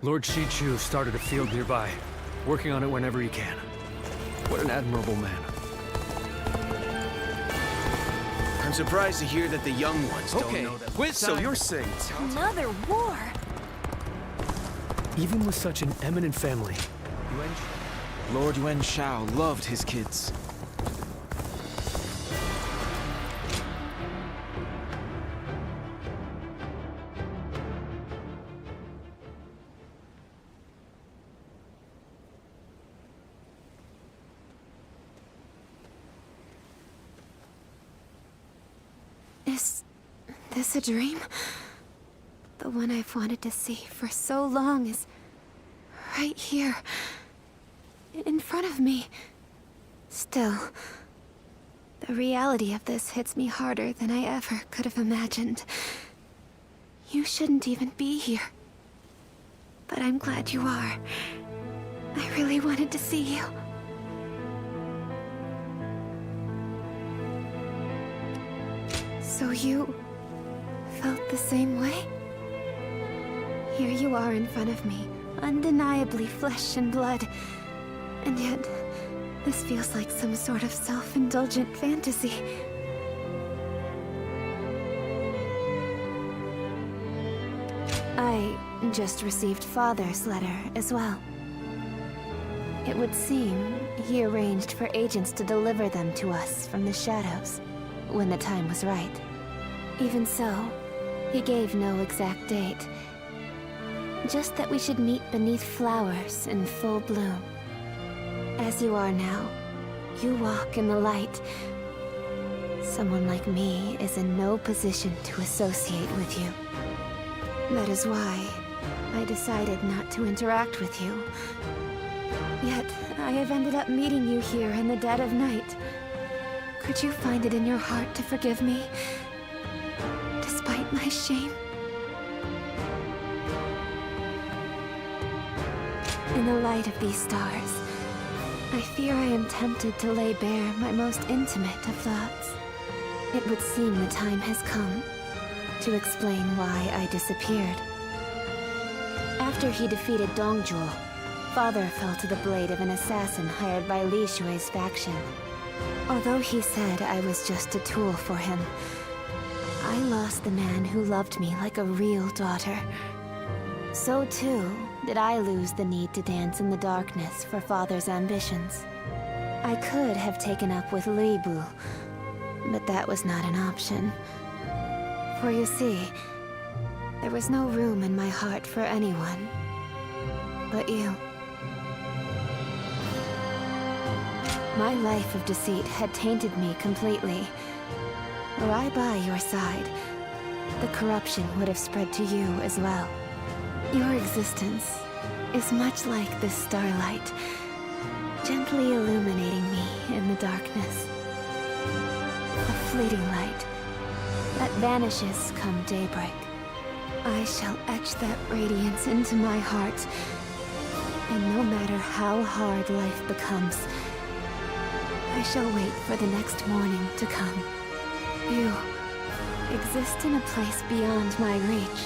Lord Shichu started a field nearby, working on it whenever he can. What an admirable man. I'm surprised to hear that the young ones don't know that. So you're saying Another war? Even with such an eminent family, Lord Yuan Shao loved his kids. Is this a dream? The one I've wanted to see for so long is right here, in front of me. Still, the reality of this hits me harder than I ever could have imagined. You shouldn't even be here. But I'm glad you are. I really wanted to see you. So you felt the same way? Here you are in front of me, undeniably flesh and blood. And yet, this feels like some sort of self-indulgent fantasy. I just received Father's letter as well. It would seem he arranged for agents to deliver them to us from the shadows when the time was right. Even so, he gave no exact date. Just that we should meet beneath flowers in full bloom. As you are now, you walk in the light. Someone like me is in no position to associate with you. That is why I decided not to interact with you. Yet, I have ended up meeting you here in the dead of night. Could you find it in your heart to forgive me? Despite my shame? In the light of these stars, I fear I am tempted to lay bare my most intimate of thoughts. It would seem the time has come to explain why I disappeared. After he defeated Dongjul, Father fell to the blade of an assassin hired by Li Shui's faction. Although he said I was just a tool for him, I lost the man who loved me like a real daughter. So too did I lose the need to dance in the darkness for Father's ambitions. I could have taken up with Li Bu, but that was not an option. For you see, there was no room in my heart for anyone but you. My life of deceit had tainted me completely. Were I by your side, the corruption would have spread to you as well. Your existence is much like this starlight, gently illuminating me in the darkness. A fleeting light that vanishes come daybreak. I shall etch that radiance into my heart, and no matter how hard life becomes, I shall wait for the next morning to come. You exist in a place beyond my reach.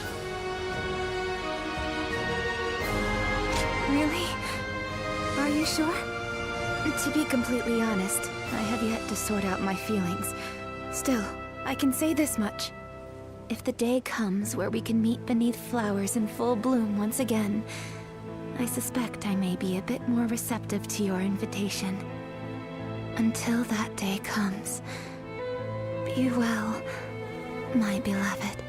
Really? Are you sure? To be completely honest, I have yet to sort out my feelings. Still, I can say this much. If the day comes where we can meet beneath flowers in full bloom once again, I suspect I may be a bit more receptive to your invitation. Until that day comes, be well, my beloved.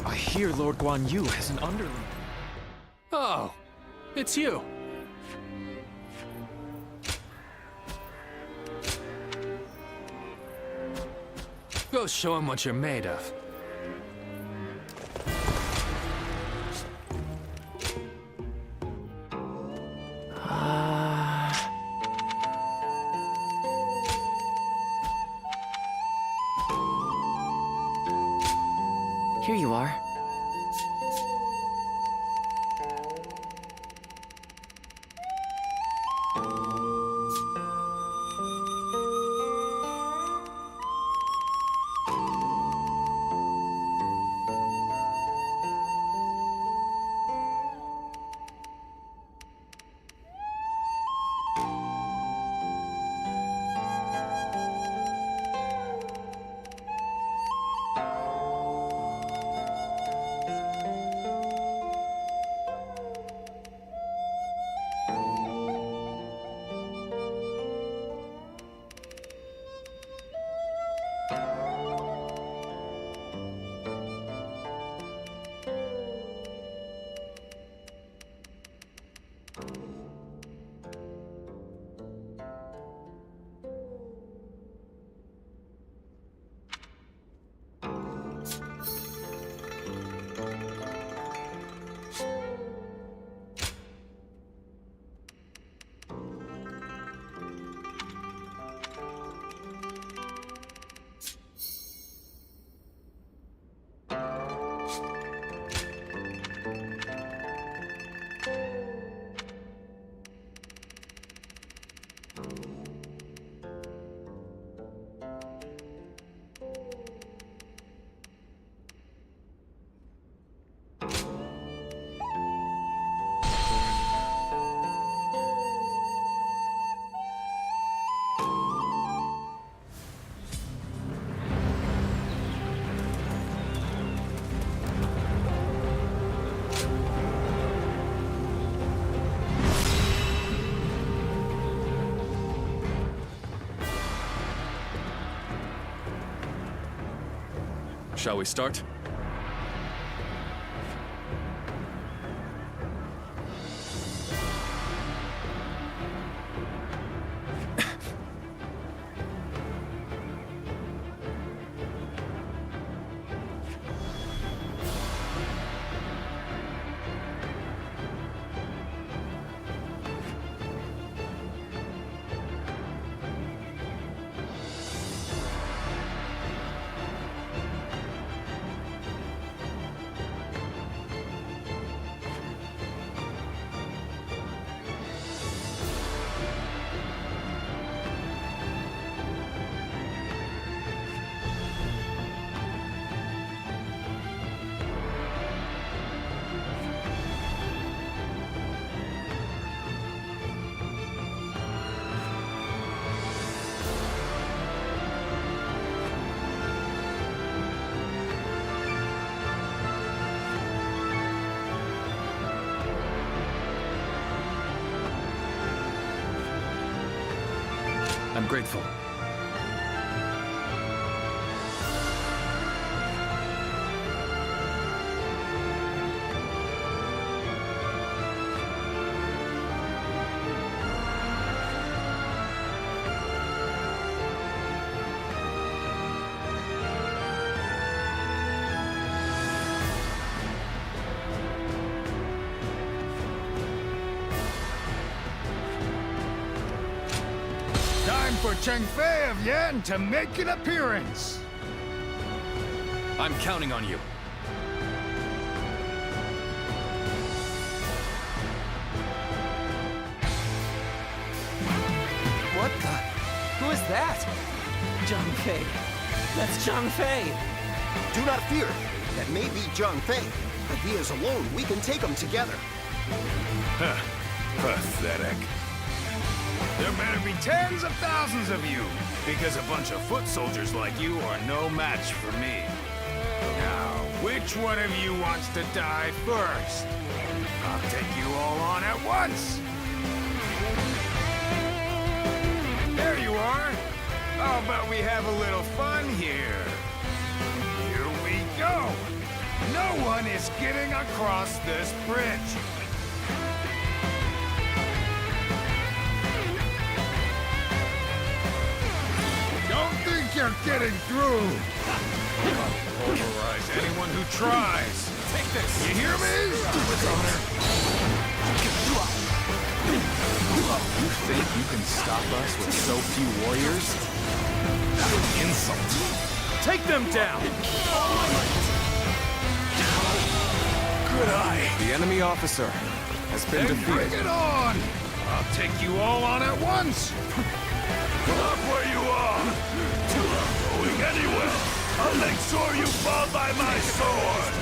I hear Lord Guan Yu has an underling. Oh, it's you. Go show him what you're made of. Here you are. Shall we start? I'm grateful. Time for Cheng Fei of Yan to make an appearance! I'm counting on you. What the? Who is that? Zhang Fei. That's Zhang Fei. Do not fear. That may be Zhang Fei. But he is alone. We can take them together. Pathetic. There better be tens of thousands of you, because a bunch of foot soldiers like you are no match for me. Now, which one of you wants to die first? I'll take you all on at once! There you are! How about we have a little fun here? Here we go! No one is getting across this bridge! Don't think you're getting through! I'll pulverize anyone who tries! Take this! You hear me? You think you can stop us with so few warriors? Insult. Take them down! Good eye. The enemy officer has been Then defeated. bring it on! I'll take you all on at once! Stop where you are! Going anywhere! I'll make sure you fall by my sword!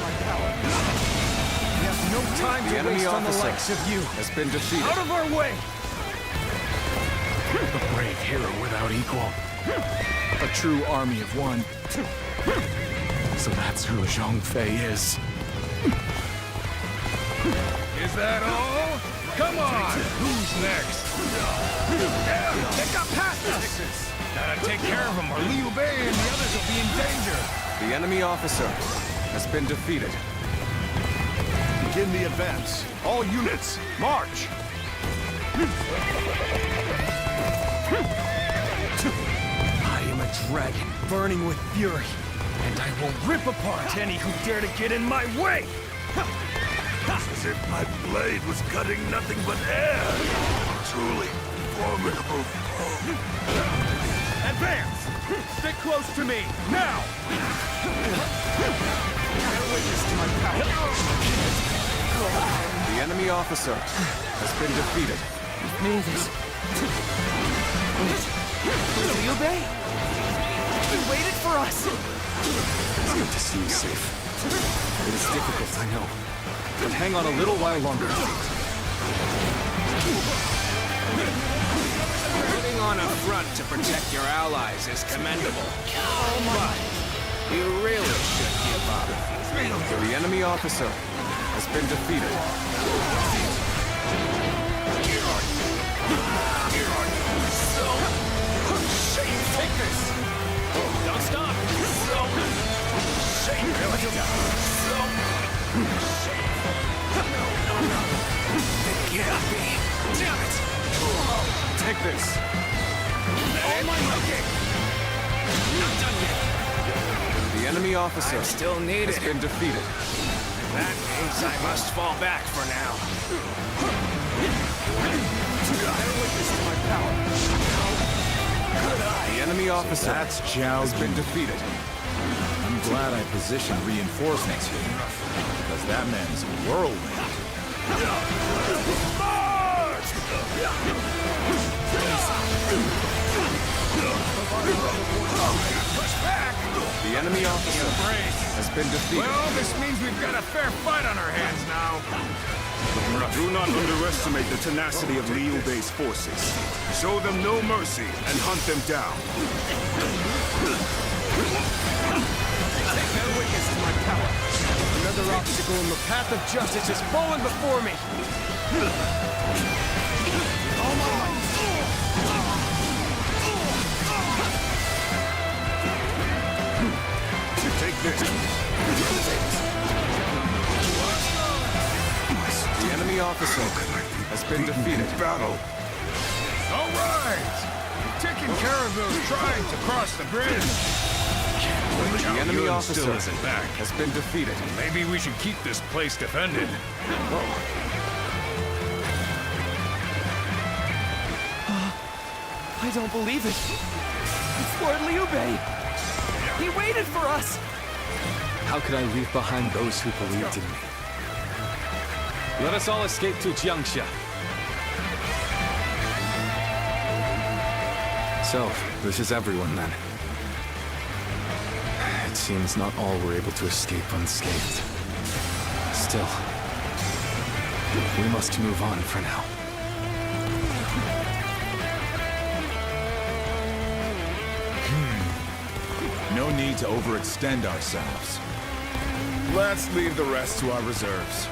We have no time The to enemy waste on the officer likes of you. has been defeated. Out of our way! A brave hero without equal. A true army of one. So that's who Zhang Fei is. Is that all? Come on! Who's next? They got past us! Gotta take care of them or Liu Bei and the others will be in danger! The enemy officer has been defeated. Begin the advance. All units, march! I am a dragon burning with fury, and I will rip apart any who dare to get in my way! As if my blade was cutting nothing but air! Truly formidable foe. Advance! Stick close to me, now! Bear witness to my power. The enemy officer has been defeated. Made it. Liu Bei? He waited for us! It's good to see you safe. It is difficult, I know. But hang on a little while longer. Putting on a front to protect your allies is commendable. But you really should give up. The enemy officer has been defeated. Take this! Don't stop! Shake it! Get up me! Damn it! Take this. Oh my okay! Not done yet! The enemy officer I'm still needed. has been defeated. That means I must fall back for now. The enemy officer That's Zhao has been defeated. I'm glad I positioned reinforcements here, because that man's a whirlwind. Push back! The enemy officer has been defeated. Well, this means we've got a fair fight on our hands now. Do not underestimate the tenacity of Liu Bei's forces. Show them no mercy and hunt them down. Bear witness to my power. Another obstacle in the path of justice has fallen before me. Take this. The enemy officer has been defeated. Battle. All right! Taking care of those trying to cross the bridge. The enemy Yun officer still isn't back. has been defeated. Maybe we should keep this place defended. I don't believe it. It's Lord Liu Bei. He waited for us. How could I leave behind those who believed in me? Let us all escape to Jiangxia. So, this is everyone then. It seems not all were able to escape unscathed. Still, we must move on for now. No need to overextend ourselves. Let's leave the rest to our reserves.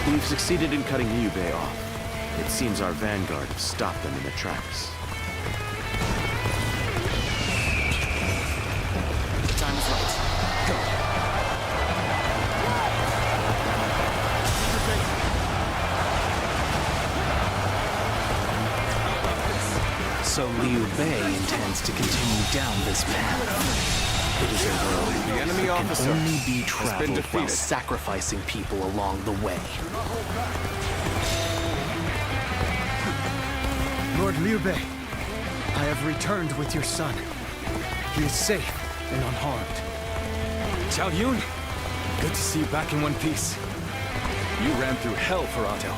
We've succeeded in cutting Liu Bei off. It seems our vanguard have stopped them in their tracks. The time is right. So Liu Bei intends to continue down this path. It is a road The enemy that officer can only be has been traveled while defeated. sacrificing people along the way. Lord Liu Bei, I have returned with your son. He is safe and unharmed. Xiao Yun, good to see you back in one piece. You ran through hell for Otto.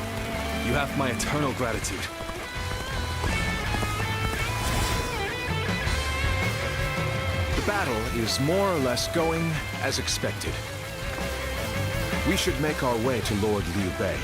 You have my eternal gratitude. The battle is more or less going as expected. We should make our way to Lord Liu Bei.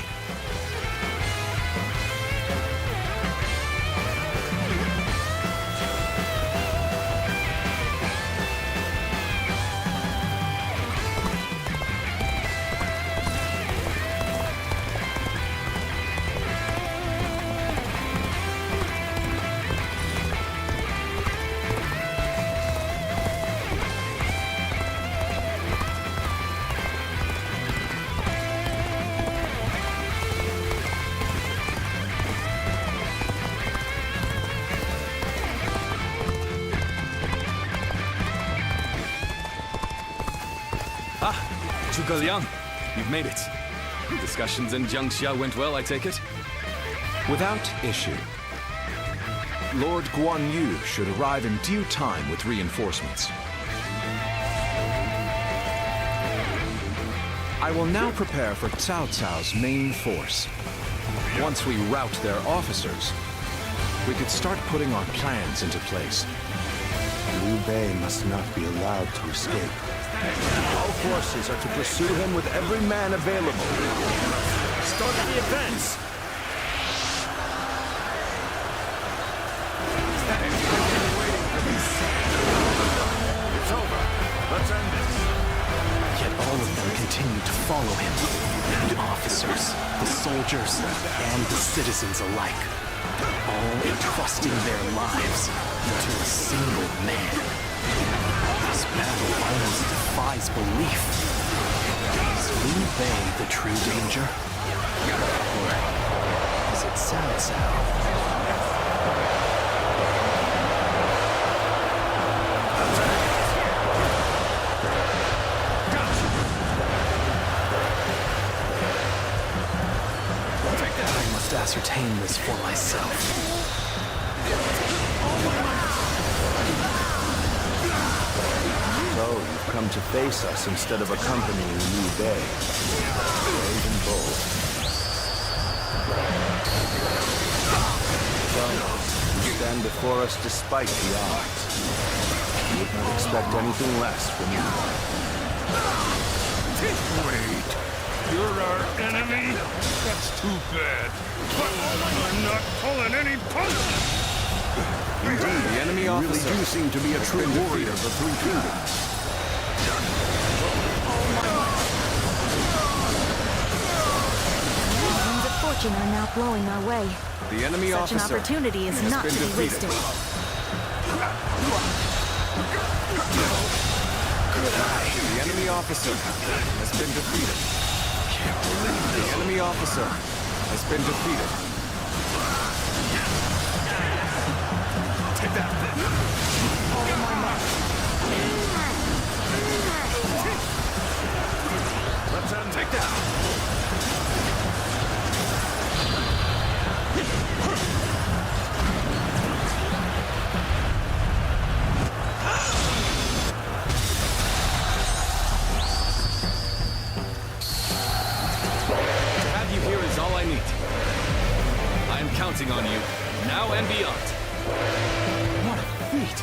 Zhuge Liang, you've made it. Discussions in Jiangxia went well, I take it? Without issue. Lord Guan Yu should arrive in due time with reinforcements. I will now prepare for Cao Cao's main force. Once we rout their officers, we could start putting our plans into place. Liu Bei must not be allowed to escape. All forces are to pursue him with every man available. Start the advance! It's over. Let's end this. Yet all of them continue to follow him. The officers, the soldiers, and the citizens alike. All entrusting their lives to a single man. This battle almost defies belief. Is Liu Bei the true danger? Or is it Cao Cao? I must ascertain this for myself. So, you've come to face us instead of accompanying Liu Bei. Brave and bold. So, you stand before us despite the odds. We would not expect anything less from you. Wait. You're our enemy? That's too bad. But I'm not pulling any punches! Indeed, the enemy You really officer do seem to be a true warrior of the Three Kingdoms. Winds of fortune are now blowing our way. The enemy Such an officer opportunity is has not to been be defeated. wasted. The enemy officer has been defeated. The enemy officer has been defeated. Take that! Let's end take that! To have you here is all I need. I am counting on you, now and beyond. What a feat!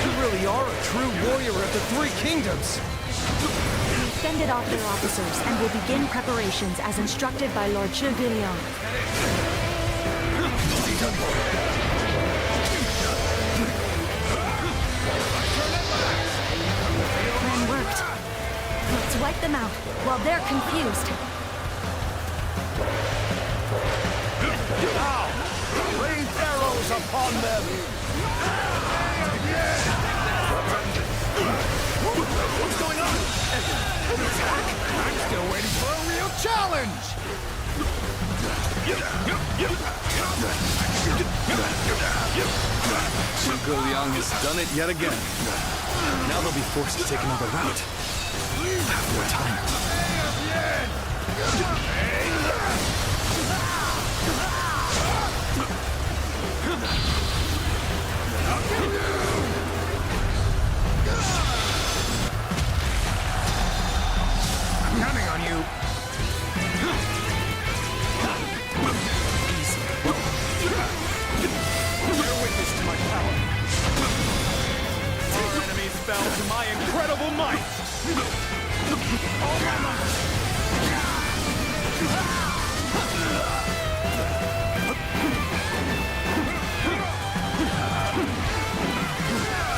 You really are a true warrior of the Three Kingdoms! We fended off their officers and will begin preparations as instructed by Lord Shu and Wei. Plan worked. Let's wipe them out while they're confused. Now, rain arrows upon them! What's going on? I'm still waiting for a real challenge! Zhuge Liang has done it yet again. Now they'll be forced to take another route. Have more time. Bear witness to my power. Our enemies fell to my incredible might. All my might.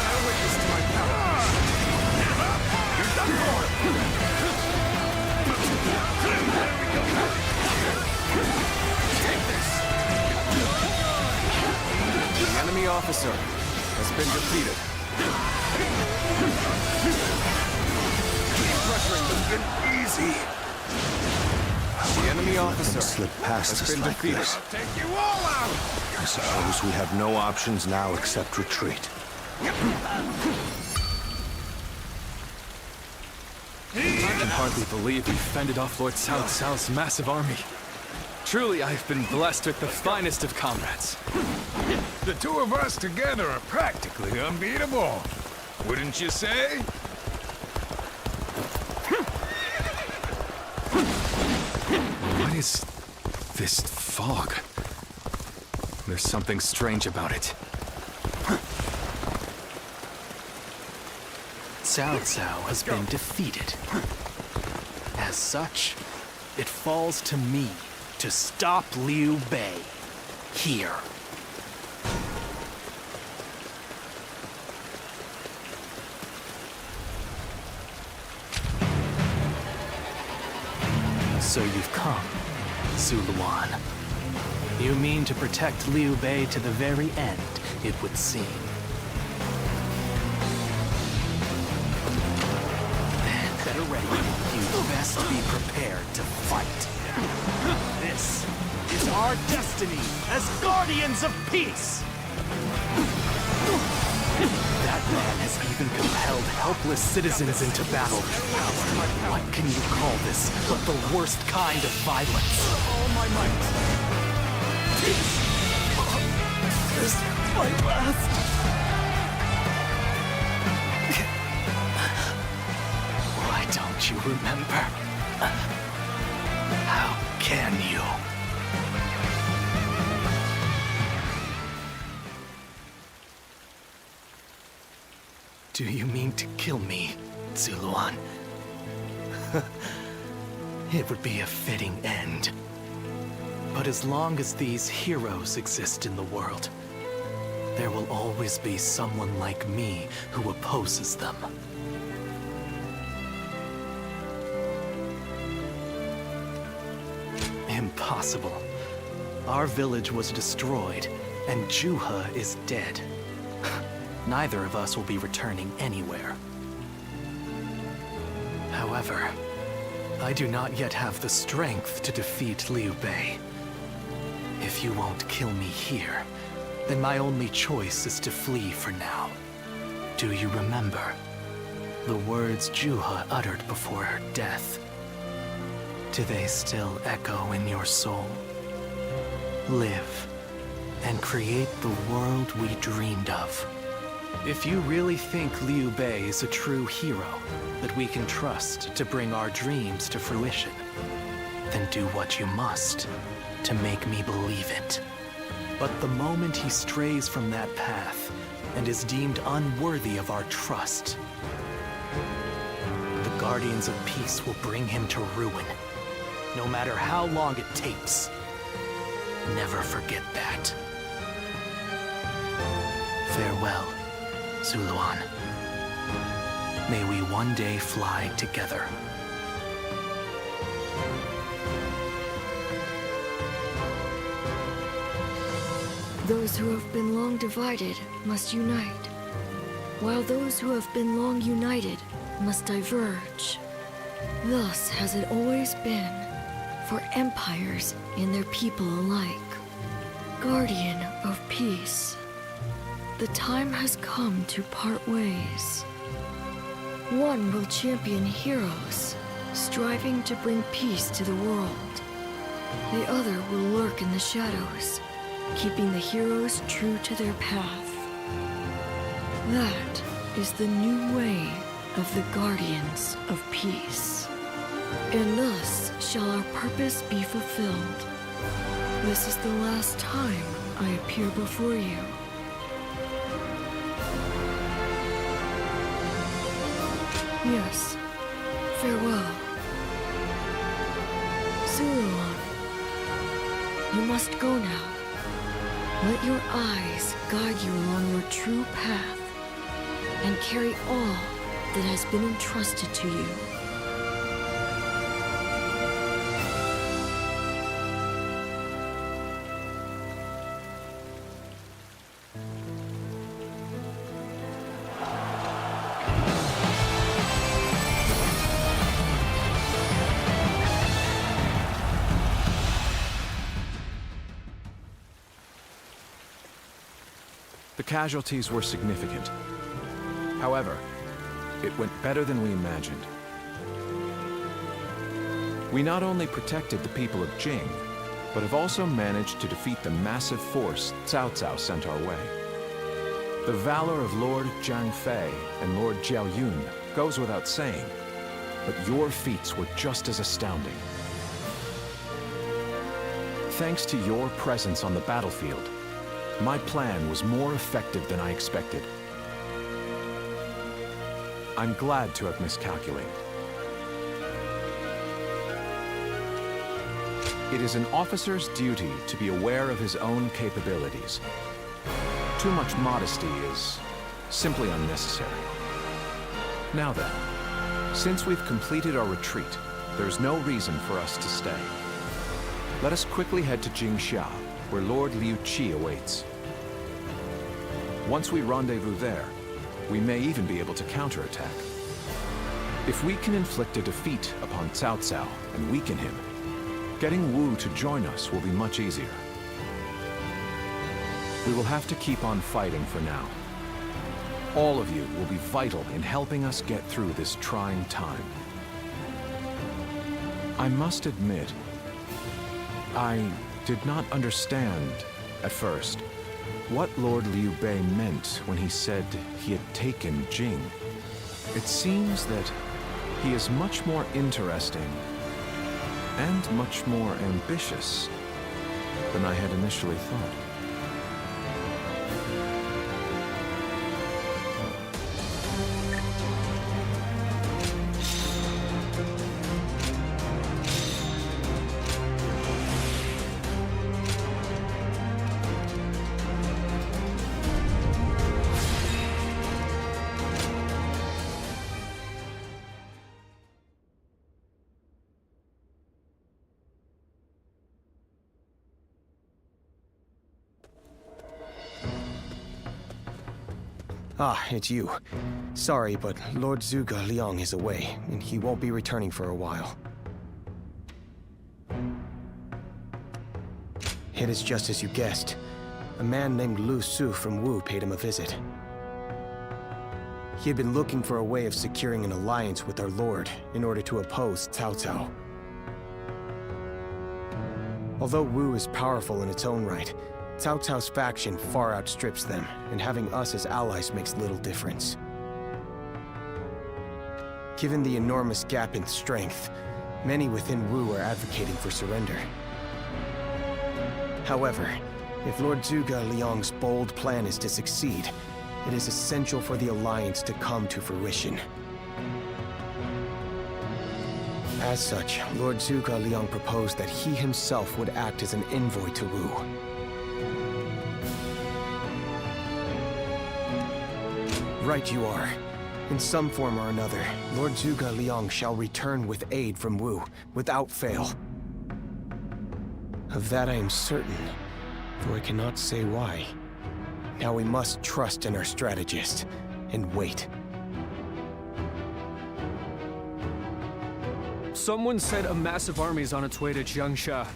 Bear witness to my power. You're done for. There we go. Take this. The enemy officer has been defeated. Pressuring them been easy. The enemy officer Slip past has us been like defeated. this. I'll take you all out. I suppose we have no options now except retreat. I can hardly believe we fended off Lord Cao Cao's massive army. Truly, I've been blessed with the finest of comrades. The two of us together are practically unbeatable. Wouldn't you say? What is this fog? There's something strange about it. Cao Cao has been defeated. As such, it falls to me to stop Liu Bei here. So you've come, Zuluan. You mean to protect Liu Bei to the very end, it would seem. Then, better ready. You'd best be prepared to fight. This is our destiny as guardians of peace! That man has even compelled helpless citizens into battle. What can you call this but the worst kind of violence? All my might. This might last. Why don't you remember? How can you? Do you mean to kill me, Zuluan? It would be a fitting end. But as long as these heroes exist in the world, there will always be someone like me who opposes them. Impossible. Our village was destroyed, and Juha is dead. Neither of us will be returning anywhere. However, I do not yet have the strength to defeat Liu Bei. If you won't kill me here, then my only choice is to flee for now. Do you remember the words Juha uttered before her death? Do they still echo in your soul? Live and create the world we dreamed of. If you really think Liu Bei is a true hero that we can trust to bring our dreams to fruition, then do what you must to make me believe it. But the moment he strays from that path and is deemed unworthy of our trust, the Guardians of Peace will bring him to ruin, no matter how long it takes. Never forget that. Farewell, Zuluan. May we one day fly together. Those who have been long divided must unite, while those who have been long united must diverge. Thus has it always been for empires and their people alike. Guardian of peace, the time has come to part ways. One will champion heroes, striving to bring peace to the world. The other will lurk in the shadows, keeping the heroes true to their path. That is the new way of the Guardians of Peace. And thus shall our purpose be fulfilled. This is the last time I appear before you. Yes, farewell. Zuluan, you must go now. Let your eyes guide you along your true path, and carry all that has been entrusted to you. The casualties were significant. However, it went better than we imagined. We not only protected the people of Jing, but have also managed to defeat the massive force Cao Cao sent our way. The valor of Lord Zhang Fei and Lord Jiao Yun goes without saying, but your feats were just as astounding. Thanks to your presence on the battlefield, my plan was more effective than I expected. I'm glad to have miscalculated. It is an officer's duty to be aware of his own capabilities. Too much modesty is simply unnecessary. Now then, since we've completed our retreat, there's no reason for us to stay. Let us quickly head to Jingxia, where Lord Liu Qi awaits. Once we rendezvous there, we may even be able to counterattack. If we can inflict a defeat upon Cao Cao and weaken him, getting Wu to join us will be much easier. We will have to keep on fighting for now. All of you will be vital in helping us get through this trying time. I must admit, I did not understand, at first, what Lord Liu Bei meant when he said he had taken Jing. It seems that he is much more interesting and much more ambitious than I had initially thought. Ah, it's you. Sorry, but Lord Zhuge Liang is away, and he won't be returning for a while. It is just as you guessed. A man named Lu Su from Wu paid him a visit. He had been looking for a way of securing an alliance with our lord in order to oppose Cao Cao. Although Wu is powerful in its own right, Cao Cao's faction far outstrips them, and having us as allies makes little difference. Given the enormous gap in strength, many within Wu are advocating for surrender. However, if Lord Zhuge Liang's bold plan is to succeed, it is essential for the alliance to come to fruition. As such, Lord Zhuge Liang proposed that he himself would act as an envoy to Wu. Right you are. In some form or another, Lord Zhuge Liang shall return with aid from Wu, without fail. Of that I am certain, though I cannot say why. Now we must trust in our strategist, and wait. Someone said a massive army is on its way to Jiangxia.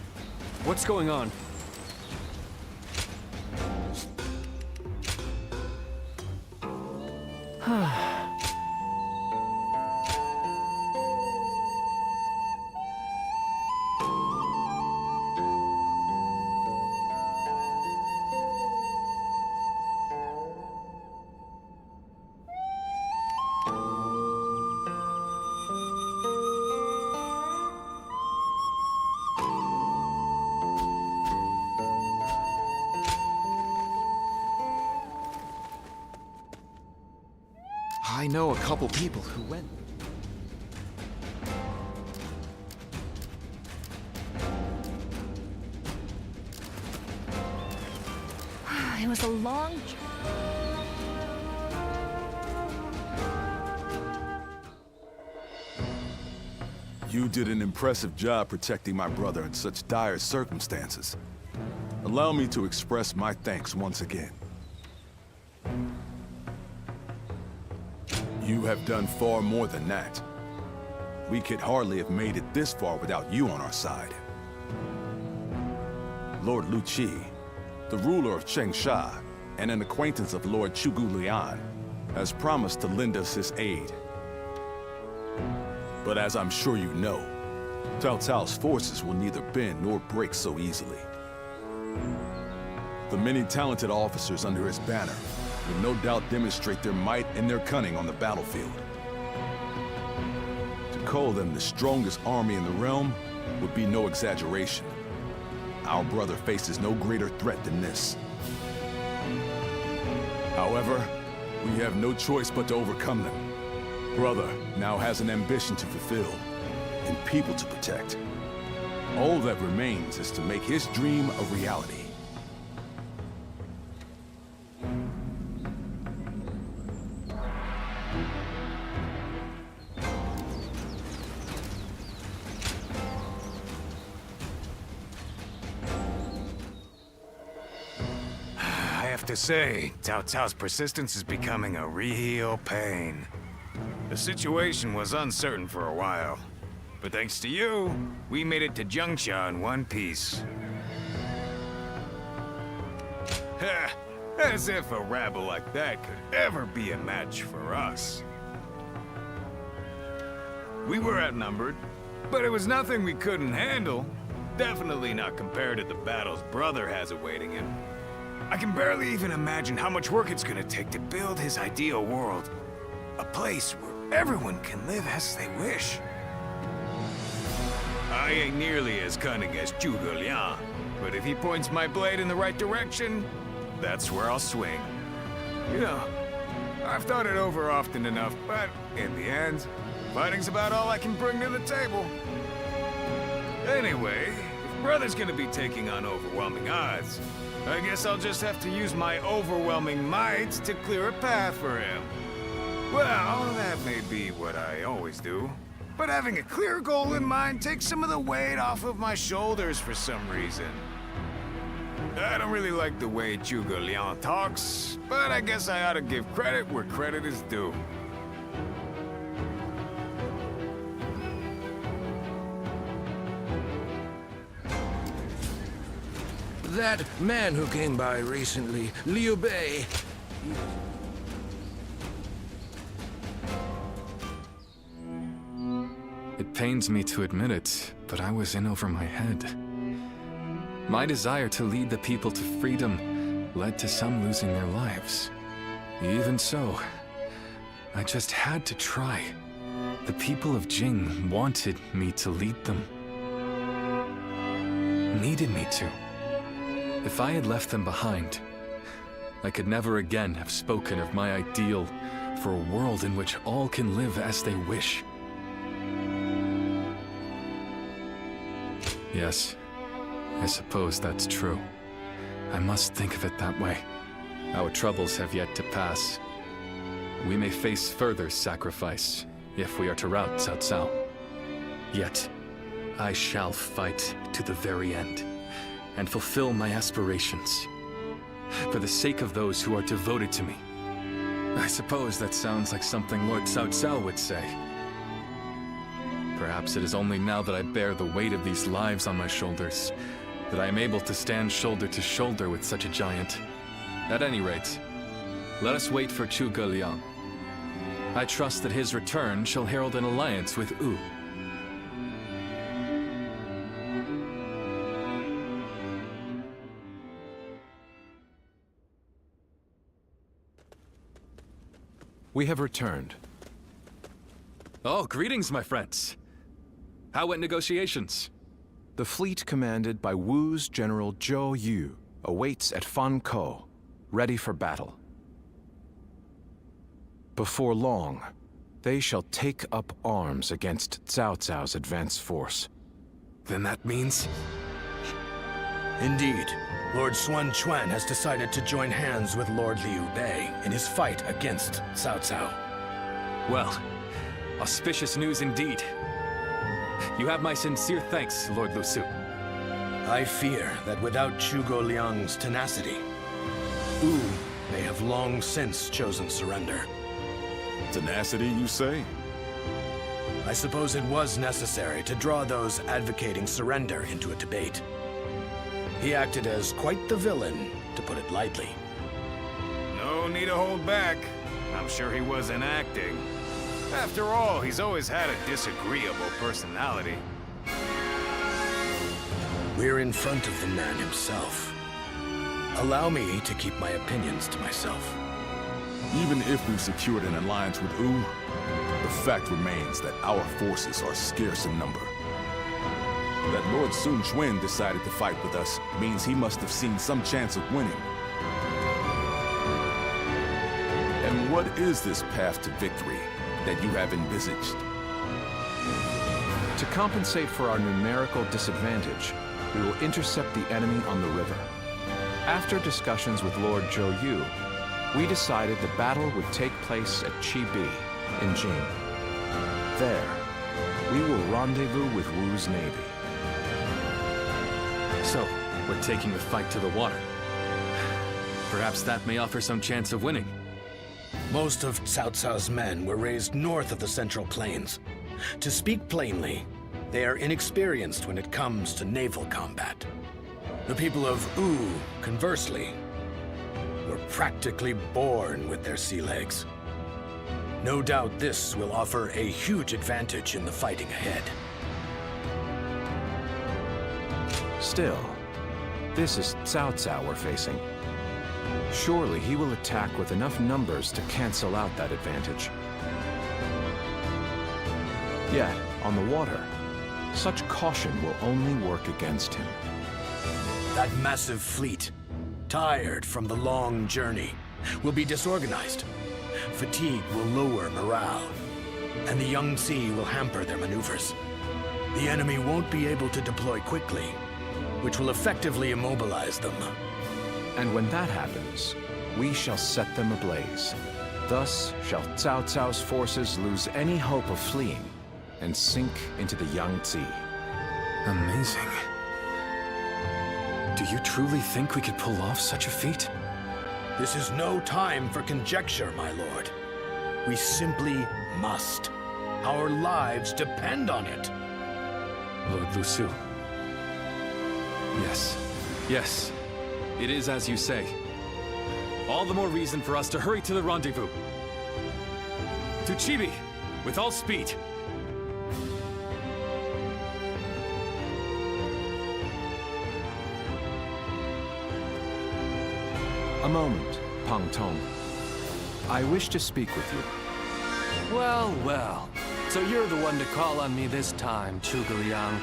What's going on? I know a couple people who went. It was a long... You did an impressive job protecting my brother in such dire circumstances. Allow me to express my thanks once again. You have done far more than that. We could hardly have made it this far without you on our side. Lord Lu Qi, the ruler of Chengsha, and an acquaintance of Lord Zhuge Liang, has promised to lend us his aid. But as I'm sure you know, Cao Cao's forces will neither bend nor break so easily. The many talented officers under his banner will no doubt demonstrate their might and their cunning on the battlefield. To call them the strongest army in the realm would be no exaggeration. Our brother faces no greater threat than this. However, we have no choice but to overcome them. Brother now has an ambition to fulfill, and people to protect. All that remains is to make his dream a reality. I have to say, Cao Cao's persistence is becoming a real pain. The situation was uncertain for a while, but thanks to you, we made it to Jiangxia in one piece. As if a rabble like that could ever be a match for us. We were outnumbered, but it was nothing we couldn't handle. Definitely not compared to the battles Brother has awaiting him. I can barely even imagine how much work it's gonna take to build his ideal world. A place where everyone can live as they wish. I ain't nearly as cunning as Zhuge Liang, but if he points my blade in the right direction, that's where I'll swing. You know, I've thought it over often enough, but in the end, fighting's about all I can bring to the table. Anyway, if Brother's gonna be taking on overwhelming odds, I guess I'll just have to use my overwhelming might to clear a path for him. Well, that may be what I always do, but having a clear goal in mind takes some of the weight off of my shoulders for some reason. I don't really like the way Zhuge Liang talks, but I guess I ought to give credit where credit is due. That man who came by recently, Liu Bei. It pains me to admit it, but I was in over my head. My desire to lead the people to freedom led to some losing their lives. Even so, I just had to try. The people of Jing wanted me to lead them. Needed me to. If I had left them behind, I could never again have spoken of my ideal for a world in which all can live as they wish. Yes, I suppose that's true. I must think of it that way. Our troubles have yet to pass. We may face further sacrifice if we are to rout Cao Cao. Yet, I shall fight to the very end and fulfill my aspirations for the sake of those who are devoted to me. I suppose that sounds like something Lord Cao Cao would say. Perhaps it is only now that I bear the weight of these lives on my shoulders that I am able to stand shoulder to shoulder with such a giant. At any rate, let us wait for Zhuge Liang. I trust that his return shall herald an alliance with Wu. We have returned. Oh, greetings, my friends. How went negotiations? The fleet commanded by Wu's General Zhou Yu awaits at Fan Ko, ready for battle. Before long, they shall take up arms against Cao Cao's advance force. Then that means... Indeed. Lord Sun Quan has decided to join hands with Lord Liu Bei in his fight against Cao Cao. Well, auspicious news indeed. You have my sincere thanks, Lord Lu Su. I fear that without Zhuge Liang's tenacity, Wu may have long since chosen surrender. Tenacity, you say? I suppose it was necessary to draw those advocating surrender into a debate. He acted as quite the villain, to put it lightly. No need to hold back. I'm sure he wasn't acting. After all, he's always had a disagreeable personality. We're in front of the man himself. Allow me to keep my opinions to myself. Even if we've secured an alliance with Wu, the fact remains that our forces are scarce in number. That Lord Sun Quan decided to fight with us means he must have seen some chance of winning. And what is this path to victory that you have envisaged? To compensate for our numerical disadvantage, we will intercept the enemy on the river. After discussions with Lord Zhou Yu, we decided the battle would take place at Chibi, in Jing. There, we will rendezvous with Wu's navy. So, we're taking the fight to the water. Perhaps that may offer some chance of winning. Most of Cao Cao's men were raised north of the Central Plains. To speak plainly, they are inexperienced when it comes to naval combat. The people of Wu, conversely, were practically born with their sea legs. No doubt this will offer a huge advantage in the fighting ahead. Still, this is Cao Cao we're facing. Surely he will attack with enough numbers to cancel out that advantage. Yet, on the water, such caution will only work against him. That massive fleet, tired from the long journey, will be disorganized. Fatigue will lower morale, and the Yangtze will hamper their maneuvers. The enemy won't be able to deploy quickly, which will effectively immobilize them. And when that happens, we shall set them ablaze. Thus shall Cao Cao's forces lose any hope of fleeing and sink into the Yangtze. Amazing. Do you truly think we could pull off such a feat? This is no time for conjecture, my lord. We simply must. Our lives depend on it. Lord Lu Su. Yes. Yes. It is as you say. All the more reason for us to hurry to the rendezvous. To Chibi, with all speed. A moment, Pang Tong. I wish to speak with you. Well, well. So you're the one to call on me this time, Zhuge Liang.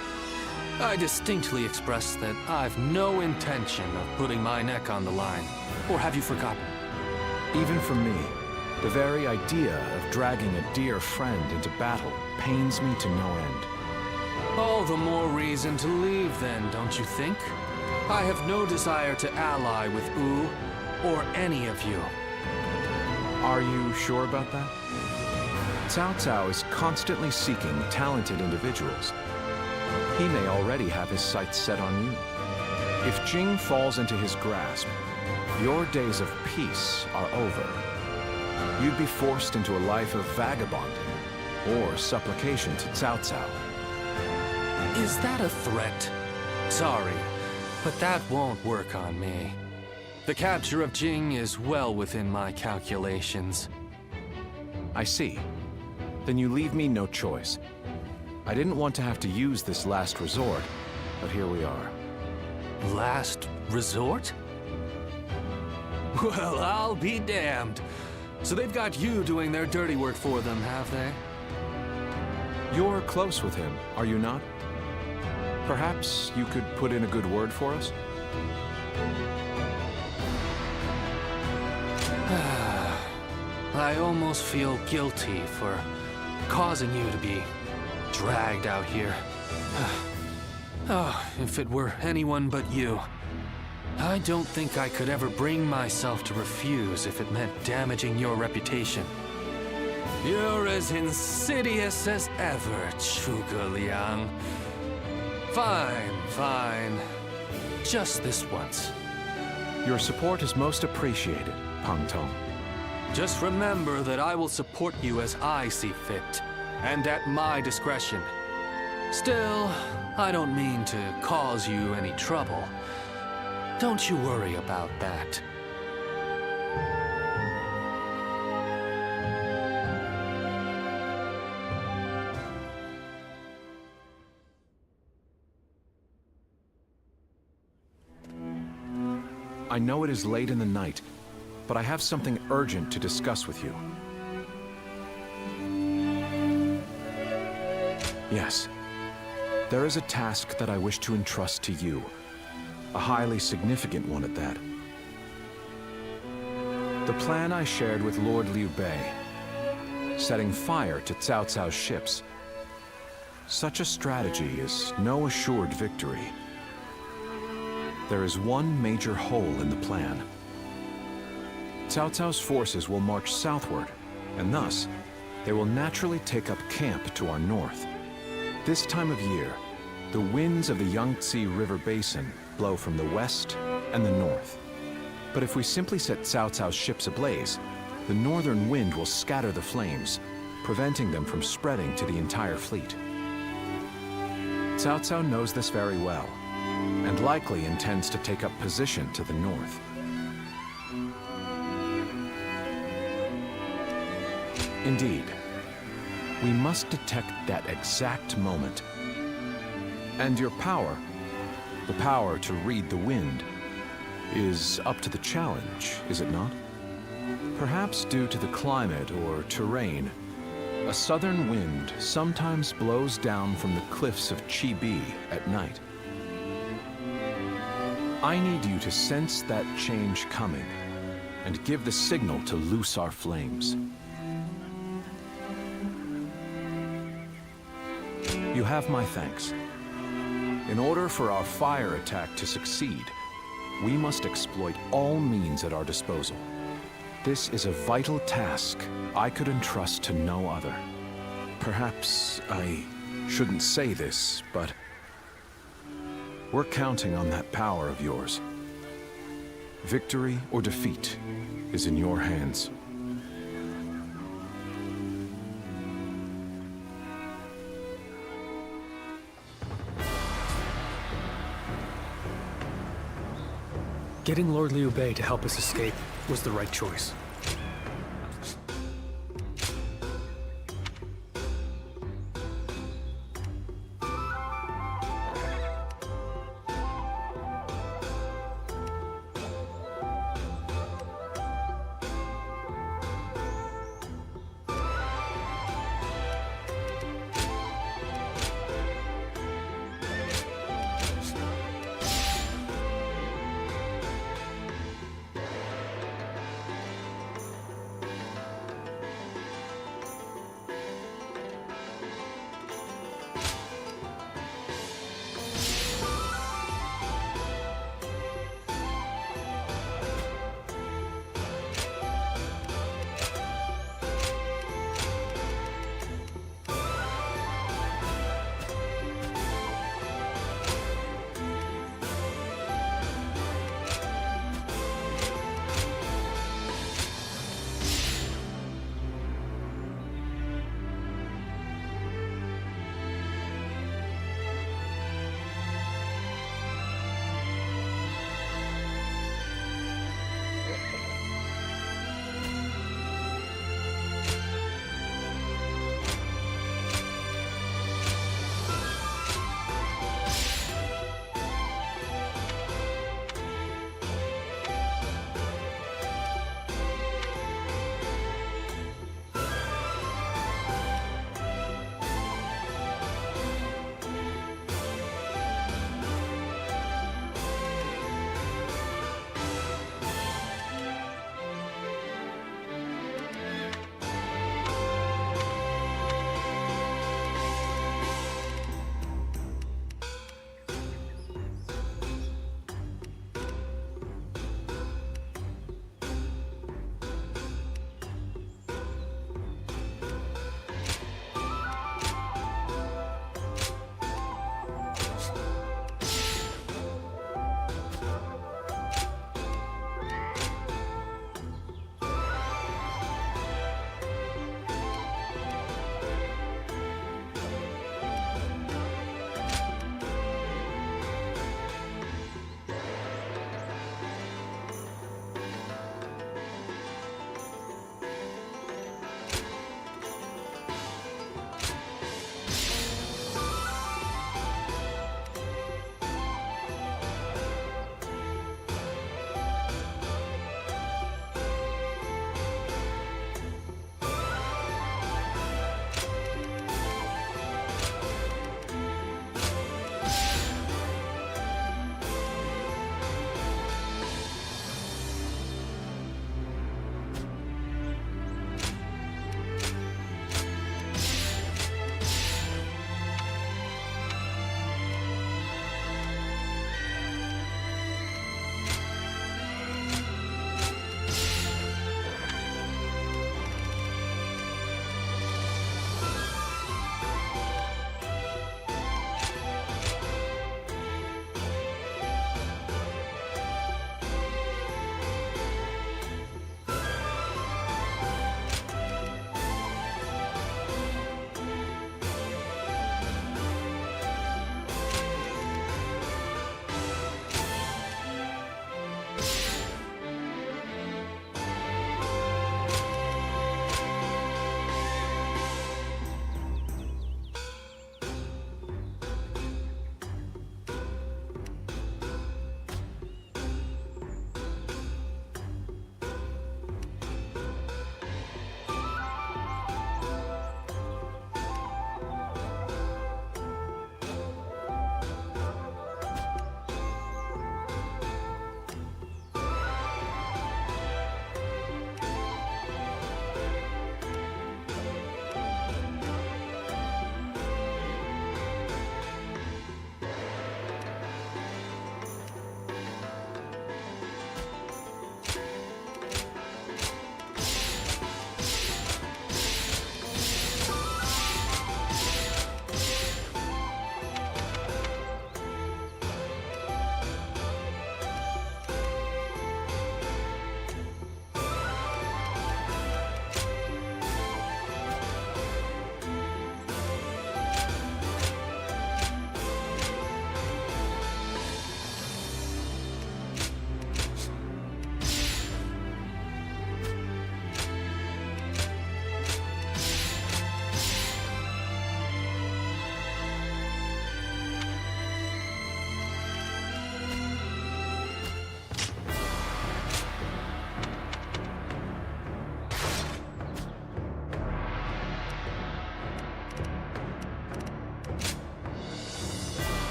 I distinctly expressed that I've no intention of putting my neck on the line. Or have you forgotten? Even for me, the very idea of dragging a dear friend into battle pains me to no end. All the more reason to leave then, don't you think? I have no desire to ally with Wu or any of you. Are you sure about that? Cao Cao is constantly seeking talented individuals. He may already have his sights set on you. If Jing falls into his grasp, your days of peace are over. You'd be forced into a life of vagabonding or supplication to Cao Cao. Is that a threat? Sorry, but that won't work on me. The capture of Jing is well within my calculations. I see. Then you leave me no choice. I didn't want to have to use this last resort, but here we are. Last resort? Well, I'll be damned. So they've got you doing their dirty work for them, have they? You're close with him, are you not? Perhaps you could put in a good word for us? I almost feel guilty for causing you to be dragged out here. Oh, if it were anyone but you. I don't think I could ever bring myself to refuse if it meant damaging your reputation. You're as insidious as ever, Zhuge Liang. Fine, fine. Just this once. Your support is most appreciated, Pang Tong. Just remember that I will support you as I see fit, and at my discretion. Still, I don't mean to cause you any trouble. Don't you worry about that. I know it is late in the night, but I have something urgent to discuss with you. Yes. There is a task that I wish to entrust to you. A highly significant one at that. The plan I shared with Lord Liu Bei, setting fire to Cao Cao's ships. Such a strategy is no assured victory. There is one major hole in the plan. Cao Cao's forces will march southward, and thus, they will naturally take up camp to our north. This time of year, the winds of the Yangtze River Basin blow from the west and the north. But if we simply set Cao Cao's ships ablaze, the northern wind will scatter the flames, preventing them from spreading to the entire fleet. Cao Cao knows this very well, and likely intends to take up position to the north. Indeed, we must detect that exact moment. And your power, the power to read the wind, is up to the challenge, is it not? Perhaps due to the climate or terrain, a southern wind sometimes blows down from the cliffs of Chibi at night. I need you to sense that change coming and give the signal to loose our flames. You have my thanks. In order for our fire attack to succeed, we must exploit all means at our disposal. This is a vital task I could entrust to no other. Perhaps I shouldn't say this, but we're counting on that power of yours. Victory or defeat is in your hands. Getting Lord Liu Bei to help us escape was the right choice.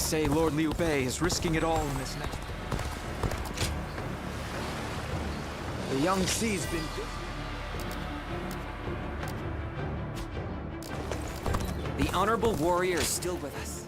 say Lord Liu Bei is risking it all in this next... The young Xi's been... The Honorable Warrior is still with us.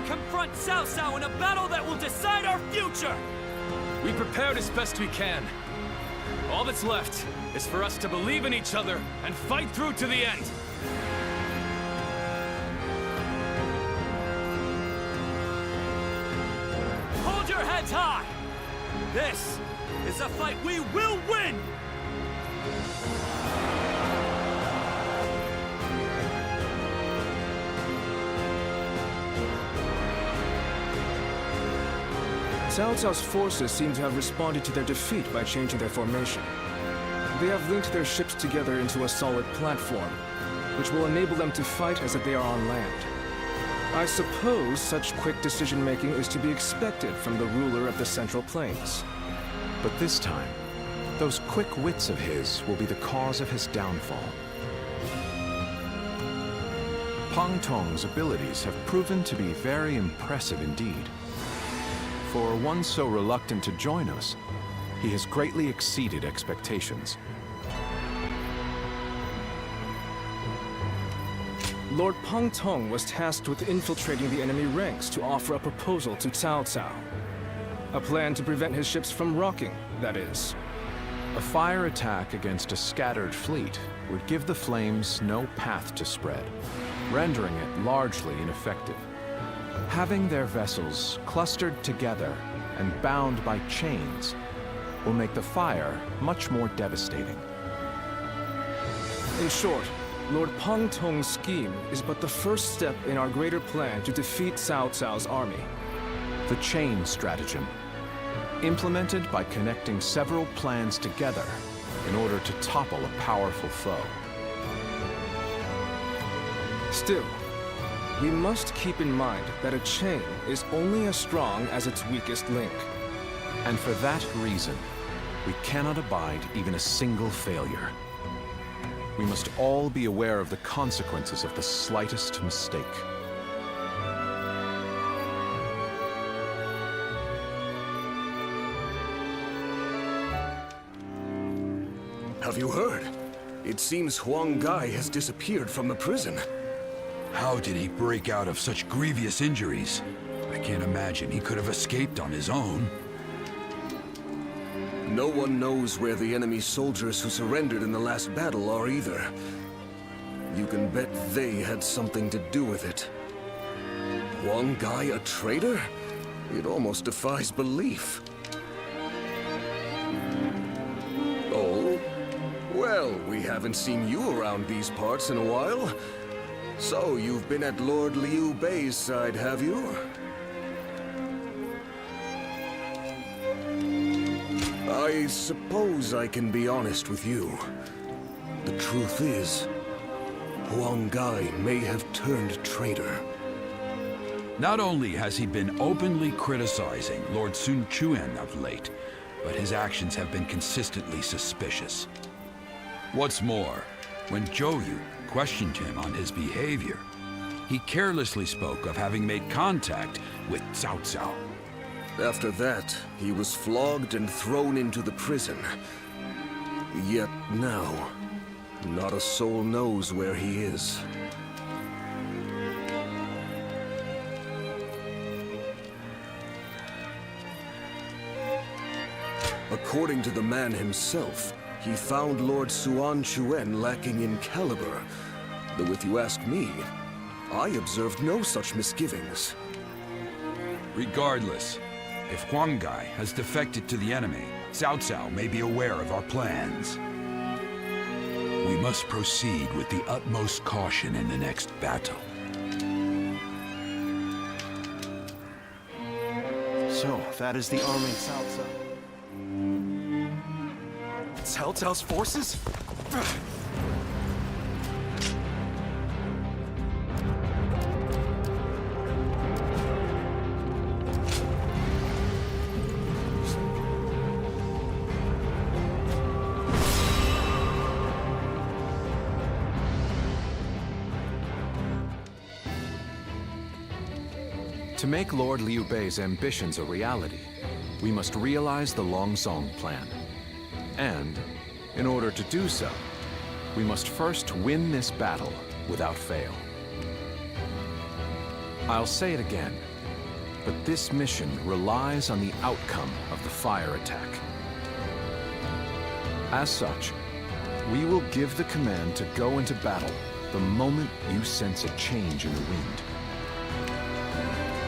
Confront Cao Cao in a battle that will decide our future! We prepared as best we can. All that's left is for us to believe in each other and fight through to the end. Hold your heads high! This is a fight we will win! Cao Cao's forces seem to have responded to their defeat by changing their formation. They have linked their ships together into a solid platform, which will enable them to fight as if they are on land. I suppose such quick decision-making is to be expected from the ruler of the Central Plains. But this time, those quick wits of his will be the cause of his downfall. Pang Tong's abilities have proven to be very impressive indeed. For one so reluctant to join us, he has greatly exceeded expectations. Lord Pang Tong was tasked with infiltrating the enemy ranks to offer a proposal to Cao Cao. A plan to prevent his ships from rocking, that is. A fire attack against a scattered fleet would give the flames no path to spread, rendering it largely ineffective. Having their vessels clustered together and bound by chains will make the fire much more devastating. In short, Lord Pang Tong's scheme is but the first step in our greater plan to defeat Cao Cao's army. The chain stratagem, implemented by connecting several plans together in order to topple a powerful foe. Still, we must keep in mind that a chain is only as strong as its weakest link. And for that reason, we cannot abide even a single failure. We must all be aware of the consequences of the slightest mistake. Have you heard? It seems Huang Gai has disappeared from the prison. How did he break out of such grievous injuries? I can't imagine he could have escaped on his own. No one knows where the enemy soldiers who surrendered in the last battle are either. You can bet they had something to do with it. Huang Gai a traitor? It almost defies belief. Oh? Well, we haven't seen you around these parts in a while. So, you've been at Lord Liu Bei's side, have you? I suppose I can be honest with you. The truth is, Huang Gai may have turned traitor. Not only has he been openly criticizing Lord Sun Quan of late, but his actions have been consistently suspicious. What's more, when Zhou Yu questioned him on his behavior, he carelessly spoke of having made contact with Cao Cao. After that, he was flogged and thrown into the prison. Yet now, not a soul knows where he is. According to the man himself, he found Lord Shu Quan lacking in caliber. Though if you ask me, I observed no such misgivings. Regardless, if Huanggai has defected to the enemy, Cao Cao may be aware of our plans. We must proceed with the utmost caution in the next battle. So, that is the army of Cao Cao. Cao Cao's forces? To make Lord Liu Bei's ambitions a reality, we must realize the Longsong plan. And, in order to do so, we must first win this battle without fail. I'll say it again, but this mission relies on the outcome of the fire attack. As such, we will give the command to go into battle the moment you sense a change in the wind.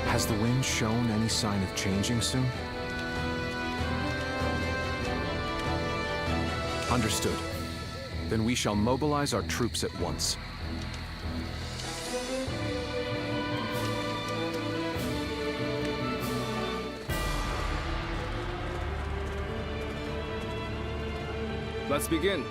Has the wind shown any sign of changing soon? Understood. Then we shall mobilize our troops at once. Let's begin.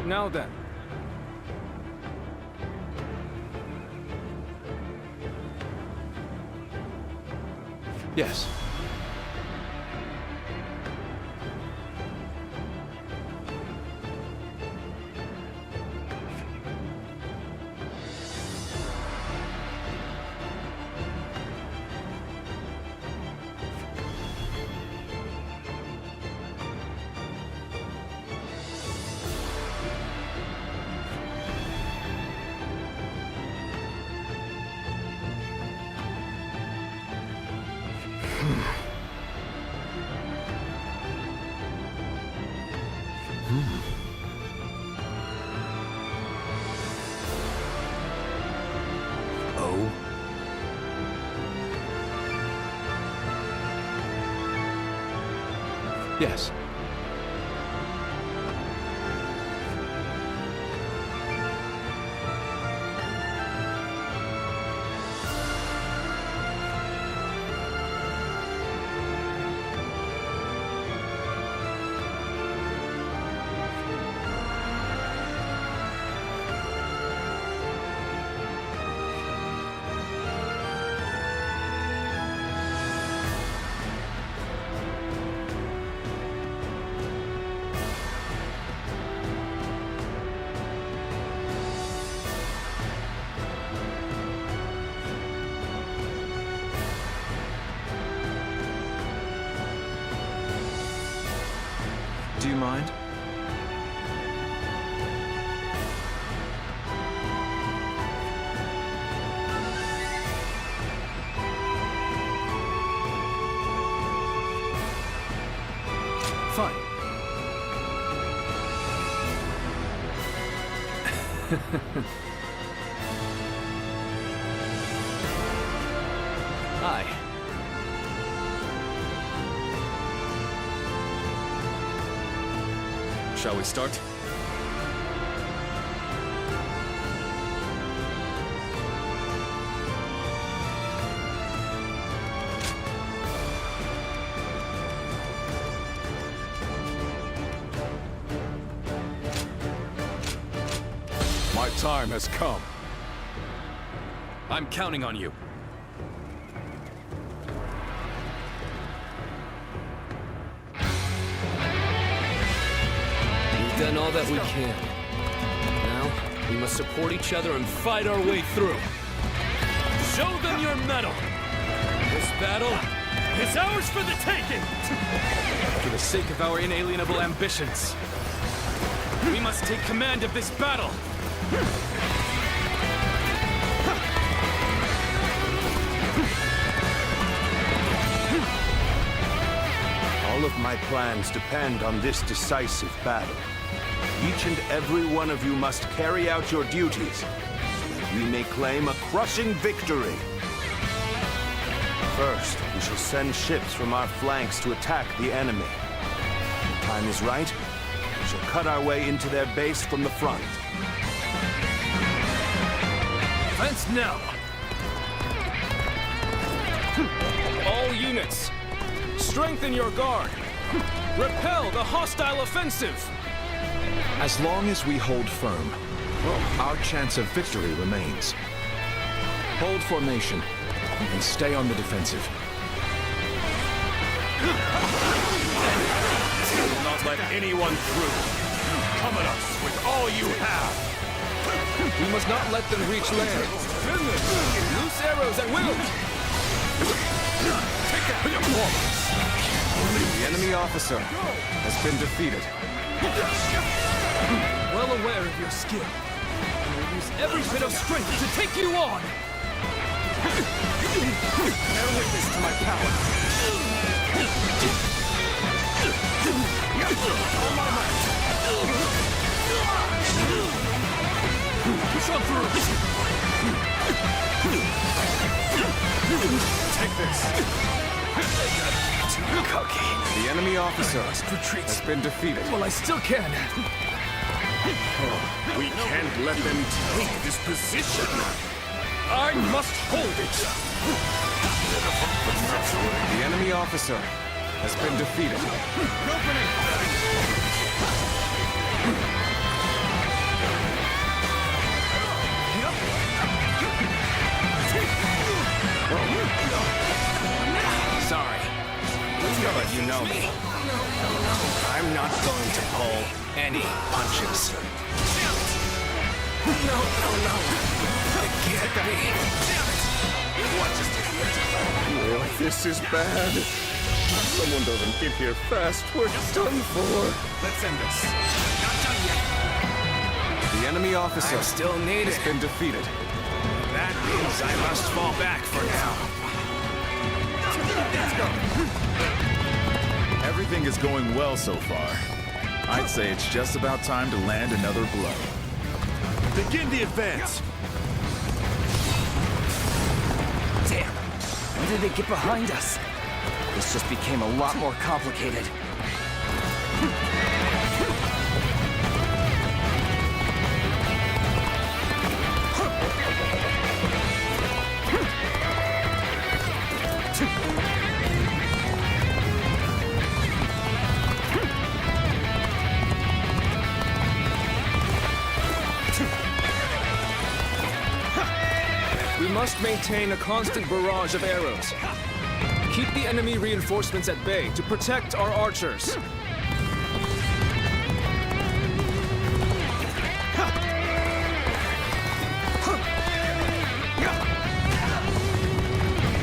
Now then. Yes. Oh? Yes. Do you mind? Fine. Hi. Shall we start? time has come. I'm counting on you. We've done all that we can. Now, we must support each other and fight our way through. Show them your mettle! This battle is ours for the taking! For the sake of our inalienable ambitions, we must take command of this battle! All of my plans depend on this decisive battle. Each and every one of you must carry out your duties, so that we may claim a crushing victory. First, we shall send ships from our flanks to attack the enemy. When the time is right, we shall cut our way into their base from the front. Advance now! All units, strengthen your guard. Repel the hostile offensive. As long as we hold firm, our chance of victory remains. Hold formation and stay on the defensive. Do not let anyone through. Come at us with all you have. We must not let them reach land. Loose arrows at will. The enemy officer has been defeated. Well aware of your skill, I will use every bit of strength to take you on! Bear witness to my power. All my might. Push on through! Take this! Too cocky. The enemy officer has been defeated. Well, I still can. We can't let them take this position. I must hold it. The enemy officer has been defeated. Sorry. But you know me. I'm not going to pull any punches. No. It can't be. What just Oh, this is bad. If someone doesn't get here fast, we're done for. Let's end this. Not done yet. The enemy officer I'm still needed. has been defeated. That means I must fall back for now. Everything is going well so far. I'd say it's just about time to land another blow. Begin the advance! Damn! When did they get behind us? This just became a lot more complicated. We must maintain a constant barrage of arrows. Keep the enemy reinforcements at bay to protect our archers.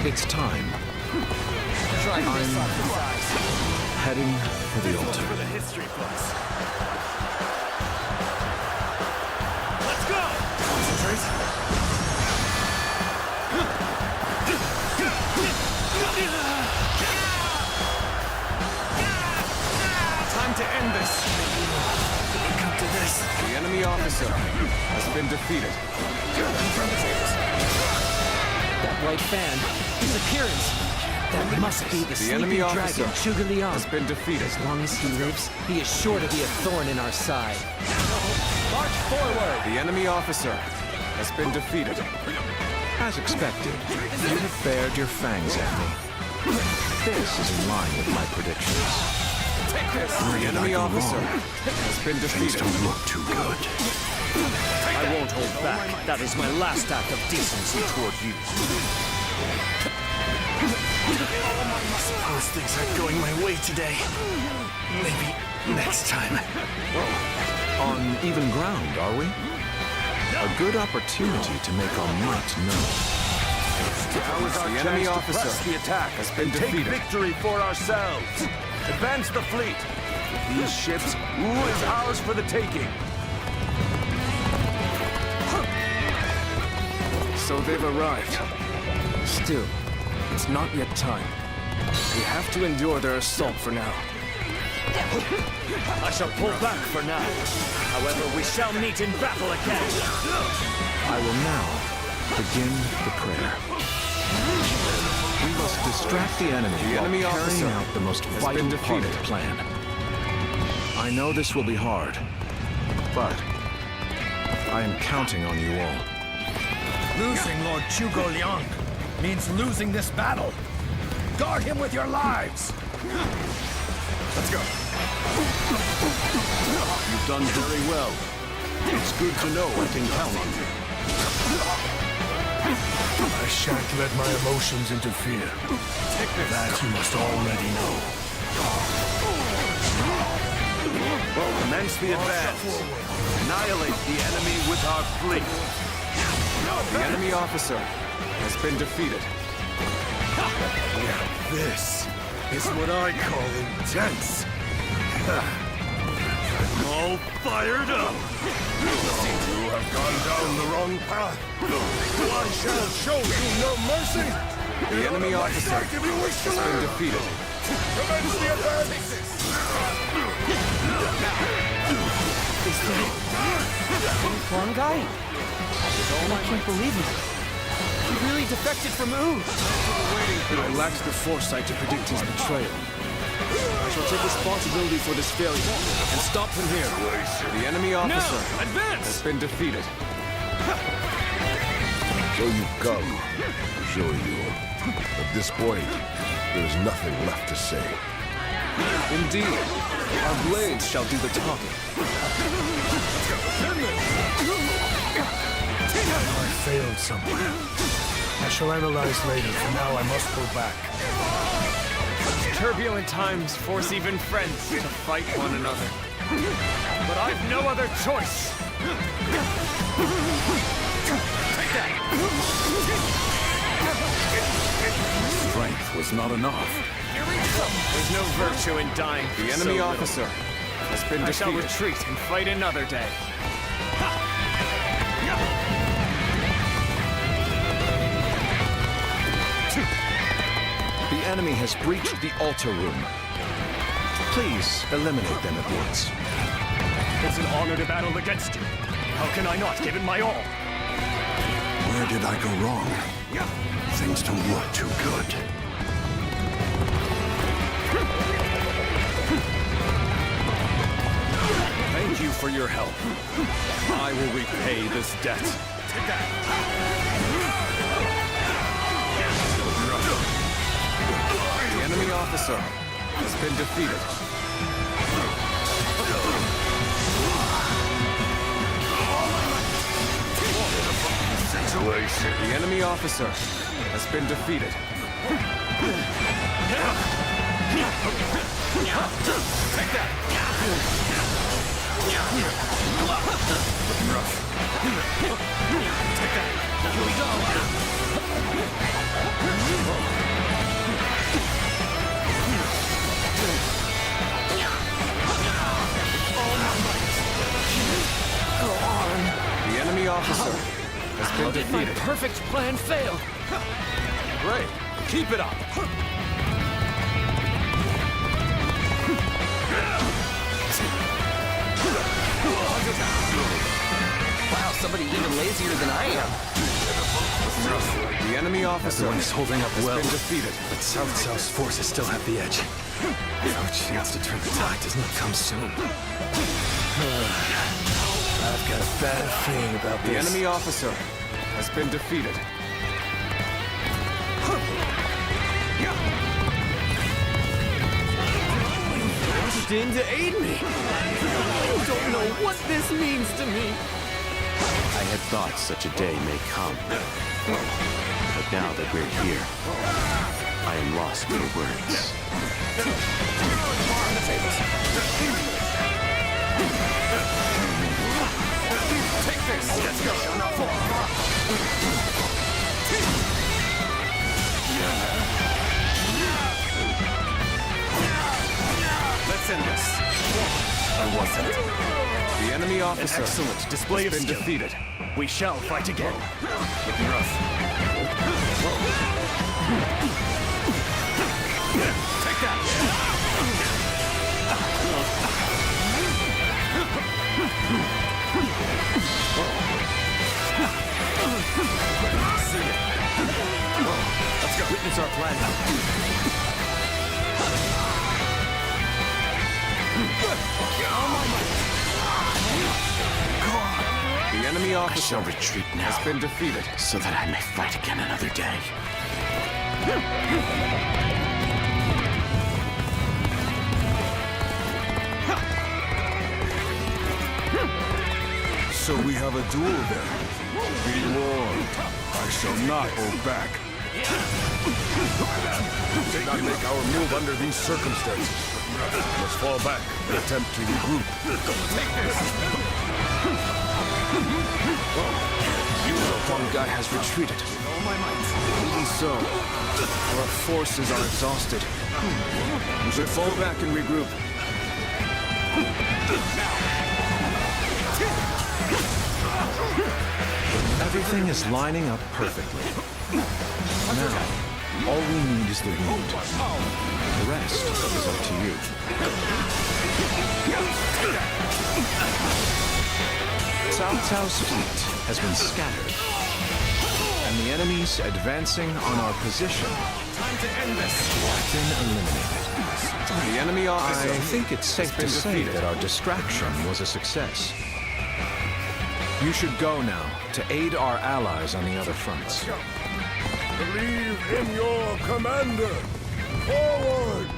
It's time. I'm heading for the altar. For the history books. Let's go! Concentrate. Time to end this. Come to this. The enemy officer has been defeated. That white fan, his appearance. That must be the sleeping enemy dragon, officer Shu has been defeated. As long as he lives, he is sure to be a thorn in our side. March forward! The enemy officer has been defeated. As expected, you have bared your fangs at me. This is in line with my predictions. The enemy officer has been defeated. Things don't look too good. I I won't hold back. That is my last act of decency toward you. Suppose things aren't going my way today. Maybe next time. On even ground, are we? A good opportunity to make our might known. Now is our The chance enemy to officer press the attack has been and take defeated. victory for ourselves. Advance the fleet. With these ships, Wu is ours for the taking. So they've arrived. Still, it's not yet time. We have to endure their assault for now. I shall pull back for now. However, we shall meet in battle again. I will now begin the prayer. We must distract the enemy while enemy carrying officer out the most has vital been part of defeated. the plan. I know this will be hard, but I am counting on you all. Losing Lord Zhuge Liang means losing this battle. Guard him with your lives. Let's go. You've done very well. It's good to know I can count on you. I shan't let my emotions interfere. That you must already know. Commence the advance. Annihilate the enemy with our fleet. The enemy officer has been defeated. This is what I call intense. I'm all fired up. You have gone down the wrong path. I shall show you no mercy. The enemy officer If you wish to has been defeated. Commence the advance. Is that one guy? I can't believe it. He really defected from Wu. I lacked the foresight to predict his betrayal. I shall take responsibility for this failure and stop him here. The enemy officer has been defeated. So you've come, Shu and Wei. At this point, there's nothing left to say. Indeed, our blades shall do the talking. I failed somewhere. I shall analyze later. For now, I must go back. Turbulent times force even friends to fight one another. But I've no other choice. Take that! Strength was not enough. There's no virtue in dying. The enemy officer has been defeated. I shall retreat and fight another day. The enemy has breached the altar room. Please eliminate them at once. It's an honor to battle against you. How can I not give it my all? Where did I go wrong? Things don't look too good. Thank you for your help. I will repay this debt. Take that. The enemy officer has been defeated. The enemy officer has been defeated. Take that. Take that. Here we go. The enemy officer has been defeated. My perfect plan failed. Great. Keep it up. Wow, somebody even lazier than I am. The enemy officer Everyone is holding up well, has been defeated. but Cao Cao's forces still have the edge. Our chance to turn the tide does not come soon. I've got a bad feeling about The this. enemy officer has been defeated. In to aid me. You don't know what this means to me. I had thought such a day may come. But now that we're here, I am lost for words. Take this! Let's go! Let's end this. Or was it? The enemy officer An excellent display has of been skill. defeated. We shall fight again. Looking rough. Take that! See ya. Let's go. Witness our plan. The enemy I officer shall retreat now, has been defeated, so that I may fight again another day. So we have a duel then. Be warned, I shall not hold back. Did not make our move under these circumstances. Let's fall back and attempt to regroup. One guy has retreated. Even so, our forces are exhausted. We should fall back and regroup. Everything is lining up perfectly. Now, all we need is the wound. The rest is up to you. Cao Cao's fleet has been scattered, and the enemies advancing on our position Time to end this. have been eliminated. The enemy officer I think it's safe to been say defeated. that our distraction was a success. You should go now to aid our allies on the other fronts. Believe in your commander! Forward!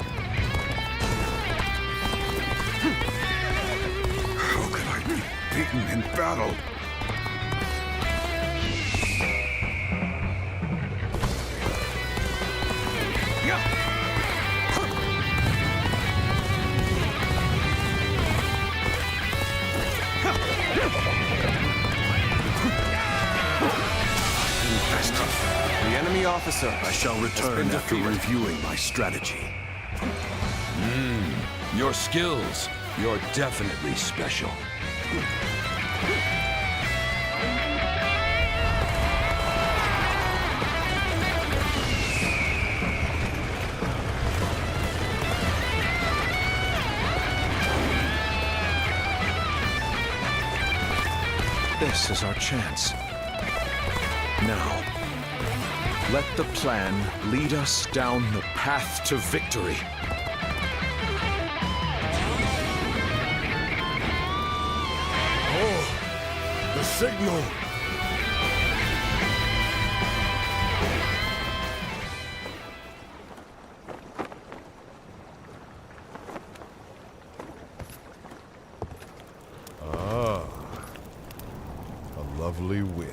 How could I be beaten in battle? The enemy officer I shall return after reviewing my strategy. Your skills, you're definitely special. This is our chance. Now, let the plan lead us down the path to victory. Oh, the signal! Ah, a lovely wind.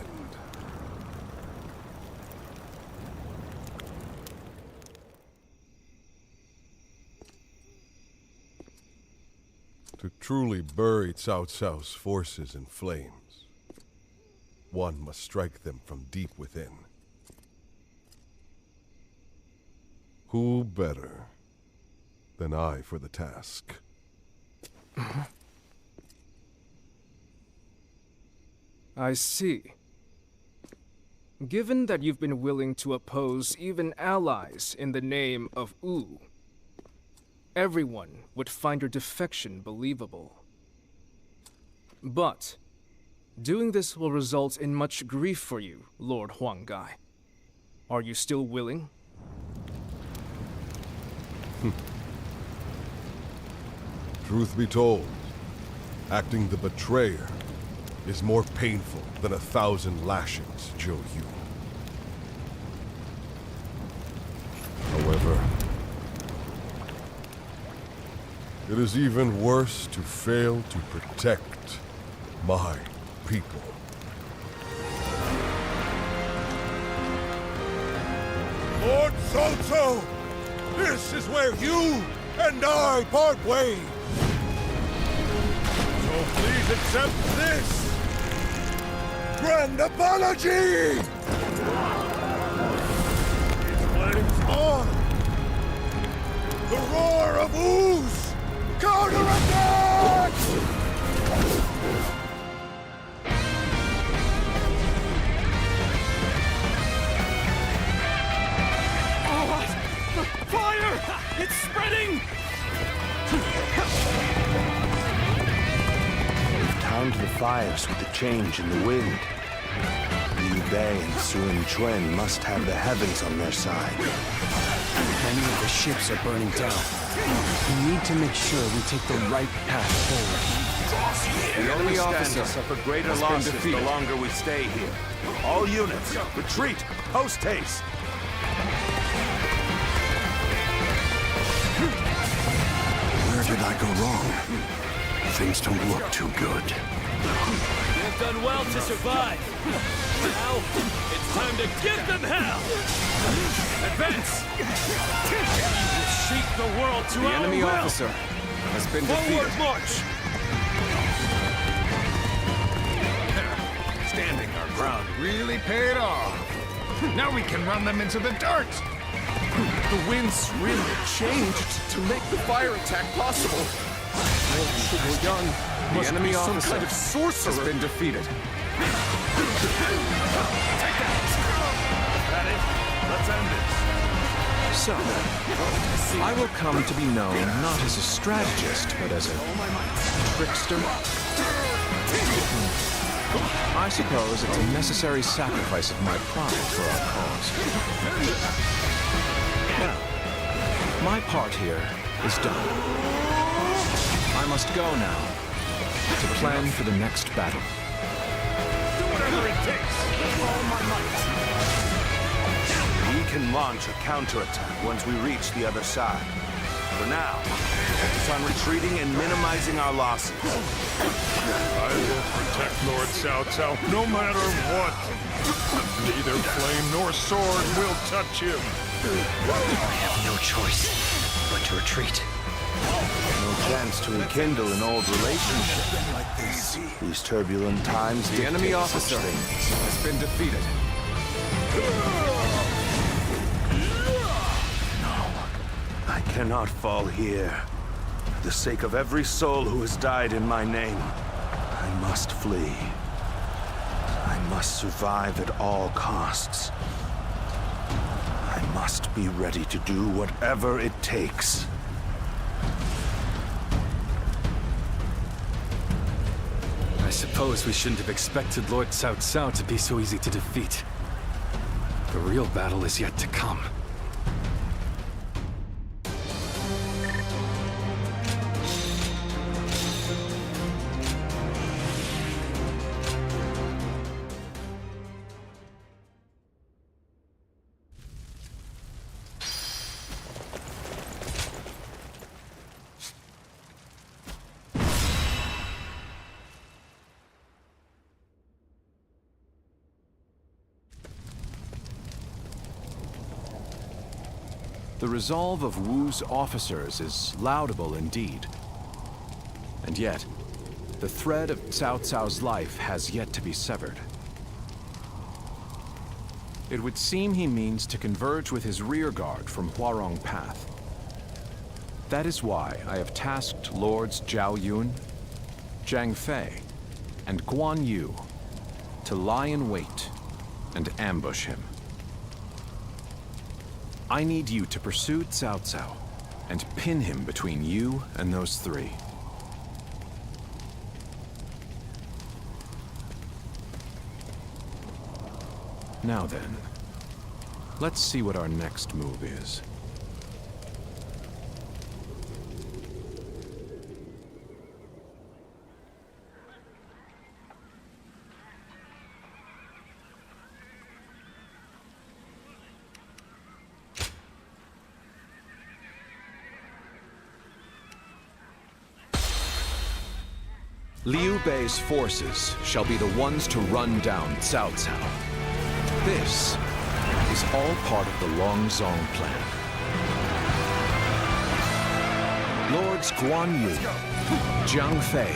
To truly bury Cao Cao's forces in flames, one must strike them from deep within. Who better than I for the task? I see. Given that you've been willing to oppose even allies in the name of Wu, everyone would find your defection believable. But doing this will result in much grief for you, Lord Huanggai. Are you still willing? Truth be told, acting the betrayer is more painful than 1,000 lashings, Zhou Yu. However, it is even worse to fail to protect my people. So, this is where you and I part ways. So please accept this grand apology! It flames on! The roar of ooze! Counterattack! Fire! It's spreading! We've timed the fires with the change in the wind. Liu Bei and Shu and Wei must have the heavens on their side. Many of the ships are burning down. We need to make sure we take the right path forward. The enemy officer suffer greater losses the longer we stay here. All units, retreat, post haste! Where did I go wrong? Things don't look too good. You've done well to survive. Now, it's time to give them hell! Advance! Shape the world to The our enemy will. officer has been defeated. Forward march! Standing our ground really paid off. Now we can run them into the dirt. The winds really changed to make the fire attack possible. The enemy officer has been defeated. Let's end this. So, I will come to be known not as a strategist, but as a trickster. I suppose it's a necessary sacrifice of my pride for our cause. Now, my part here is done. I must go now to plan for the next battle. Do whatever it takes. With all my might. We can launch a counterattack once we reach the other side. For now, focus on retreating and minimizing our losses. I will protect Lord Cao Cao no matter what. Neither flame nor sword will touch him. I have no choice but to retreat. No chance to rekindle an old relationship. These turbulent times The enemy dictate officer such things. has been defeated. I cannot fall here. For the sake of every soul who has died in my name, I must flee. I must survive at all costs. I must be ready to do whatever it takes. I suppose we shouldn't have expected Lord Cao Cao to be so easy to defeat. The real battle is yet to come. The resolve of Wu's officers is laudable indeed. And yet, the thread of Cao Cao's life has yet to be severed. It would seem he means to converge with his rearguard from Huarong Path. That is why I have tasked Lords Zhao Yun, Zhang Fei, and Guan Yu to lie in wait and ambush him. I need you to pursue Cao Cao and pin him between you and those three. Now then, let's see what our next move is. Liu Bei's forces shall be the ones to run down Cao Cao. This is all part of the Longzong plan. Lords Guan Yu, Jiang Fei,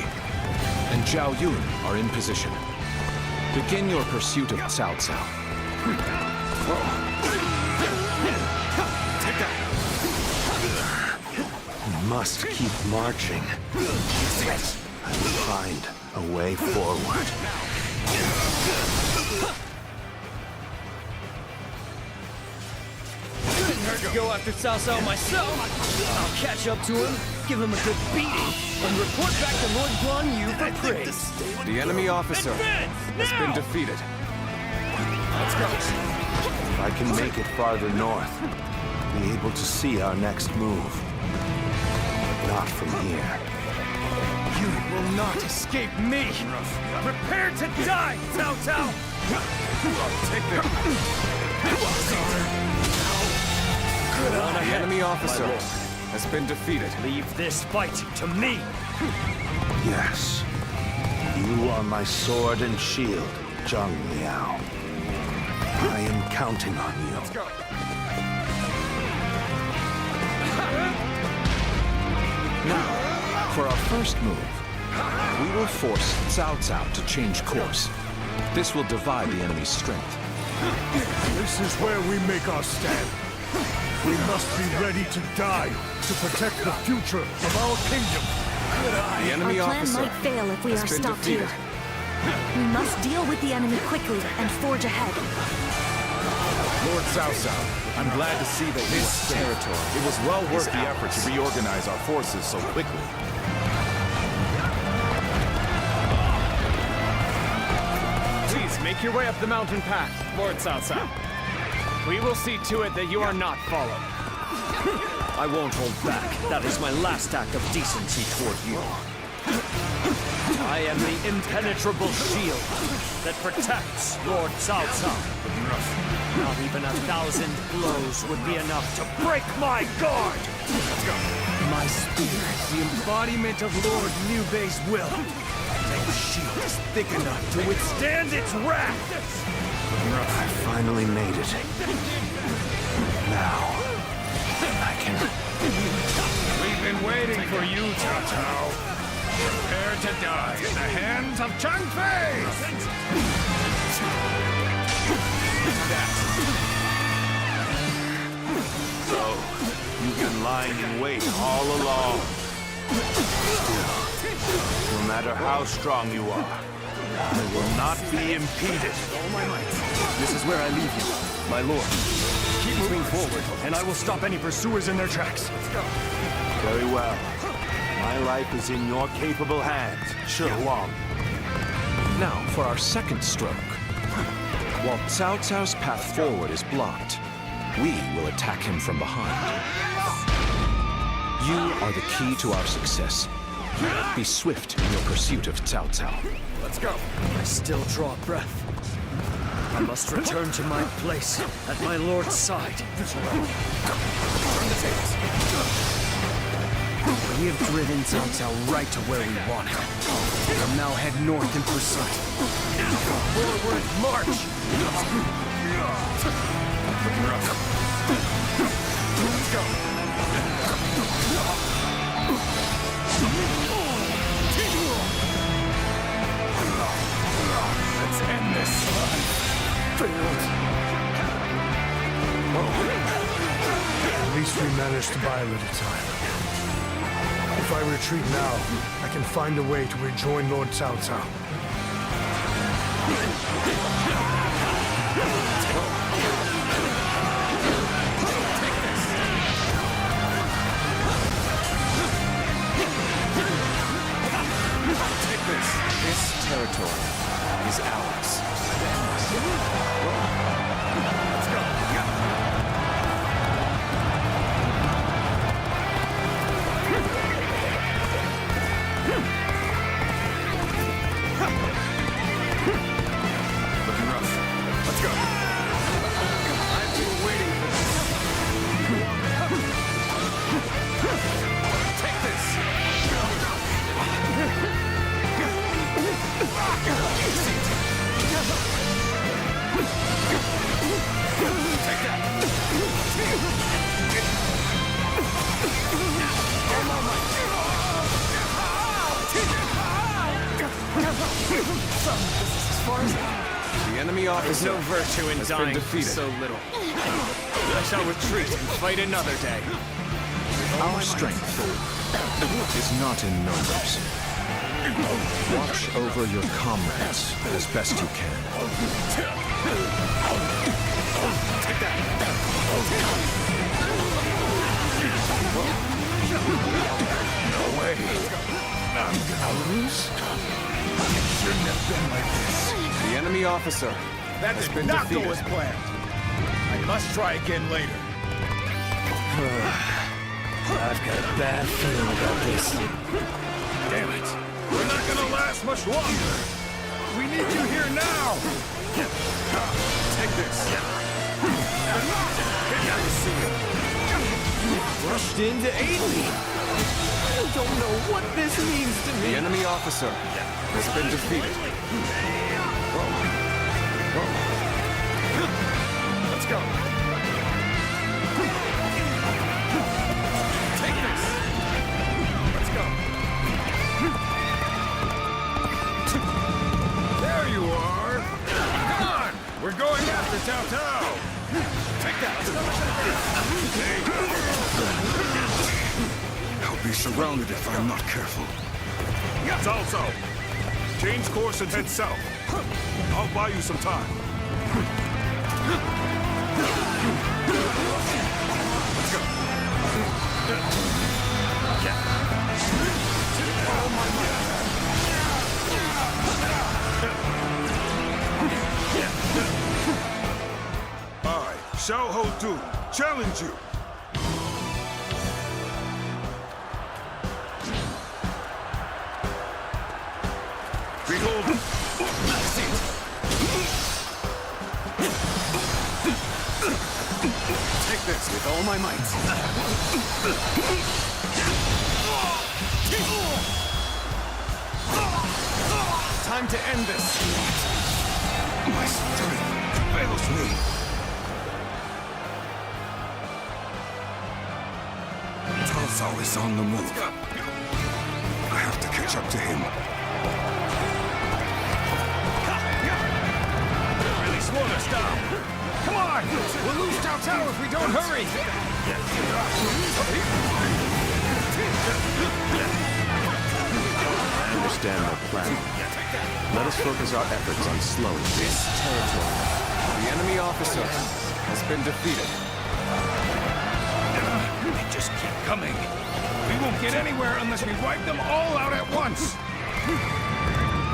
and Zhao Yun are in position. Begin your pursuit of Cao Cao. We must keep marching. I will find a way forward. To go after Cao Cao myself. I'll catch up to him, give him a good beating, and report back to Lord Guan Yu for praise. The enemy officer has been defeated. Let's go. If I can make it farther north, I'll be able to see our next move. But not from here. You will not escape me. Prepare to die, Cao Cao. Take the enemy officer has been defeated. Leave this fight to me. Yes. You are my sword and shield, Zhang Liao. I am counting on you. Let's go. Now, for our first move, we will force Cao Cao to change course. This will divide the enemy's strength. This is where we make our stand. We must be ready to die to protect the future of our kingdom. The enemy Our plan officer might fail if we has are been stopped defeated. here. We must deal with the enemy quickly and forge ahead. Lord Cao Cao, I'm glad to see that this territory. It was well worth the effort to reorganize our forces so quickly. Please make your way up the mountain path, Lord Cao Cao. We will see to it that you are not followed. I won't hold back. That is my last act of decency toward you. I am the impenetrable shield that protects Lord Cao Cao. Not even 1,000 blows would be enough to break my guard! My spear is the embodiment of Lord Liu Bei's will. The shield is thick enough to withstand its wrath! I finally made it. Now, I can... We've been waiting for you, Cao Cao. Prepare to die in the hands of Chang Fei! So, you've been lying in wait all along. Still, no matter how strong you are, I will not be impeded. This is where I leave you, my lord. Keep moving forward, and I will stop any pursuers in their tracks. Let's go. Very well. My life is in your capable hands, Shu Wang. Now, for our second stroke. While Cao Cao's path forward is blocked, we will attack him from behind. You are the key to our success. Be swift in your pursuit of Cao Cao. Let's go. I still draw breath. I must return to my place at my lord's side. Turn the tables. We have driven Cao Cao right to where we want him. We'll now head north in pursuit. Forward march! Let's go. Let's end this. Failed. At least we managed to buy a little time. If I retreat now, I can find a way to rejoin Lord Cao Cao. This territory is ours. Let's go. The enemy officer There's no virtue in has been dying for defeated. so little. I shall retreat and fight another day. Our strength is not in numbers. Watch over your comrades as best you can. No way. I'm gonna lose. It shouldn't have been like this. The enemy officer That has did been not defeated. go as planned. I must try again later. I've got a bad feeling about this. Damn it. We're not gonna last much longer. We need you here now. Take this. Good to see you. Rushed in to aid me. I don't know what this means to me. The enemy officer has been defeated. Let's go. Take this. Let's go. There you are. Come on. We're going after Cao Cao. Take that. I'll be surrounded if I'm not careful. Cao Cao, change course and head south. I'll buy you some time. Let's go. I, Xiao Ho Du, challenge you. Behold. Take this with all my might. Time to end this. My strength fails me. Cao Cao is on the move. I have to catch up to him. Really slowed us down. Come on! We'll lose Cao Cao if we don't hurry! I understand their plan. Let us focus our efforts on slowing this territory. The enemy officer has been defeated. They just keep coming. We won't get anywhere unless we wipe them all out at once.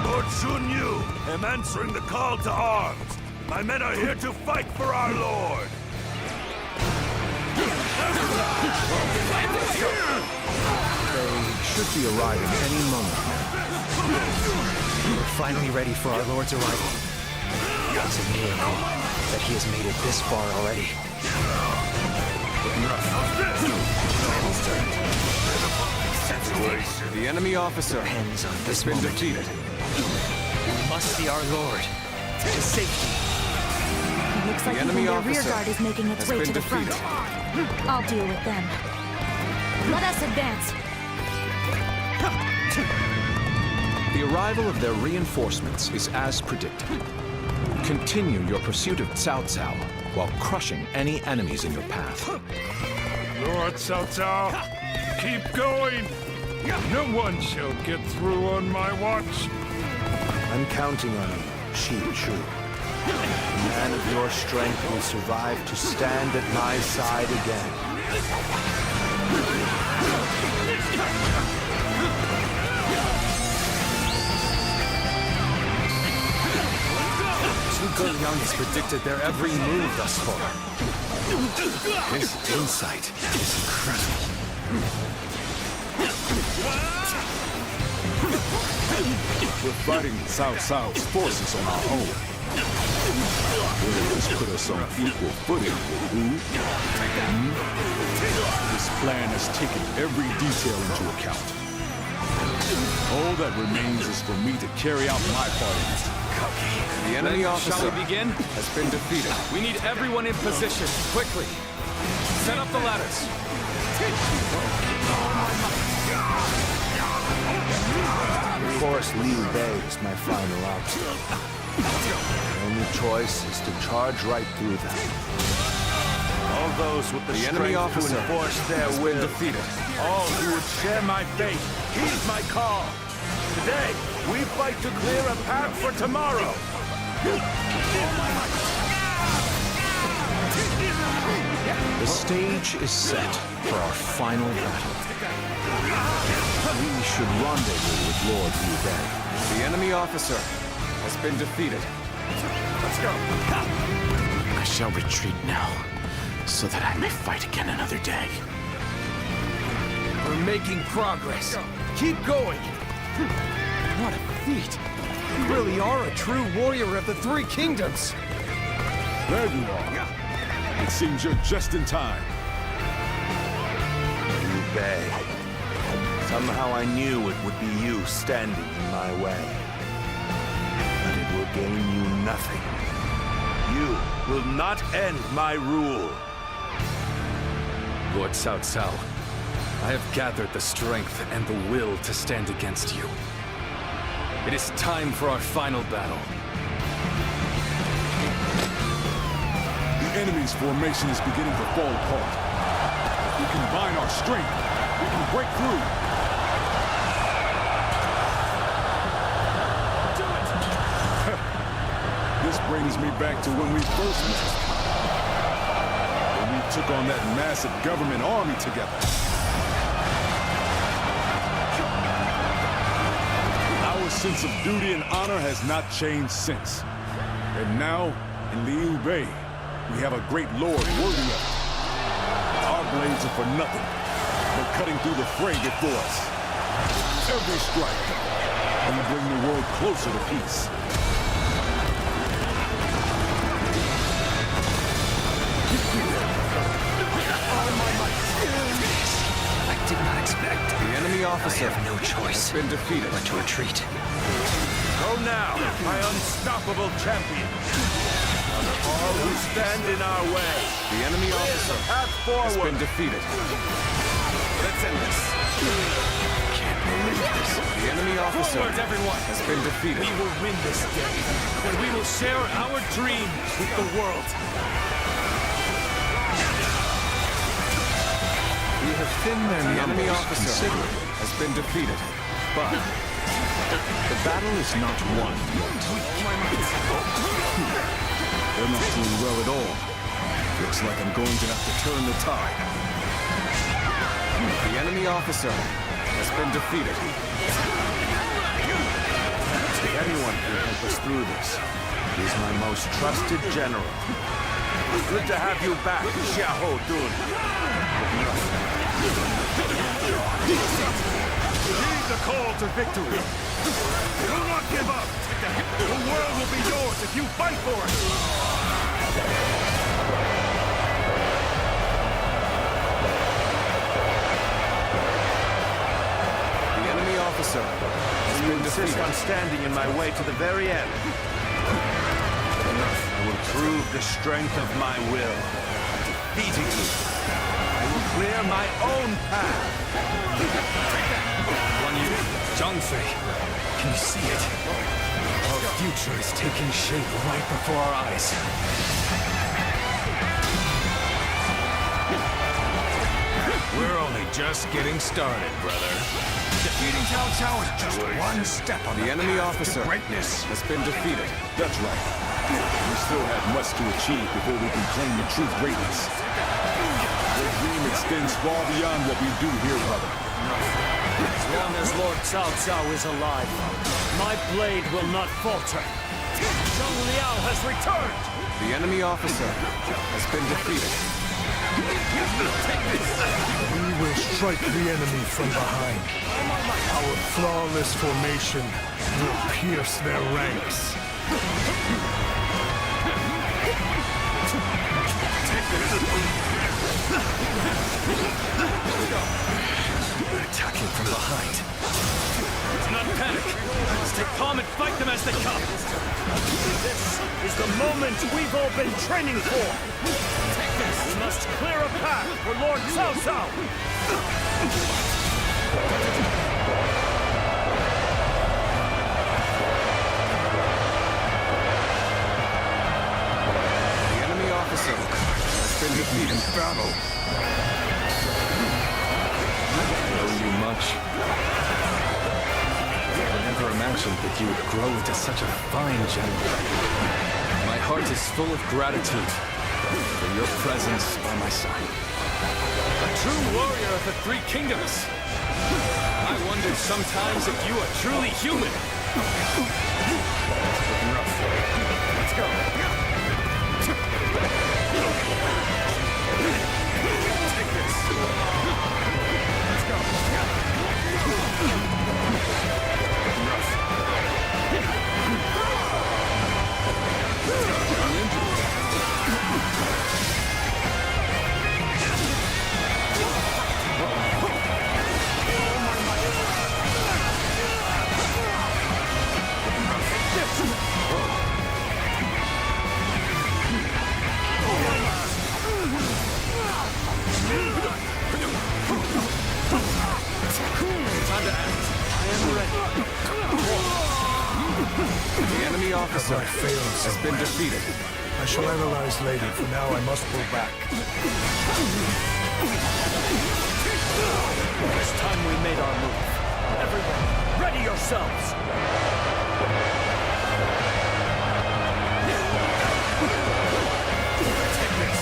Lord Shun Yu, am answering the call to arms. My men are here to fight for our lord. They should be arriving any moment now. We're finally ready for our Lord's arrival. It's a miracle that he has made it this far already. The enemy officer Depends on this has been moment. defeated. We must see our Lord to safety. It looks like The even enemy their rear officer guard is making its has way been to the front. defeated. I'll deal with them. Let us advance. The arrival of their reinforcements is as predicted. Continue your pursuit of Cao Cao while crushing any enemies in your path. Lord Cao Cao, keep going. No one shall get through on my watch. I'm counting on you, Shi Chu. A man of your strength will survive to stand at my side again. Zhu Guliang has predicted their every move thus far. His insight is incredible. We're fighting Cao Cao's forces on our own. Will this put us on equal footing with Wu? This plan has taken every detail into account. All that remains is for me to carry out my part in it. The enemy officer Shall we begin? has been defeated. We need everyone in position, quickly. Set up the ladders. Of course, Liu Bei is my final obstacle. The only choice is to charge right through them. All those with the enemy strength officer to enforce their has will. been defeated. All who would share my fate, heed my call. Today, we fight to clear a path for tomorrow. The stage is set for our final battle. We should rendezvous with Lord Liu Bei. The enemy officer has been defeated. Let's go. I shall retreat now, so that I may fight again another day. We're making progress. Keep going. What a feat! You really are a true warrior of the Three Kingdoms! There you are. It seems you're just in time. Liu Bei. Somehow I knew it would be you standing in my way. But it will gain you nothing. You will not end my rule. Lord Cao Cao, I have gathered the strength and the will to stand against you. It is time for our final battle. The enemy's formation is beginning to fall apart. If we combine our strength, we can break through. This brings me back to when we first met. When we took on that massive government army together. Our sense of duty and honor has not changed since. And now, in Liu Bei, we have a great lord worthy of it. Our blades are for nothing, but cutting through the fray before us. Every strike, we bring the world closer to peace. I did not expect. The enemy officer I have no choice has been defeated. but to retreat. Go now, my unstoppable champion. All who stand in our way. The enemy officer Path has forward. been defeated. Let's end this. Can't believe this. The enemy officer Forward, everyone! has been defeated. We will win this day, and we will share our dreams with the world. We have thinned their The enemy numbers officer considerably, has been defeated. but the battle is not won yet. They're not doing well at all. Looks like I'm going to have to turn the tide. The enemy officer has been defeated. If anyone can help us through this, he is my most trusted general. Good to have you back, Xiahou Dun. Heed the call to victory. Do not give up. The world will be yours if you fight for it. The enemy officer has You been insist defeated. on standing in my way to the very end. I will prove the strength of my will. Defeating you, I will clear my own path. Guan Yu, Zhang Fei, can you see it? Our future is taking shape right before our eyes. We're only just getting started, brother. Defeating Cao Cao is just one step on The enemy officer greatness. has been defeated. That's right. We still have much to achieve before we can claim the true greatness. Your dream extends far beyond what we do here, brother. As long as Lord Cao Cao is alive, my blade will not falter. Zhang Liao has returned! The enemy officer has been defeated. We will strike the enemy from behind. Our flawless formation will pierce their ranks. We're attacking from behind. Let's not panic. Stay calm and fight them as they come. This is the moment we've all been training for. We must clear a path for Lord Cao Cao. defeat in battle. I owe you much. I never imagined that you would grow into such a fine general. My heart is full of gratitude for your presence by my side. A true warrior of the Three Kingdoms. I wondered sometimes if you are truly human. Looking rough. Let's go. Take this. Let's go. Looking rough. I'm injured. The enemy officer has been defeated. I shall analyze later. For now, I must pull back. It's time we made our move. Everyone, ready yourselves! Take this!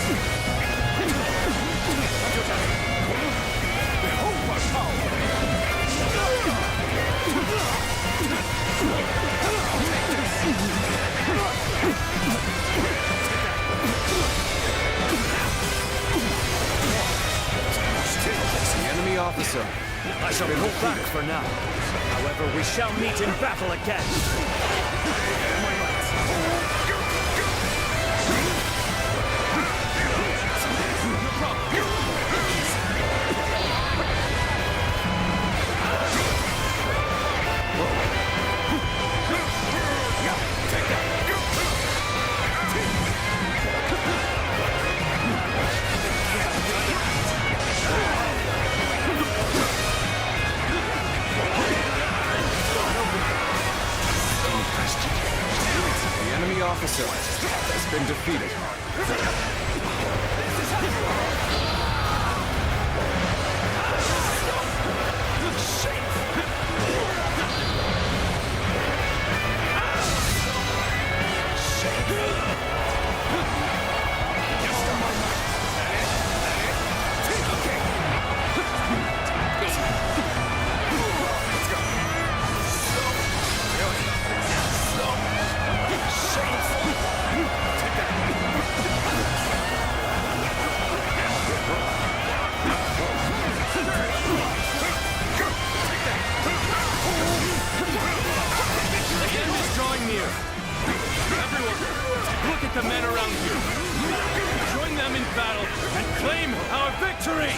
Behold my power! The enemy officer. I shall pull back for now. However, we shall meet in battle again. Officer has been defeated. Look at the men around you. Join them in battle and claim our victory!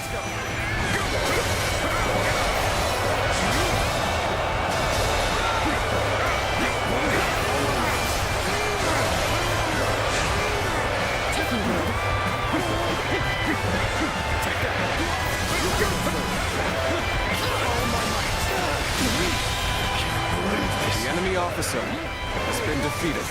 The enemy officer has been defeated.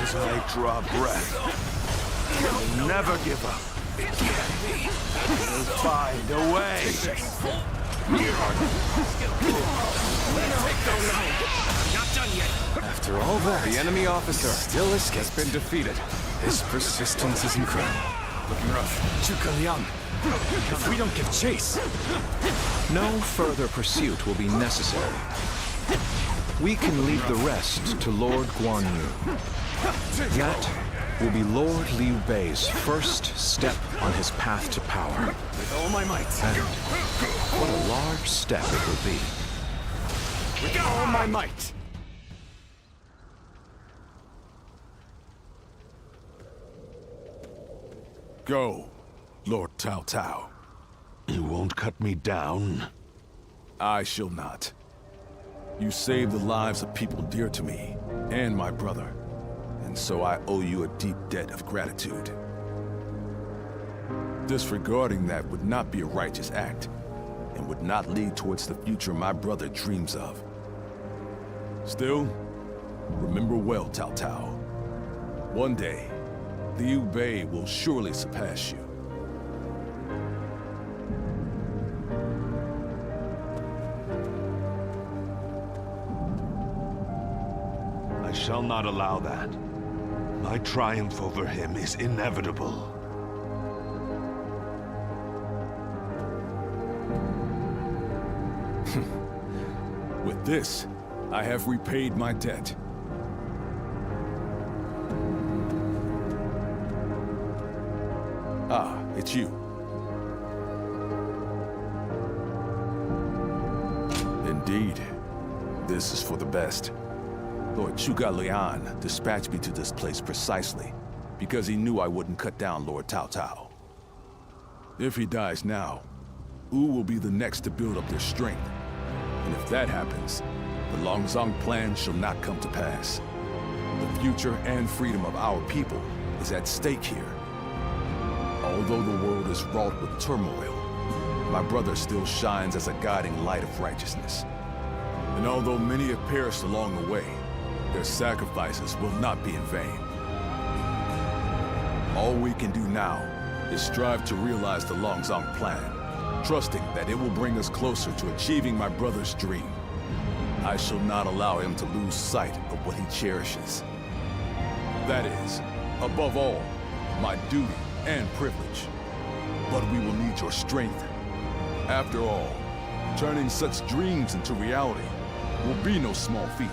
As I draw breath, I'll never give up. We'll find a way. After all that, the enemy officer still has been defeated. His persistence is incredible. Looking rough. Zhuge Liang, if we don't give chase, no further pursuit will be necessary. We can leave the rest to Lord Guan Yu. That will be Lord Liu Bei's first step on his path to power. With all my might. And what a large step it will be. With all my might. Go, Lord Cao Cao. You won't cut me down? I shall not. You saved the lives of people dear to me, and my brother, and so I owe you a deep debt of gratitude. Disregarding that would not be a righteous act, and would not lead towards the future my brother dreams of. Still, remember well, Cao Cao. One day, Liu Bei will surely surpass you. I shall not allow that. My triumph over him is inevitable. With this, I have repaid my debt. Ah, it's you. Indeed, this is for the best. Lord Zhuge Liang dispatched me to this place precisely because he knew I wouldn't cut down Lord Cao Cao. If he dies now, Wu will be the next to build up their strength. And if that happens, the Longzong plan shall not come to pass. The future and freedom of our people is at stake here. Although the world is wrought with turmoil, my brother still shines as a guiding light of righteousness. And although many have perished along the way, their sacrifices will not be in vain. All we can do now is strive to realize the Longzong plan, trusting that it will bring us closer to achieving my brother's dream. I shall not allow him to lose sight of what he cherishes. That is, above all, my duty and privilege. But we will need your strength. After all, turning such dreams into reality will be no small feat.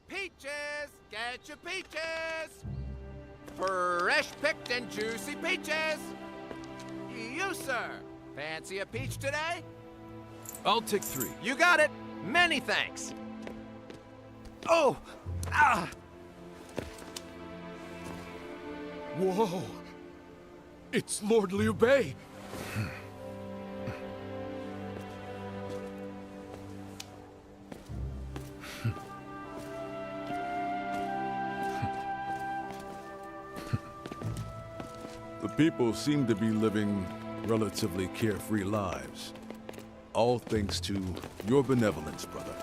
Peaches! Get your peaches! Fresh picked and juicy peaches! You, sir, fancy a peach today? I'll take 3. You got it! Many thanks! Oh! Ah! Whoa! It's Lord Liu Bei! The people seem to be living relatively carefree lives. All thanks to your benevolence, brother.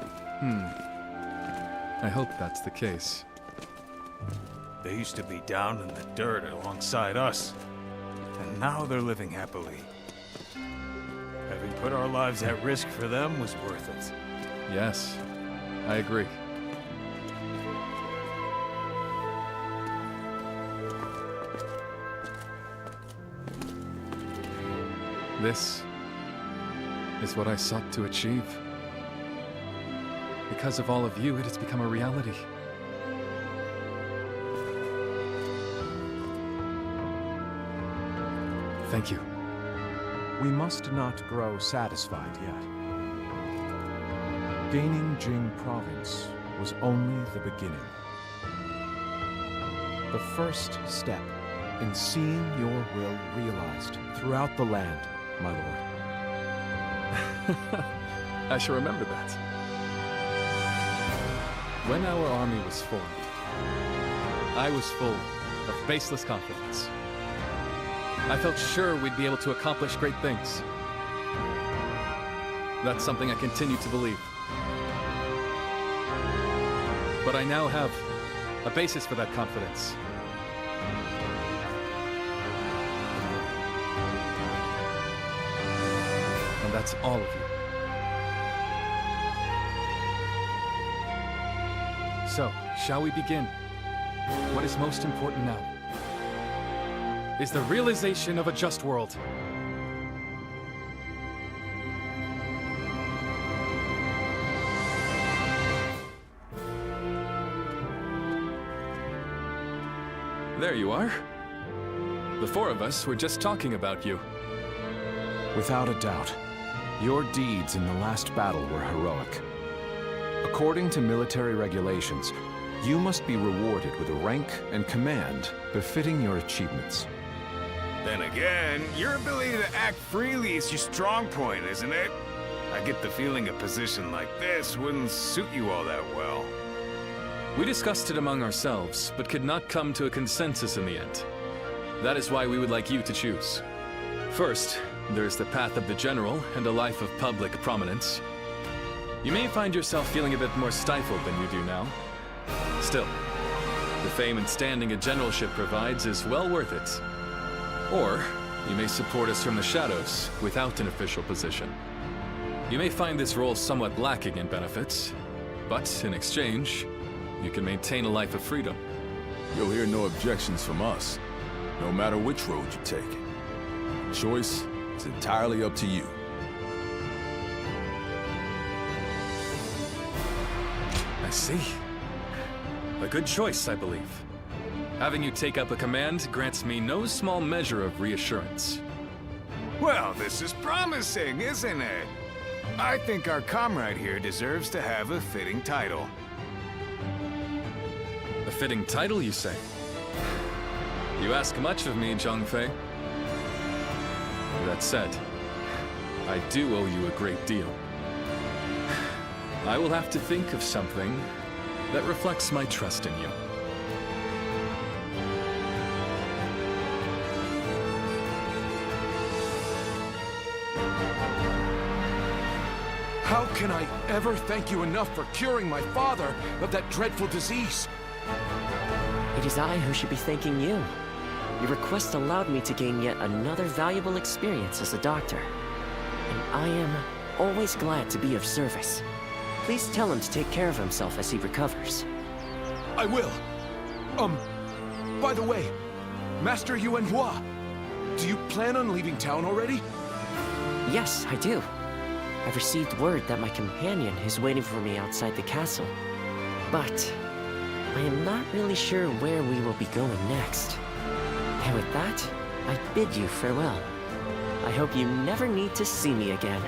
I hope that's the case. They used to be down in the dirt alongside us, and now they're living happily. Having put our lives at risk for them was worth it. Yes, I agree. This is what I sought to achieve. Because of all of you, it has become a reality. Thank you. We must not grow satisfied yet. Gaining Jing province was only the beginning. The first step in seeing your will realized throughout the land, my lord. I shall remember that. When our army was formed, I was full of baseless confidence. I felt sure we'd be able to accomplish great things. That's something I continue to believe. But I now have a basis for that confidence. And that's all of you. So, shall we begin? What is most important now is the realization of a just world. There you are. The four of us were just talking about you. Without a doubt, your deeds in the last battle were heroic. According to military regulations, you must be rewarded with a rank and command befitting your achievements. Then again, your ability to act freely is your strong point, isn't it? I get the feeling a position like this wouldn't suit you all that well. We discussed it among ourselves, but could not come to a consensus in the end. That is why we would like you to choose. First, there is the path of the general and a life of public prominence. You may find yourself feeling a bit more stifled than you do now. Still, the fame and standing a generalship provides is well worth it. Or, you may support us from the shadows without an official position. You may find this role somewhat lacking in benefits, but in exchange, you can maintain a life of freedom. You'll hear no objections from us, no matter which road you take. The choice is entirely up to you. I see. A good choice, I believe. Having you take up a command grants me no small measure of reassurance. Well, this is promising, isn't it? I think our comrade here deserves to have a fitting title. A fitting title, you say? You ask much of me, Zhang-Fei. That said, I do owe you a great deal. I will have to think of something that reflects my trust in you. How can I ever thank you enough for curing my father of that dreadful disease? It is I who should be thanking you. Your request allowed me to gain yet another valuable experience as a doctor. And I am always glad to be of service. Please tell him to take care of himself as he recovers. I will. By the way, Master Yu and Hua, do you plan on leaving town already? Yes, I do. I've received word that my companion is waiting for me outside the castle. But I am not really sure where we will be going next. And with that, I bid you farewell. I hope you never need to see me again.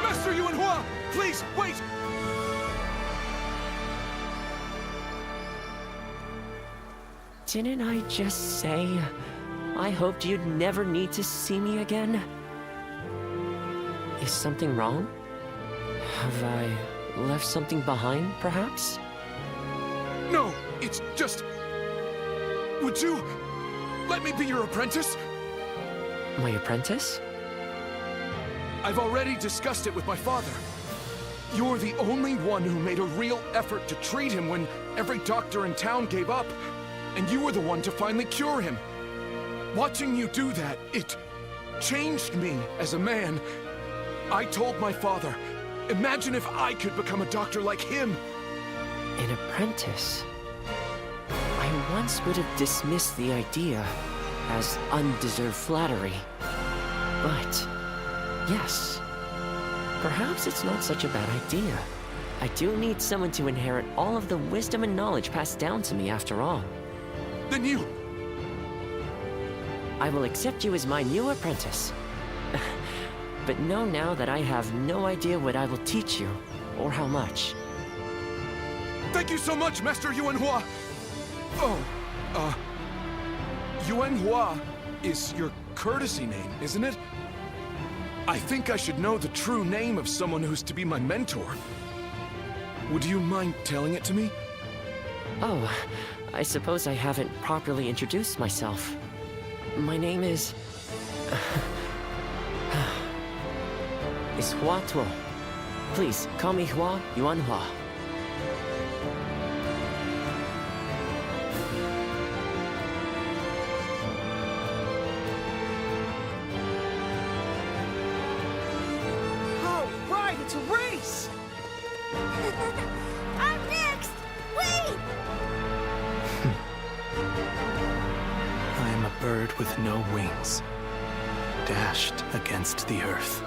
Master Yu and Hua, please, wait! Didn't I just say I hoped you'd never need to see me again? Is something wrong? Have I left something behind, perhaps? No, it's just... Would you let me be your apprentice? My apprentice? I've already discussed it with my father. You're the only one who made a real effort to treat him when every doctor in town gave up. And you were the one to finally cure him. Watching you do that, it changed me as a man. I told my father, imagine if I could become a doctor like him. An apprentice? I once would have dismissed the idea as undeserved flattery. But, yes, perhaps it's not such a bad idea. I do need someone to inherit all of the wisdom and knowledge passed down to me after all. Then you... I will accept you as my new apprentice. But know now that I have no idea what I will teach you, or how much. Thank you so much, Master Yu and Hua! Oh, Yu and Hua is your courtesy name, isn't it? I think I should know the true name of someone who's to be my mentor. Would you mind telling it to me? Oh, I suppose I haven't properly introduced myself. My name is Hua Tuo. Please, call me Hua Yuan Hua. It's a race! I'm next! Wait! I am a bird with no wings, dashed against the earth.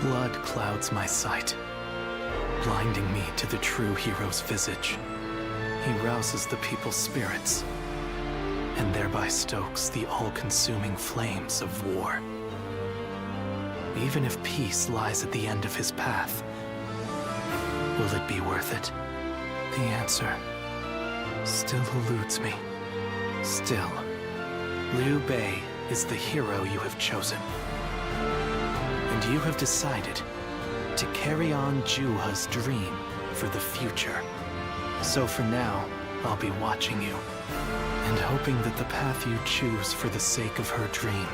Blood clouds my sight, blinding me to the true hero's visage. He rouses the people's spirits, and thereby stokes the all-consuming flames of war. Even if peace lies at the end of his path, will it be worth it? The answer still eludes me. Still, Liu Bei is the hero you have chosen. And you have decided to carry on Juha's dream for the future. So for now, I'll be watching you, and hoping that the path you choose for the sake of her dream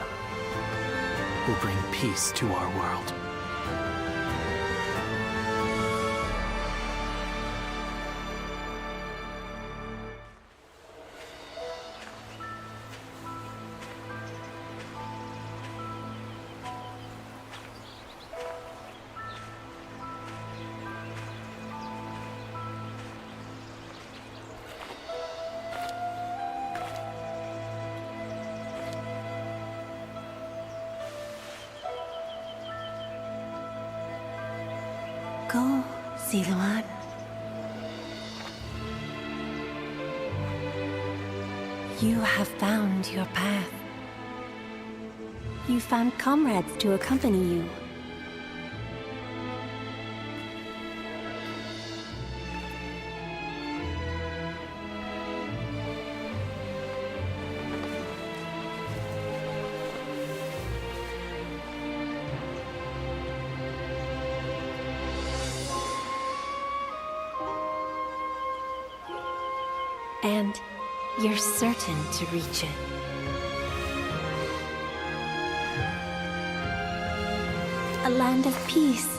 will bring peace to our world. Go, Siluan. You have found your path. You found comrades to accompany you. And you're certain to reach it. A land of peace.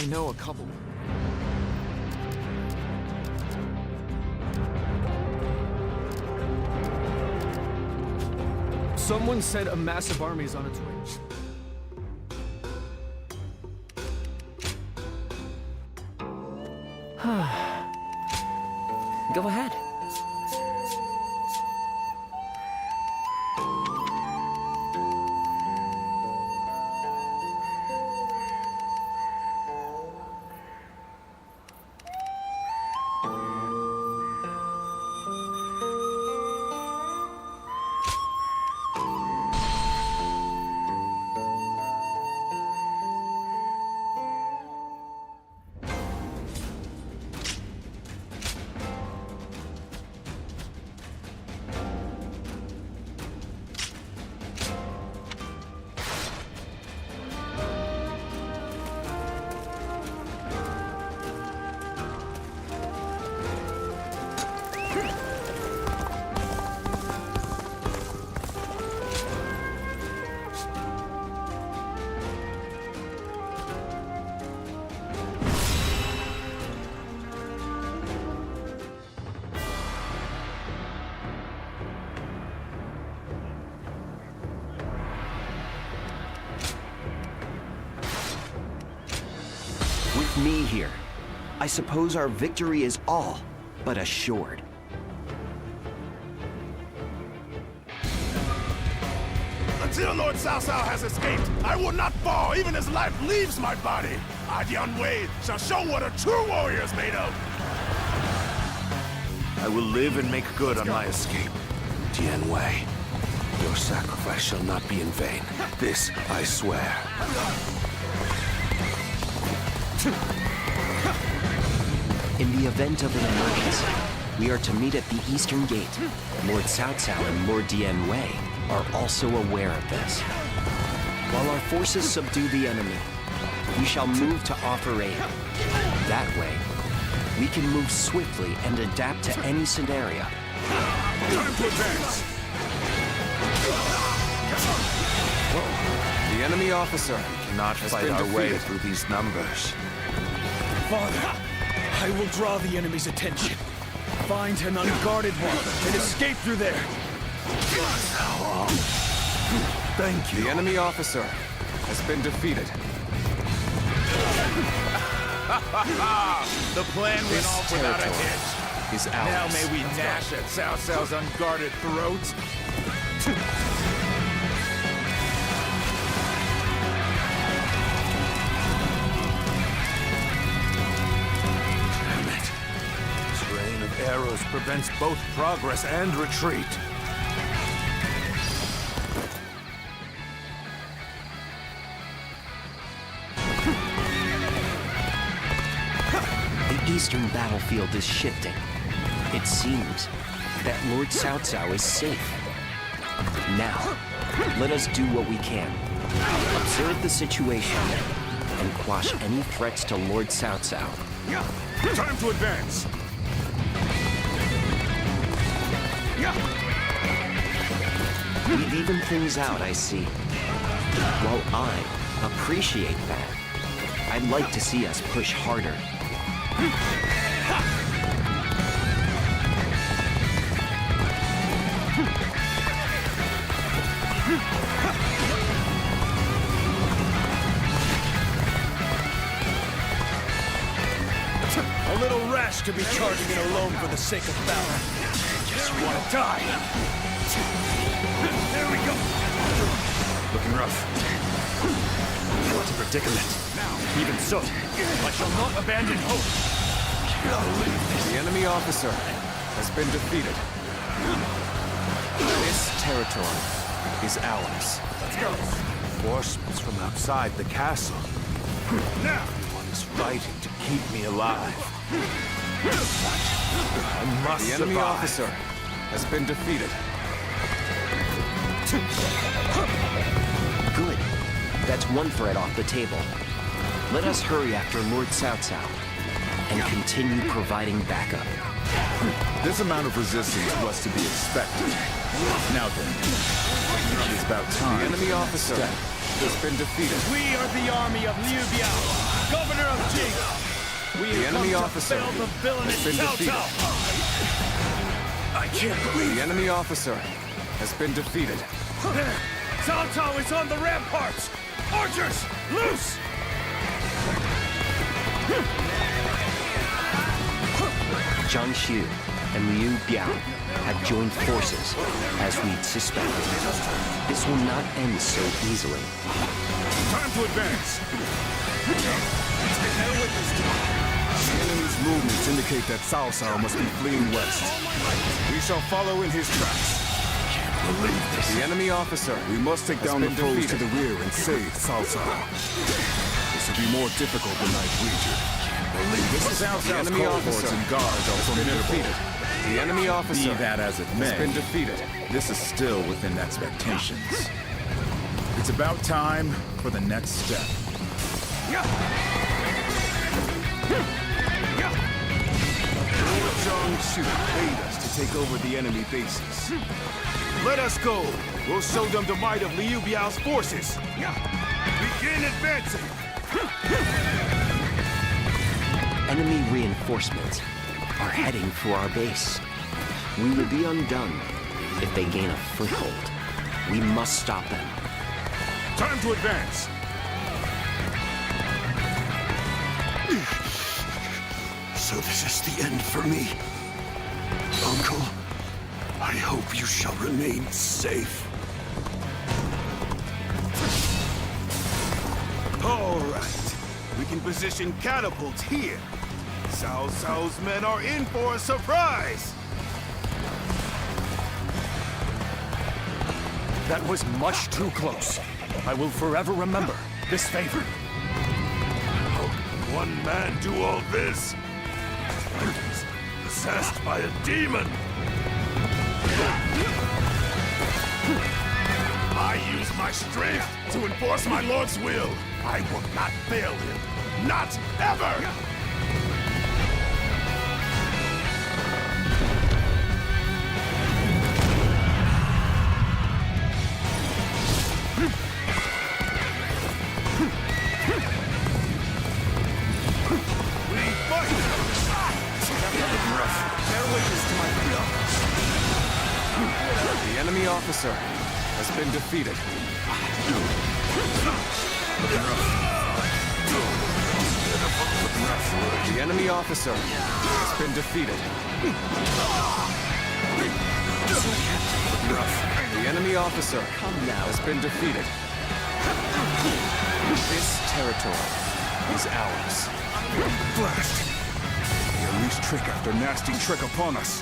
I know a couple. Someone said a massive army is on its way. Go ahead. With me here, I suppose our victory is all but assured. Until Lord Cao Cao has escaped, I will not fall even as life leaves my body. Shu and Wei shall show what a true warrior is made of. I will live and make good on my escape. Shu and Wei, your sacrifice shall not be in vain. This I swear. In the event of an emergency, we are to meet at the Eastern Gate. Lord Cao Cao and Lord Shu and Wei are also aware of this. While our forces subdue the enemy, we shall move to offer aid. That way, we can move swiftly and adapt to any scenario. Time to advance! The enemy officer cannot fight our way through these numbers. Father, I will draw the enemy's attention. Find an unguarded one and escape through there. Thank you. The enemy officer has been defeated. The plan went off without a hitch. Is ours. Now may we gnash at Cao Cao's unguarded throats. Damn it. This rain of arrows prevents both progress and retreat. The eastern battlefield is shifting. It seems that Lord Cao Cao is safe. Now, let us do what we can. Observe the situation and quash any threats to Lord Cao Cao. Time to advance! We've evened things out, I see. While I appreciate that, I'd like to see us push harder. A little rash to be charging in alone for the sake of battle. Just want to die. There we go. Looking rough. What's a predicament? Even so, I shall not abandon hope. The enemy officer has been defeated. This territory is ours. Let's go. Reinforcements from outside the castle. Now! Everyone is fighting to keep me alive. I must The enemy survive. officer has been defeated. Good. That's one threat off the table. Let us hurry after Lord Cao Cao and continue providing backup. This amount of resistance was to be expected. Now then, it is about time. The enemy officer has been defeated. We are the army of Liu Biao, governor of Jing. We The have enemy come officer to fail the villainous has been Cao defeated. Cao. I can't believe The enemy officer has been defeated. There! Cao Cao is on the ramparts! Archers, loose! Zhang Shu and Liu Biao have joined forces, as we'd suspected. This will not end so easily. Time to advance. The enemy's movements indicate that Cao Cao must be fleeing west. We shall follow in his tracks. The enemy officer We must take has down the been foes to defeated. the rear and save Cao Cao. This will be more difficult than I'd wagered. The enemy cohorts officer and guards are has been formidable. defeated. The enemy officer Be that as it has may, been defeated. this is still within expectations. It's about time for the next step. Lord Zhang Shu paid us to take over the enemy bases. Let us go. We'll show them the might of Liu Biao's forces. Begin advancing. Enemy reinforcements are heading for our base. We will be undone if they gain a foothold. We must stop them. Time to advance. So this is the end for me. Uncle, I hope you shall remain safe. All right. We can position catapults here. Cao Cao's men are in for a surprise. That was much too close. I will forever remember this favor. How can one man do all this? Like he's possessed by a demon. I use my strength to enforce my lord's will. I will not fail him. Not ever! The enemy officer has been defeated. The enemy officer has been defeated. The enemy officer has been defeated. This territory is ours. Blast! The unleashed trick after nasty trick upon us.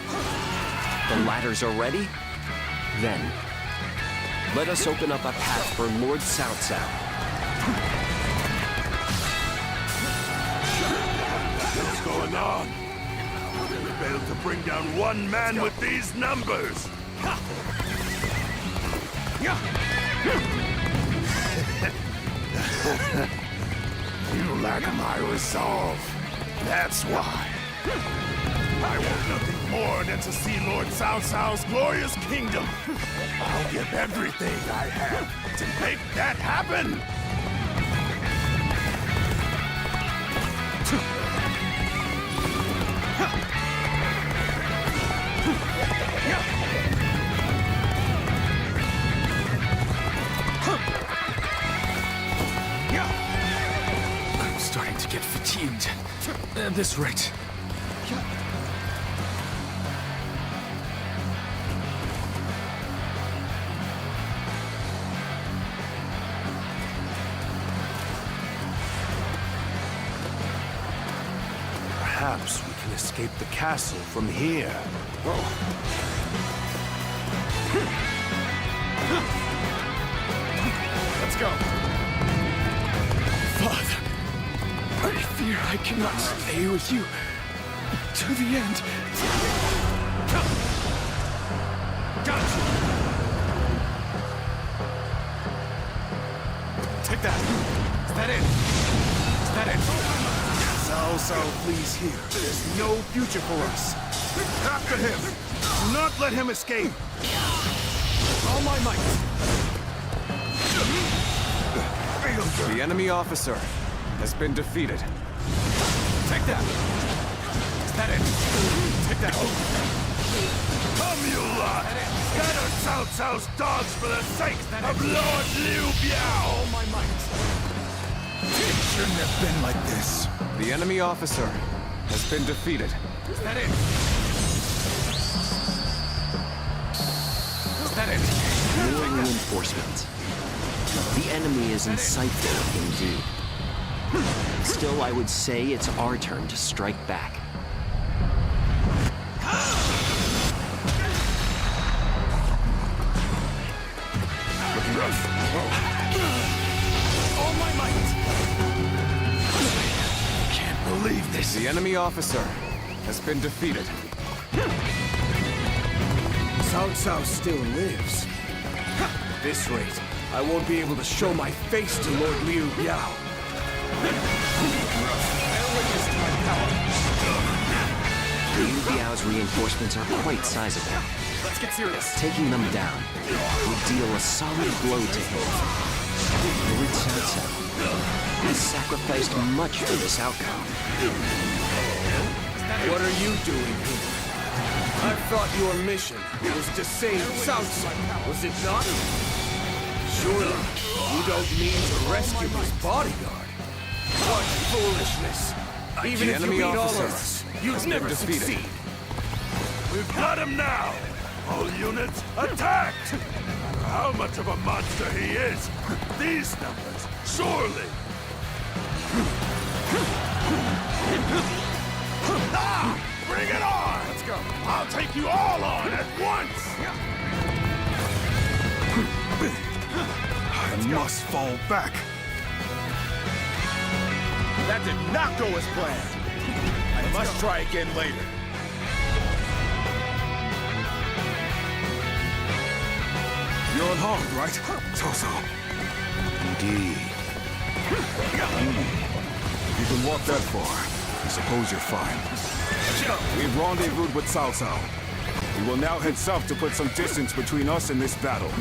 The ladders are ready? Then, let us open up a path for Lord Cao Cao. What's going on? We failed to bring down one man with these numbers. You lack my resolve. That's why. I want nothing more than to see Lord Cao Cao's glorious kingdom. I'll give everything I have to make that happen. I'm starting to get fatigued. At this rate. Perhaps we can escape the castle from here. Let's go. Father, I fear I cannot stay with you to the end. Got you. Take that. Is that it? Is that it? Cao Cao flees here. There's no future for us. After him. Do not let him escape. All my might. The enemy officer has been defeated. Take that! Is that it? Take that! Come, you lot! Scatter Cao Cao's dogs for the sake of Lord Liu Biao! All my might. It shouldn't have been like this. The enemy officer has been defeated. Is that it? Is that it? More reinforcements. The enemy is insightful indeed. Still, I would say it's our turn to strike back. Looking rough. All my might. Can't believe this. The enemy officer has been defeated. Cao Cao still lives. At this rate, I won't be able to show my face to Lord Liu Biao. Liu Biao's reinforcements are quite sizable. Let's get serious. Taking them down would deal a solid blow to him. Lord Cao Cao has sacrificed much for this outcome. What are you doing here? I thought your mission was to save Cao Cao, was it not? Surely, you don't mean to rescue his bodyguard. What foolishness! Even The if you enemy beat all of officer us, you'd never defeated. succeed. We've got him now! All units, attacked! How much of a monster he is! These numbers, surely! Ah! Bring it on! Let's go! I'll take you all on at once! I must fall back. That did not go as planned. I must try again later. You're unharmed, right? Cao Cao. Indeed. If you can walk that far, I suppose you're fine. We've rendezvoused with Cao Cao. We will now head south to put some distance between us and this battle.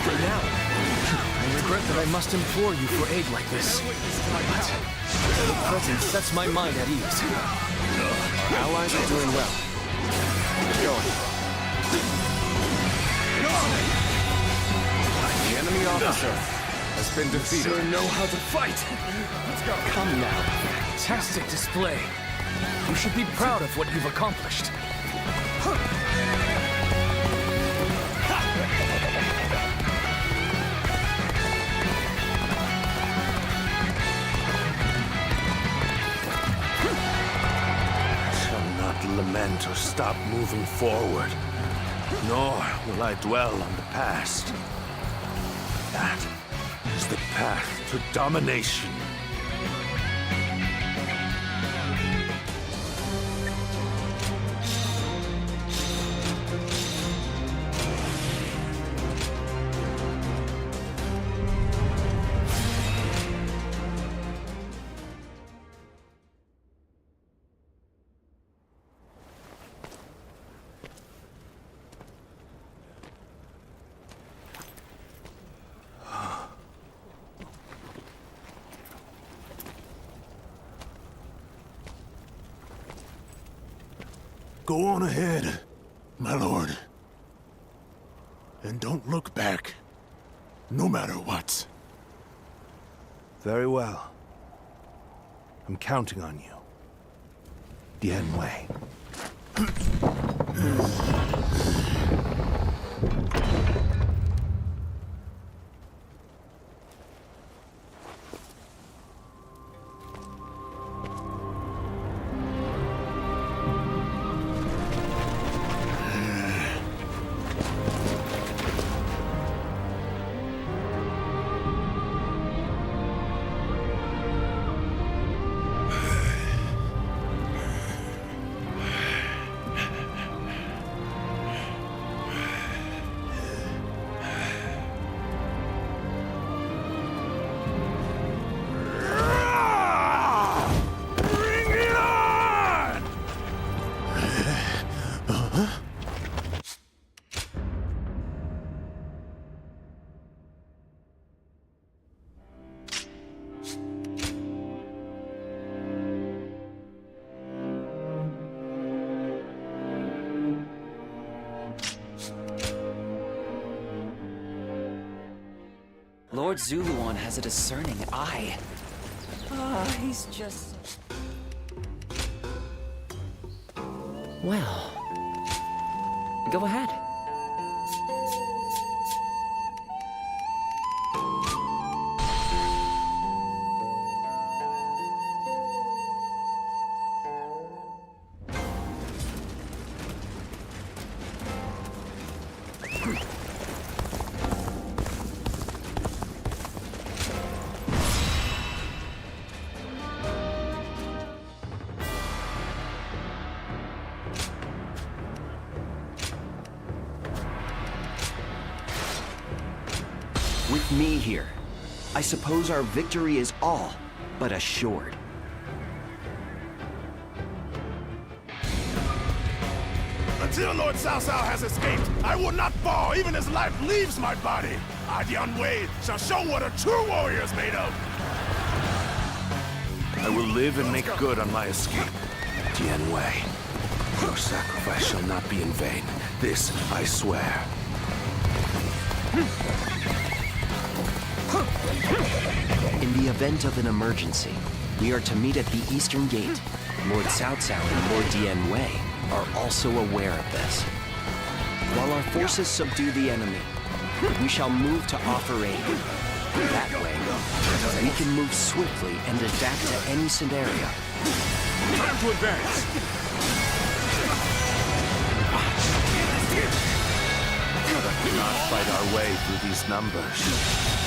For now, I regret that I must implore you for aid like this. But the present sets my mind at ease. Our allies are doing well. Keep going. The enemy officer has been defeated. You sure know how to fight. Let's go. Come now. Fantastic display. You should be proud of what you've accomplished. Lament or stop moving forward, nor will I dwell on the past. That is the path to domination. Go on ahead, my lord. And don't look back, no matter what. Very well. I'm counting on you. Shu and Wei. Lord Zuluan has a discerning eye. He's just... Well, go ahead. With me here, I suppose our victory is all but assured. Until Lord Cao Cao has escaped, I will not fall even as life leaves my body. Shu and Wei shall show what a true warrior is made of. I will live and make good on my escape. Shu Wei, your sacrifice shall not be in vain. This I swear. In the event of an emergency, we are to meet at the Eastern Gate. Lord Cao Cao and Lord Shu Wei are also aware of this. While our forces subdue the enemy, we shall move to offer aid. That way, we can move swiftly and adapt to any scenario. Time to advance! We cannot fight our way through these numbers.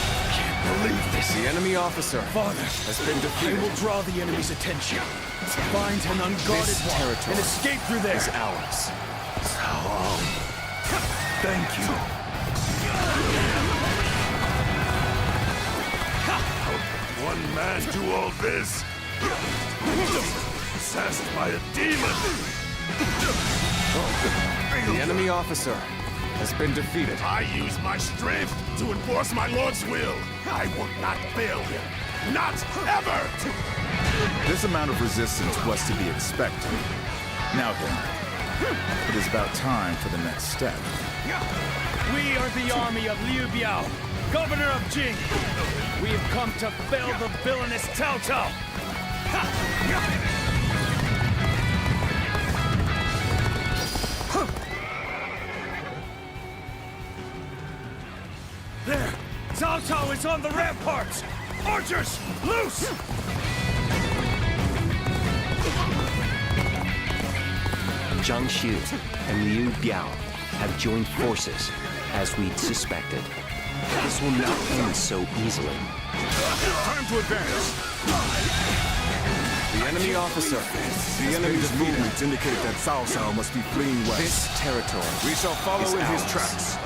Believe this. The enemy officer, Father, has been defeated. I will draw the enemy's attention. Find an unguarded This one territory and escape through there. is ours. Thank you. One man do all this? Possessed by a demon! The enemy officer has been defeated. I use my strength to enforce my lord's will. I will not fail him. Not ever! This amount of resistance was to be expected. Now then, it is about time for the next step. We are the army of Liu Biao, governor of Jing. We have come to fell the villainous Cao Cao. There! Cao Cao is on the ramparts! Archers, loose! Zhang Xu and Liu Biao have joined forces, as we'd suspected. This will not end so easily. Time to advance! The enemy officer, the enemy's movements indicate that Cao Cao must be fleeing west. This territory We shall follow is in his ours. tracks.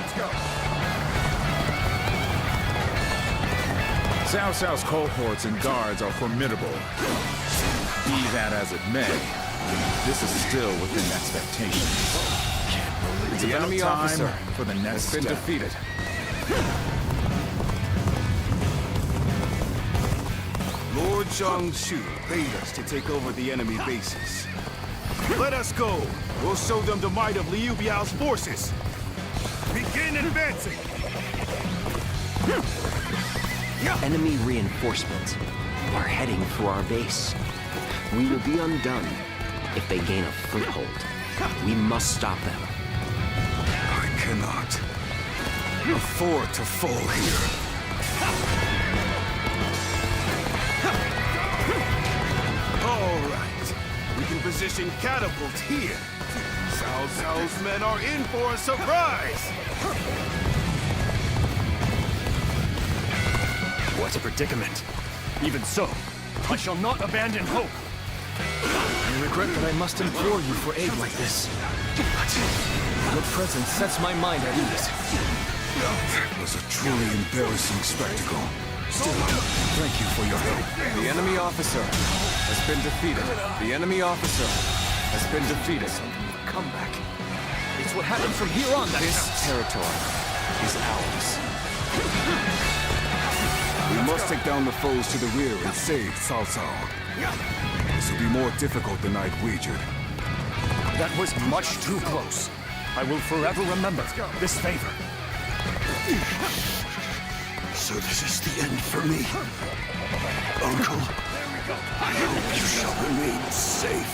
Cao Cao's cohorts and guards are formidable. Be that as it may, this is still within expectations. It's The about enemy time officer for the next has been step. defeated. Lord Zhang Xu bade us to take over the enemy bases. Let us go. We'll show them the might of Liu Biao's forces. Begin advancing! Enemy reinforcements are heading for our base. We will be undone if they gain a foothold. We must stop them. I cannot afford to fall here. All right. We can position catapults here. Cao Cao's men are in for a surprise! What a predicament. Even so, I shall not abandon hope. I regret that I must implore you for aid like this. But your presence sets my mind at ease. That was a truly embarrassing spectacle. Still, thank you for your help. The enemy officer has been defeated. The enemy officer has been defeated. Come back. It's what happens from here on that This counts. territory is ours. We must take down the foes to the rear and save Cao Cao. This will be more difficult than I'd wagered. That was much too close. I will forever remember this favor. So this is the end for me. Uncle, I hope you shall remain safe.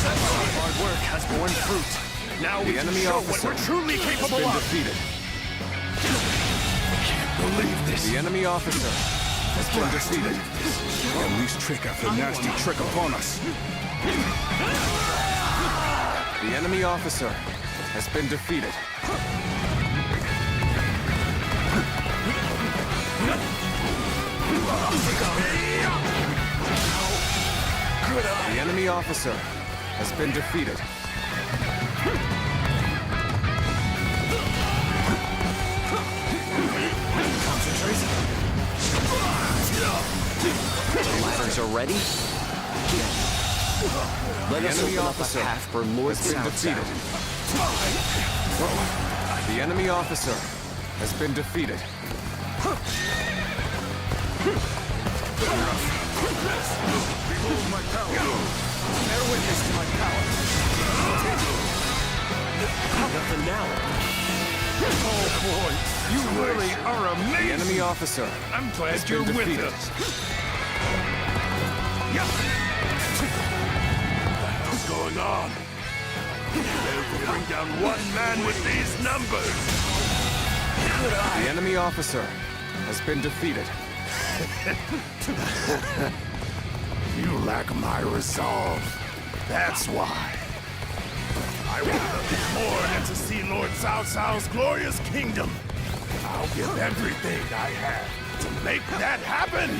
Our hard work has borne fruit. Now we can show what we're truly capable of. Defeated. Believe this. The enemy officer has been defeated. Unleash trick after nasty trick upon us. The enemy officer has been defeated. The enemy officer has been defeated. The ladders are ready? Let us open up a path for Lord Cao Cao. The enemy officer has been defeated. Behold my power. Bear witness to my power. Nothing now. Oh boy, you really are amazing. The enemy officer I'm glad has you're been with defeated. us. What's going on? We'll bring down one man with these numbers. The enemy officer has been defeated. You lack my resolve. That's why. I want nothing more than to see Lord Cao Cao's glorious kingdom. I'll give everything I have to make that happen.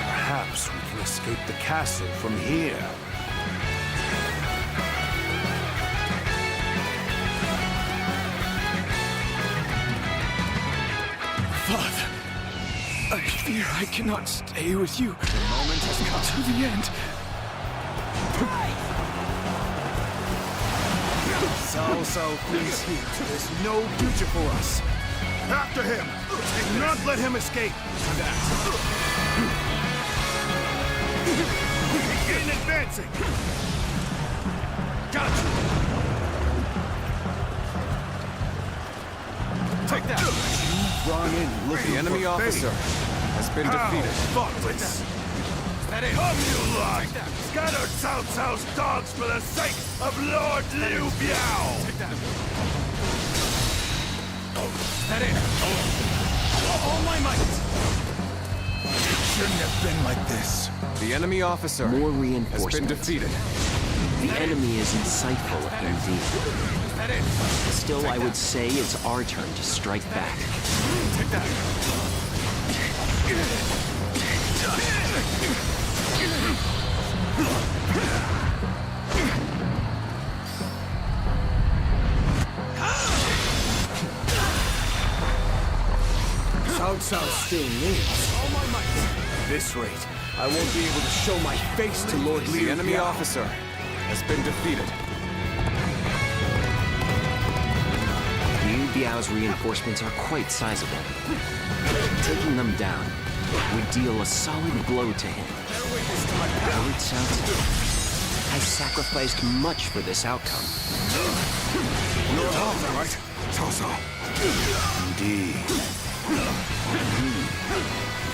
Perhaps we can escape the castle from here. Father, I fear I cannot stay with you. The moment has come to the end. Cao Cao, please here. There's no future for us. After him! Do not let him escape! Begin advancing! Gotcha! Take that! You run in looking The enemy officer has been defeated. Thoughtless! That is. Come, you lot! Scatter Cao Cao's dogs for the sake of Lord Liu Biao! Take that! That is. All my might! It shouldn't have been like this. The enemy officer More has reinforcements. been defeated. The enemy is insightful indeed. That is. Still, I would say it's our turn to strike back. Take that! Cao Cao still lives. All my might! At this rate, I won't be able to show my face to Lord Liu The enemy Biao. officer has been defeated. Liu Biao's reinforcements are quite sizable. Taking them down would deal a solid blow to him. Lord Cao Cao has sacrificed much for this outcome. You're all right, Cao Cao. Indeed.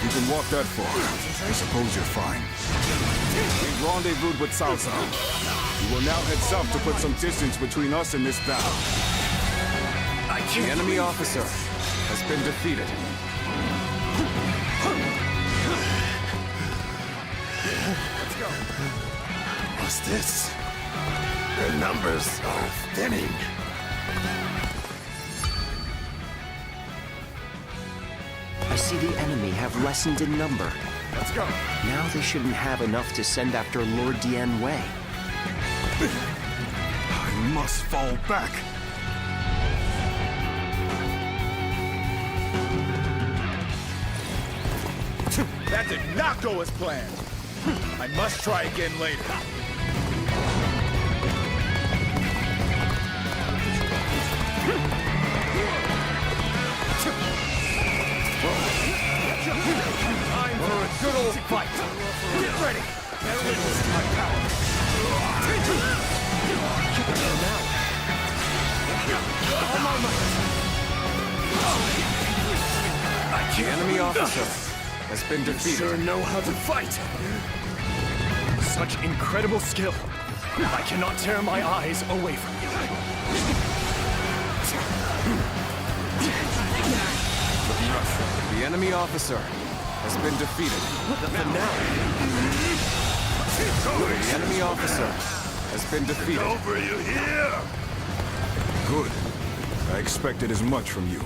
You can walk that far. I suppose you're fine. We've rendezvoused with Cao Cao. We will now head south to put some distance between us and this battle. The enemy officer has been defeated. Let's go. What's this? Their numbers are thinning. I see the enemy have lessened in number. Let's go. Now they shouldn't have enough to send after Lord Dian Wei. I must fall back. That did not go as planned. I must try again later. Time for a good old fight. Get ready. Witness my power. All my might. The enemy officer has been defeated. You sure know how to fight. Such incredible skill. I cannot tear my eyes away from you. The enemy officer has been defeated. The finale. The enemy officer has been defeated. Over, you hear? Good. I expected as much from you.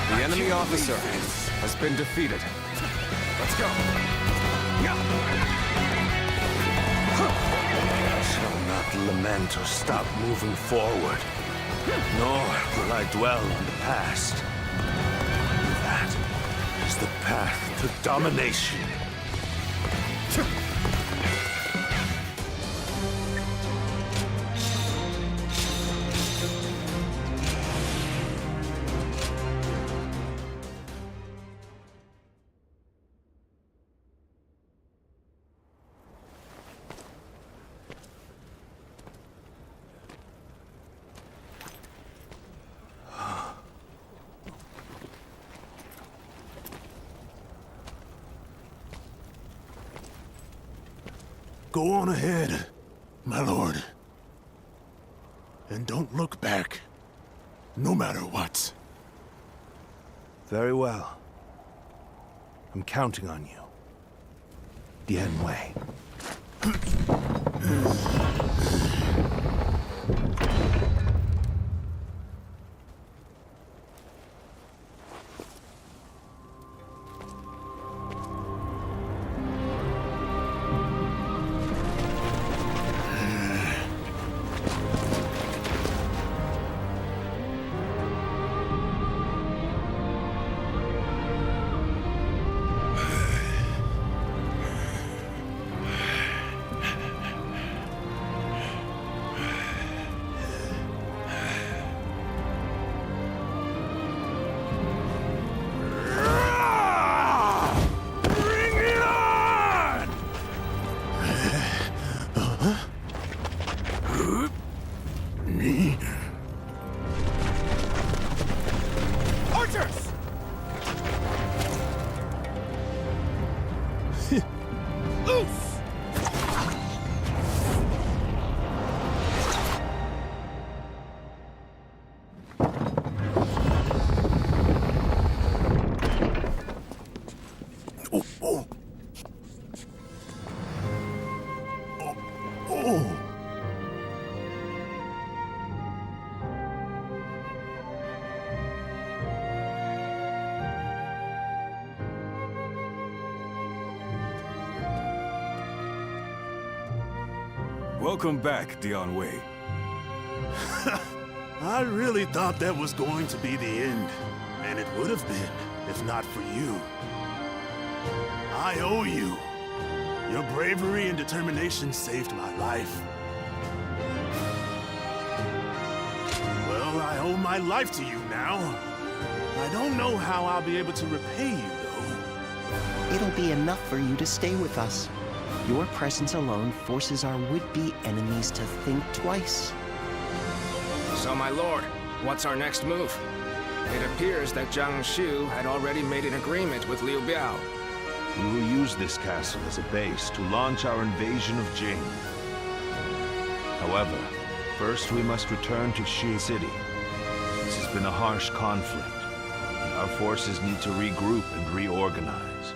The enemy officer has been defeated. Let's go. I shall not lament or stop moving forward, nor will I dwell on the past. That is the path to domination. Go on ahead, my lord. And don't look back, no matter what. Very well. I'm counting on you. Dian Wei. Welcome back, Dian Wei. I really thought that was going to be the end. And it would have been, if not for you. I owe you. Your bravery and determination saved my life. Well, I owe my life to you now. I don't know how I'll be able to repay you, though. It'll be enough for you to stay with us. Your presence alone forces our would-be enemies to think twice. So, my lord, what's our next move? It appears that Zhang Shu had already made an agreement with Liu Biao. We will use this castle as a base to launch our invasion of Jing. However, first we must return to Shi City. This has been a harsh conflict. Our forces need to regroup and reorganize.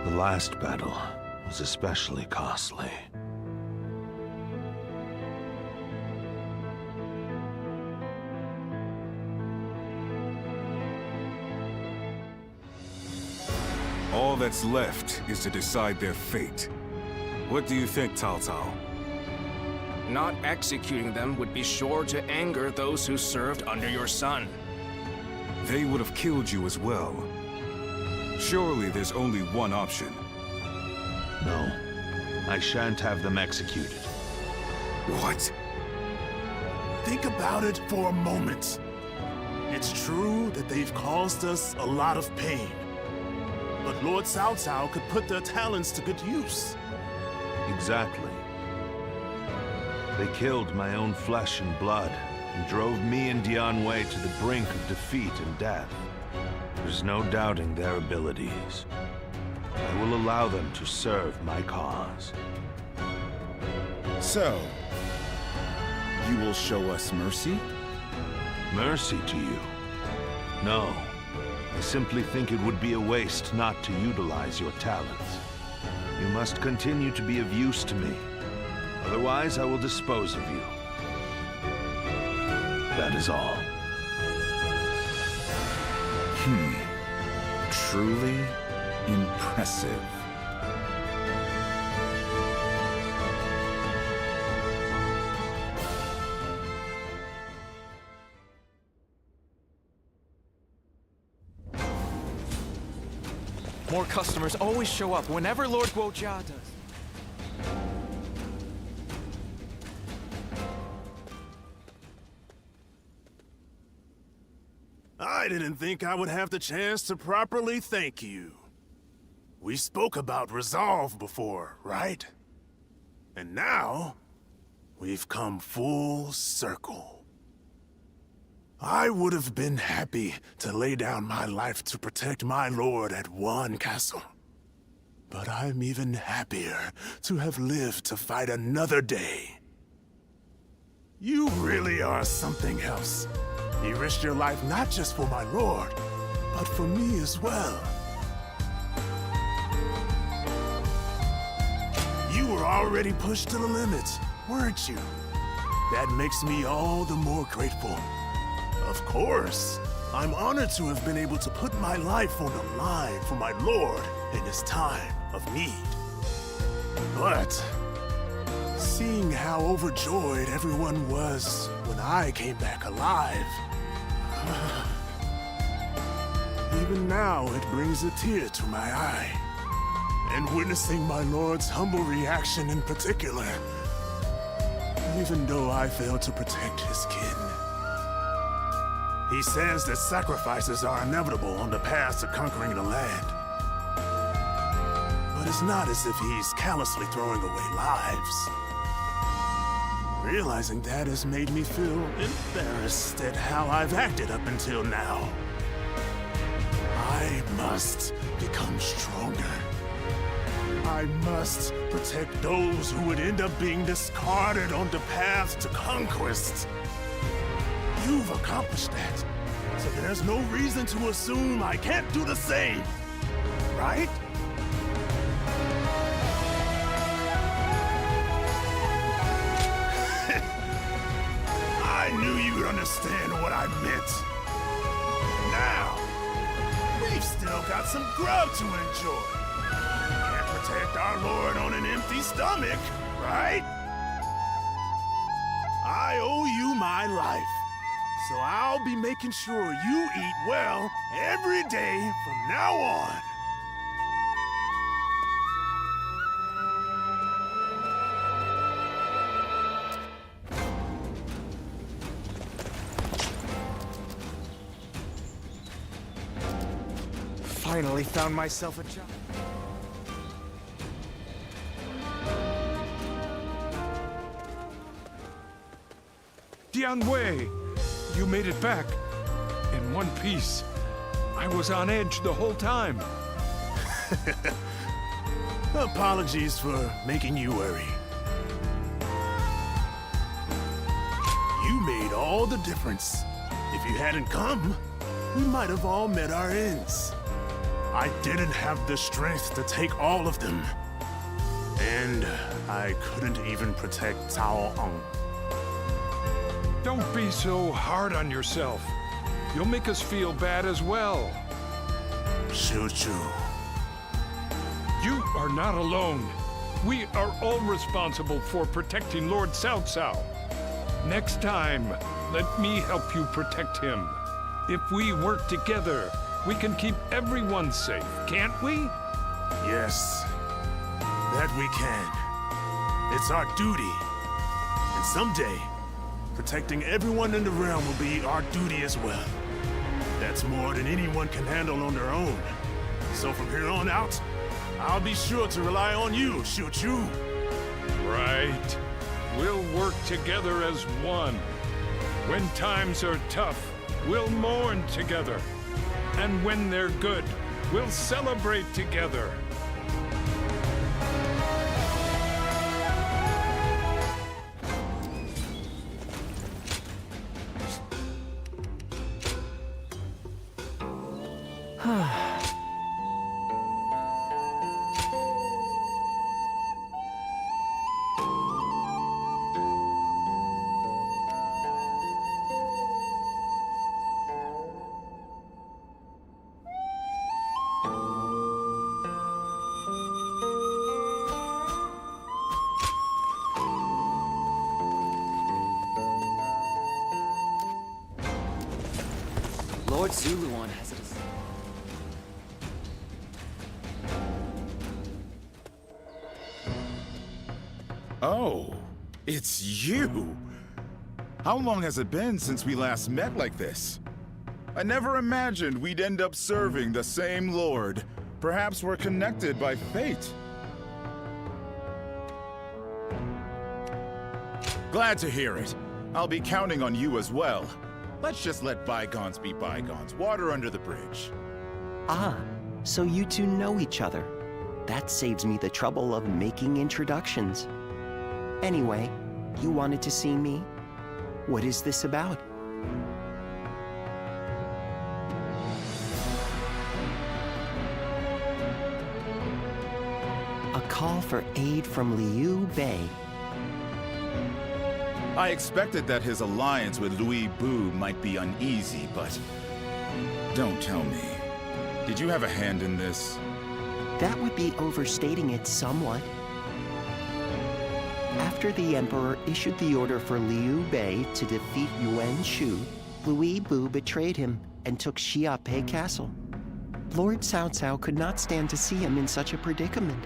The last battle was especially costly. All that's left is to decide their fate. What do you think, Cao Cao? Not executing them would be sure to anger those who served under your son. They would have killed you as well. Surely there's only one option. No. I shan't have them executed. What? Think about it for a moment. It's true that they've caused us a lot of pain. But Lord Cao Cao could put their talents to good use. Exactly. They killed my own flesh and blood, and drove me and Shu Wei to the brink of defeat and death. There's no doubting their abilities. I will allow them to serve my cause. So, you will show us mercy? Mercy to you? No. I simply think it would be a waste not to utilize your talents. You must continue to be of use to me. Otherwise, I will dispose of you. That is all. Truly impressive. More customers always show up whenever Lord Guojia does. I didn't think I would have the chance to properly thank you. We spoke about resolve before, right? And now, we've come full circle. I would have been happy to lay down my life to protect my lord at one castle. But I'm even happier to have lived to fight another day. You really are something else. You risked your life not just for my lord, but for me as well. You were already pushed to the limit, weren't you? That makes me all the more grateful. Of course, I'm honored to have been able to put my life on the line for my lord in his time of need. But seeing how overjoyed everyone was when I came back alive, even now it brings a tear to my eye. And witnessing my lord's humble reaction in particular, even though I failed to protect his kin. He says that sacrifices are inevitable on the path to conquering the land. But it's not as if he's callously throwing away lives. Realizing that has made me feel embarrassed at how I've acted up until now. I must become stronger. I must protect those who would end up being discarded on the path to conquest. You've accomplished that, so there's no reason to assume I can't do the same, right? I knew you'd understand what I meant. Now, we've still got some grub to enjoy. Can't protect our lord on an empty stomach, right? I owe you my life. So I'll be making sure you eat well every day from now on. Finally found myself a job. Shu and Wei! You made it back. In one piece. I was on edge the whole time. Apologies for making you worry. You made all the difference. If you hadn't come, we might have all met our ends. I didn't have the strength to take all of them. And I couldn't even protect Cao Ang. Don't be so hard on yourself. You'll make us feel bad as well. Shu. You are not alone. We are all responsible for protecting Lord Cao Cao. Next time, let me help you protect him. If we work together, we can keep everyone safe, can't we? Yes, that we can. It's our duty. And someday, protecting everyone in the realm will be our duty as well. That's more than anyone can handle on their own. So from here on out, I'll be sure to rely on you, Shu. Right. We'll work together as one. When times are tough, we'll mourn together. And when they're good, we'll celebrate together. Lord Zuluan has it. Oh, it's you! How long has it been since we last met like this? I never imagined we'd end up serving the same Lord. Perhaps we're connected by fate. Glad to hear it. I'll be counting on you as well. Let's just let bygones be bygones. Water under the bridge. Ah, so you two know each other. That saves me the trouble of making introductions. Anyway, you wanted to see me? What is this about? A call for aid from Liu Bei. I expected that his alliance with Louis Bu might be uneasy, but don't tell me. Did you have a hand in this? That would be overstating it somewhat. After the Emperor issued the order for Liu Bei to defeat Yuan Shu, Louis Bu betrayed him and took Xiaopei Castle. Lord Cao Cao could not stand to see him in such a predicament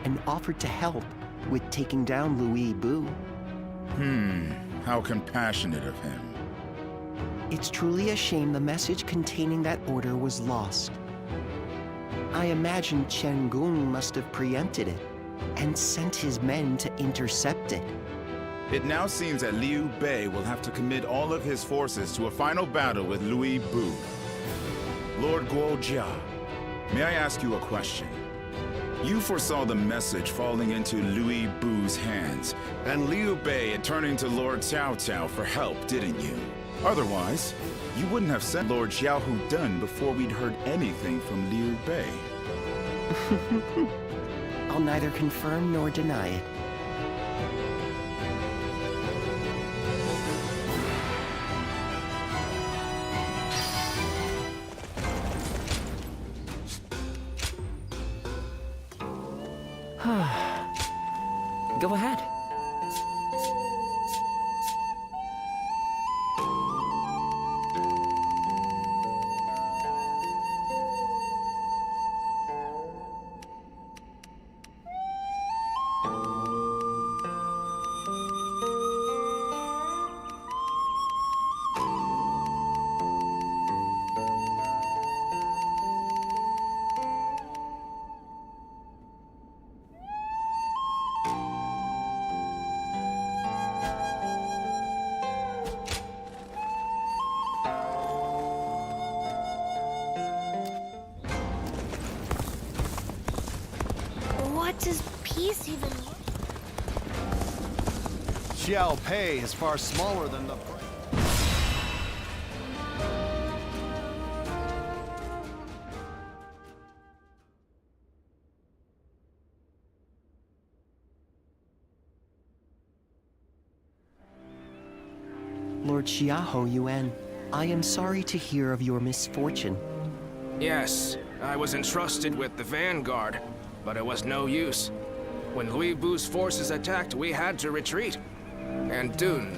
and offered to help with taking down Louis Bu. How compassionate of him. It's truly a shame the message containing that order was lost. I imagine Chen Gung must have preempted it and sent his men to intercept it. It now seems that Liu Bei will have to commit all of his forces to a final battle with Louis Bu. Lord Guojia, may I ask you a question? You foresaw the message falling into Louis Bu's hands, and Liu Bei turning to Lord Cao Cao for help, didn't you? Otherwise, you wouldn't have sent Lord Xiao Hudun before we'd heard anything from Liu Bei. I'll neither confirm nor deny it. Go ahead. What does peace even look? Xiaopei is far smaller than the... Lord Xiahou Yuan, I am sorry to hear of your misfortune. Yes, I was entrusted with the vanguard, but it was no use. When Liu Bu's forces attacked, we had to retreat. And Dun,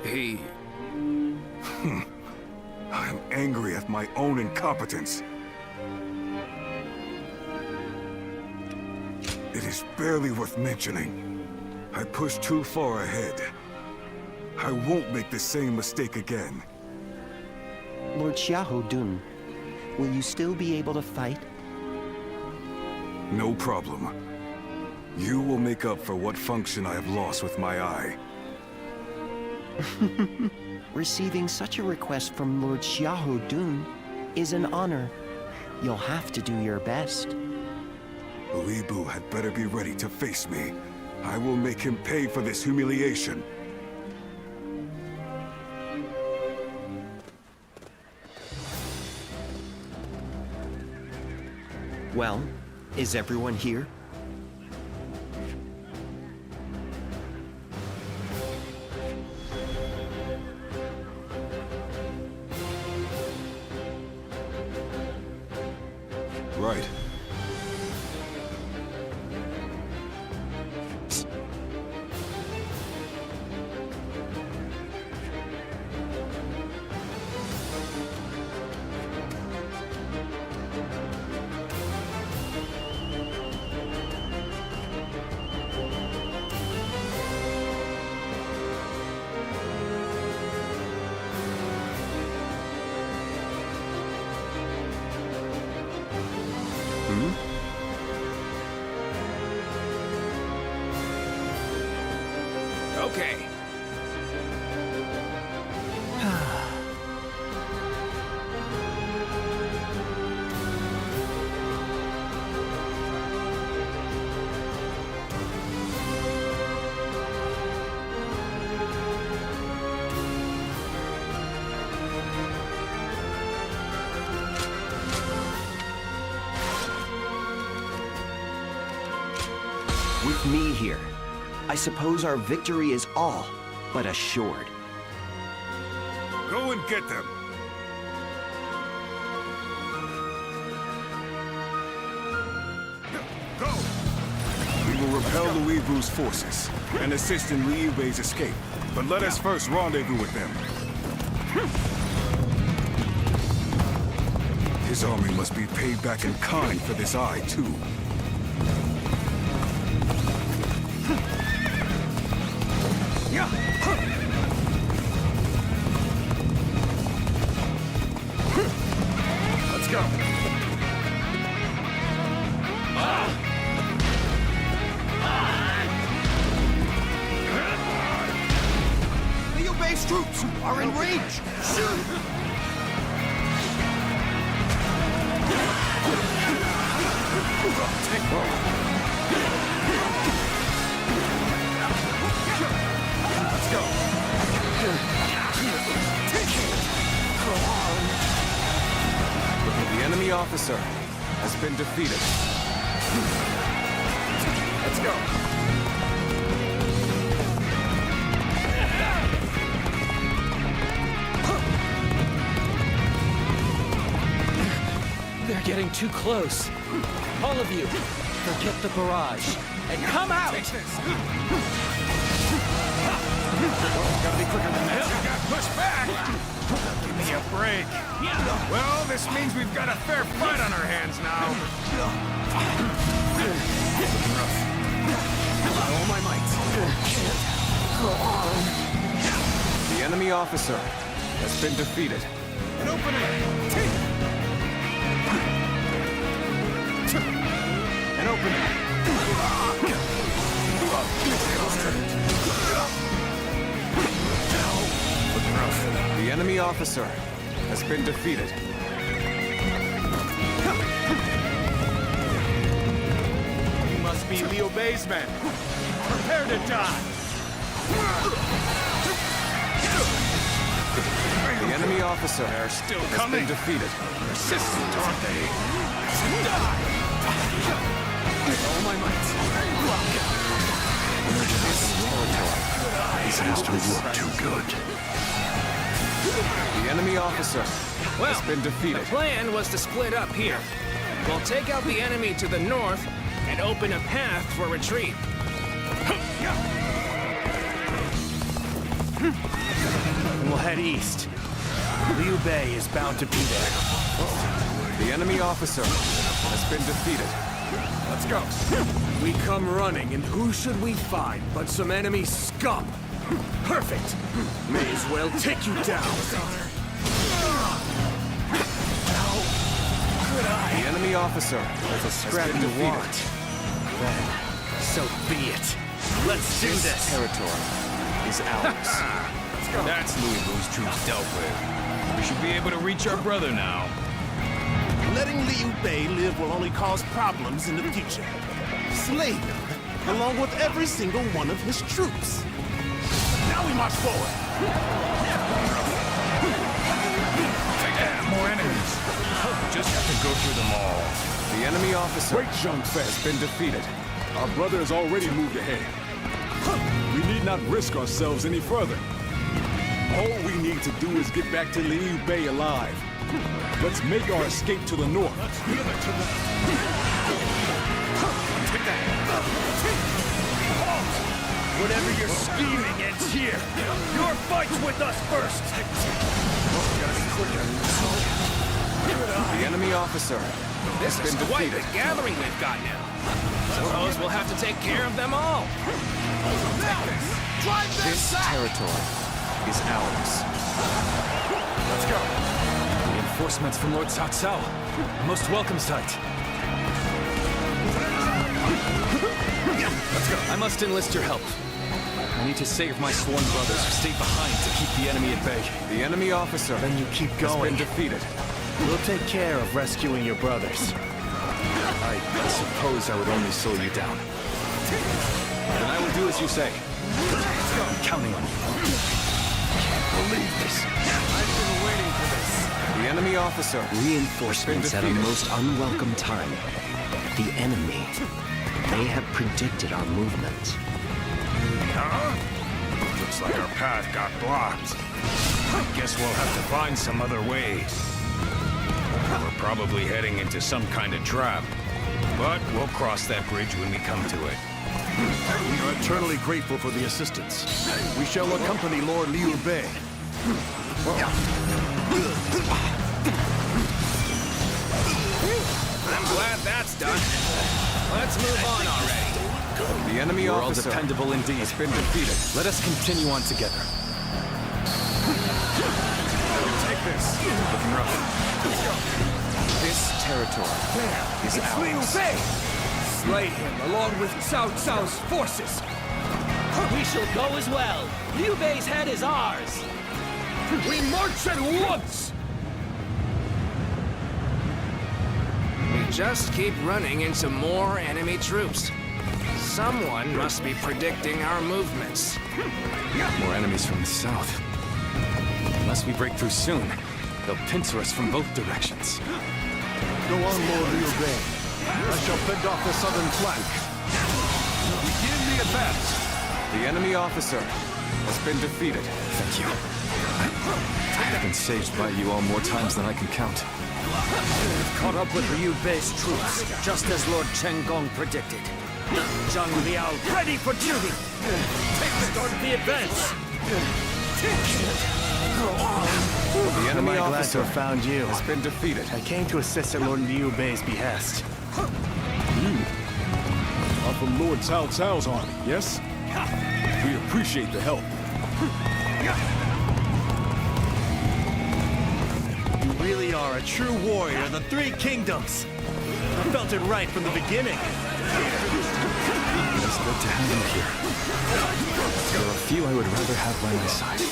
he... I'm angry at my own incompetence. It is barely worth mentioning. I pushed too far ahead. I won't make the same mistake again. Lord Xiahou Dun, will you still be able to fight? No problem. You will make up for what function I have lost with my eye. Receiving such a request from Lord Xiahou Dun is an honor. You'll have to do your best. Liu Bu had better be ready to face me. I will make him pay for this humiliation. Well, is everyone here? Right. Okay. With me here, I suppose our victory is all but assured. Go and get them. Go! We will repel Liu Bu's forces and assist in Liu Bei's escape. But let us first rendezvous with them. His army must be paid back in kind for this eye, too. Let's go. Liu Bei's troops are in range! Shoot! Let's go. The enemy officer has been defeated. Let's go. They're getting too close. All of you, forget the barrage and come out! Gotta be quicker than that. You got pushed back! Give me a break. Well, this means we've got a fair fight on our hands now. All my might. The enemy officer has been defeated. An opening! An opening! The enemy officer has been defeated. You must be Liu Bei's men. Prepare to die! The enemy officer They're still has coming. been defeated. Persistent, aren't they? Die! All my might. These instruments look too good. The enemy officer Well, has been defeated. the plan was to split up here. We'll take out the enemy to the north, and open a path for retreat. We'll head east. Liu Bei is bound to be there. The enemy officer has been defeated. Let's go. We come running, and who should we find but some enemy scum? Perfect! May as well take you down. The enemy officer has a scrap you want. Then, so be it. Let's do this. This territory is ours. That's Louis Vu's troops dealt with. We should be able to reach our brother now. Letting Liu Bei live will only cause problems in the future. Slay him, along with every single one of his troops. Now we march forward. More enemies. Just have to go through them all. The enemy officer has been defeated. Our brother has already moved ahead. We need not risk ourselves any further. All we need to do is get back to Liu Bei alive. Let's make our escape to the north. Whatever you're scheming ends here. Your fight's with us first. The enemy officer This has is been quite defeated. the gathering we've got now. Suppose we'll have to take care of them all. This territory is ours. Let's go. Reinforcements from Lord Cao Cao. Most welcome sight. Let's go. I must enlist your help. I need to save my sworn brothers who stayed behind to keep the enemy at bay. The enemy officer Then you keep has going. been defeated. We'll take care of rescuing your brothers. I suppose I would only slow you down. Then I will do as you say. I'm counting on you. Can't believe this. I've been waiting for this. The enemy officer. Reinforcements at a most unwelcome time. The enemy may have predicted our movement. Looks like our path got blocked. I guess we'll have to find some other way. We're probably heading into some kind of trap. But we'll cross that bridge when we come to it. We are eternally grateful for the assistance. We shall accompany Lord Liu Bei. I'm glad that's done. Let's move on already. The enemy We're all officer dependable indeed. has been defeated. Let us continue on together. Take this. Looking rough. This territory is ours. Slay him along with Cao Cao's forces. We shall go as well. Liu Bei's head is ours. We march at once! We just keep running into more enemy troops. Someone must be predicting our movements. More enemies from the south. Unless we break through soon, they'll pincer us from both directions. Go on, Lord Liu Bei. I shall fend off the southern flank. Begin the advance! The enemy officer has been defeated. Thank you. I've been saved by you all more times than I can count. Caught up with Liu Bei's troops, just as Lord Chen Gong predicted. Zhang Liao ready for duty. Start the advance. The enemy Am I glad to officer have found you? has been defeated. I came to assist at Lord Liu Bei's behest. You are from Lord Cao Cao's army, yes? We appreciate the help. You really are a true warrior of the Three Kingdoms. I felt it right from the beginning. It's good to have you here. There are a few I would rather have by my side.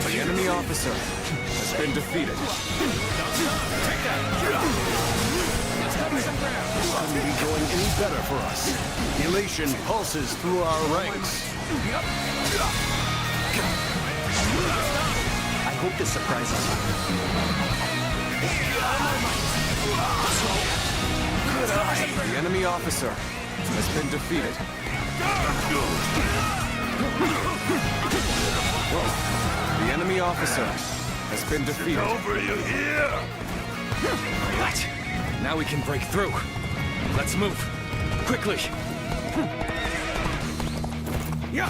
The enemy officer has been defeated. Couldn't be going any better for us. Elation pulses through our ranks. I hope this surprises you. The enemy officer has been defeated. The enemy officer has been defeated. Over, you hear? Right. Now we can break through. Let's move. Quickly. Yeah.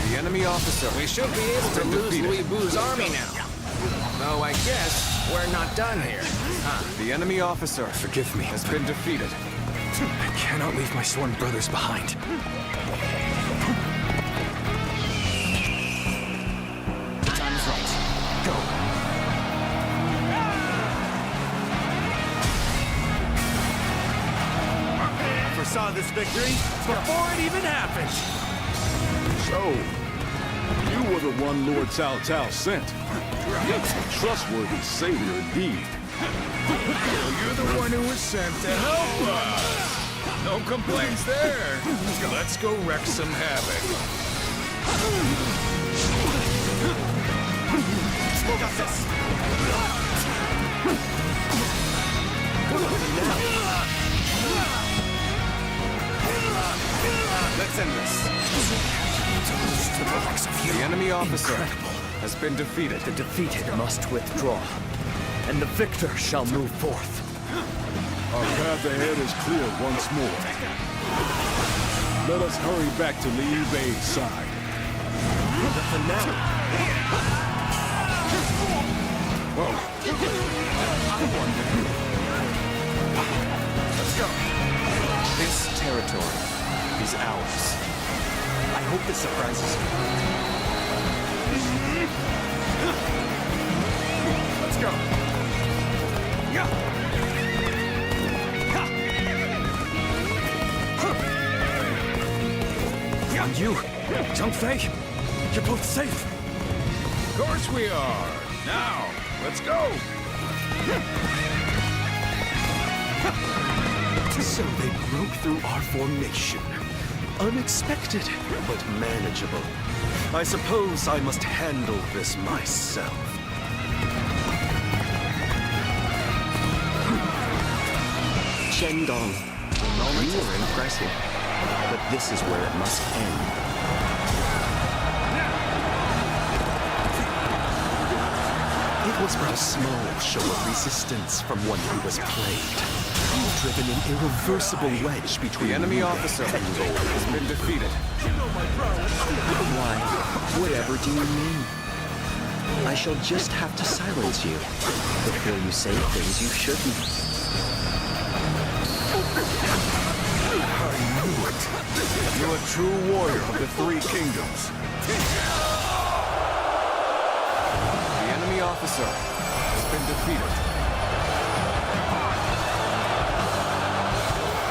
The enemy officer. We should be able to lose Louis Bu's army now. Though I guess we're not done here. The enemy officer, Forgive me. has been defeated. I cannot leave my sworn brothers behind. The time is right. Go. I foresaw this victory before it even happened. So, you were the one Lord Cao Cao sent. Trustworthy savior indeed. You're the one who was sent to help us. No complaints there. Let's go wreak some havoc. Got this. Let's end this. The enemy officer has been defeated. The defeated must withdraw, and the victor shall move forth. Our path ahead is clear once more. Let us hurry back to Liu Bei's side. The finale. I wonder. Let's go. This territory is ours. I hope this surprises you. Let's go. And you, Zhang Fei, you're both safe. Of course we are. Now, let's go. So they broke through our formation. Unexpected, but manageable. I suppose I must handle this myself. Shendong, you were impressive, but this is where it must end. It was but a small show of resistance from one who was plagued. You've driven an irreversible wedge between The enemy Liu Bei officer and Lord. has been defeated. Why, whatever do you mean? I shall just have to silence you before you say things you shouldn't. I knew it. You're a true warrior of the Three Kingdoms. The enemy officer has been defeated.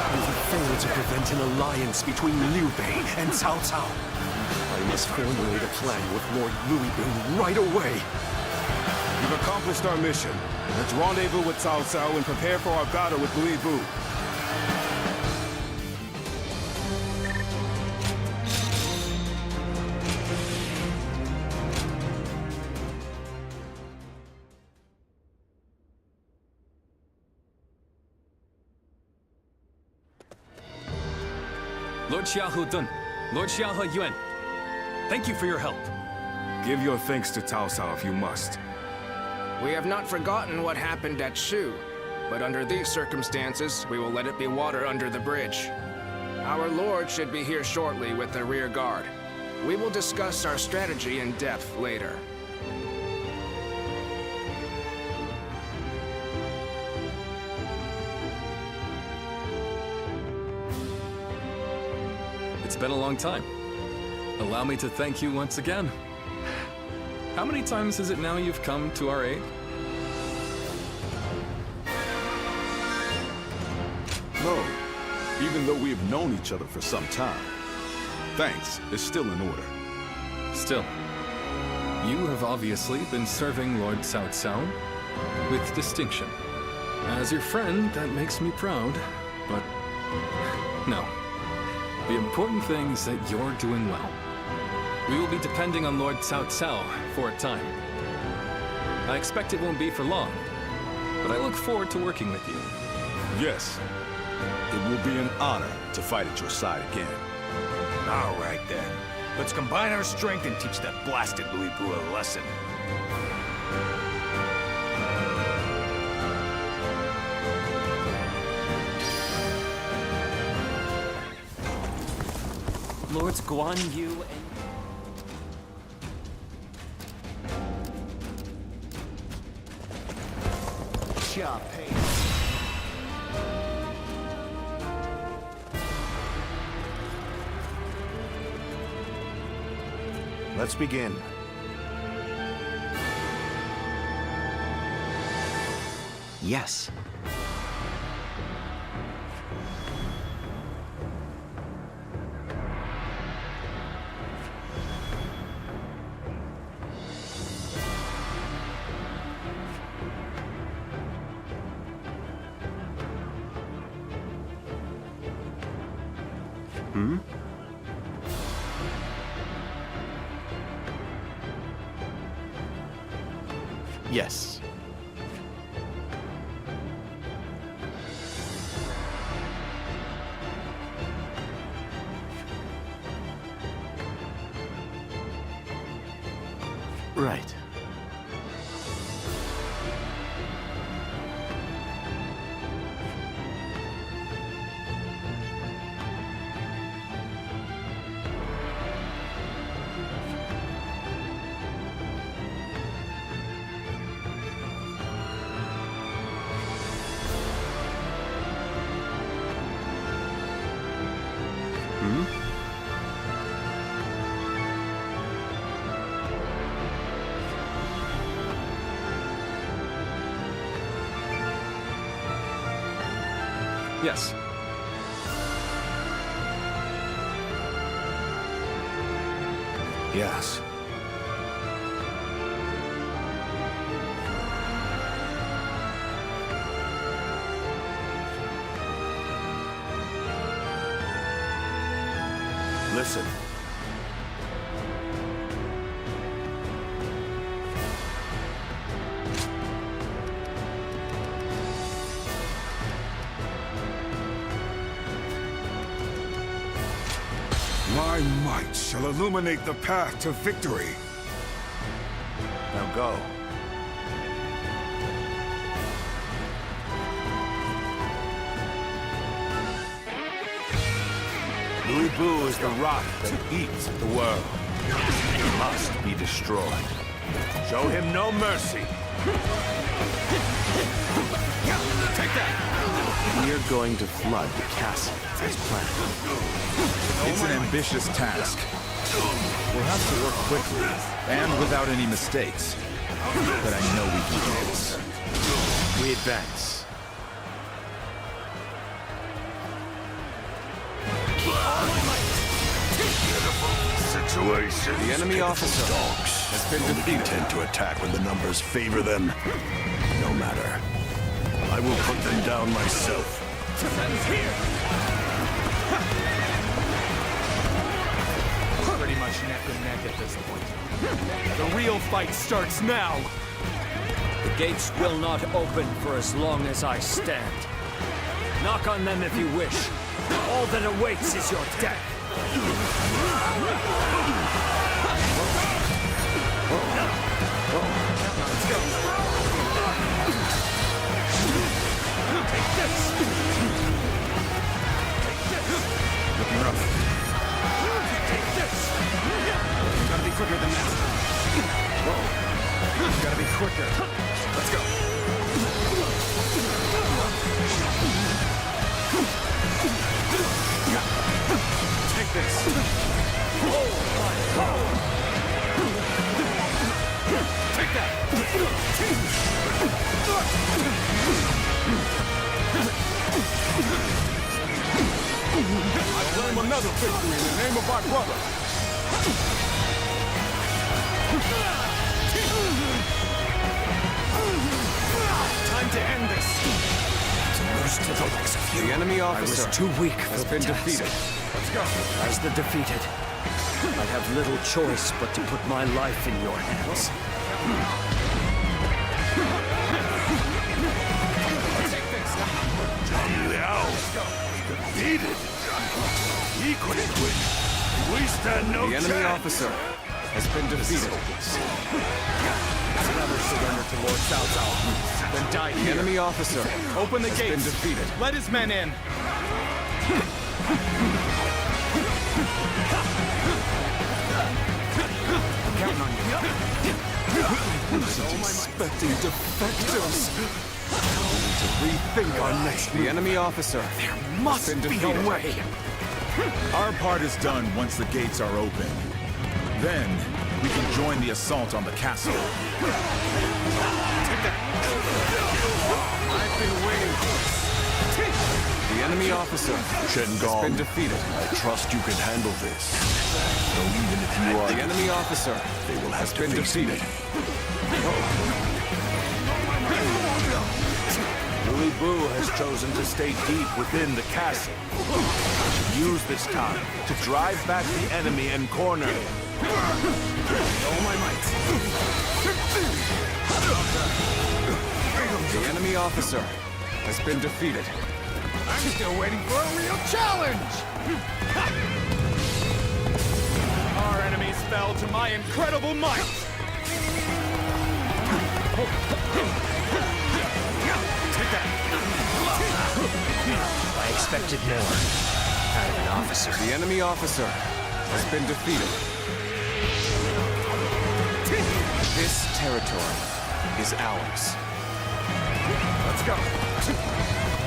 You have failed to prevent an alliance between Liu Bei and Cao Cao. I must formulate a plan with Lord Louis Bu right away. You've accomplished our mission. Let's rendezvous with Cao Cao and prepare for our battle with Louis Bu. Lord Xiahou Dun, Lord Xiahou Yuan, thank you for your help. Give your thanks to Cao Cao if you must. We have not forgotten what happened at Shu, but under these circumstances, we will let it be water under the bridge. Our lord should be here shortly with the rear guard. We will discuss our strategy in depth later. It's been a long time. Allow me to thank you once again. How many times is it now you've come to our aid? No, even though we have known each other for some time. Thanks is still in order. Still, you have obviously been serving Lord Cao Cao with distinction. As your friend, that makes me proud, but no. The important thing is that you're doing well. We will be depending on Lord Cao Cao for a time. I expect it won't be for long, but I look forward to working with you. Yes. It will be an honor to fight at your side again. All right, then. Let's combine our strength and teach that blasted Louis Bu a lesson. Lords Guan Yu and... Xia Pei. Let's begin. Yes. Hmm? Yes. Right. Hmm? Yes. Yes. Listen. My might shall illuminate the path to victory. Now go. Louis Bu is the rock that eats the world. He must be destroyed. Show him no mercy. Take that! We are going to flood the castle as planned. It's an ambitious task. We'll have to work quickly, and without any mistakes. But I know we can do this. We advance. Situation. The enemy officer has been defeated. Tend to attack when the numbers favor them. No matter. I will put them down myself. Pretty much neck and neck at this point. The real fight starts now! The gates will not open for as long as I stand. Knock on them if you wish. All that awaits is your death. Take this! Looking rough. Take this! Gotta be quicker than that. Whoa. Gotta be quicker. Let's go. Take this. Oh my God. Take that. I claim another victory in the name of my brother. Time to end this. The enemy officer I was too weak for has the been task. defeated. Let's go. As the defeated, I have little choice but to put my life in your hands. couldn't win. We stand no The enemy chance. officer has been defeated. Rather surrender to Lord Cao Cao than die The here. enemy officer Open the has gates. been defeated. Let his men in. Counting on you. Expecting defectors. To rethink our next. The enemy officer Must been be a defeated. way. Our part is done once the gates are open. Then, we can join the assault on the castle. I've been waiting for this. The enemy officer Shen has Gong, been defeated. I trust you can handle this. Though even if you are The enemy officer they will have has to been face defeated. me. Louis Bu has chosen to stay deep within the castle. Use this time to drive back the enemy and corner him. All my might. The enemy officer has been defeated. I'm still waiting for a real challenge! Our enemies fell to my incredible might! I expected more out of an officer. The enemy officer has been defeated. This territory is ours. Let's go!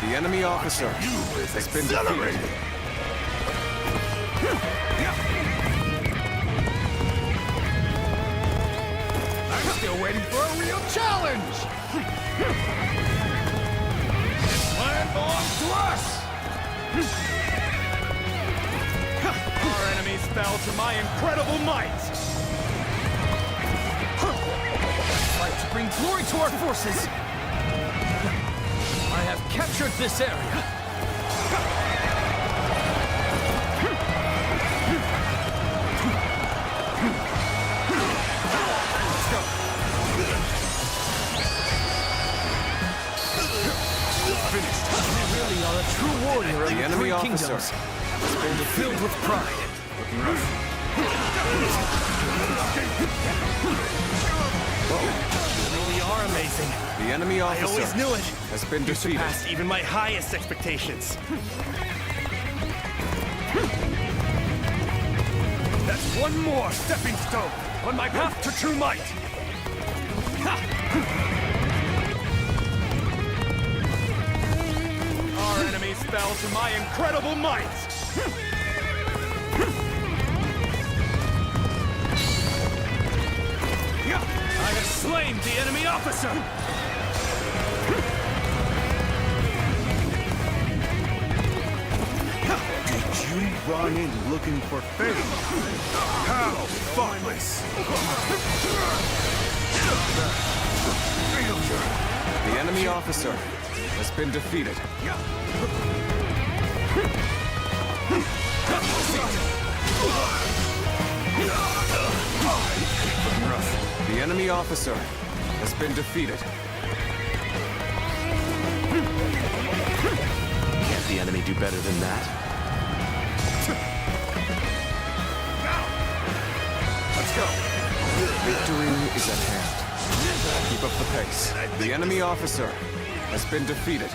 The enemy officer has been defeated. I'm still waiting for a real challenge! This land belongs to us! Our enemies fell to my incredible might! Fight to bring glory to our forces! I have captured this area! Finished. You really are a true warrior of The the enemy three officer kingdoms. has been Filled with pride. You really are amazing. The enemy I officer always knew it. has been You defeated. surpassed even my highest expectations. That's one more stepping stone on my path to true might. Our enemies fell to my incredible might. I have slain the enemy officer! Did you run in looking for fame? How thoughtless! The enemy officer has been defeated. The enemy officer has been defeated. Can't the enemy do better than that? Let's go. Victory is at hand. Keep up the pace. The enemy officer has been defeated.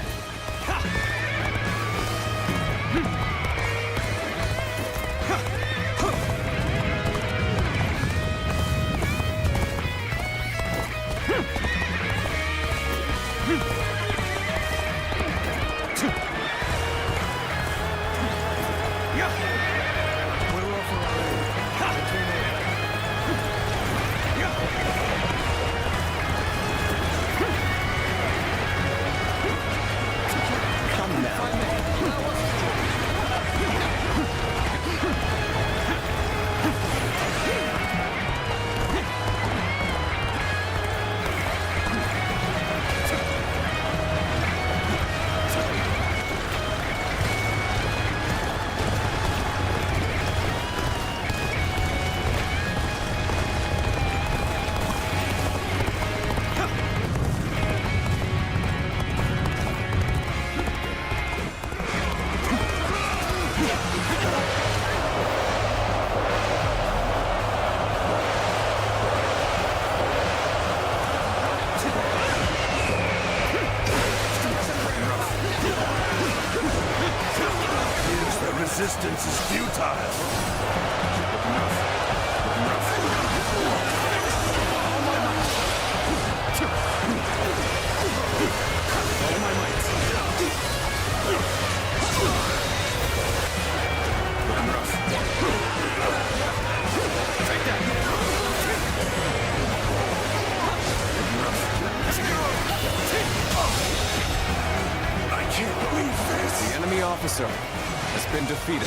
officer has been defeated.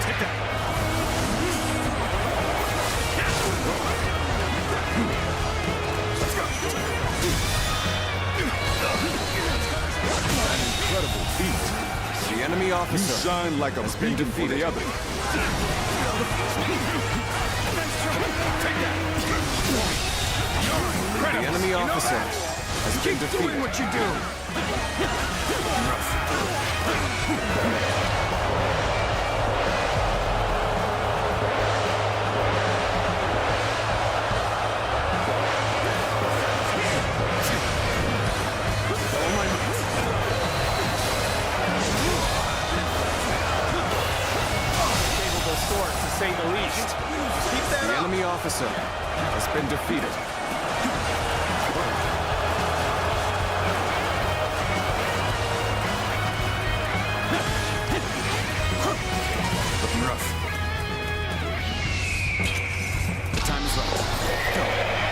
Take that! An incredible feat. The enemy officer You shine like a has been beacon for defeated. the others. The enemy officer has been defeated. Doing what you do! Capable sword, to say the least. Keep that The up. enemy officer has been defeated. Looking rough. The time is right.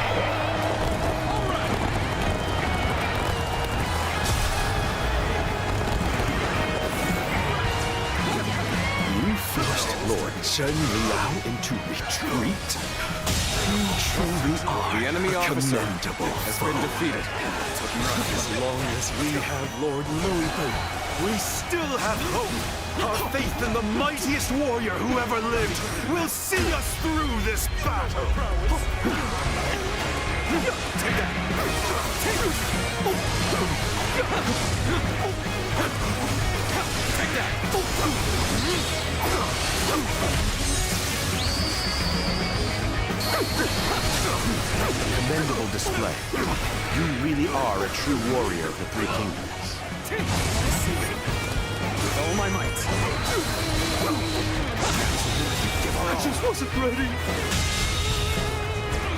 You forced Lord Shen Liao into retreat? You truly are The enemy a officer commendable has foe. been defeated. As long as we have Lord Louis Wu, We still have hope. Our faith in the mightiest warrior who ever lived will see us through this battle. Take that. commendable display. You really are a true warrior of the Three Kingdoms. With all my might. I just wasn't ready.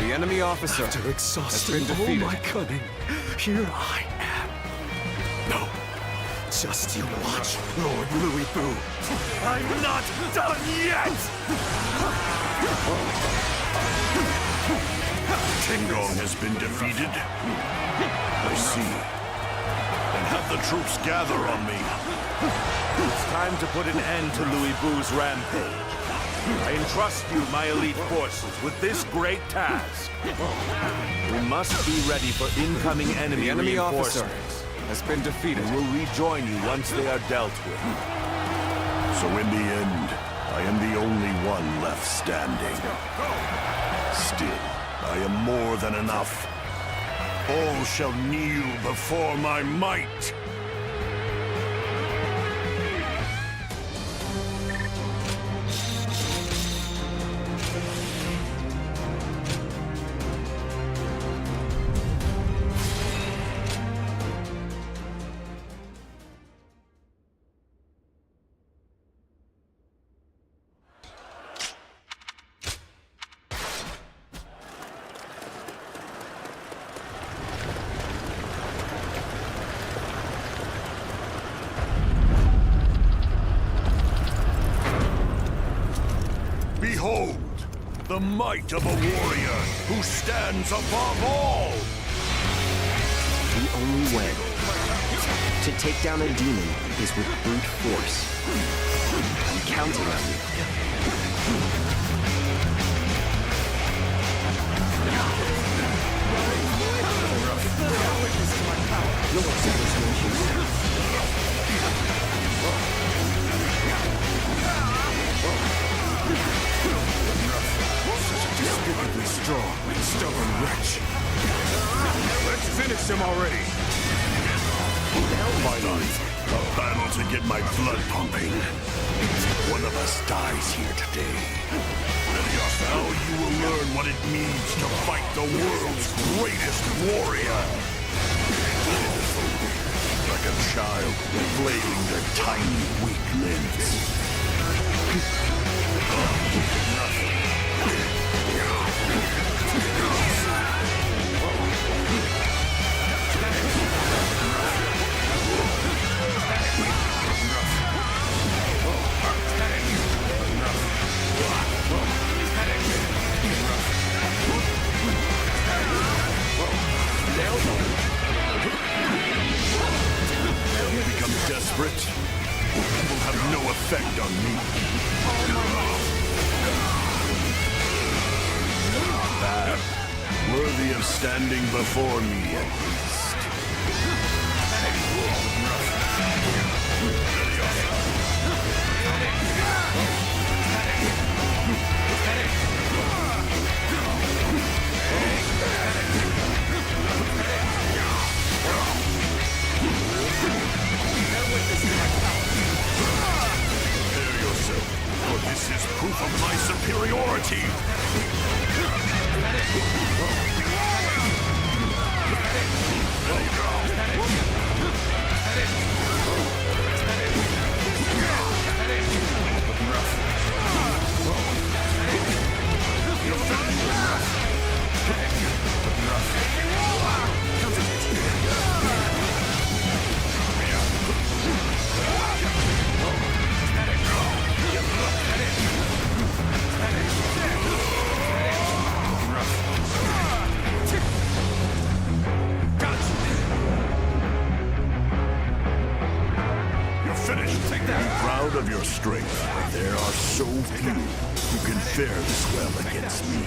The enemy officer After has exhausting been all defeated. my cunning, here I am. No, just you watch, Lord Louis Wu. I'm not done yet! King Gong has been defeated. I see. And have the troops gather on me. It's time to put an end to Louis Wu's rampage. I entrust you, my elite forces, with this great task. We must be ready for incoming enemy The enemy officer reinforcements. has been defeated. And we'll rejoin you once they are dealt with. So in the end, I am the only one left standing. Still, I am more than enough. All shall kneel before my might. Behold, the might of a warrior who stands above all! The only way to take down a demon is with brute force. I'm counting on you. Despicably strong and stubborn wretch. Let's finish him already! Finally, a battle to get my blood pumping. One of us dies here today. Now you will learn what it means to fight the world's greatest warrior. Like a child flailing their tiny, weak limbs. Desperate, standing before me, at least. Prepare yourself, for this is proof of my superiority. Proud of your strength, but there are so few who can fare this well against me.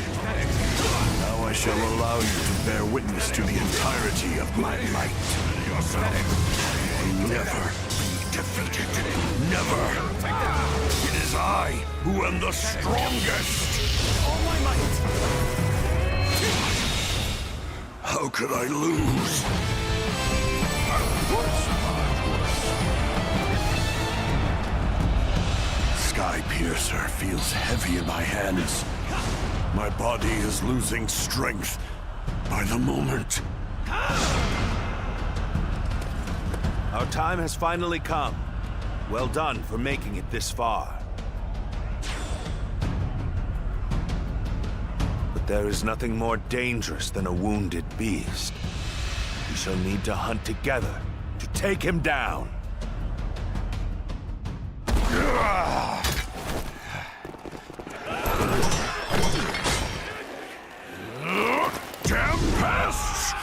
Now I shall allow you to bear witness to the entirety of my might. I'll never be defeated. Never! It is I who am the strongest! All my might! How could I lose? Sky Piercer feels heavy in my hands. My body is losing strength by the moment. Our time has finally come. Well done for making it this far. But there is nothing more dangerous than a wounded beast. We shall need to hunt together to take him down. Damn pests!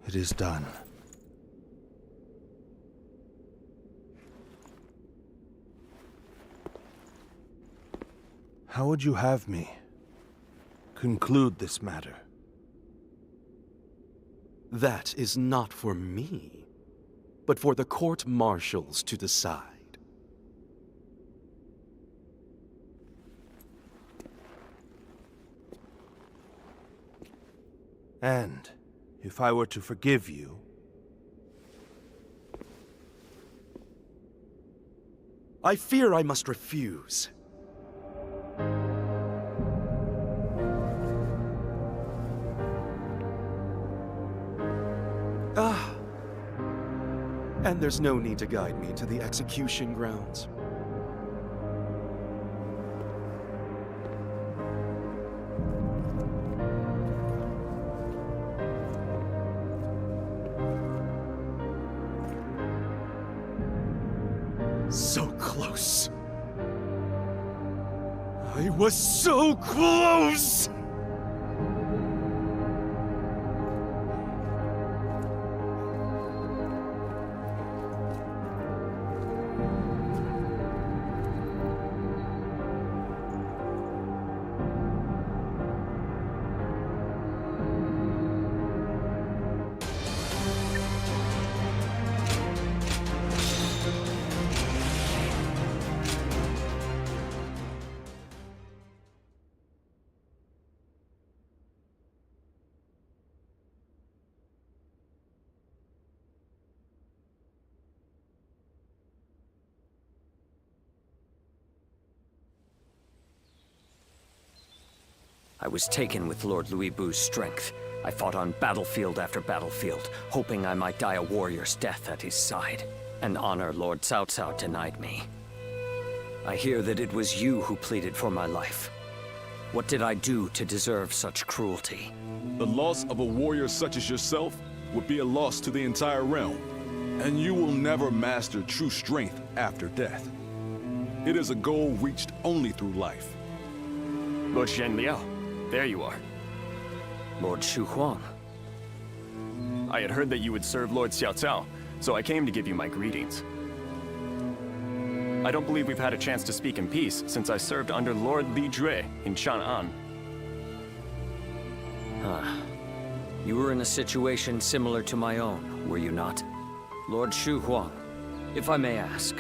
It is done. How would you have me conclude this matter? That is not for me, but for the court-martials to decide. And if I were to forgive you, I fear I must refuse. And there's no need to guide me to the execution grounds. So close. I was so close! I was taken with Lord Louis Bu's strength. I fought on battlefield after battlefield, hoping I might die a warrior's death at his side. An honor Lord Cao Cao denied me. I hear that it was you who pleaded for my life. What did I do to deserve such cruelty? The loss of a warrior such as yourself would be a loss to the entire realm, and you will never master true strength after death. It is a goal reached only through life. Lord Zhen Liao, there you are. Lord Shu Huang. I had heard that you would serve Lord Xiao Cao, so I came to give you my greetings. I don't believe we've had a chance to speak in peace since I served under Lord Li Jue in Chang'an. You were in a situation similar to my own, were you not? Lord Shu Huang, if I may ask,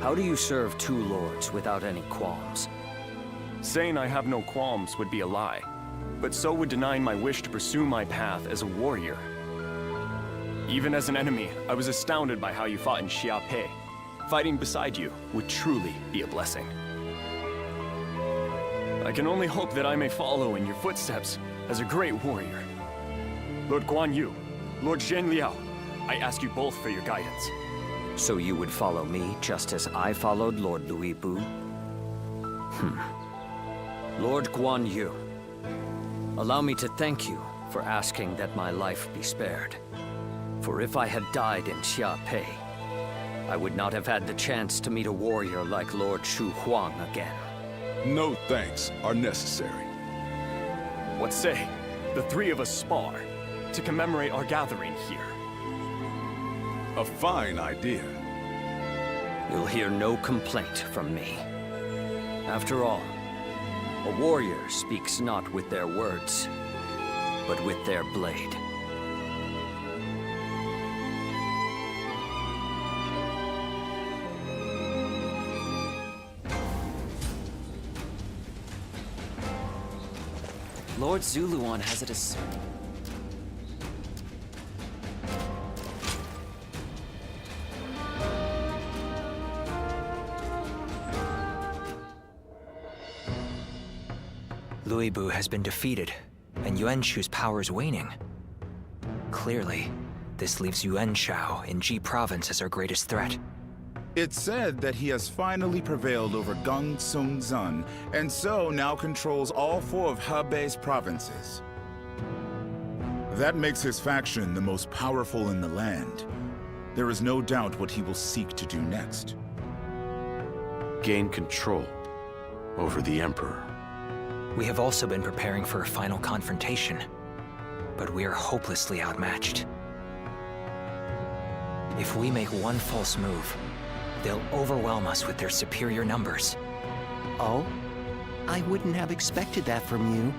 how do you serve two lords without any qualms? Saying I have no qualms would be a lie, but so would denying my wish to pursue my path as a warrior. Even as an enemy, I was astounded by how you fought in Xiaopei. Fighting beside you would truly be a blessing. I can only hope that I may follow in your footsteps as a great warrior. Lord Guan Yu, Lord Zhen Liao, I ask you both for your guidance. So you would follow me just as I followed Lord Louis Bu? Lord Guan Yu, allow me to thank you for asking that my life be spared. For if I had died in Xiaopei, I would not have had the chance to meet a warrior like Lord Shu Huang again. No thanks are necessary. What say the three of us spar to commemorate our gathering here? A fine idea. You'll hear no complaint from me. After all, a warrior speaks not with their words, but with their blade. Lord Zuluan has it as... Louis Bu has been defeated, and Yuan Shu's power is waning. Clearly, this leaves Yuan Shao in Ji Province as our greatest threat. It's said that he has finally prevailed over Gong Sung Zun, and so now controls all 4 of Hebei's provinces. That makes his faction the most powerful in the land. There is no doubt what he will seek to do next. Gain control over the Emperor. We have also been preparing for a final confrontation, but we are hopelessly outmatched. If we make one false move, they'll overwhelm us with their superior numbers. Oh? I wouldn't have expected that from you.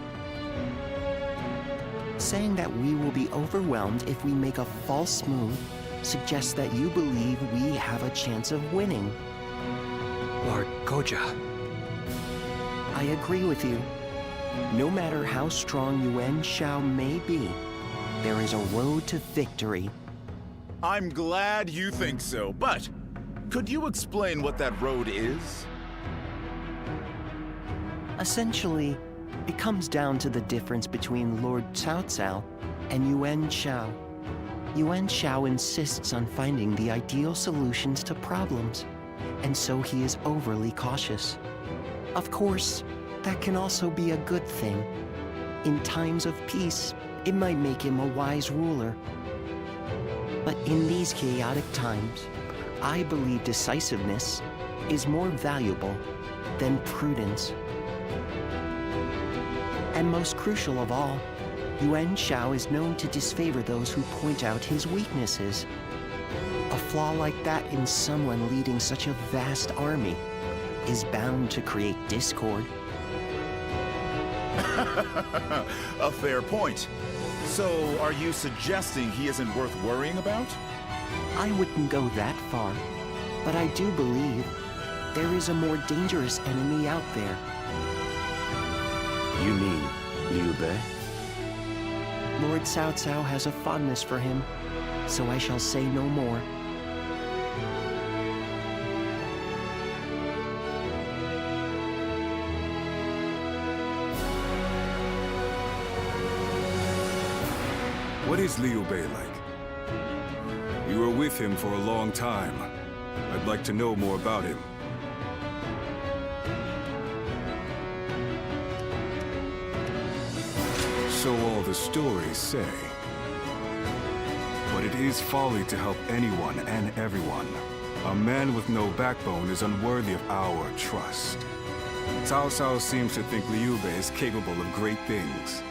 Saying that we will be overwhelmed if we make a false move suggests that you believe we have a chance of winning. Lord Goja. I agree with you. No matter how strong Yuan Shao may be, there is a road to victory. I'm glad you think so, but could you explain what that road is? Essentially, it comes down to the difference between Lord Cao Cao and Yuan Shao. Yuan Shao insists on finding the ideal solutions to problems, and so he is overly cautious. Of course, that can also be a good thing. In times of peace, it might make him a wise ruler. But in these chaotic times, I believe decisiveness is more valuable than prudence. And most crucial of all, Yuan Shao is known to disfavor those who point out his weaknesses. A flaw like that in someone leading such a vast army is bound to create discord. A fair point. So, are you suggesting he isn't worth worrying about? I wouldn't go that far, but I do believe there is a more dangerous enemy out there. You mean Liu Bei? Lord Cao Cao has a fondness for him, so I shall say no more. is Liu Bei like? You were with him for a long time. I'd like to know more about him. So all the stories say. But it is folly to help anyone and everyone. A man with no backbone is unworthy of our trust. Cao Cao seems to think Liu Bei is capable of great things.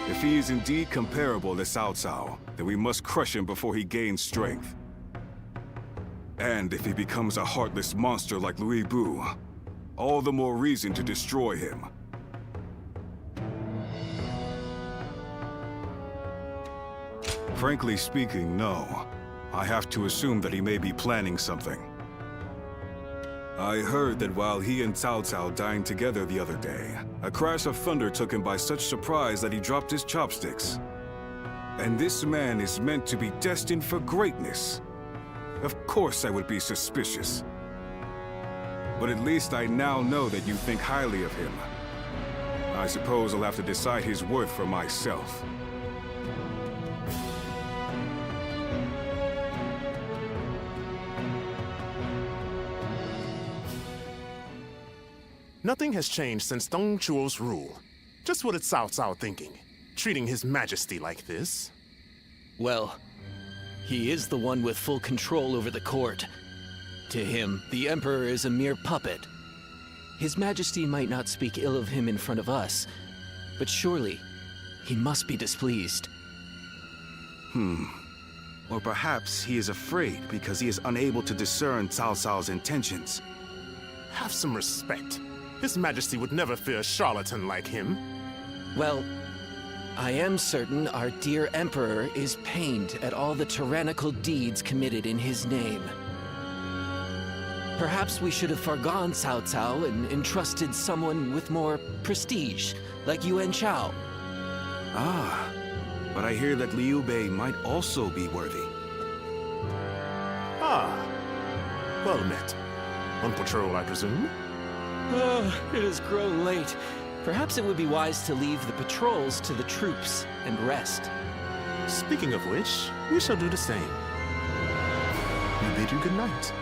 If he is indeed comparable to Cao Cao, then we must crush him before he gains strength. And if he becomes a heartless monster like Louis Bu, all the more reason to destroy him. Frankly speaking, no. I have to assume that he may be planning something. I heard that while he and Cao Cao dined together the other day, a crash of thunder took him by such surprise that he dropped his chopsticks. And this man is meant to be destined for greatness. Of course I would be suspicious. But at least I now know that you think highly of him. I suppose I'll have to decide his worth for myself. Nothing has changed since Dong Chuo's rule. Just what is Cao Cao thinking? Treating His Majesty like this? Well, he is the one with full control over the court. To him, the Emperor is a mere puppet. His Majesty might not speak ill of him in front of us, but surely he must be displeased. Or perhaps he is afraid because he is unable to discern Cao Cao's intentions. Have some respect. His Majesty would never fear a charlatan like him. Well, I am certain our dear Emperor is pained at all the tyrannical deeds committed in his name. Perhaps we should have forgone Cao Cao and entrusted someone with more prestige, like Yuan Shao. Ah, but I hear that Liu Bei might also be worthy. Ah, well met. On patrol, I presume? It has grown late. Perhaps it would be wise to leave the patrols to the troops and rest. Speaking of which, we shall do the same. We bid you good night.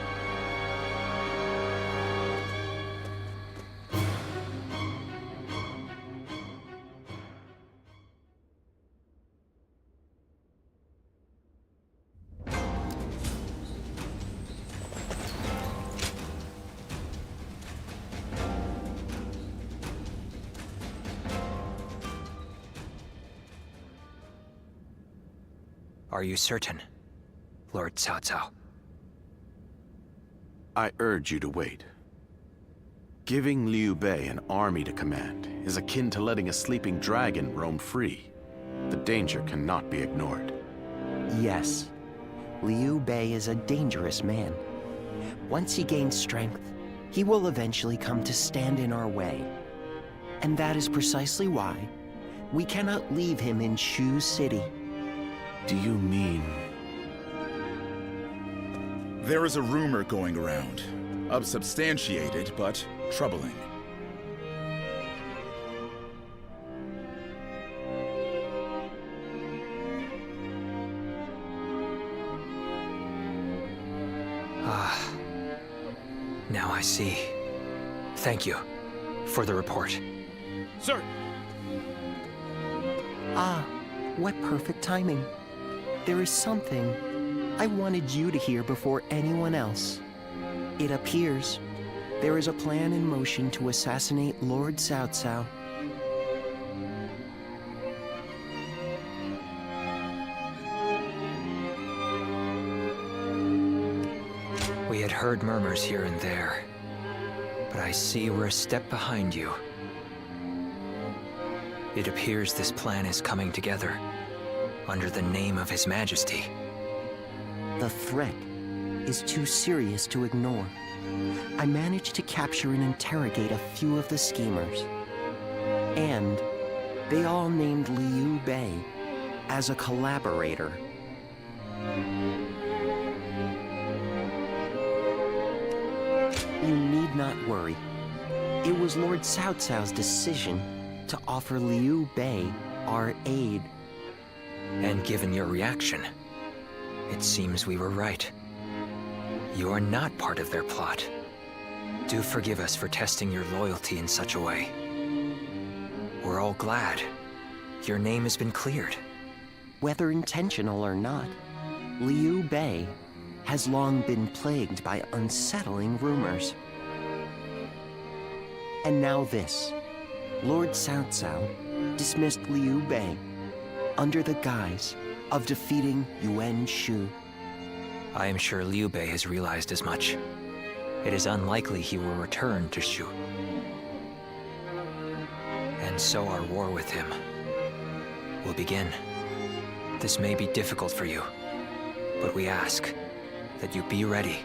Are you certain, Lord Cao Cao? I urge you to wait. Giving Liu Bei an army to command is akin to letting a sleeping dragon roam free. The danger cannot be ignored. Yes, Liu Bei is a dangerous man. Once he gains strength, he will eventually come to stand in our way. And that is precisely why we cannot leave him in Shu City. Do you mean... There is a rumor going around. Unsubstantiated, but troubling. Ah. Now I see. Thank you for the report. Sir! Ah, what perfect timing. There is something I wanted you to hear before anyone else. It appears there is a plan in motion to assassinate Lord Cao Cao. We had heard murmurs here and there, but I see we're a step behind you. It appears this plan is coming together under the name of His Majesty. The threat is too serious to ignore. I managed to capture and interrogate a few of the schemers. And they all named Liu Bei as a collaborator. You need not worry. It was Lord Cao Cao's decision to offer Liu Bei our aid. And given your reaction, it seems we were right. You are not part of their plot. Do forgive us for testing your loyalty in such a way. We're all glad your name has been cleared. Whether intentional or not, Liu Bei has long been plagued by unsettling rumors. And now this. Lord Cao Cao dismissed Liu Bei under the guise of defeating Yuan Shu. I am sure Liu Bei has realized as much. It is unlikely he will return to Shu. And so our war with him will begin. This may be difficult for you, but we ask that you be ready.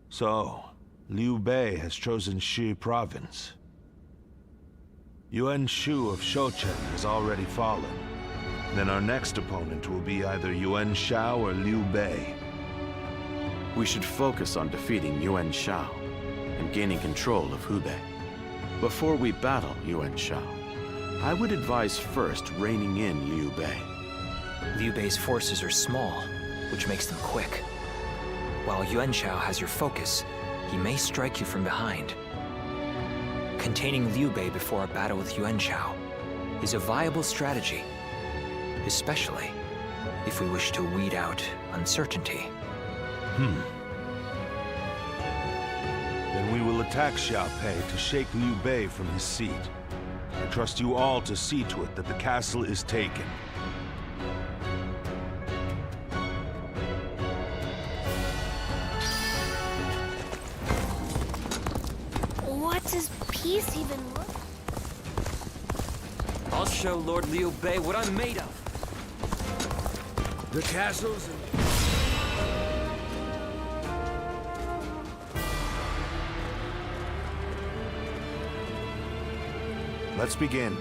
So, Liu Bei has chosen Shi province. Yuan Shu of Shouchen has already fallen. Then our next opponent will be either Yuan Shao or Liu Bei. We should focus on defeating Yuan Shao and gaining control of Hubei. Before we battle Yuan Shao, I would advise first reining in Liu Bei. Liu Bei's forces are small, which makes them quick. While Yuan Shao has your focus, he may strike you from behind. Containing Liu Bei before a battle with Yuan Shao is a viable strategy, especially if we wish to weed out uncertainty. Then we will attack Xiaopei to shake Liu Bei from his seat. I trust you all to see to it that the castle is taken. What does peace even look? I'll show Lord Liu Bei what I'm made of. The castles. Let's begin.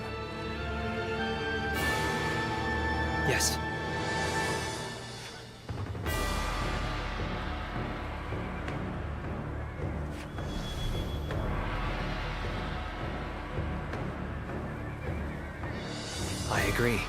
Yes. I agree.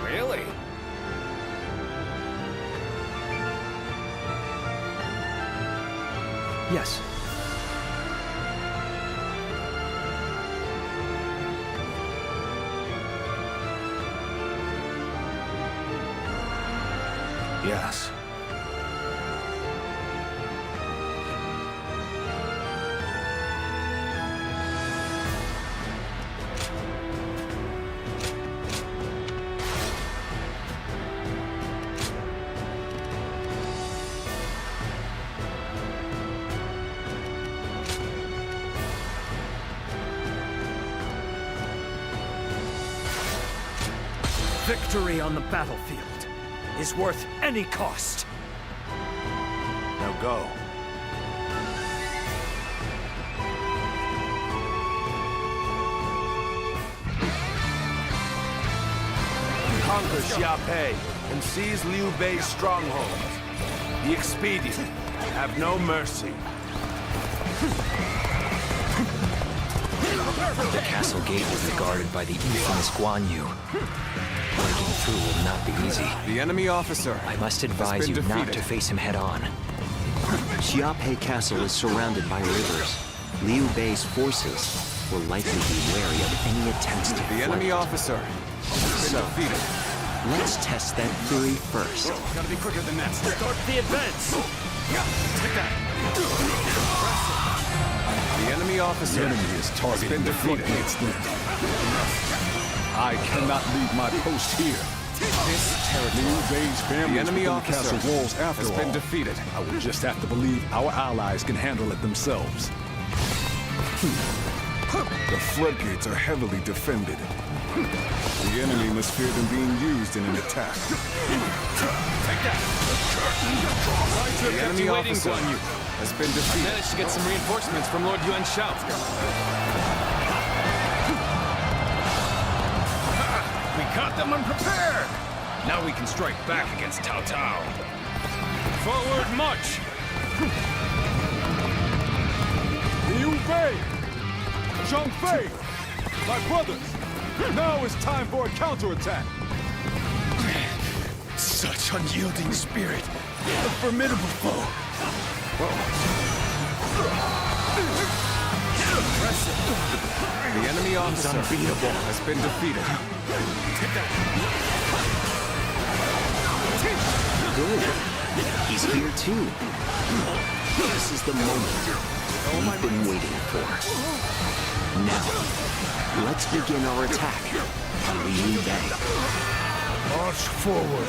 Really? Yes. Yes. Victory on the battlefield is worth any cost. Now go. Conquer Xiaopei and seize Liu Bei's stronghold. The expedient. Have no mercy. The castle gate will be guarded by the infamous Guan Yu. Breaking through will not be easy. The enemy officer. I must advise you not to face him head-on. Xiaopei Castle is surrounded by rivers. Liu Bei's forces will likely be wary of any attempts to The enemy officer. So, let's test that theory first. Gotta be quicker than that. Start the advance! Take that. The enemy officer. The enemy is targeting the floodgates then. I cannot leave my post here. This territory. Liu Bei's family The enemy within the officer castle walls after has been all. defeated. I will just have to believe our allies can handle it themselves. The floodgates are heavily defended. The enemy must fear them being used in an attack. Take that. The enemy officer has been defeated. Managed to get some reinforcements from Lord Yuan Shao. We caught them unprepared. Now we can strike back against Cao Cao. Forward march! Liu Bei! Zhang Fei! My brothers! Now is time for a counterattack! Such unyielding spirit. A formidable foe. The enemy officer has been defeated. Good. He's here too. This is the moment we've been waiting for. Now, let's begin our attack on Liu Bei. March forward.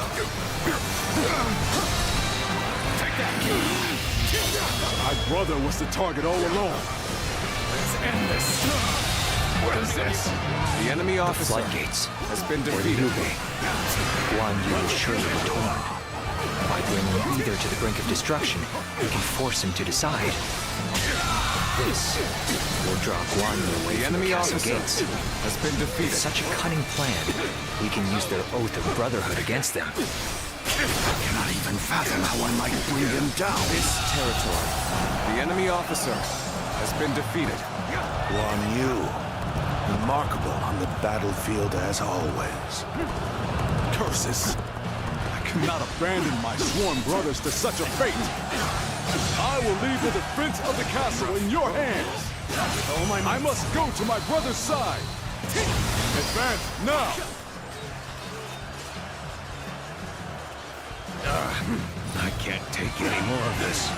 My brother was the target all along. Let's end this. What is this? The enemy officer Floodgates has been for defeated. Liu Bei. Guan Yu will surely be torn. By bringing either to the brink of destruction, we can force him to decide. This will draw Guan Yu away The from the enemy castle officer gates. has been With defeated. such a cunning plan, we can use their oath of brotherhood against them. I cannot even fathom how I might bring them down. This territory. The enemy officer has been defeated. Guan Yu, remarkable on the battlefield as always. Curses! I cannot abandon my sworn brothers to such a fate! I will leave the defense of the castle in your hands! I must go to my brother's side! Advance now! I can't take any more of this.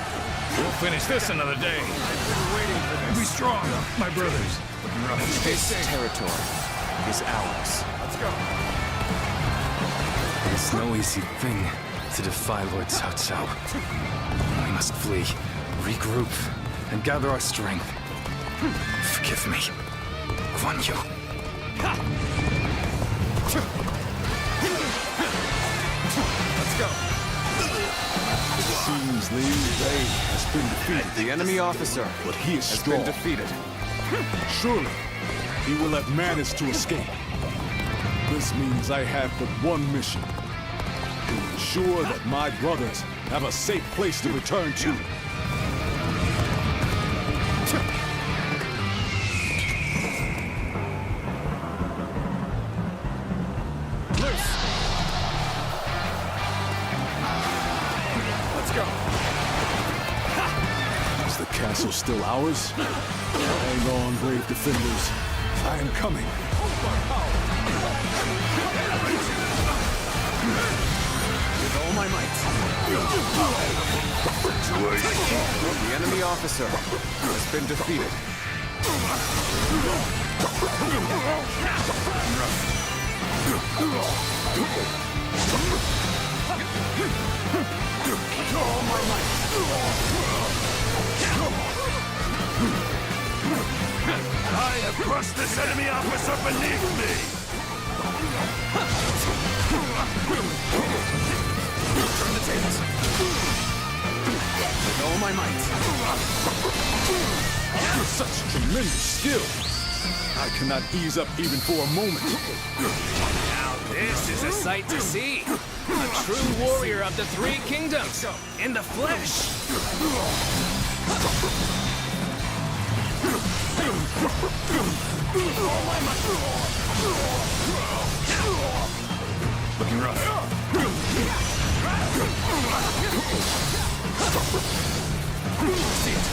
We'll finish this another day. Waiting for this. Be strong, my brothers. This territory is ours. Let's go. It's no easy thing to defy Lord Cao Cao. We must flee, regroup, and gather our strength. Forgive me, Guan Yu. Let's go. It seems Liu Bei has been defeated. The enemy officer But he is has strong. been defeated. Surely, he will have managed to escape. This means I have but one mission. To ensure that my brothers have a safe place to return to. Let's go. Is the castle still ours? Hang on, brave defenders. I am coming. With all my might. The enemy officer has been defeated. All my might. I have crushed this enemy officer beneath me! Turn the tables. With all my might. Such tremendous skill! I cannot ease up even for a moment. Now this is a sight to see. A true warrior of the Three Kingdoms, in the flesh. Looking rough. See it.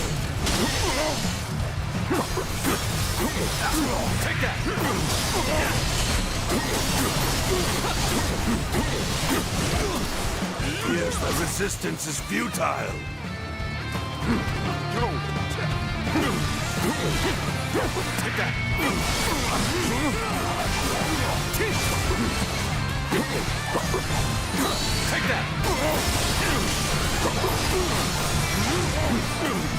Take that! Yes, the resistance is futile. Take that! Take that!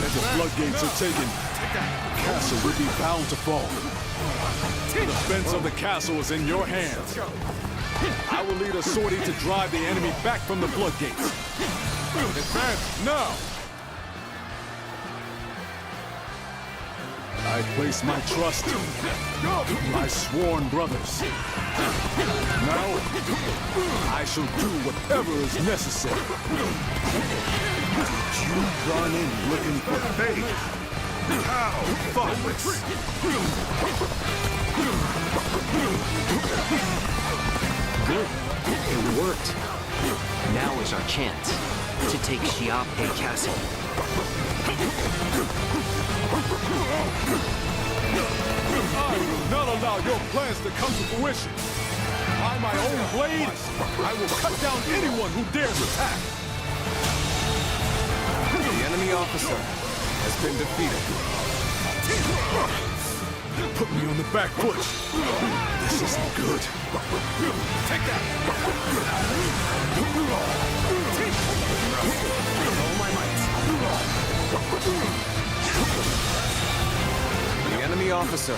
As the floodgates are taken, the castle will be bound to fall. The defense of the castle is in your hands. I will lead a sortie to drive the enemy back from the floodgates. Advance now! I place my trust in my sworn brothers. Now, I shall do whatever is necessary. Did you run in looking for fate? How thoughtless! Good. It worked. Now is our chance to take Xiape Castle. I will not allow your plans to come to fruition. By my own blade, I will cut down anyone who dares attack. The enemy officer has been defeated. Put me on the back foot. This isn't good. Take that! All my might. The enemy officer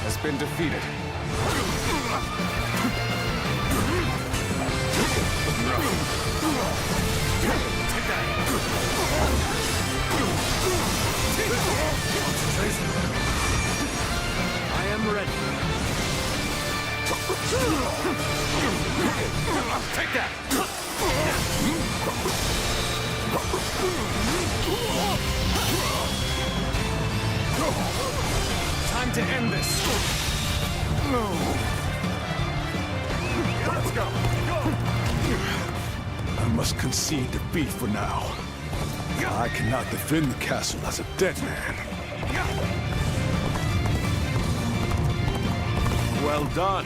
has been defeated. Take that! I am ready. Take that! Time to end this. Let's go. I must concede defeat for now. I cannot defend the castle as a dead man. Well done.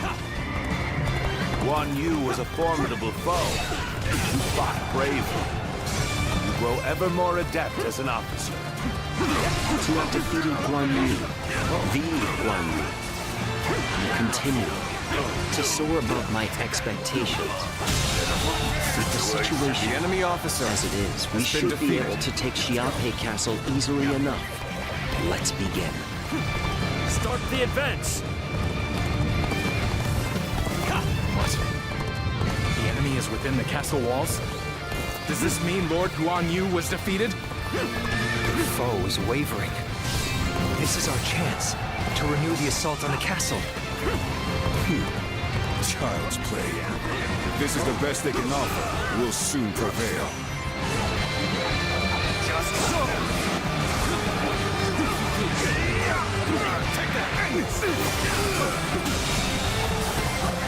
Guan Yu was a formidable foe. You fought bravely. You grow ever more adept as an officer. To have defeated Guan Yu, the Guan Yu, you continue to soar above my expectations. With the situation The enemy officer as it is, we should be able to take Xiape Castle easily enough. Let's begin. Start the advance! What? The enemy is within the castle walls? Does this mean Lord Guan Yu was defeated? The foe is wavering. This is our chance to renew the assault on the castle. Child's play. If this is the best they can offer, we'll soon prevail. Just so. Take that.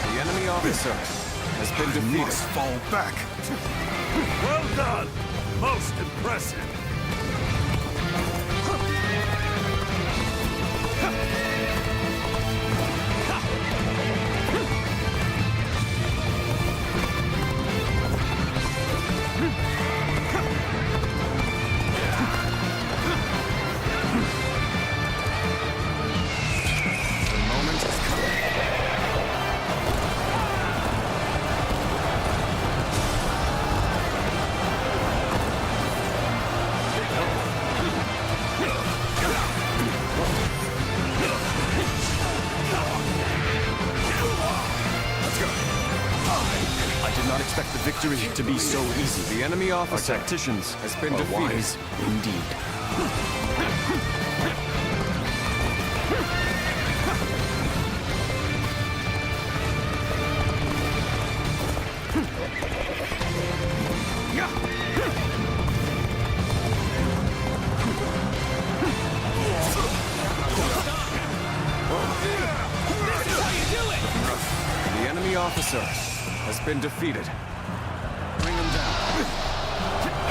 The enemy officer has been defeated. Must fall back. Well done! Most impressive. Victory to be so easy. The enemy officer Our tacticians has been are defeated. wise indeed. officer has been defeated. Bring him down.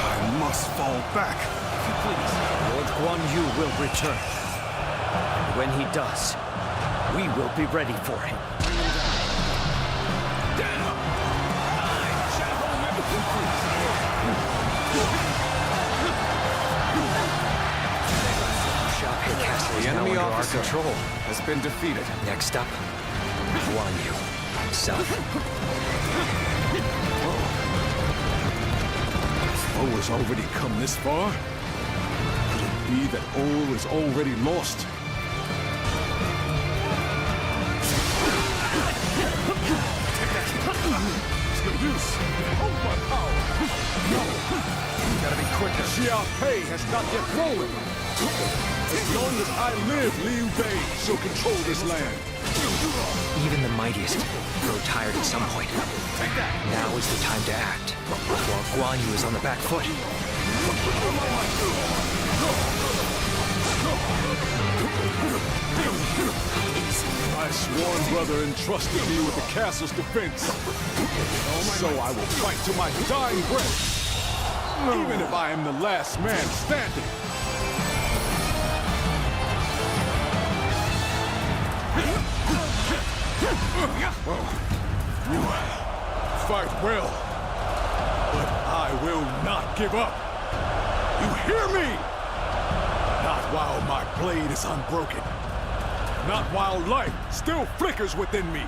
I must fall back. If you please. Lord Guan Yu will return. And when he does, we will be ready for him. The enemy officer has been defeated. Next up, Guan Yu himself. Foe has already come this far? Could it be that all is already lost? It's no use. Hold my power. No. You gotta be quicker. Xia Pei has not yet fallen. As long as I live, Liu Bei shall control this land. Even the mightiest grow tired at some point. Now is the time to act, while Guan Yu is on the back foot. My sworn brother entrusted me with the castle's defense. So I will fight to my dying breath, even if I am the last man standing. You fight well, but I will not give up. You hear me? Not while my blade is unbroken. Not while life still flickers within me.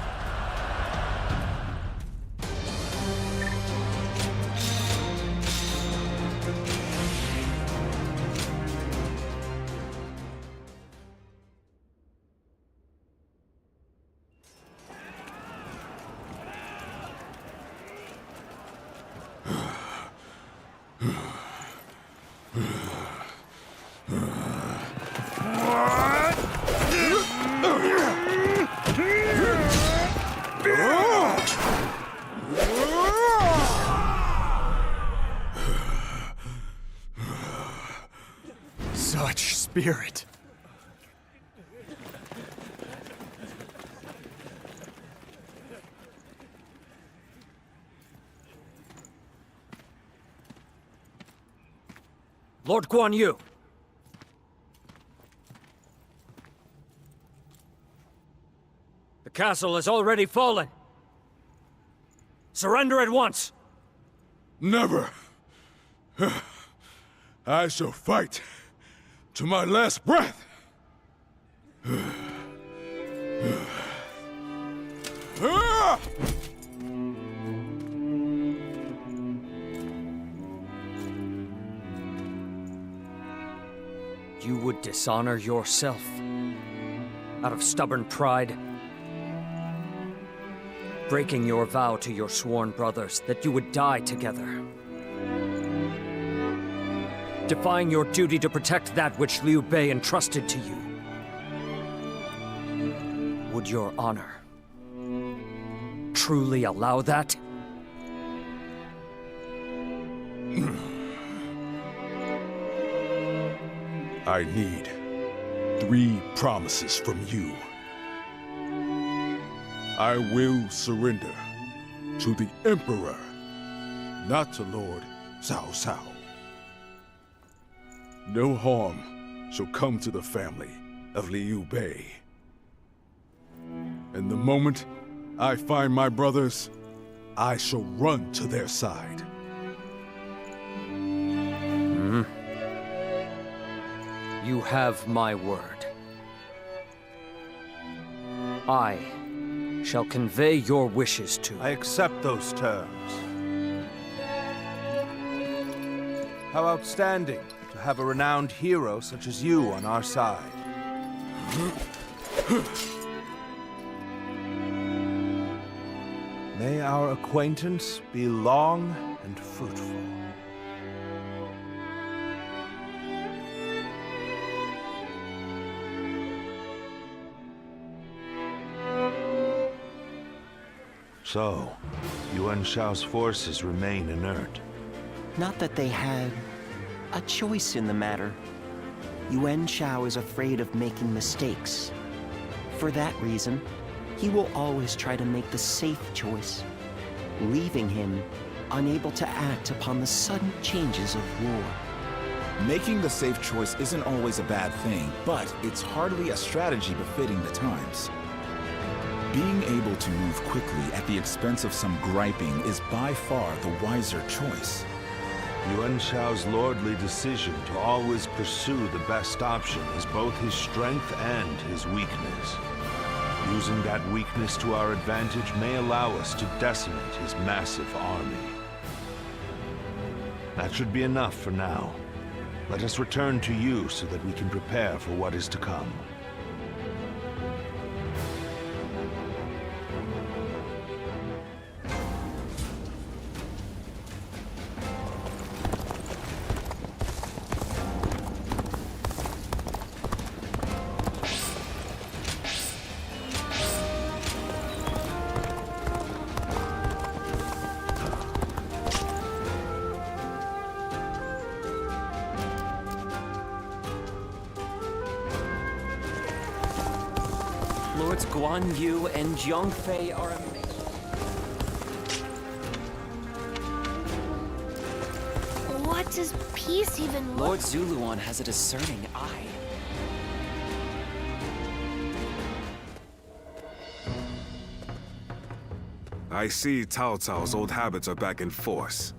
Such spirit. Lord Guan Yu. The castle has already fallen. Surrender at once. Never. I shall fight to my last breath. You would dishonor yourself out of stubborn pride, breaking your vow to your sworn brothers that you would die together, defying your duty to protect that which Liu Bei entrusted to you. Would your honor truly allow that? I need 3 promises from you. I will surrender to the Emperor, not to Lord Cao Cao. No harm shall come to the family of Liu Bei. And the moment I find my brothers, I shall run to their side. You have my word. I shall convey your wishes to... I accept those terms. How outstanding to have a renowned hero such as you on our side. May our acquaintance be long and fruitful. So, Yuan Shao's forces remain inert. Not that they had a choice in the matter. Yuan Shao is afraid of making mistakes. For that reason, he will always try to make the safe choice, leaving him unable to act upon the sudden changes of war. Making the safe choice isn't always a bad thing, but it's hardly a strategy befitting the times. Being able to move quickly at the expense of some griping is by far the wiser choice. Yuan Shao's lordly decision to always pursue the best option is both his strength and his weakness. Using that weakness to our advantage may allow us to decimate his massive army. That should be enough for now. Let us return to you so that we can prepare for what is to come. Lords Guan Yu and Zhongfei are amazing. What does peace even look? Lord Zuluan has a discerning eye. I see Cao Cao's old habits are back in force.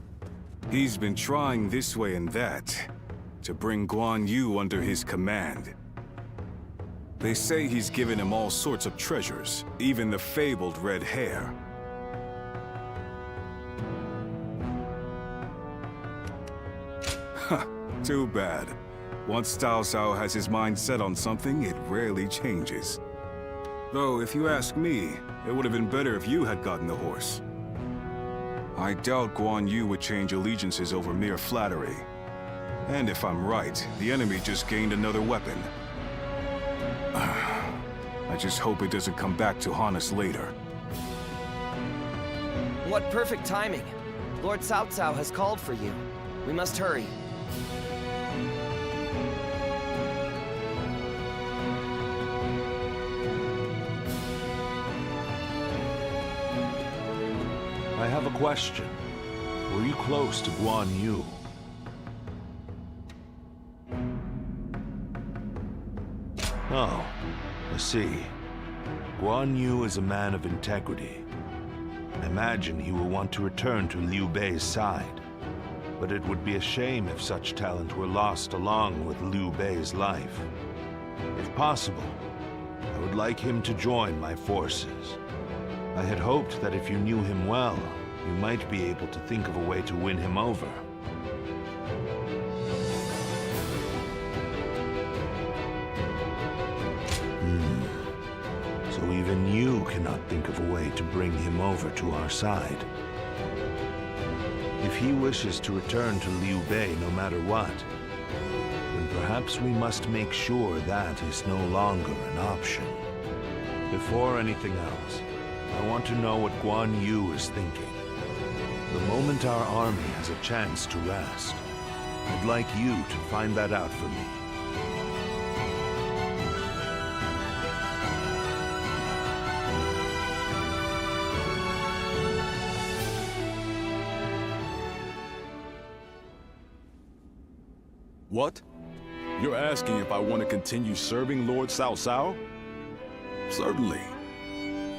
He's been trying this way and that to bring Guan Yu under his command. They say he's given him all sorts of treasures, even the fabled red hair. Huh, too bad. Once Cao Cao has his mind set on something, it rarely changes. Though, if you ask me, it would have been better if you had gotten the horse. I doubt Guan Yu would change allegiances over mere flattery. And if I'm right, the enemy just gained another weapon. I just hope it doesn't come back to haunt us later. What perfect timing. Lord Cao Cao has called for you. We must hurry. I have a question. Were you close to Guan Yu? Oh, I see. Guan Yu is a man of integrity. I imagine he will want to return to Liu Bei's side. But it would be a shame if such talent were lost along with Liu Bei's life. If possible, I would like him to join my forces. I had hoped that if you knew him well, you might be able to think of a way to win him over. So even you cannot think of a way to bring him over to our side. If he wishes to return to Liu Bei no matter what, then perhaps we must make sure that is no longer an option. Before anything else, I want to know what Guan Yu is thinking. The moment our army has a chance to rest, I'd like you to find that out for me. What? You're asking if I want to continue serving Lord Cao Cao? Certainly.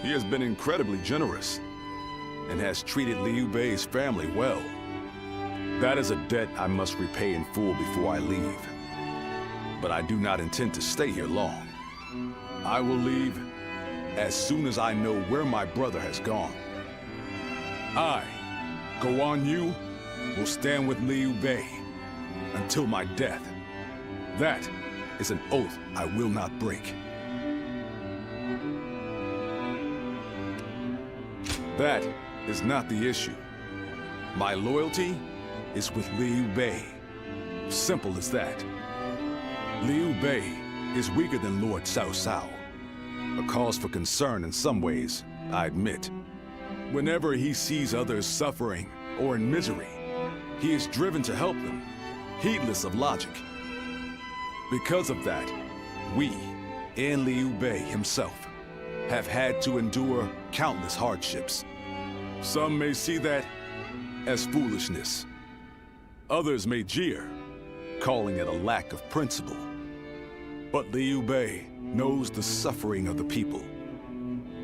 He has been incredibly generous and has treated Liu Bei's family well. That is a debt I must repay in full before I leave. But I do not intend to stay here long. I will leave as soon as I know where my brother has gone. I, Guan Yu, will stand with Liu Bei until my death. That is an oath I will not break. That is not the issue. My loyalty is with Liu Bei. Simple as that. Liu Bei is weaker than Lord Cao Cao. A cause for concern in some ways, I admit. Whenever he sees others suffering or in misery, he is driven to help them, heedless of logic. Because of that, we, and Liu Bei himself, have had to endure countless hardships. Some may see that as foolishness. Others may jeer, calling it a lack of principle. But Liu Bei knows the suffering of the people.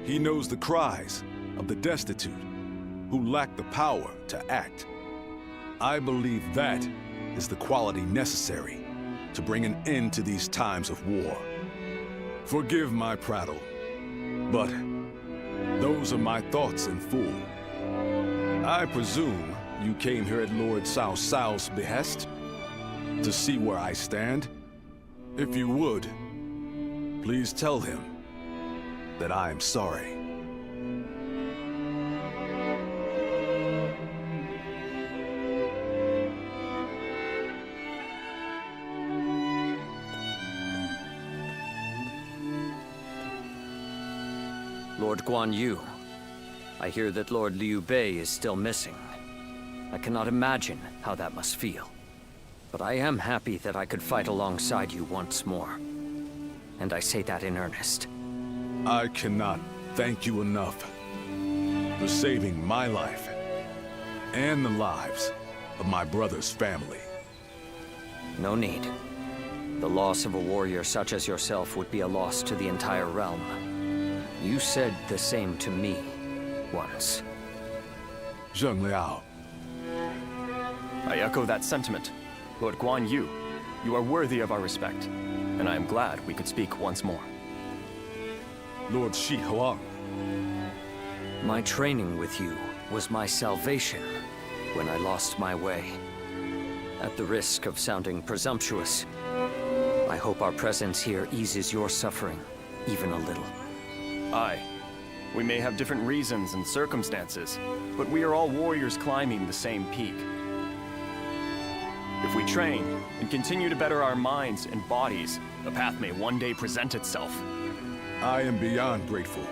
He knows the cries of the destitute who lack the power to act. I believe that is the quality necessary to bring an end to these times of war. Forgive my prattle, but those are my thoughts in full. I presume you came here at Lord Cao Cao's behest to see where I stand. If you would, please tell him that I am sorry. Lord Guan Yu, I hear that Lord Liu Bei is still missing. I cannot imagine how that must feel. But I am happy that I could fight alongside you once more. And I say that in earnest. I cannot thank you enough for saving my life and the lives of my brother's family. No need. The loss of a warrior such as yourself would be a loss to the entire realm. You said the same to me once. Zheng Liao. I echo that sentiment. Lord Guan Yu, you are worthy of our respect, and I am glad we could speak once more. Lord Shi Huang. My training with you was my salvation when I lost my way. At the risk of sounding presumptuous, I hope our presence here eases your suffering even a little. Aye. We may have different reasons and circumstances, but we are all warriors climbing the same peak. If we train and continue to better our minds and bodies, a path may one day present itself. I am beyond grateful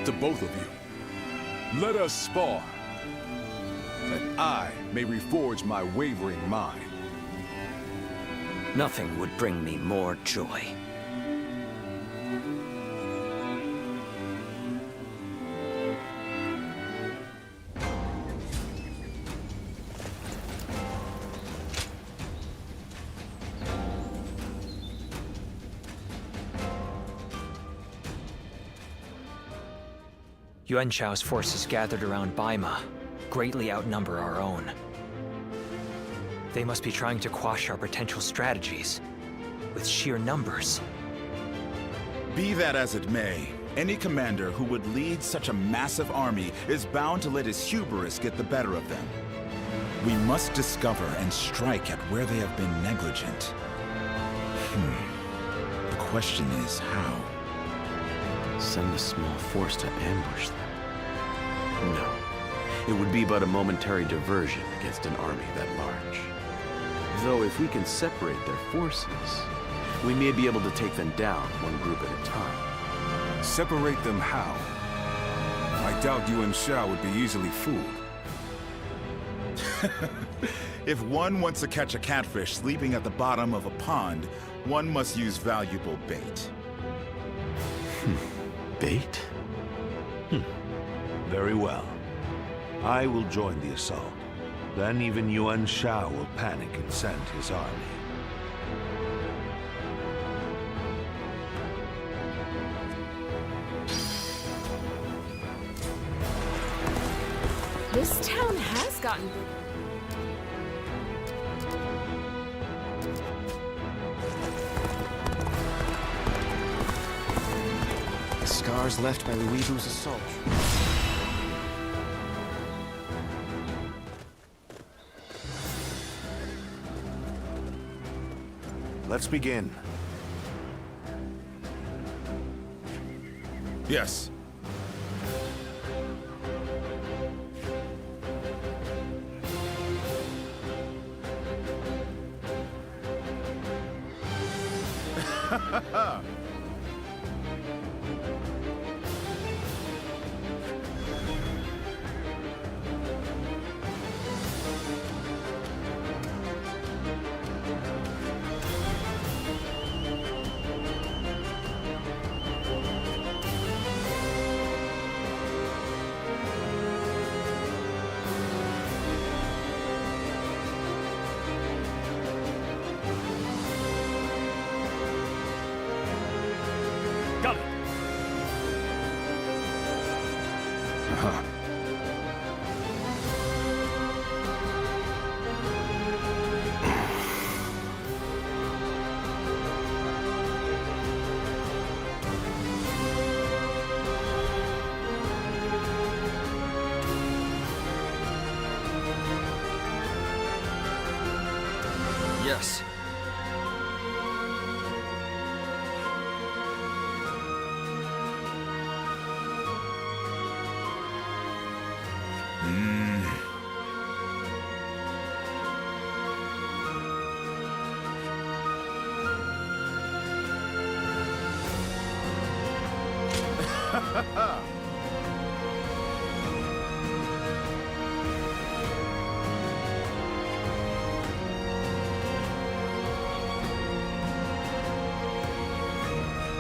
to both of you. Let us spar, that I may reforge my wavering mind. Nothing would bring me more joy. Yuan Shao's forces gathered around Baima greatly outnumber our own. They must be trying to quash our potential strategies with sheer numbers. Be that as it may, any commander who would lead such a massive army is bound to let his hubris get the better of them. We must discover and strike at where they have been negligent. The question is how? Send a small force to ambush them? No. It would be but a momentary diversion against an army that large. Though if we can separate their forces, we may be able to take them down one group at a time. Separate them how? I doubt Yuan Shao would be easily fooled. If one wants to catch a catfish sleeping at the bottom of a pond, one must use valuable bait. Bait? Very well. I will join the assault. Then even Yuan Shao will panic and send his army. This town has gotten bigger. The scars left by Louis Vu's assault. Let's begin. Yes. Yes.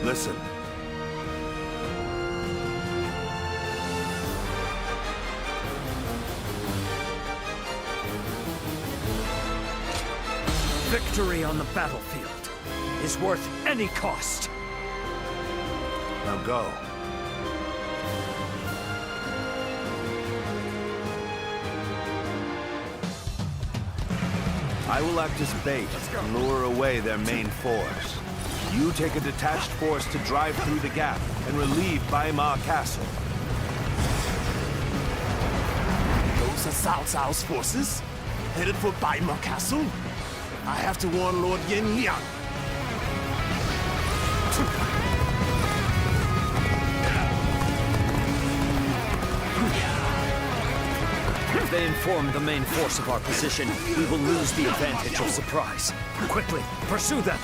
Listen. Victory on the battlefield is worth any cost. Now go. I will act as bait and lure away their main force. You take a detached force to drive through the gap and relieve Baima Castle. Those are Cao Cao's forces, headed for Baima Castle. I have to warn Lord Yin Liang. If they inform the main force of our position, we will lose the advantage of surprise. Quickly, pursue them!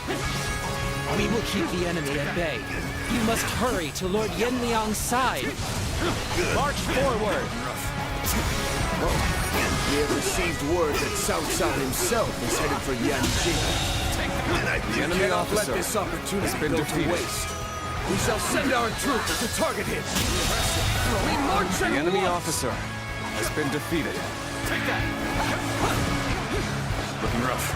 We will keep the enemy at bay. You must hurry to Lord Yin Liang's side. March forward! We have received word that Cao Cao himself is headed for Yanjing. The enemy officer Let this opportunity has been go defeated. to waste. We shall send our troops to target him. We march The at enemy once. officer has been defeated. Looking rough.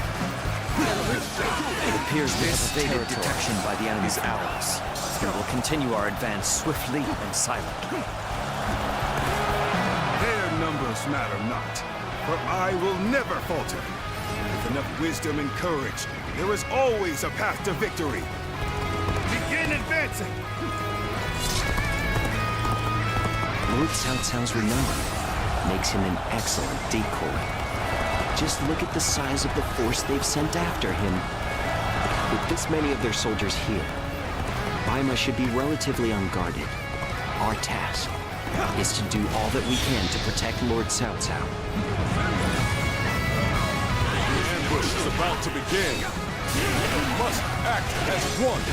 It appears we have evaded detection by the enemy's allies. We will continue our advance swiftly and silently. Their numbers matter not, for I will never falter. With enough wisdom and courage, there is always a path to victory. Begin advancing! Lord Cao Cao's renown makes him an excellent decoy. Just look at the size of the force they've sent after him. With this many of their soldiers here, Baima should be relatively unguarded. Our task is to do all that we can to protect Lord Cao Cao. The ambush is about to begin. We must act as one.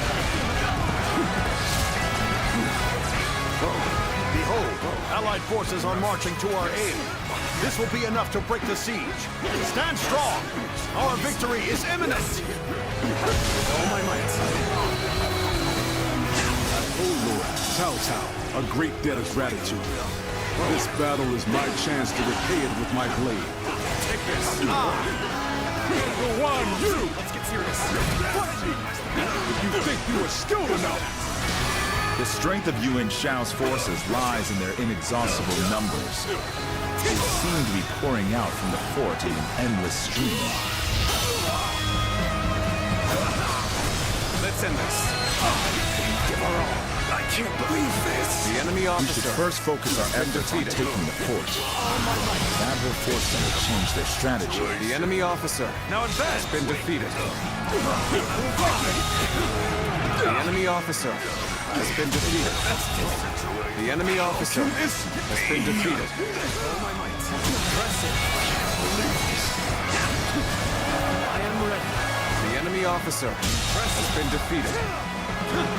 Behold, Allied forces are marching to our aid. This will be enough to break the siege. Stand strong. Our victory is imminent. All my might. Oh Lord, Cao Cao, a great debt of gratitude. This battle is my chance to repay it with my blade. Take this. The one, you! Let's get serious. If you think you are skilled enough, The strength of Yuan Shao's forces lies in their inexhaustible numbers. They seem to be pouring out from the fort in an endless stream. Let's end this. Give her all. I can't believe this. The enemy We officer should first focus our efforts on taking the fort. That will force them to change their strategy. The enemy officer has been defeated. The enemy officer has been defeated. The enemy officer has been defeated. I am ready. The enemy officer has been defeated.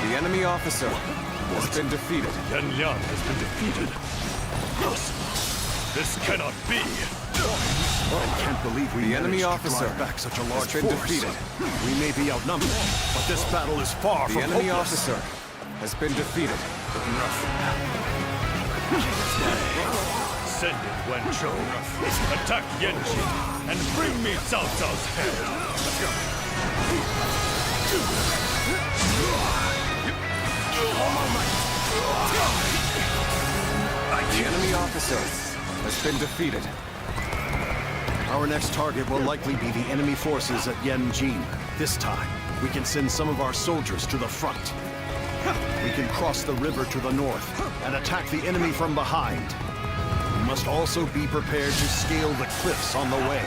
The enemy officer has been defeated. Yan Liang has been defeated. This cannot be. I can't believe we The enemy managed to officer drive back such a large has been force. defeated. We may be outnumbered, but this battle is far The from enemy hopeless. officer has been defeated. Send in Wen Zhou. Attack Yanji and bring me Cao Cao's head. Let's go. The enemy officer has been defeated. Our next target will likely be the enemy forces at Yanjin. This time, we can send some of our soldiers to the front. We can cross the river to the north and attack the enemy from behind. We must also be prepared to scale the cliffs on the way.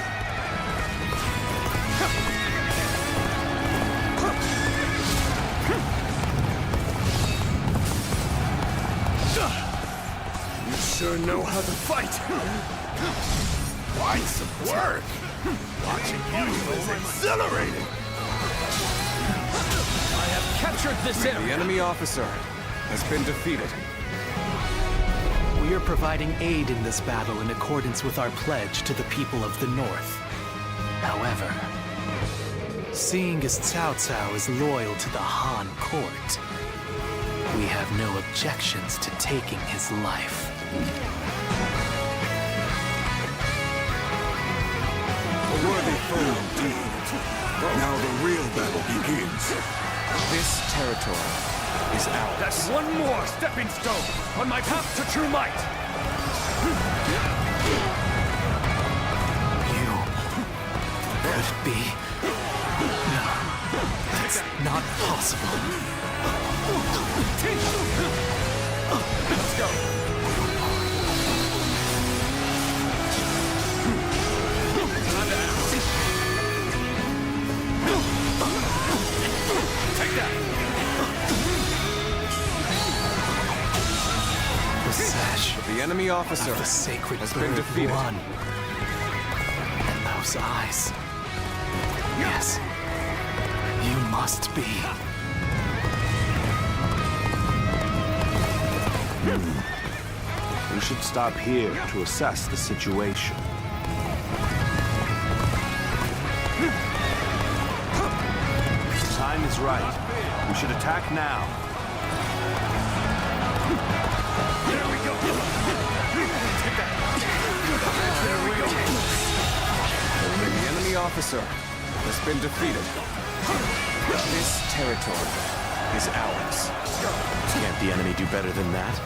sure know how to fight. Quite some work. Watching you is exhilarating. I have captured this area. The enemy officer has been defeated. We are providing aid in this battle in accordance with our pledge to the people of the North. However, seeing as Cao Cao is loyal to the Han court, we have no objections to taking his life. A worthy foe indeed. Now the real battle begins. This territory is ours. That's one more stepping stone on my path to true might. Could it be? No, that's not possible. Let's go. Take that. The sash. The enemy officer of the sacred has been defeated. Won. And those eyes. Yes, you must be. We should stop here to assess the situation. The time is right. We should attack now. There we go. Take that. There we go. The enemy officer has been defeated. This territory is ours. Can't the enemy do better than that?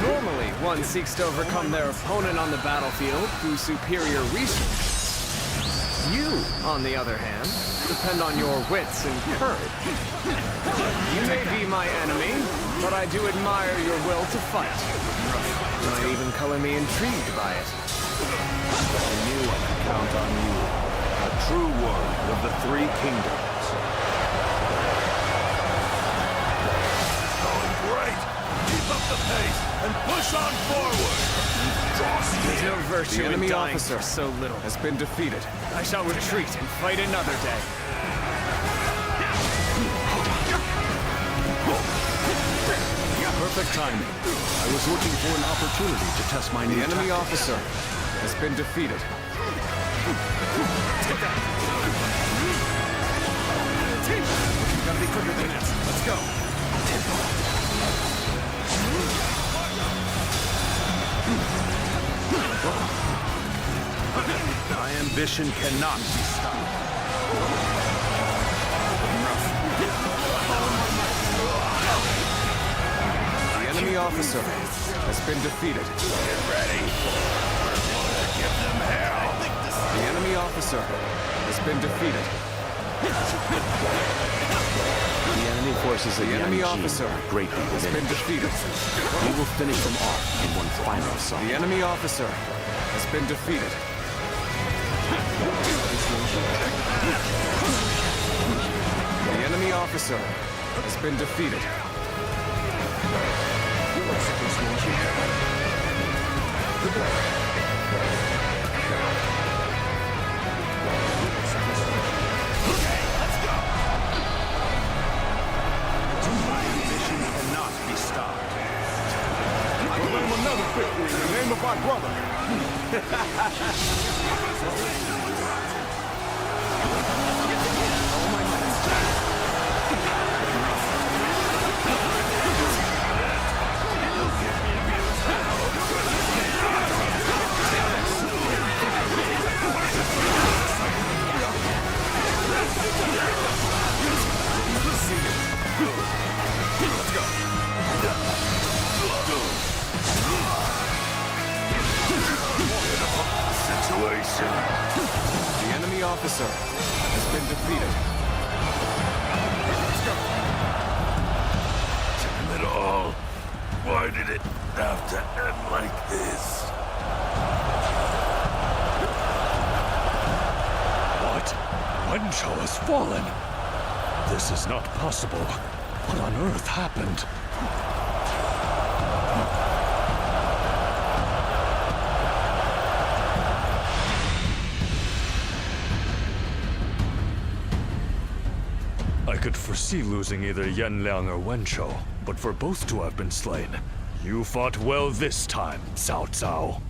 Normally, one seeks to overcome their opponent on the battlefield through superior research. You, on the other hand, depend on your wits and courage. You may be my enemy, but I do admire your will to fight. You might even color me intrigued by it. I knew I could count on you. A true warrior of the Three Kingdoms. Going great. Keep up the pace and push on forward. There's no virtue The enemy in dying officer for so little. has been defeated. I shall retreat and fight another day. Perfect timing. I was looking for an opportunity to test my new The enemy tactics. officer has been defeated. Take that. Gotta be quicker than this. Let's go. My ambition cannot be stopped. The enemy officer has been defeated. Get ready. Give them hell. The enemy officer has been defeated. The enemy forces at The enemy Yanji officer are greatly has been diminished. defeated. We will finish them off in one final assault. The enemy officer has been defeated. The enemy officer has been defeated. My ambition cannot be stopped. I claim another victory in the name of my brother. Situation. The enemy officer has been defeated. Damn it all. Why did it have to end like this? What? Wen Chou has fallen. This is not possible. What on earth happened? I could foresee losing either Yanliang or Wenchou, but for both to have been slain, you fought well this time, Cao Cao.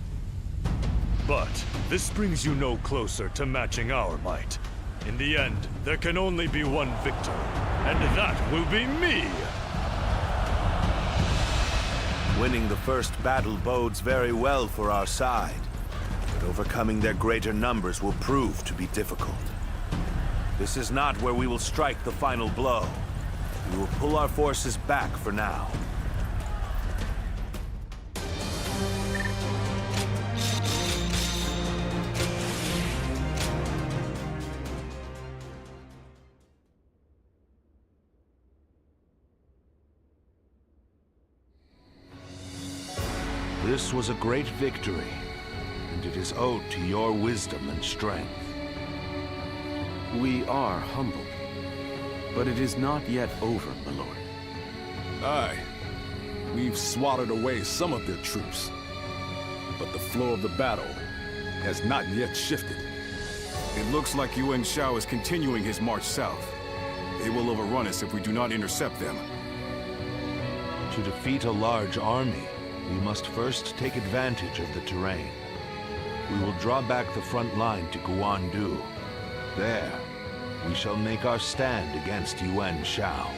But this brings you no closer to matching our might. In the end, there can only be one victor, and that will be me! Winning the first battle bodes very well for our side, but overcoming their greater numbers will prove to be difficult. This is not where we will strike the final blow. We will pull our forces back for now. This was a great victory, and it is owed to your wisdom and strength. We are humbled, but it is not yet over, my lord. Aye. We've swatted away some of their troops, but the flow of the battle has not yet shifted. It looks like Yuan Shao is continuing his march south. They will overrun us if we do not intercept them. To defeat a large army, we must first take advantage of the terrain. We will draw back the front line to Guandu. There, we shall make our stand against Yuan Shao.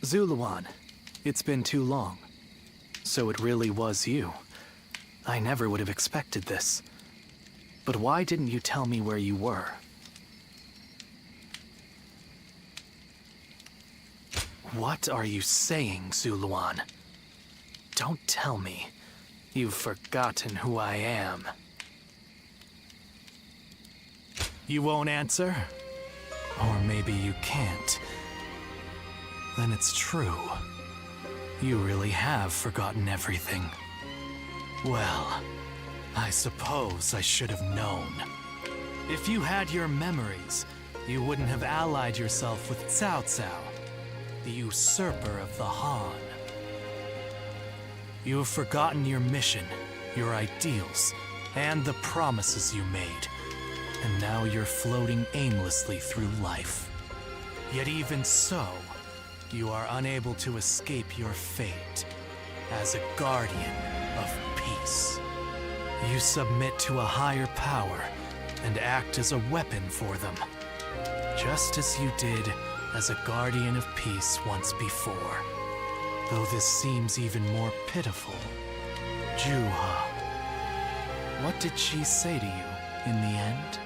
Zuluan, it's been too long. So it really was you. I never would have expected this. But why didn't you tell me where you were? What are you saying, Zuluan? Don't tell me you've forgotten who I am. You won't answer? Or maybe you can't. Then it's true. You really have forgotten everything. Well, I suppose I should have known. If you had your memories, you wouldn't have allied yourself with Cao Cao, the usurper of the Han. You have forgotten your mission, your ideals, and the promises you made. And now you're floating aimlessly through life. Yet even so, you are unable to escape your fate as a guardian of peace. You submit to a higher power and act as a weapon for them, just as you did as a guardian of peace once before. Though this seems even more pitiful. Juha, what did she say to you in the end?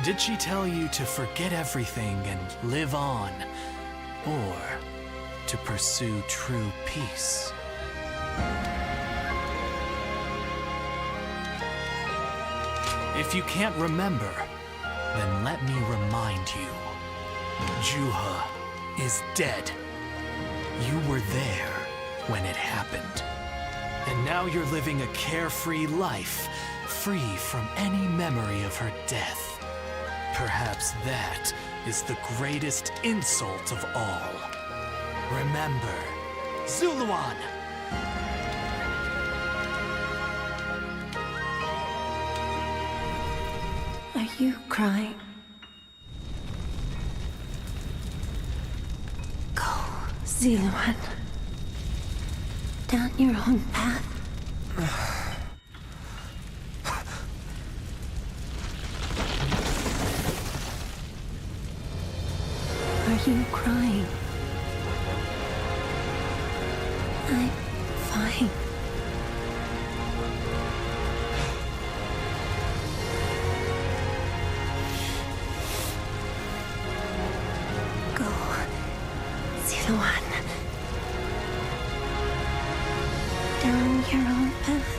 Did she tell you to forget everything and live on? Or to pursue true peace? If you can't remember, then let me remind you. Juha is dead. You were there when it happened. And now you're living a carefree life, free from any memory of her death. Perhaps that is the greatest insult of all. Remember, Zuluan! Are you crying? Go, Zuluan. Down your own path. Are you crying? I'm Yuan. You're on your own path.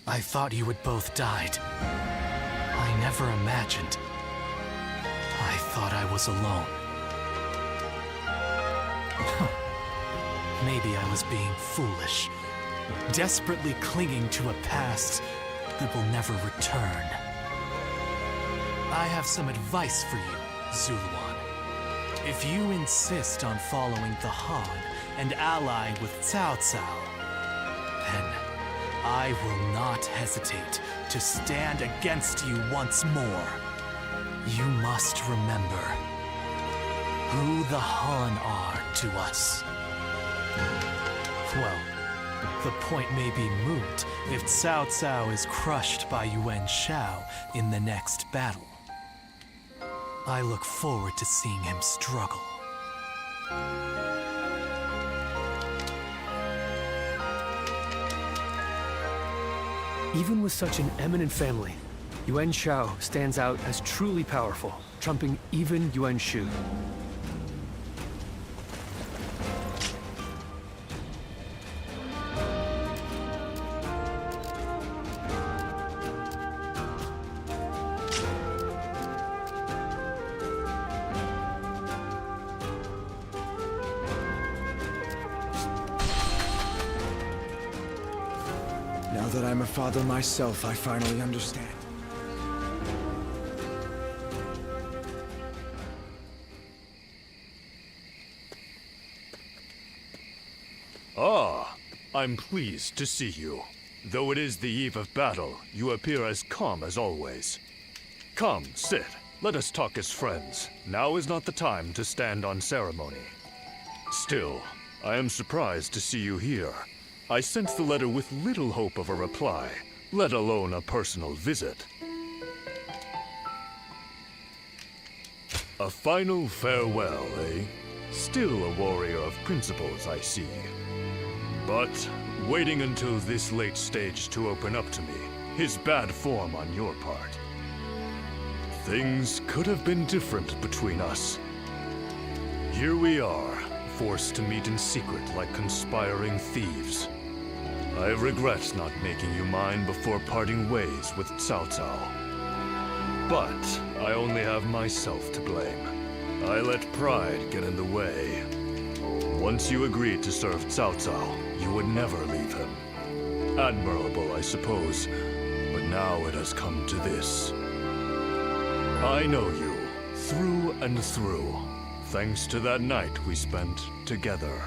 I thought you had both died. I never imagined. I thought I was alone. Maybe I was being foolish, desperately clinging to a past that will never return. I have some advice for you, Zuluan. If you insist on following the Han and ally with Cao Cao, then I will not hesitate to stand against you once more. You must remember who the Han are to us. Well, the point may be moot if Cao Cao is crushed by Yuan Shao in the next battle. I look forward to seeing him struggle. Even with such an eminent family, Yuan Shao stands out as truly powerful, trumping even Yuan Shu. Now that I'm a father myself, I finally understand. Ah, I'm pleased to see you. Though it is the eve of battle, you appear as calm as always. Come, sit. Let us talk as friends. Now is not the time to stand on ceremony. Still, I am surprised to see you here. I sent the letter with little hope of a reply, let alone a personal visit. A final farewell, eh? Still a warrior of principles, I see. But waiting until this late stage to open up to me is bad form on your part. Things could have been different between us. Here we are, forced to meet in secret like conspiring thieves. I regret not making you mine before parting ways with Cao Cao. But I only have myself to blame. I let pride get in the way. Once you agreed to serve Cao Cao, you would never leave him. Admirable, I suppose, but now it has come to this. I know you, through and through, thanks to that night we spent together.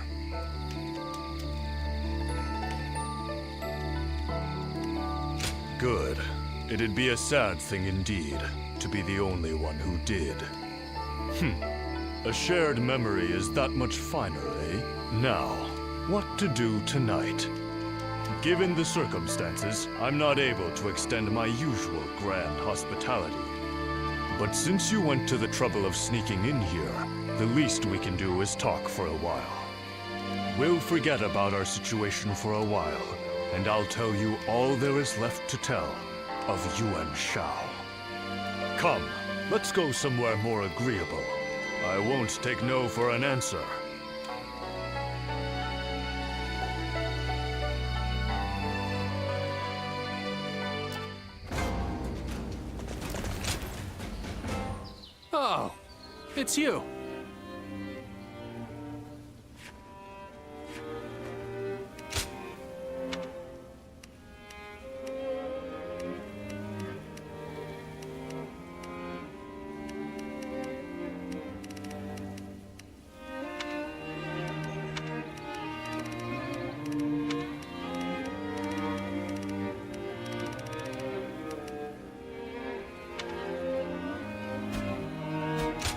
Good. It'd be a sad thing indeed, to be the only one who did. A shared memory is that much finer, eh? Now, what to do tonight? Given the circumstances, I'm not able to extend my usual grand hospitality. But since you went to the trouble of sneaking in here, the least we can do is talk for a while. We'll forget about our situation for a while, and I'll tell you all there is left to tell of Yuan Shao. Come, let's go somewhere more agreeable. I won't take no for an answer. Oh, it's you.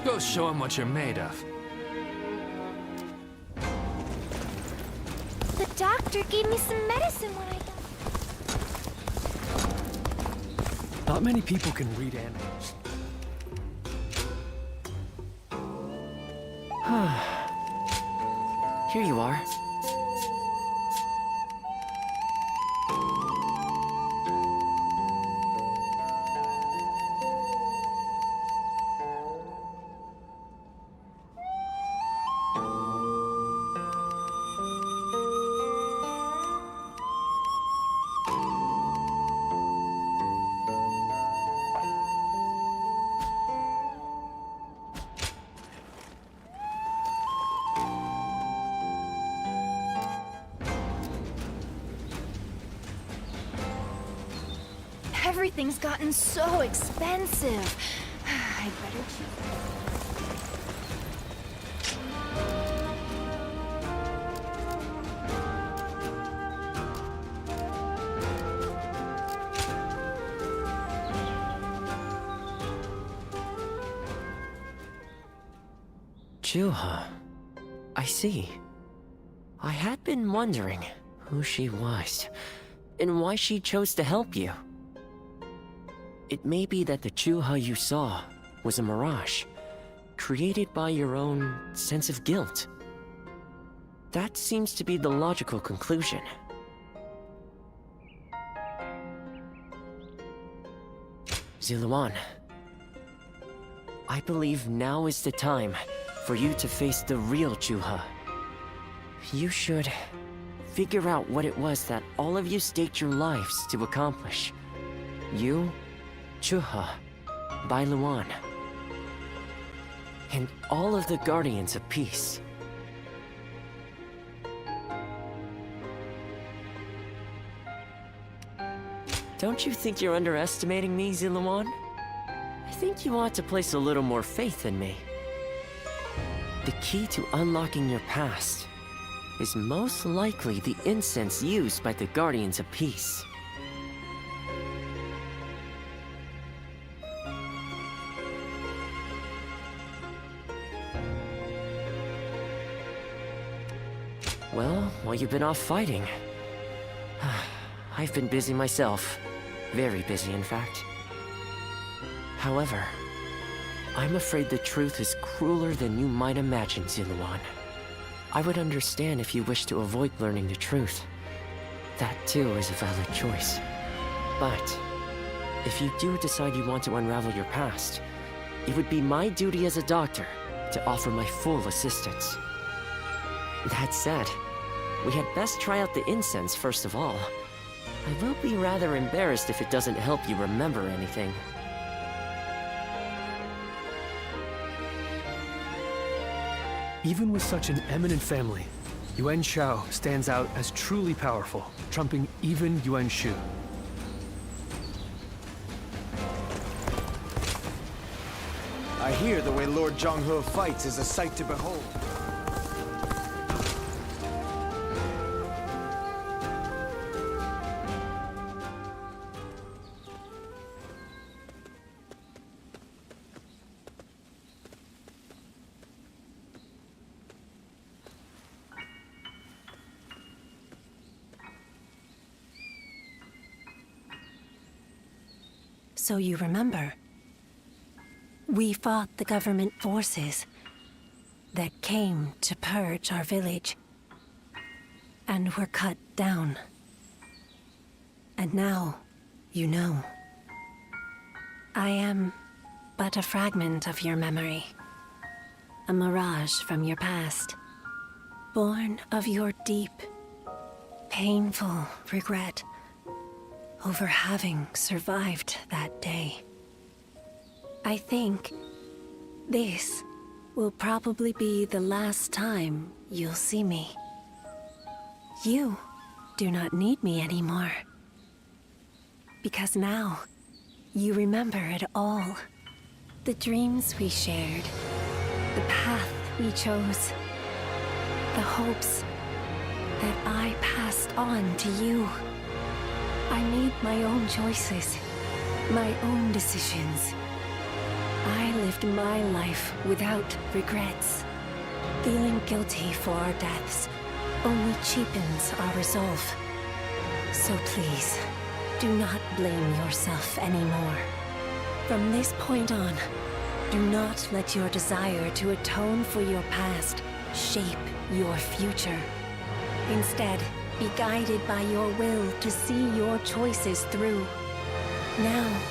Go show him what you're made of. The doctor gave me some medicine when I... Not many people can read animals. Here you are. Everything's gotten so expensive. I'd better choose. Juha. I see. I had been wondering who she was, and why she chose to help you. It may be that the Juha you saw was a mirage, created by your own sense of guilt. That seems to be the logical conclusion. Ziluan, I believe now is the time for you to face the real Juha. You should figure out what it was that all of you staked your lives to accomplish. You, Juha, Bailuan, and all of the Guardians of Peace. Don't you think you're underestimating me, Ziluan? I think you ought to place a little more faith in me. The key to unlocking your past is most likely the incense used by the Guardians of Peace. Well, while you've been off fighting, I've been busy myself. Very busy, in fact. However, I'm afraid the truth is crueler than you might imagine, Ziluan. I would understand if you wish to avoid learning the truth. That too is a valid choice. But if you do decide you want to unravel your past, it would be my duty as a doctor to offer my full assistance. That said, we had best try out the incense first of all. I will be rather embarrassed if it doesn't help you remember anything. Even with such an eminent family, Yuan Shao stands out as truly powerful, trumping even Yuan Shu. I hear the way Lord Zhonghe fights is a sight to behold. So you remember, we fought the government forces that came to purge our village, and were cut down. And now, you know. I am but a fragment of your memory, a mirage from your past, born of your deep, painful regret over having survived that day. I think this will probably be the last time you'll see me. You do not need me anymore. Because now, you remember it all. The dreams we shared, the path we chose, the hopes that I passed on to you. I made my own choices, my own decisions. I lived my life without regrets. Feeling guilty for our deaths only cheapens our resolve. So please, do not blame yourself anymore. From this point on, do not let your desire to atone for your past shape your future. Instead, be guided by your will to see your choices through. Now,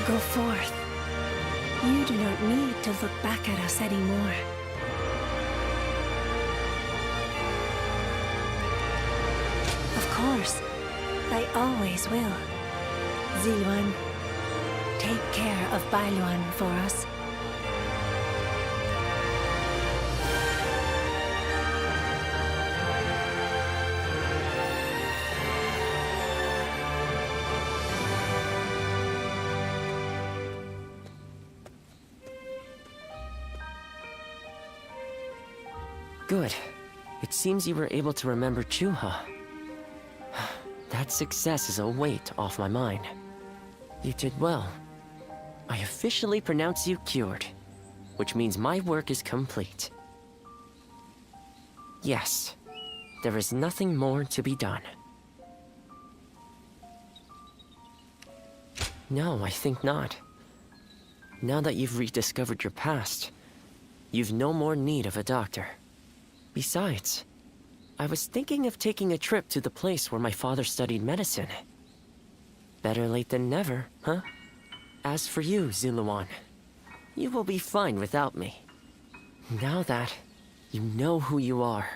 go forth. You do not need to look back at us anymore. Of course, I always will. Ziluan, take care of Bailuan for us. Good. It seems you were able to remember Chuha. That success is a weight off my mind. You did well. I officially pronounce you cured, which means my work is complete. Yes, there is nothing more to be done. No, I think not. Now that you've rediscovered your past, you've no more need of a doctor. Besides, I was thinking of taking a trip to the place where my father studied medicine. Better late than never, huh? As for you, Ziluan, you will be fine without me. Now that you know who you are,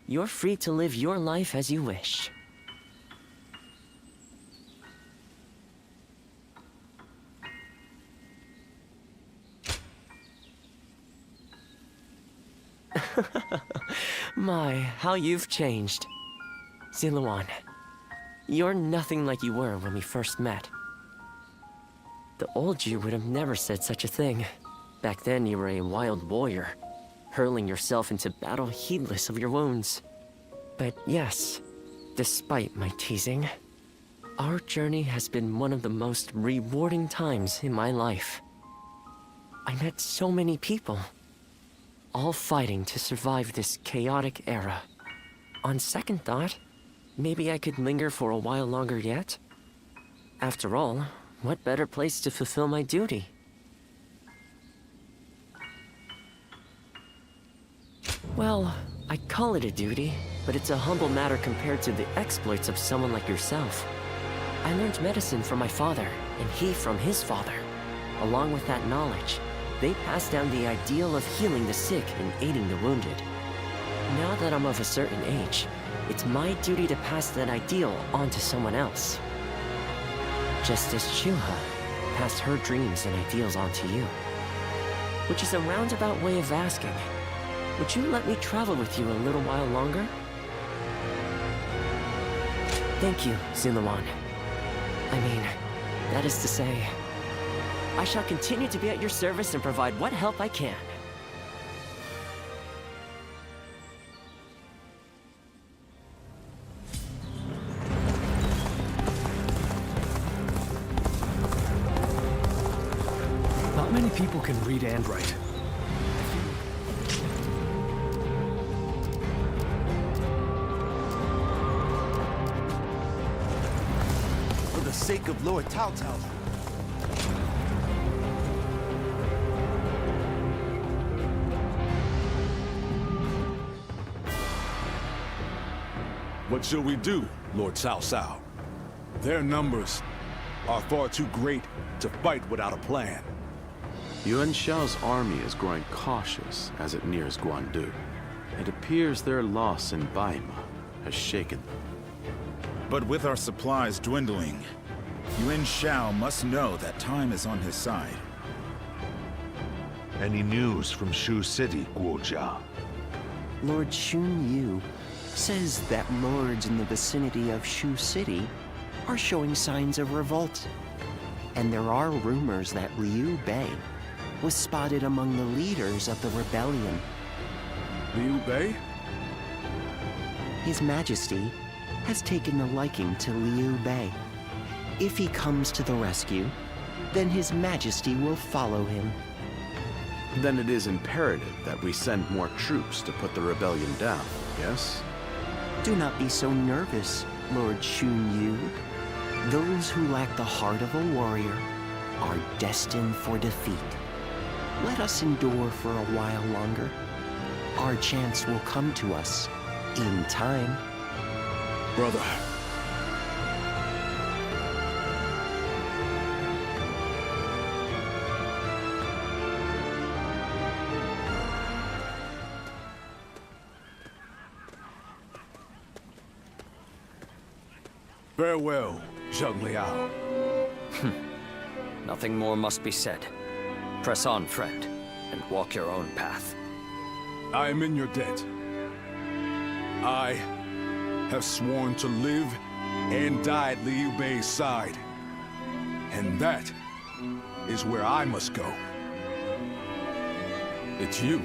you're free to live your life as you wish. My, how you've changed. Ziluan, you're nothing like you were when we first met. The old you would have never said such a thing. Back then you were a wild warrior, hurling yourself into battle heedless of your wounds. But yes, despite my teasing, our journey has been one of the most rewarding times in my life. I met so many people, all fighting to survive this chaotic era. On second thought, maybe I could linger for a while longer yet. After all, what better place to fulfill my duty? Well, I call it a duty, but it's a humble matter compared to the exploits of someone like yourself. I learned medicine from my father, and he from his father. Along with that knowledge, they passed down the ideal of healing the sick and aiding the wounded. Now that I'm of a certain age, it's my duty to pass that ideal on to someone else. Just as Chuha passed her dreams and ideals on to you. Which is a roundabout way of asking, would you let me travel with you a little while longer? Thank you, Ziluan. I mean, that is to say, I shall continue to be at your service and provide what help I can. Not many people can read and write. For the sake of Lord Cao Cao. What shall we do, Lord Cao Cao? Their numbers are far too great to fight without a plan. Yuan Shao's army is growing cautious as it nears Guandu. It appears their loss in Baima has shaken them. But with our supplies dwindling, Yuan Shao must know that time is on his side. Any news from Shu City, Guojia? Lord Xun Yu says that lords in the vicinity of Shu City are showing signs of revolt. And there are rumors that Liu Bei was spotted among the leaders of the rebellion. Liu Bei? His Majesty has taken a liking to Liu Bei. If he comes to the rescue, then His Majesty will follow him. Then it is imperative that we send more troops to put the rebellion down, yes? Do not be so nervous, Lord Shu and Wei. Those who lack the heart of a warrior are destined for defeat. Let us endure for a while longer. Our chance will come to us in time. Brother. Farewell, Zheng Liao. Nothing more must be said. Press on, friend, and walk your own path. I am in your debt. I have sworn to live and die at Liu Bei's side. And that is where I must go. It's you.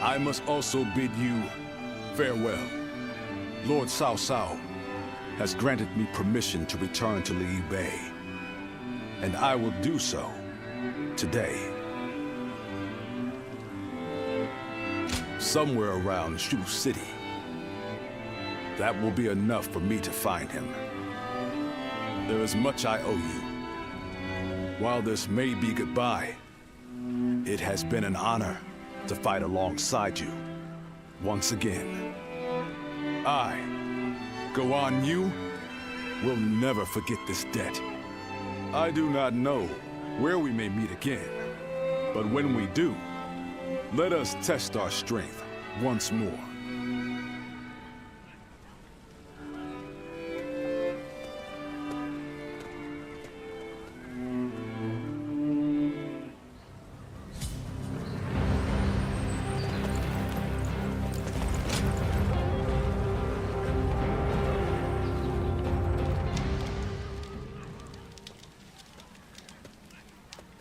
I must also bid you farewell. Lord Cao Cao has granted me permission to return to Liu Bei. And I will do so today. Somewhere around Shu City. That will be enough for me to find him. There is much I owe you. While this may be goodbye, it has been an honor to fight alongside you once again. I, Guan Yu, will never forget this debt. I do not know where we may meet again, but when we do, let us test our strength once more.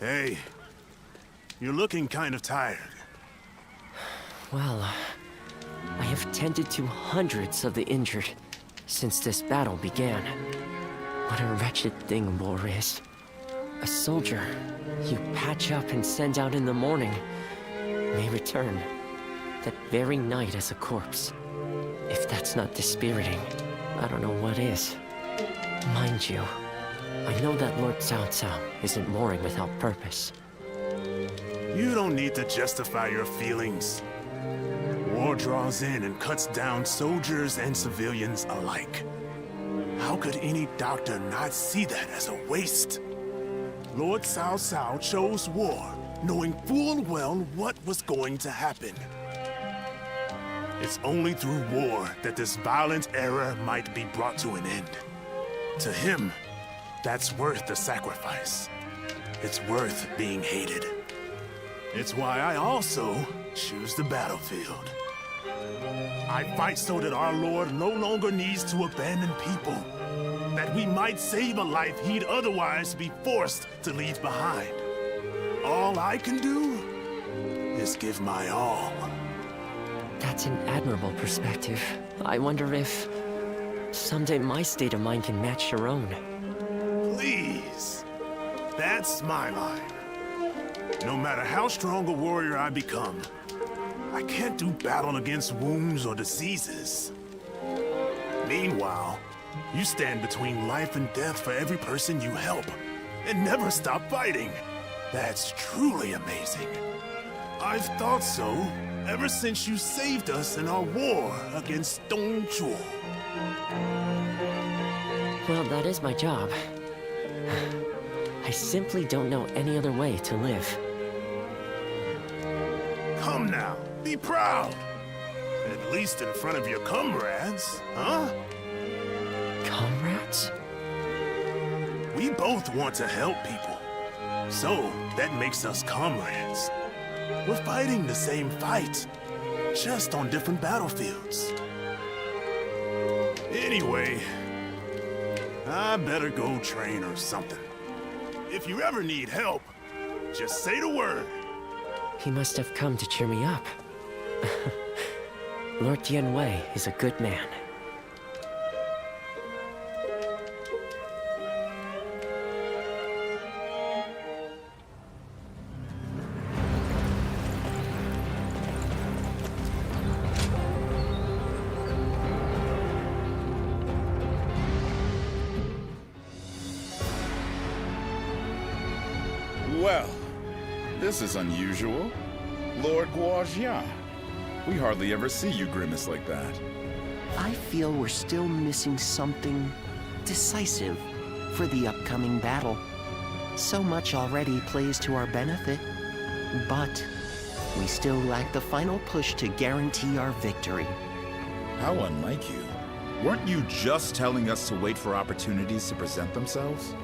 Hey, you're looking kind of tired. Well, I have tended to hundreds of the injured since this battle began. What a wretched thing war is. A soldier you patch up and send out in the morning may return that very night as a corpse. If that's not dispiriting, I don't know what is. Mind you, I know that Lord Cao Cao isn't warring without purpose. You don't need to justify your feelings. War draws in and cuts down soldiers and civilians alike. How could any doctor not see that as a waste? Lord Cao Cao chose war, knowing full well what was going to happen. It's only through war that this violent era might be brought to an end. To him, that's worth the sacrifice. It's worth being hated. It's why I also choose the battlefield. I fight so that our Lord no longer needs to abandon people. That we might save a life he'd otherwise be forced to leave behind. All I can do is give my all. That's an admirable perspective. I wonder if someday my state of mind can match your own. Please. That's my line. No matter how strong a warrior I become, I can't do battle against wounds or diseases. Meanwhile, you stand between life and death for every person you help, and never stop fighting. That's truly amazing. I've thought so ever since you saved us in our war against Dong Zhuo. Well, that is my job. I simply don't know any other way to live. Come now, be proud. At least in front of your comrades, huh? Comrades? We both want to help people. So, that makes us comrades. We're fighting the same fight, just on different battlefields. Anyway, I better go train or something. If you ever need help, just say the word. He must have come to cheer me up. Lord Wei is a good man. Well, this is unusual. Lord Guojia. We hardly ever see you grimace like that. I feel we're still missing something decisive for the upcoming battle. So much already plays to our benefit, but we still lack the final push to guarantee our victory. How unlike you. Weren't you just telling us to wait for opportunities to present themselves?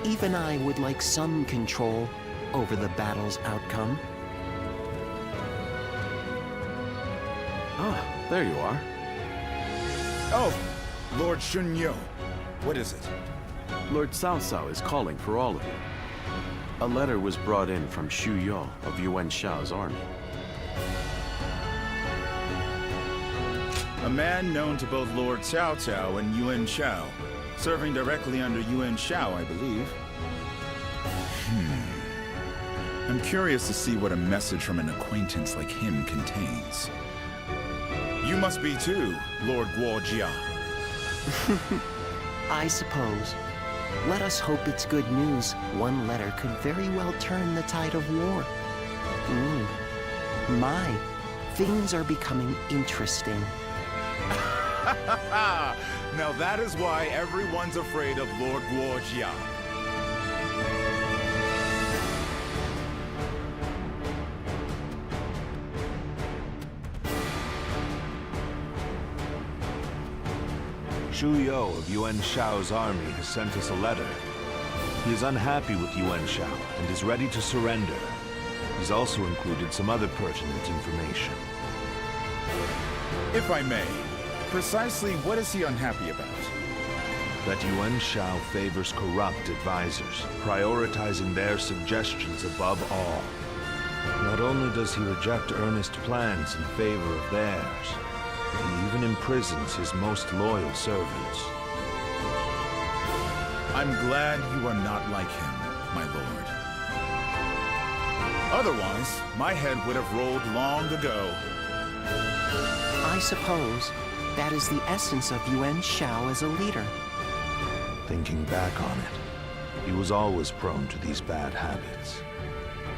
Even I would like some control over the battle's outcome. Ah, there you are. Oh, Lord Shunyo. What is it? Lord Cao Cao is calling for all of you. A letter was brought in from Shu Yo of Yuan Shao's army. A man known to both Lord Cao Cao and Yuan Shao, serving directly under Yuan Shao, I believe. I'm curious to see what a message from an acquaintance like him contains. You must be too, Lord Guojia. I suppose. Let us hope it's good news. One letter could very well turn the tide of war. My, things are becoming interesting. Now that is why everyone's afraid of Lord Guojia. Shu Yo of Yuan Shao's army has sent us a letter. He is unhappy with Yuan Shao and is ready to surrender. He's also included some other pertinent information. If I may, precisely what is he unhappy about? That Yuan Shao favors corrupt advisors, prioritizing their suggestions above all. Not only does he reject earnest plans in favor of theirs, but he even imprisons his most loyal servants. I'm glad you are not like him, my lord. Otherwise, my head would have rolled long ago. I suppose that is the essence of Yuan Shao as a leader. Thinking back on it, he was always prone to these bad habits.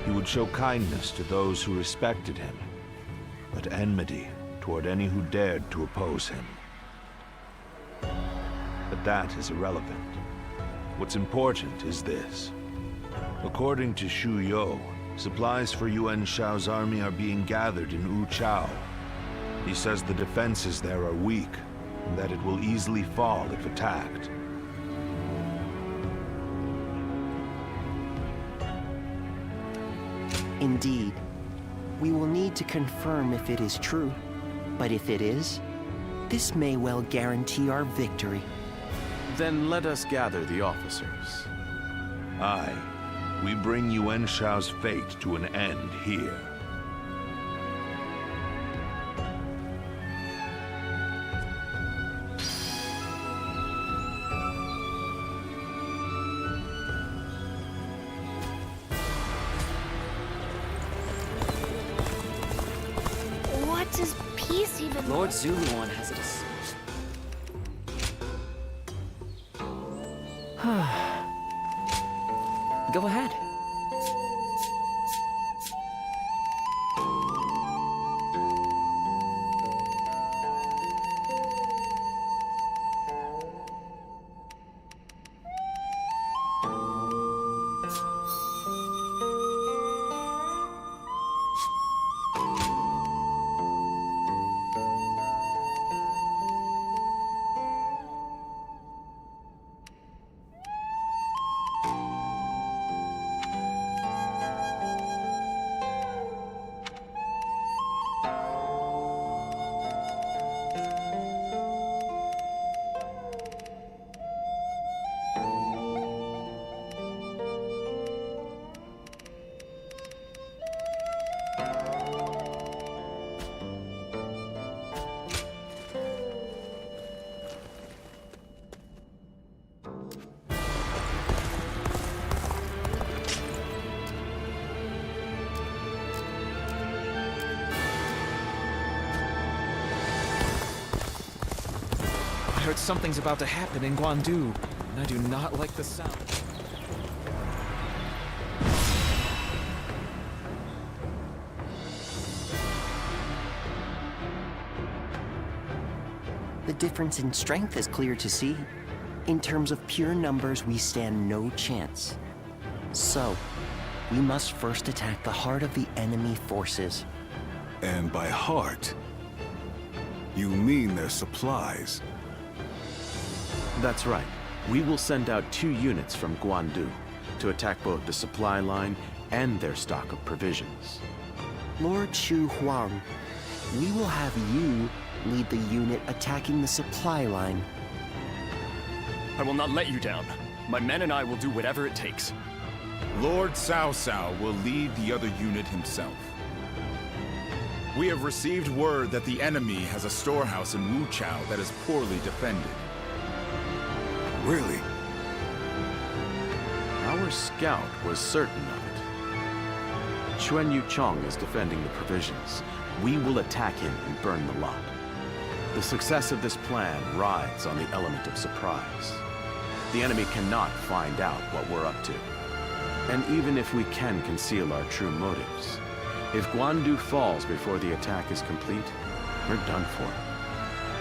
He would show kindness to those who respected him, but enmity toward any who dared to oppose him. But that is irrelevant. What's important is this. According to Shu Yo, supplies for Yuan Shao's army are being gathered in Wu Chao. He says the defenses there are weak, and that it will easily fall if attacked. Indeed. We will need to confirm if it is true. But if it is, this may well guarantee our victory. Then let us gather the officers. Aye. We bring Yuan Shao's fate to an end here. What does peace even mean? Lord Zuluan has it. Go ahead. I heard something's about to happen in Guandu, and I do not like the sound. The difference in strength is clear to see. In terms of pure numbers, we stand no chance. So, we must first attack the heart of the enemy forces. And by heart, you mean their supplies? That's right. We will send out 2 units from Guandu to attack both the supply line and their stock of provisions. Lord Shu Huang, we will have you lead the unit attacking the supply line. I will not let you down. My men and I will do whatever it takes. Lord Cao Cao will lead the other unit himself. We have received word that the enemy has a storehouse in Wuchao that is poorly defended. Really? Our scout was certain of it. Chuan Yu Chong is defending the provisions. We will attack him and burn the lot. The success of this plan rides on the element of surprise. The enemy cannot find out what we're up to. And even if we can conceal our true motives, if Guandu falls before the attack is complete, we're done for.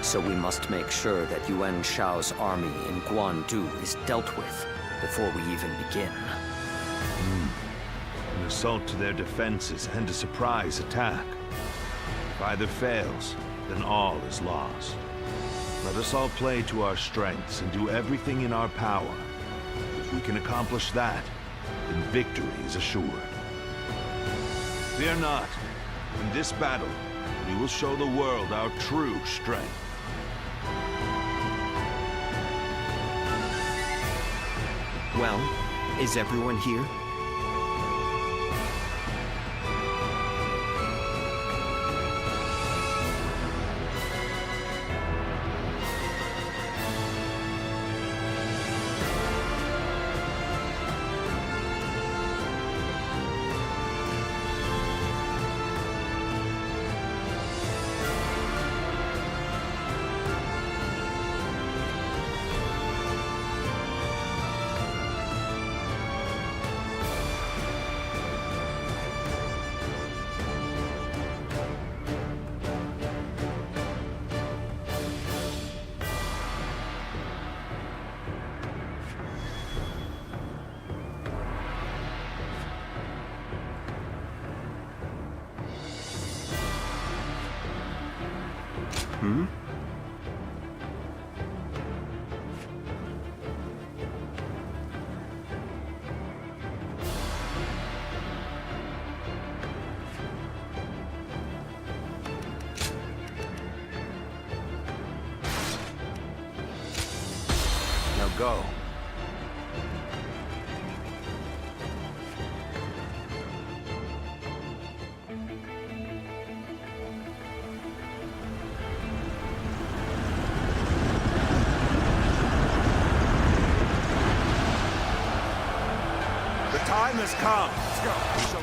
So we must make sure that Yuan Shao's army in Guandu is dealt with before we even begin. An assault to their defenses and a surprise attack. If either fails, then all is lost. Let us all play to our strengths and do everything in our power. If we can accomplish that, then victory is assured. Fear not. In this battle, we will show the world our true strength. Well, is everyone here? Now go. The time has come. Let's go.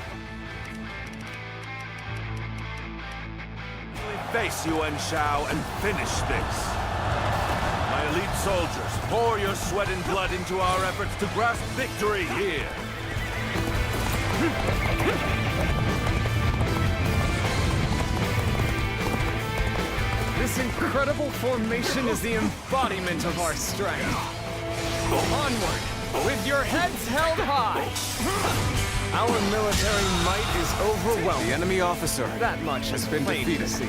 Face Yuan Shao and finish this. My elite soldiers, pour your sweat and blood into our efforts to grasp victory here. This incredible formation is the embodiment of our strength. Onward, with your heads held high. Our military might is overwhelming. The enemy officer That much has is been plain defeated. to see.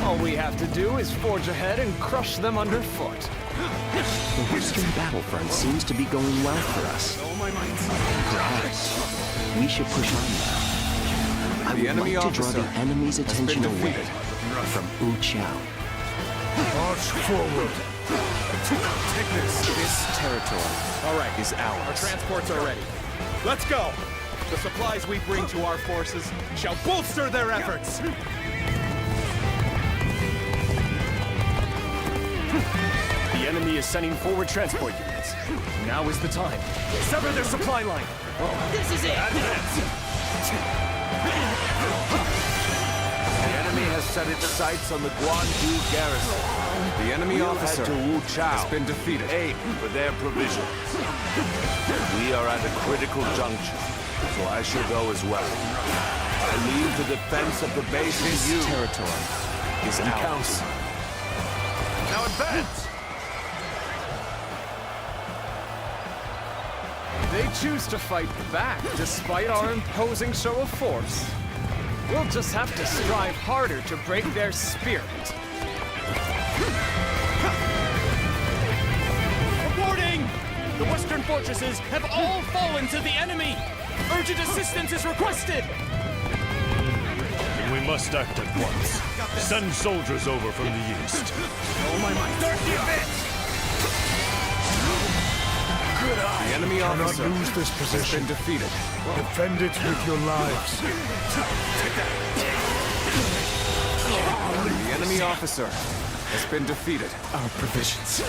All we have to do is forge ahead and crush them underfoot. The Western battlefront seems to be going well for us. Perhaps we should push on now. I The would enemy like to draw officer the enemy's has attention been away defeated. from Wuchao. March forward. Take this. This territory All right, is ours. our transports are ready. Let's go! The supplies we bring to our forces shall bolster their efforts! The enemy is sending forward transport units. Now is the time. Sever their supply line. This is it! The enemy has set its sights on the Guandu garrison. The enemy We'll officer head to Wuchao has been defeated. Aim for their provisions. We are at a critical juncture, so I shall go as well. I leave the defense of the base to This you. territory is And ours. counsel. Now bent! They choose to fight back despite our imposing show of force. We'll just have to strive harder to break their spirit. Reporting! The western fortresses have all fallen to the enemy! Urgent assistance is requested! We must act at once. Send soldiers over from the east. Oh my might! Start the event! Good eye. The enemy officer lose this position. has been defeated. Defend it with your lives. The enemy officer has been defeated. Our provisions.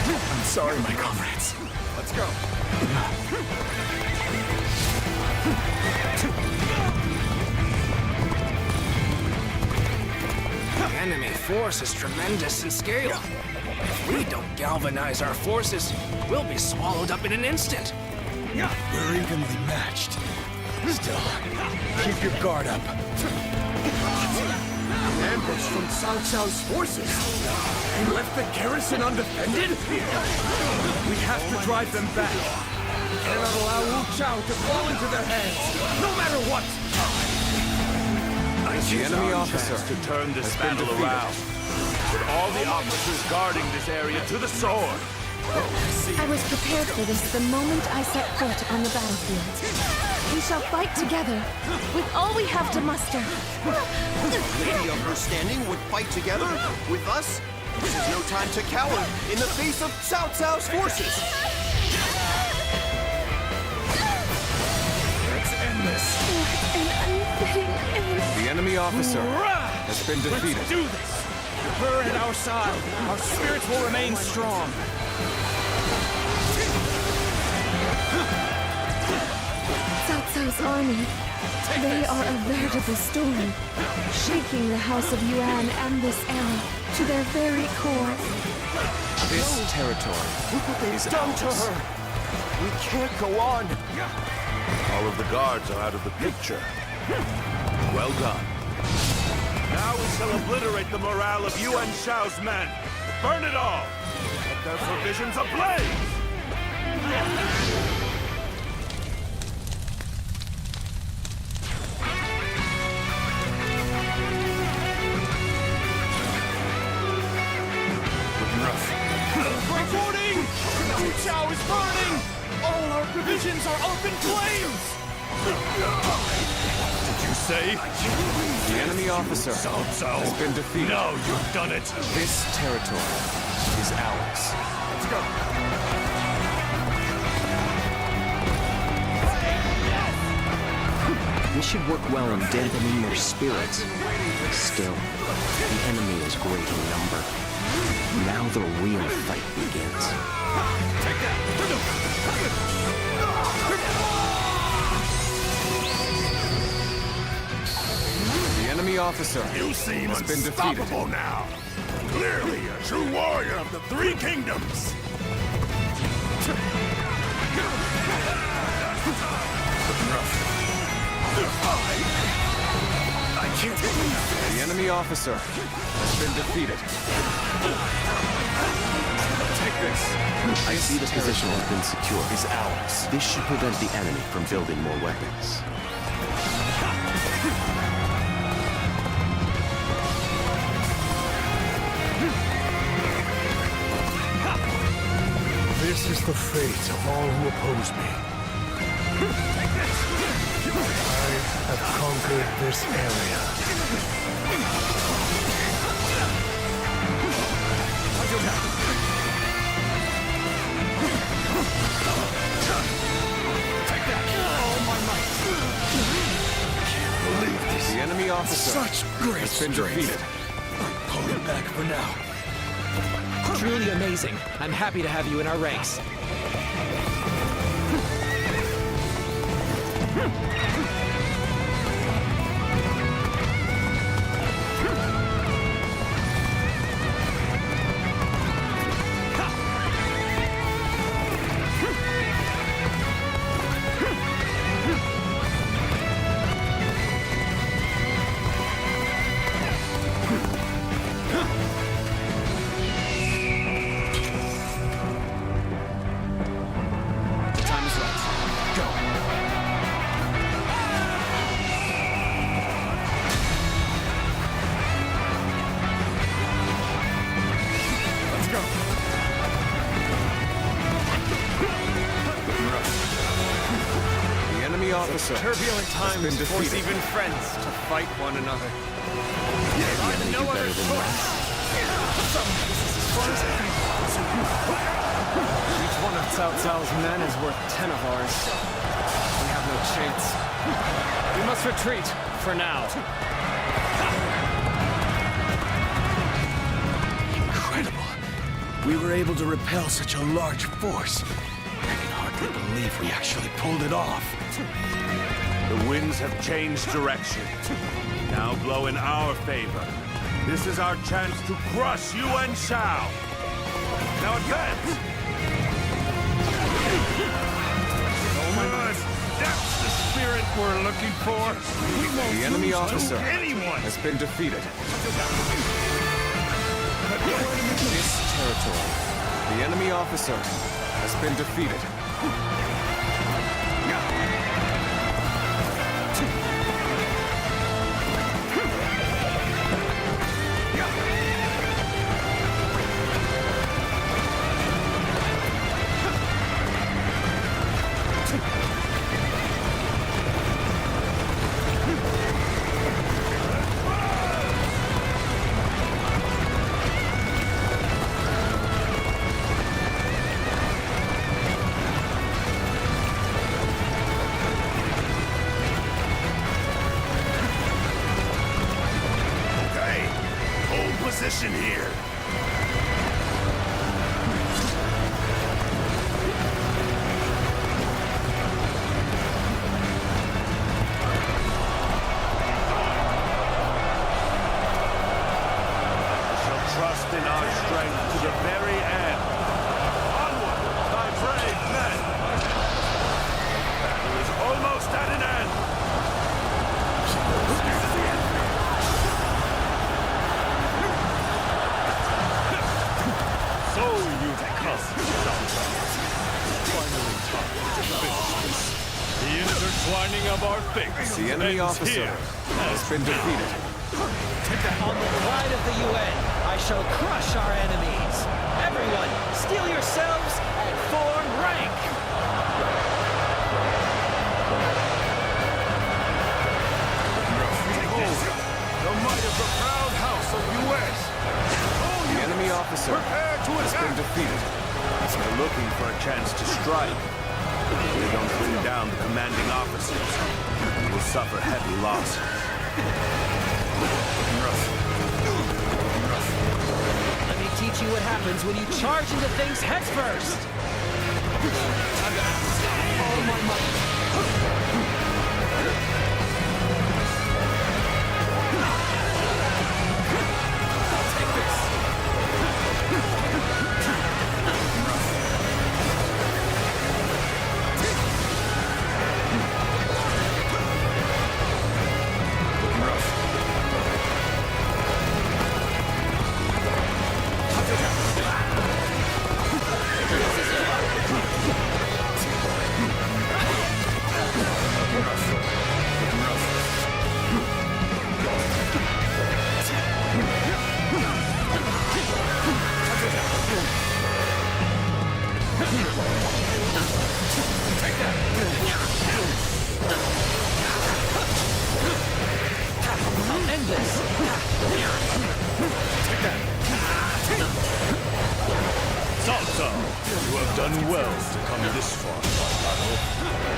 I'm sorry, my comrades. Let's go. The enemy force is tremendous in scale. If we don't galvanize our forces, we'll be swallowed up in an instant. We're evenly matched. Still, keep your guard up. Ambush from Cao Cao's forces. They left the garrison undefended? We have to drive them back. Cannot allow Wu Chao to fall into their hands, no matter what! The enemy officer To turn this battle around. Put all the officers guarding this area to the sword. I was prepared for this the moment I set foot on the battlefield. We shall fight together, with all we have to muster. Lady of her standing would fight together with us? This is no time to cower in the face of Cao Cao's forces! Let's end this. An unfitting end. The enemy officer has been defeated. Let's do this! With her at our side, our spirits will remain strong. Cao Cao's army. They are a veritable storm, shaking the House of Yuan and this era to their very core. This territory Look what they've done to her! We can't go on! All of the guards are out of the picture. Well done. Now we shall obliterate the morale of Yuan Shao's men. Burn it all! Set their provisions ablaze! Reporting! Wu Chao is burning! All our provisions are up in flames! Did you say? The enemy officer Cao Cao has been defeated. Now you've done it! This territory is ours. Let's go. This should work well in dampening their spirits. Still, the enemy is great in number. Now the real fight begins. The enemy officer You seem has been defeated. unstoppable now. Clearly a true warrior of the Three Kingdoms. I can't believe this. The enemy officer has been defeated. Take this. I see the position has been secured. Is ours. This should prevent the enemy from building more weapons. This is the fate of all who oppose me. I have conquered this area. The enemy officer Such great has been strength. defeated. Pull it back for now. Truly amazing. I'm happy to have you in our ranks. officer Turbulent has been times force defeated. even friends to fight one another. Enemy do better than this. Each one of Cao Cao's men is worth 10 of ours. We have no chance. We must retreat, for now. Incredible. We were able to repel such a large force. I can hardly believe we actually pulled it off. The winds have changed direction. Now blow in our favor. This is our chance to crush Yuan Shao. Now advance! That's the spirit we're looking for. The enemy officer Anyone. has been defeated. This territory. The enemy officer has been defeated. Position here. Trust in our strength to the very end. Onward, my brave men! Battle is almost at an end! So you've come, finally time to finish this. The intertwining of our fates. The enemy ends officer here. has been defeated. On the pride of the UN, I shall crush our enemies. Everyone, steel yourselves and form rank. The might of the proud house of U.S. The enemy officer Prepare to has been attack. defeated. They're looking for a chance to strike. If they don't bring down the commanding officers, we will suffer heavy losses. Let me teach you what happens when you charge into things head first. All my might. You have done well to come this far, my battle.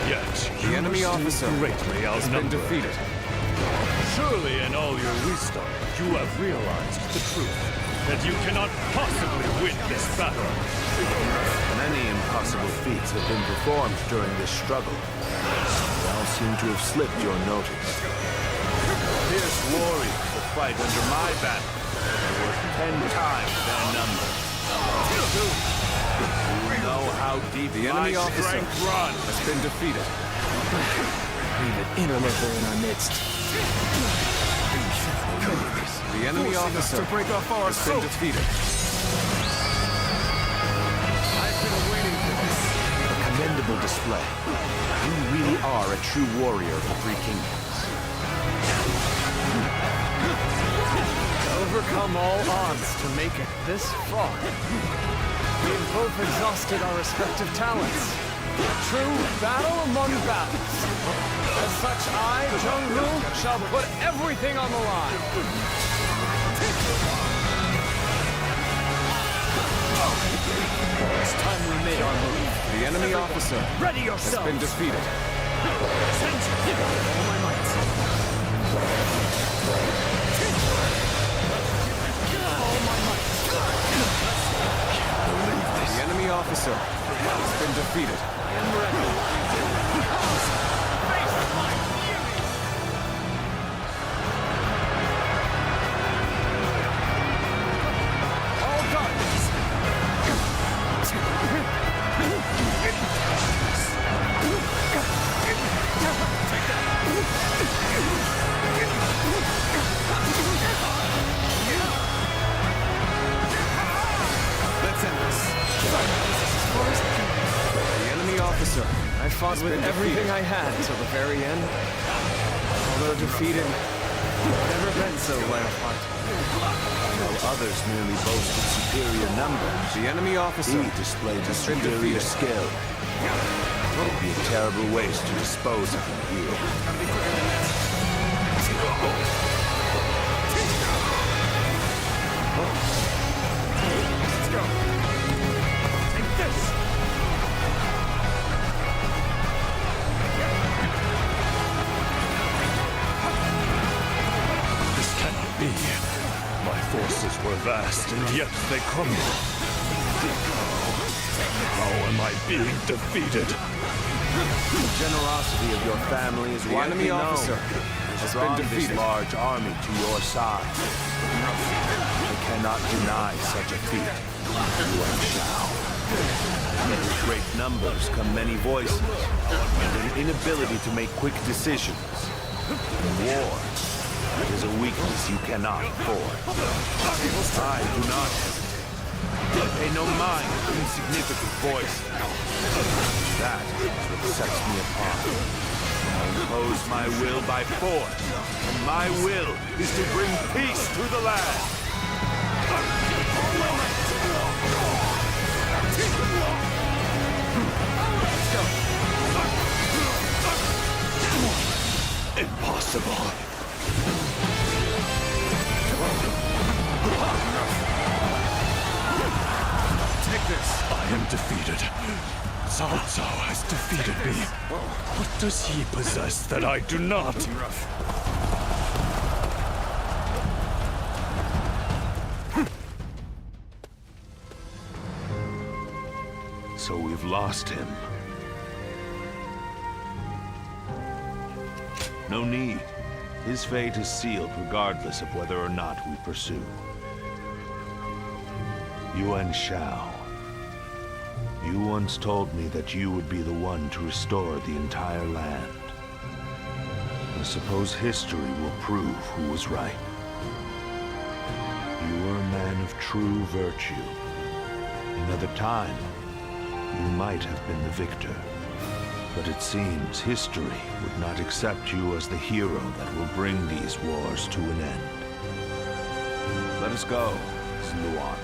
Yet, The enemy officer greatly has been outnumbered. defeated. Surely in all your wisdom, you have realized the truth, that you cannot possibly win this battle. Many impossible feats have been performed during this struggle. They all seem to have slipped your notice. Fierce warriors that fight under my banner are worth 10 times their number. You know how deep The enemy my officer strength runs. has been defeated. Leave an interloper in our midst. The enemy officer to break off our has been defeated. I've been waiting for this. A commendable display. You really are a true warrior of the Three Kingdoms. Overcome all odds to make it this far. We've both exhausted our respective talents. True battle among battles. As such, I, Jung-Hu, shall put everything on the line. It's time we made our move. The enemy officer Ready has yourself. been defeated. All my might. All my might. The enemy officer has been defeated. I am ready. Let's end this. The enemy officer. I fought with everything I had till the very end. Although defeated, never been so light of heart. While others merely boasted superior numbers, The enemy officer he displayed a has been superior defeated. skill. It would be a terrible waste to dispose of him here. Let's go. Take this. This cannot be. My forces were vast, and yet they crumble. How am I being defeated? The generosity of your family is The widely enemy known. officer Has has been drawn this defeated. large army to your side. You cannot deny such a feat. Yuan Shao. Yet with great numbers come many voices, and an inability to make quick decisions. In war, it is a weakness you cannot afford. I do not hesitate. I pay no mind to insignificant voice. That is what sets me apart. I impose my will by force, and my will is to bring peace to the land. Impossible. Take this. I am defeated. Cao Cao has defeated me. What does he possess that I do not? So we've lost him. No need. His fate is sealed regardless of whether or not we pursue. Yuan Shao. You once told me that you would be the one to restore the entire land. I suppose history will prove who was right. You were a man of true virtue. Another time, you might have been the victor. But it seems history would not accept you as the hero that will bring these wars to an end. Let us go, Zluan.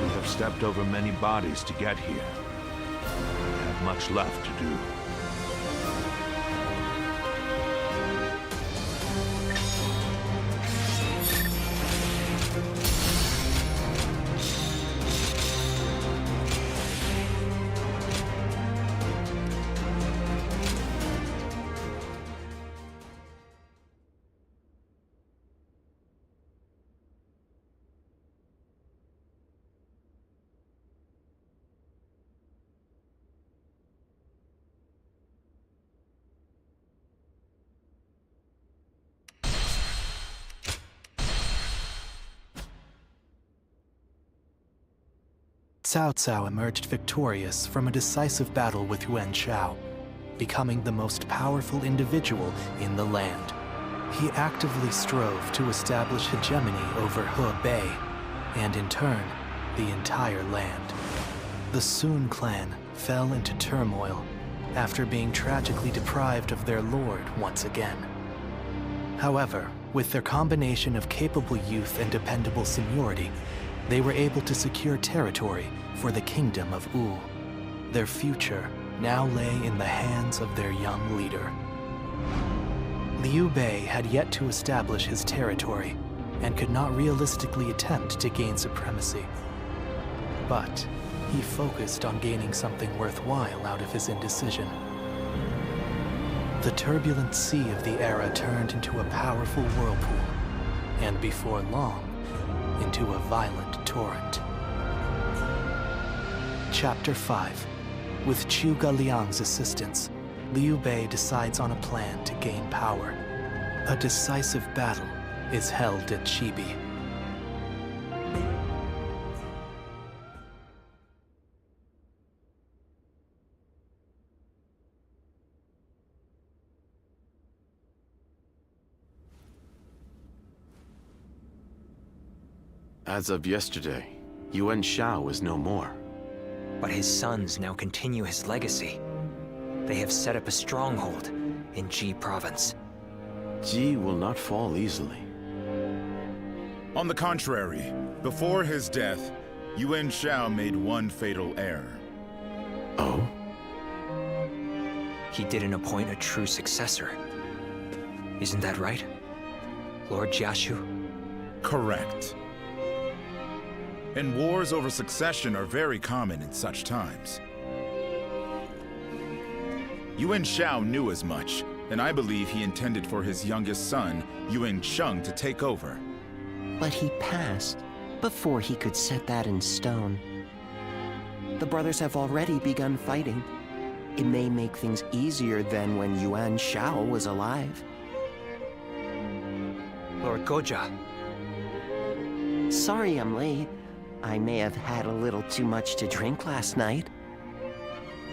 We have stepped over many bodies to get here. We have much left to do. Cao Cao emerged victorious from a decisive battle with Yuan Shao, becoming the most powerful individual in the land. He actively strove to establish hegemony over Hebei, and in turn, the entire land. The Sun clan fell into turmoil after being tragically deprived of their lord once again. However, with their combination of capable youth and dependable seniority, they were able to secure territory for the Kingdom of Wu. Their future now lay in the hands of their young leader. Liu Bei had yet to establish his territory and could not realistically attempt to gain supremacy. But he focused on gaining something worthwhile out of his indecision. The turbulent sea of the era turned into a powerful whirlpool, and before long, into a violent torrent. Chapter 5. With Zhuge Liang's assistance, Liu Bei decides on a plan to gain power. A decisive battle is held at Chibi. As of yesterday, Yuan Shao is no more. But his sons now continue his legacy. They have set up a stronghold in Ji province. Ji will not fall easily. On the contrary, before his death, Yuan Shao made one fatal error. Oh? He didn't appoint a true successor. Isn't that right, Lord Jiashu? Correct. And wars over succession are very common in such times. Yuan Shao knew as much, and I believe he intended for his youngest son, Yuan Sheng, to take over. But he passed before he could set that in stone. The brothers have already begun fighting. It may make things easier than when Yuan Shao was alive. Lord Goja. Sorry I'm late. I may have had a little too much to drink last night.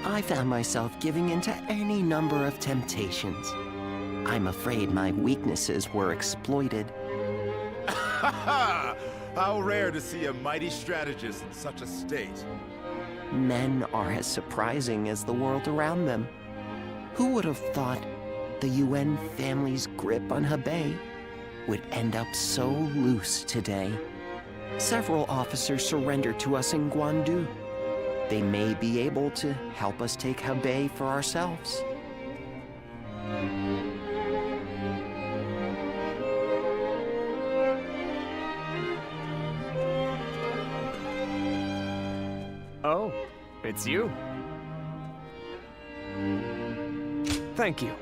I found myself giving in to any number of temptations. I'm afraid my weaknesses were exploited. How rare to see a mighty strategist in such a state. Men are as surprising as the world around them. Who would have thought the Yuan family's grip on Hebei would end up so loose today? Several officers surrendered to us in Guandu. They may be able to help us take Hebei for ourselves. Oh, it's you. Thank you.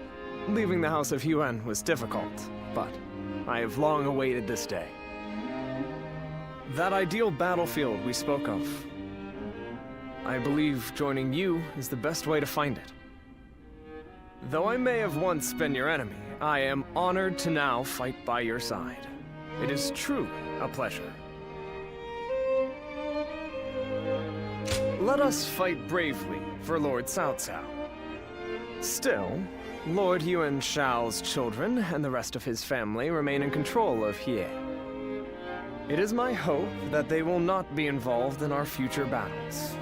Leaving the House of Yuan was difficult, but I have long awaited this day. That ideal battlefield we spoke of. I believe joining you is the best way to find it. Though I may have once been your enemy, I am honored to now fight by your side. It is truly a pleasure. Let us fight bravely for Lord Cao Cao. Still, Lord Yuan Shao's children and the rest of his family remain in control of Hie. It is my hope that they will not be involved in our future battles.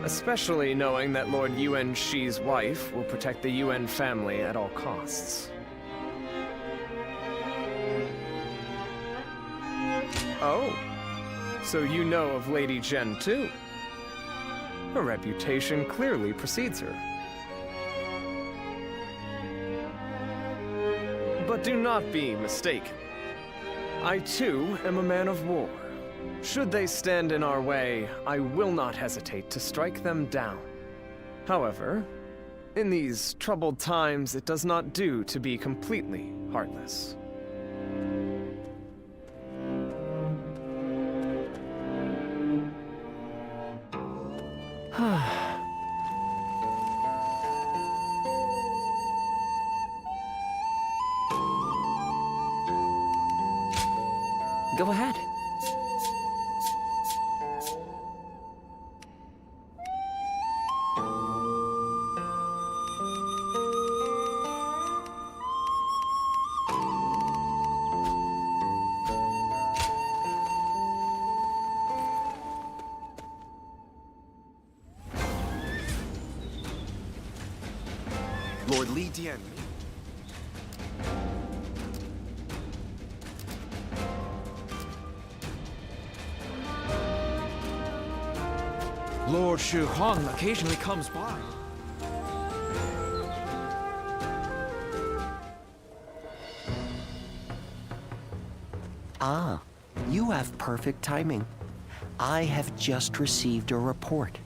Especially knowing that Lord Yuan Shi's wife will protect the Yuan family at all costs. Oh, so you know of Lady Zhen too? Her reputation clearly precedes her. But do not be mistaken. I too am a man of war. Should they stand in our way, I will not hesitate to strike them down. However, in these troubled times, it does not do to be completely heartless. Go ahead. Lord Li Dian. Lord Shu Huang occasionally comes by. Ah, you have perfect timing. I have just received a report.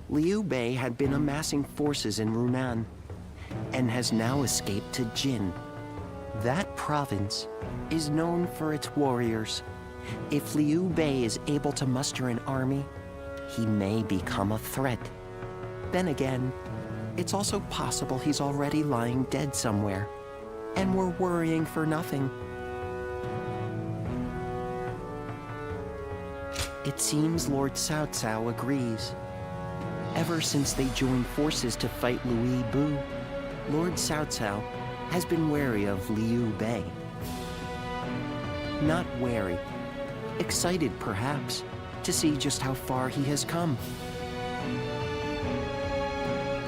Liu Bei had been amassing forces in Runan and has now escaped to Jin. That province is known for its warriors. If Liu Bei is able to muster an army, he may become a threat. Then again, it's also possible he's already lying dead somewhere, and we're worrying for nothing. It seems Lord Cao Cao agrees. Ever since they joined forces to fight Louis Bu, Lord Cao Cao has been wary of Liu Bei. Not wary, excited perhaps, to see just how far he has come.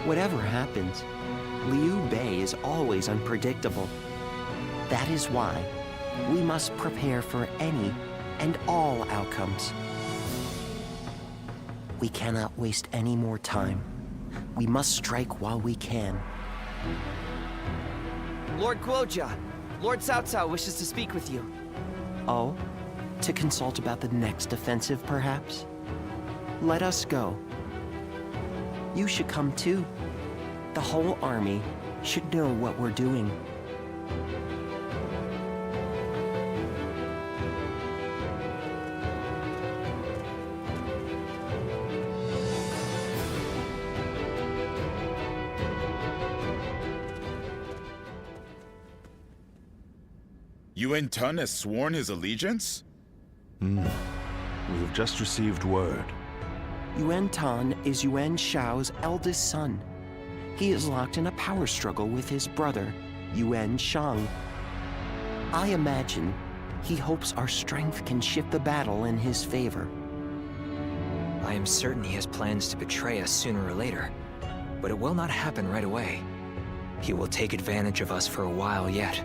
Whatever happens, Liu Bei is always unpredictable. That is why we must prepare for any and all outcomes. We cannot waste any more time. We must strike while we can. Lord Guojia, Lord Cao Cao wishes to speak with you. Oh? To consult about the next offensive, perhaps? Let us go. You should come too. The whole army should know what we're doing. Yuan Tun has sworn his allegiance? We have just received word. Yuan Tan is Yuan Shao's eldest son. He is locked in a power struggle with his brother, Yuan Shang. I imagine he hopes our strength can shift the battle in his favor. I am certain he has plans to betray us sooner or later, but it will not happen right away. He will take advantage of us for a while yet,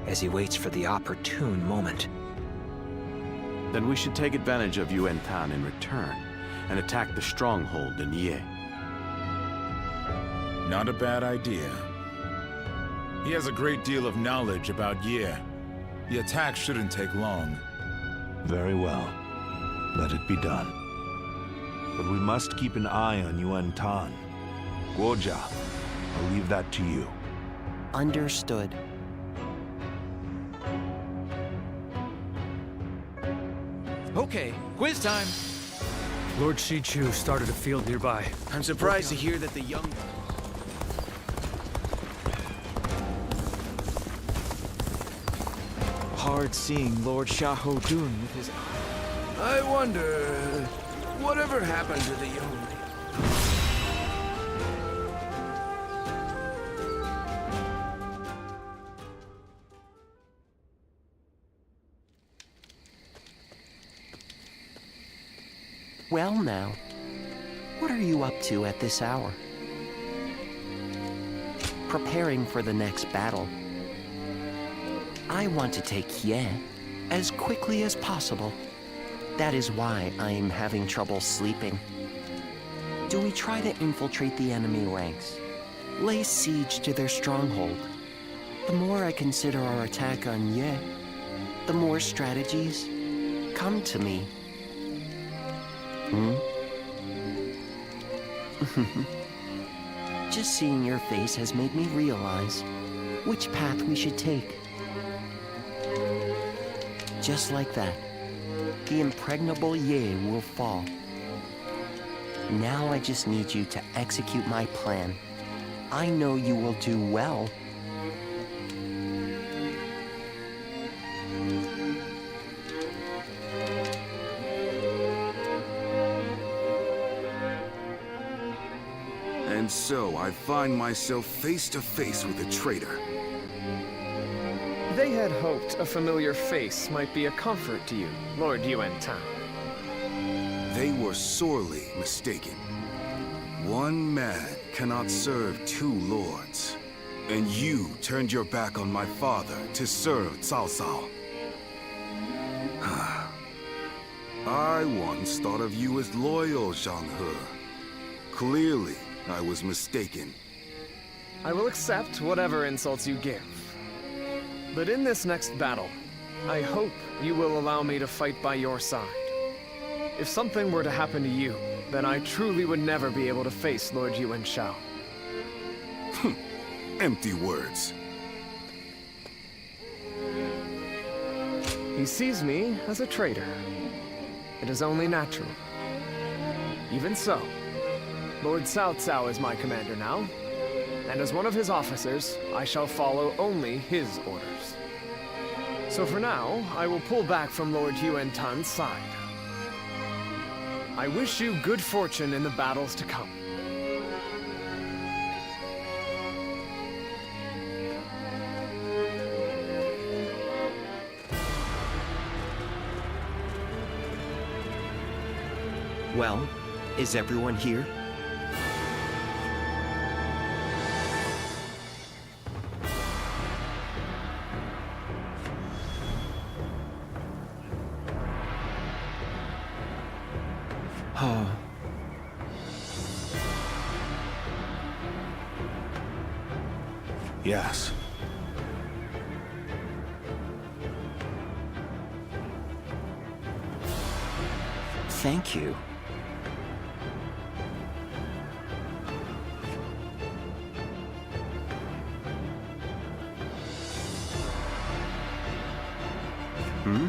as he waits for the opportune moment. Then we should take advantage of Yuan Tan in return and attack the stronghold in Ye. Not a bad idea. He has a great deal of knowledge about Ye. The attack shouldn't take long. Very well. Let it be done. But we must keep an eye on Yuan Tan. Guojia, I'll leave that to you. Understood. Okay, quiz time. Lord Shichu started a field nearby. I'm surprised to hear that the young... Hard seeing Lord Xiahou Dun with his... I wonder, whatever happened to the young lady? Well now, what are you up to at this hour? Preparing for the next battle. I want to take Ye as quickly as possible. That is why I am having trouble sleeping. Do we try to infiltrate the enemy ranks? Lay siege to their stronghold? The more I consider our attack on Ye, the more strategies come to me. Just seeing your face has made me realize which path we should take. Just like that, the impregnable Ye will fall. Now I just need you to execute my plan. I know you will do well. And so I find myself face to face with a traitor. They had hoped a familiar face might be a comfort to you, Lord Yuan Tan. They were sorely mistaken. One man cannot serve two lords. And you turned your back on my father to serve Cao Cao. I once thought of you as loyal, Zhang He. Clearly, I was mistaken. I will accept whatever insults you give. But in this next battle, I hope you will allow me to fight by your side. If something were to happen to you, then I truly would never be able to face Lord Yuan Shao. Empty words. He sees me as a traitor. It is only natural. Even so, Lord Cao Cao is my commander now, and as one of his officers, I shall follow only his orders. So for now, I will pull back from Lord Yuan Tun's side. I wish you good fortune in the battles to come. Well, is everyone here? Yes. Thank you. Hmm?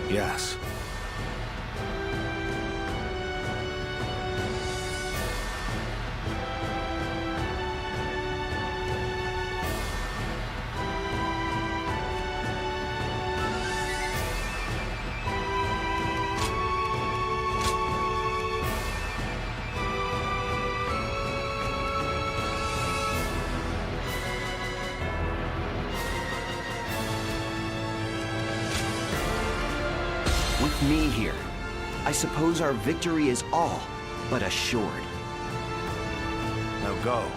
Yes. With me here, I suppose our victory is all but assured. Now go.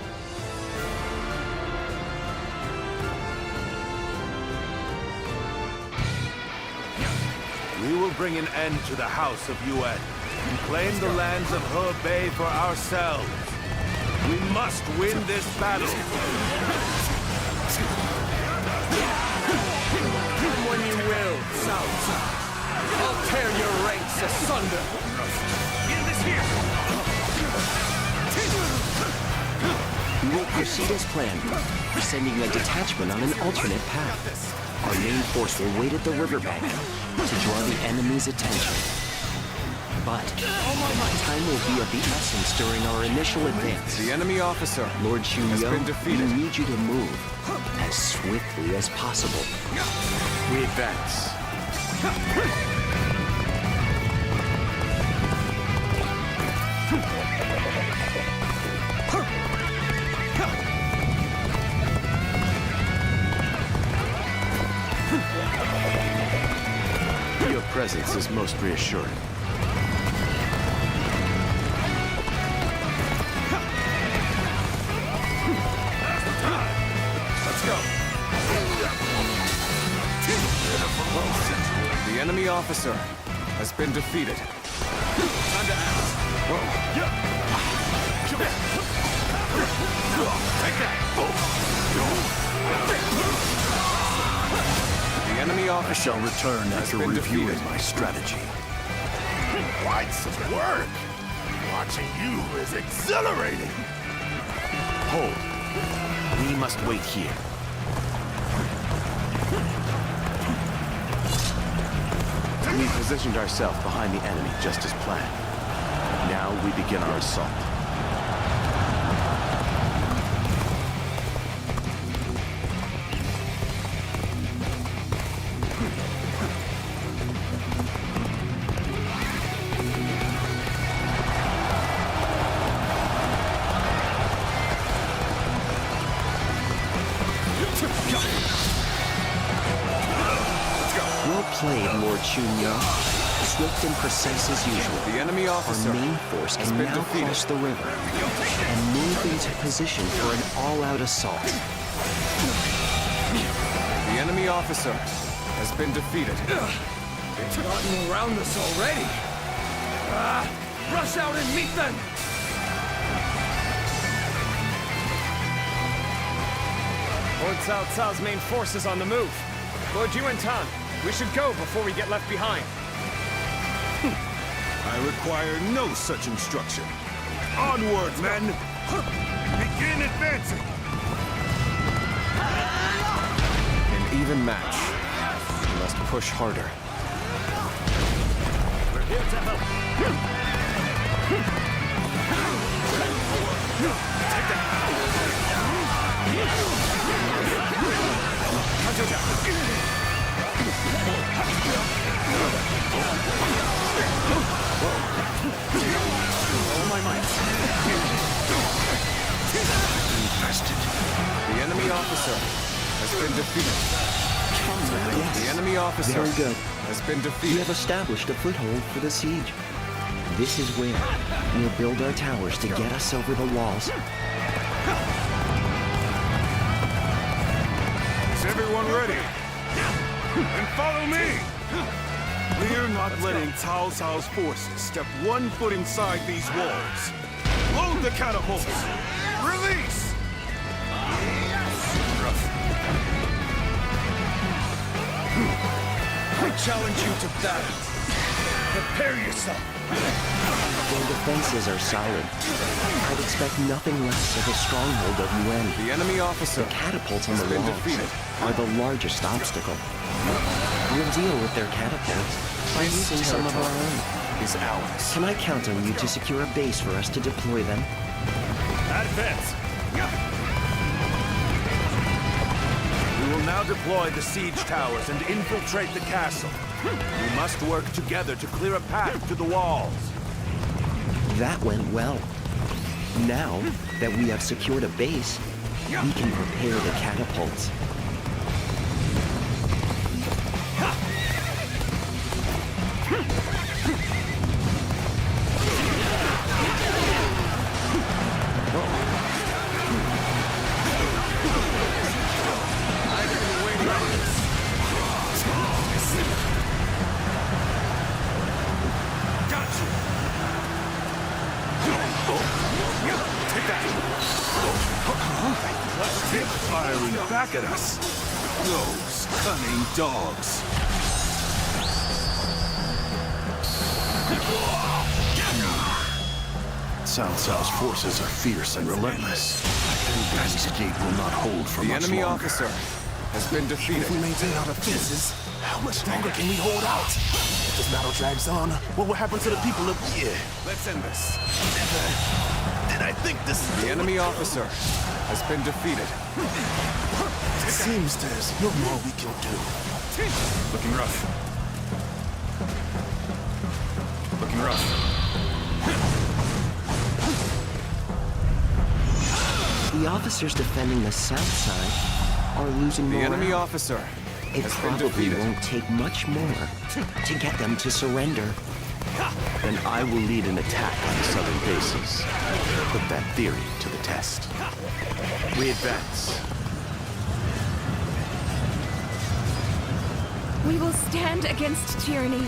We will bring an end to the House of Yuan and claim the lands of Hebei for ourselves. We must win this battle. Come when you will, Cao Cao. I'll tear your ranks asunder! Get this here! We will proceed as planned, sending a detachment on an alternate path. Our main force will wait at the riverbank to draw the enemy's attention. But time will be of the essence during our initial advance. The enemy officer, Lord Shu has been defeated. We need you to move as swiftly as possible. We advance. Your presence is most reassuring. Let's go. The enemy officer has been defeated. Time to act. Whoa. The enemy officer shall return after reviewing my strategy. Quite some work! Watching you is exhilarating! Hold. We must wait here. We positioned ourselves behind the enemy just as planned. Now we begin our assault. Well played, Lord Shu and Wei. Swift and precise as usual. The enemy officer Our main force has can been now defeated. cross the river and move into position for an all-out assault. The enemy officer has been defeated. They've gotten around us already. Rush out and meet them! Lord Cao Cao's main force is on the move. Lord Yuan Tan, we should go before we get left behind. I require no such instruction. Onward, men! Begin advancing! An even match. We must push harder. We're here to help. All my might. Infested. The enemy officer has been defeated. Yes. The enemy officer Very good. has been We defeated. have established a foothold for the siege. This is where we'll build our towers to get us over the walls. Is everyone ready? Then follow me! We're not letting Cao Cao's forces step 1 foot inside these walls. Load the catapults! Release! I challenge you to battle. Prepare yourself. Their defenses are solid. I'd expect nothing less of a stronghold of Yuan. The enemy officer The catapults on has the been walls defeated. are the largest obstacle. We'll deal with their catapults by using some of our own. Is ours. Can I count on you to secure a base for us to deploy them? Advance! We will now deploy the siege towers and infiltrate the castle. We must work together to clear a path to the walls. That went well. Now that we have secured a base, we can prepare the catapults. Firing back at us. Those cunning dogs. Cao Cao's forces are fierce and relentless. This gate will not hold for much longer. The enemy officer has been defeated. If we maintain our defenses, how much longer can we hold out? If this battle drags on, what will happen to the people of here? Let's end this. Then I think this is The enemy officer has been defeated. It seems there's no more we can do. Looking rough. Looking rough. The officers defending the south side are losing The morale. enemy officer It has been probably defeated. won't take much more to get them to surrender. Then I will lead an attack on the southern bases. Put that theory to the test. We advance. We will stand against tyranny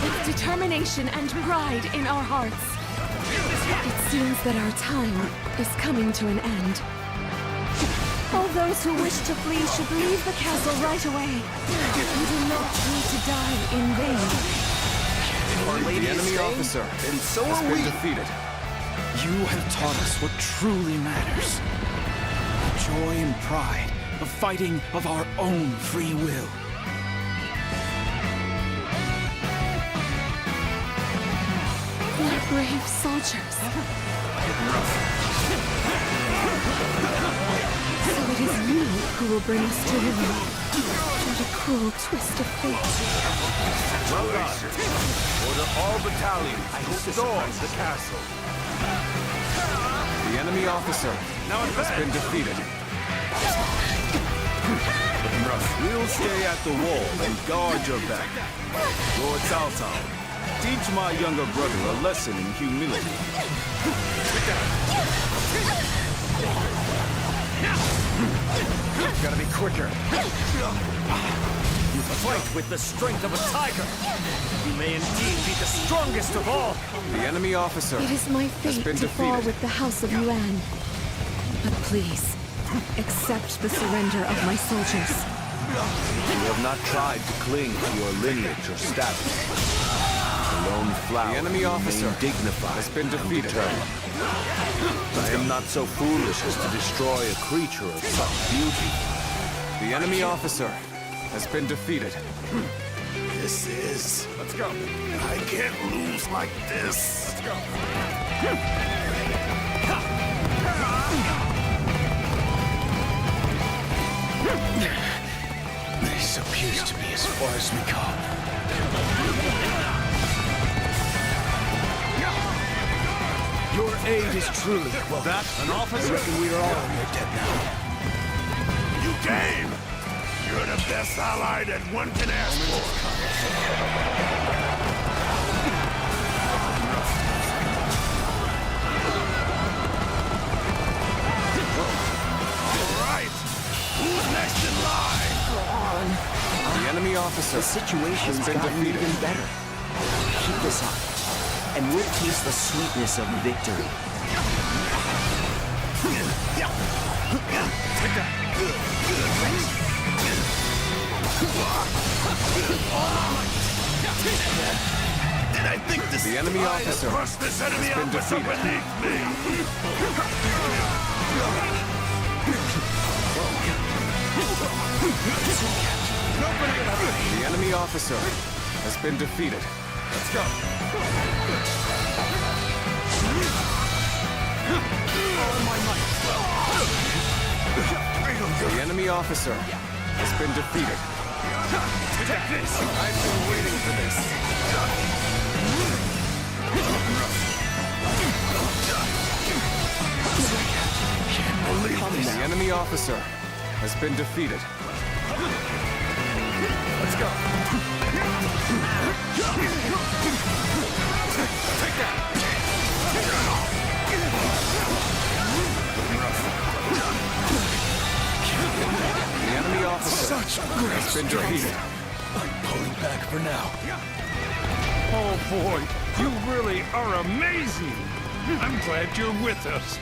with determination and pride in our hearts. It seems that our time is coming to an end. All those who wish to flee should leave the castle right away. You do not need to die in vain. The enemy officer and so has are been we. defeated. You have taught us what truly matters. The joy and pride of fighting of our own free will. We're brave soldiers. So it is you who will bring us to ruin. What a cruel twist of fate. Well done. Order all battalions to storm the castle. The enemy officer has been defeated. We'll stay at the wall and guard your back. Lord Cao Cao, teach my younger brother a lesson in humility. Gotta be quicker. You fight with the strength of a tiger. You may indeed be the strongest of all. The enemy officer It is my has fate been to fall defeated. with the House of Yuan. But please, accept the surrender of my soldiers. You have not tried to cling to your lineage or status. The lone flower The enemy officer remain dignified has been defeated. and determined. I am not so foolish as to destroy a creature of such beauty. The enemy officer has been defeated. This is... Let's go. I can't lose like this. Let's go. This appears to be as far as we go. Your aid is truly welcome. That an officer? I reckon we are all in your debt now. You came! You're the best ally that one can ask for. All right! Who's next in line? The enemy officer The situation's has been gotten defeated. even better. Keep this up, and we'll taste the sweetness of victory. Did I think this The enemy officer crush this enemy has been officer defeated. beneath me? The enemy officer has been defeated. Let's go. The enemy officer has been defeated. Take this. I've been waiting for this. The enemy officer has been defeated. Let's go. Take that. The enemy officer has been defeated. I'm pulling back for now. Oh boy, you really are amazing. I'm glad you're with us.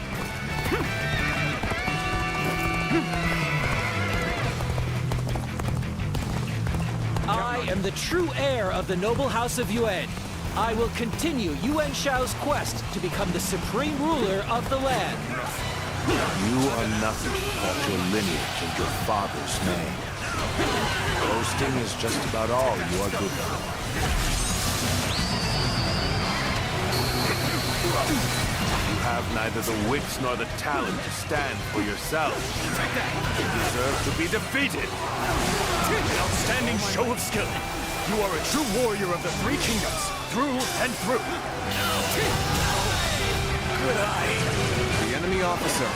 I am the true heir of the noble house of Yuan. I will continue Yuan Shao's quest to become the supreme ruler of the land. You are nothing but your lineage and your father's name. Boasting is just about all you are good for. You have neither the wits nor the talent to stand for yourself. You deserve to be defeated. An outstanding show of skill. You are a true warrior of the Three Kingdoms, through and through. Good eye. The enemy officer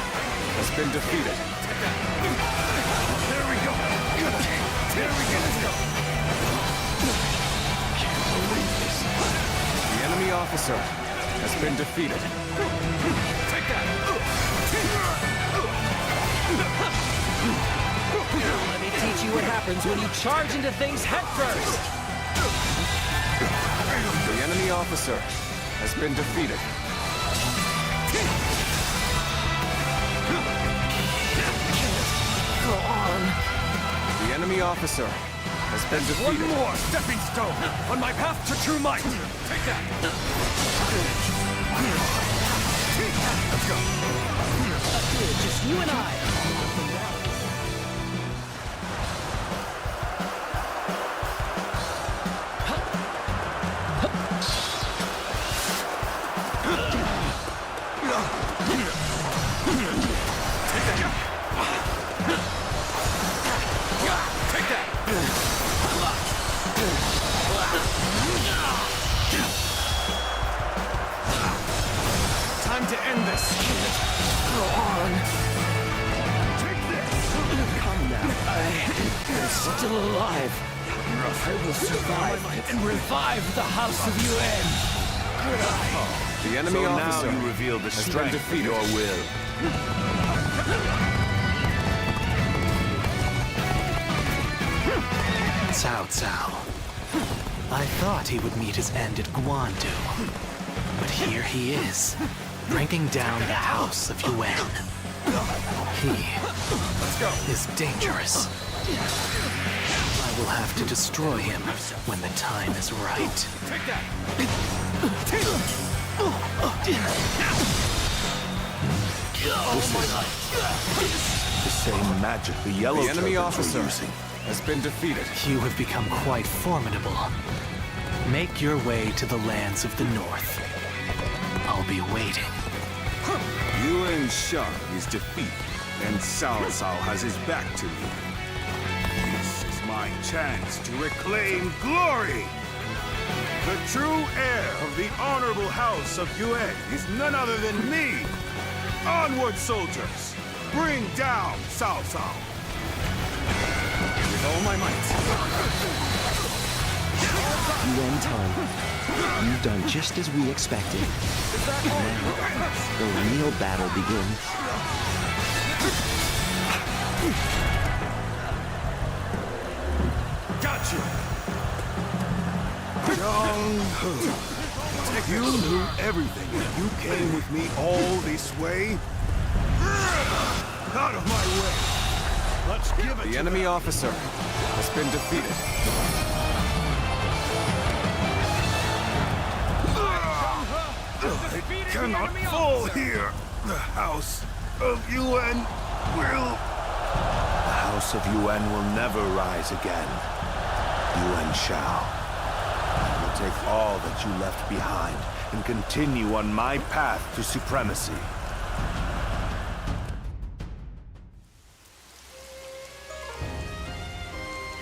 has been defeated. There we go. There we go. Let's go. Can't believe this. The enemy officer has been defeated. Take that. Let me teach you what happens when you charge into things head first. The enemy officer has been defeated. enemy officer has been One defeated. more stepping stone on my path to true might. Take that. Let's go. Just you and I. Time to end this. Go on. Take this. Come now. I am still alive. I will survive and revive the House of Yuan. The enemy officer now you reveal the strength of your will. Cao Cao. I thought he would meet his end at Guandu. But here he is, bringing down the House of Yuan. He is dangerous. I will have to destroy him when the time is right. Take that. The same magic the yellow The enemy turtles were officer using. has been defeated. You have become quite formidable. Make your way to the lands of the north. I'll be waiting. Yuan Sha is defeated, and Cao Cao has his back to me. This is my chance to reclaim glory! The true heir of the honorable house of Yuan is none other than me! Onward, soldiers! Bring down Cao Cao! With all my might. Yuan Tang, you've done just as we expected. Now, the real battle begins. Gotcha! Young-ho, you knew everything and you came with me all this way? Out of my way! Let's give it The to enemy them. officer has been defeated. It cannot fall here! The House of Yuan will... The House of Yuan will never rise again. Yuan Shao. I will take all that you left behind and continue on my path to supremacy.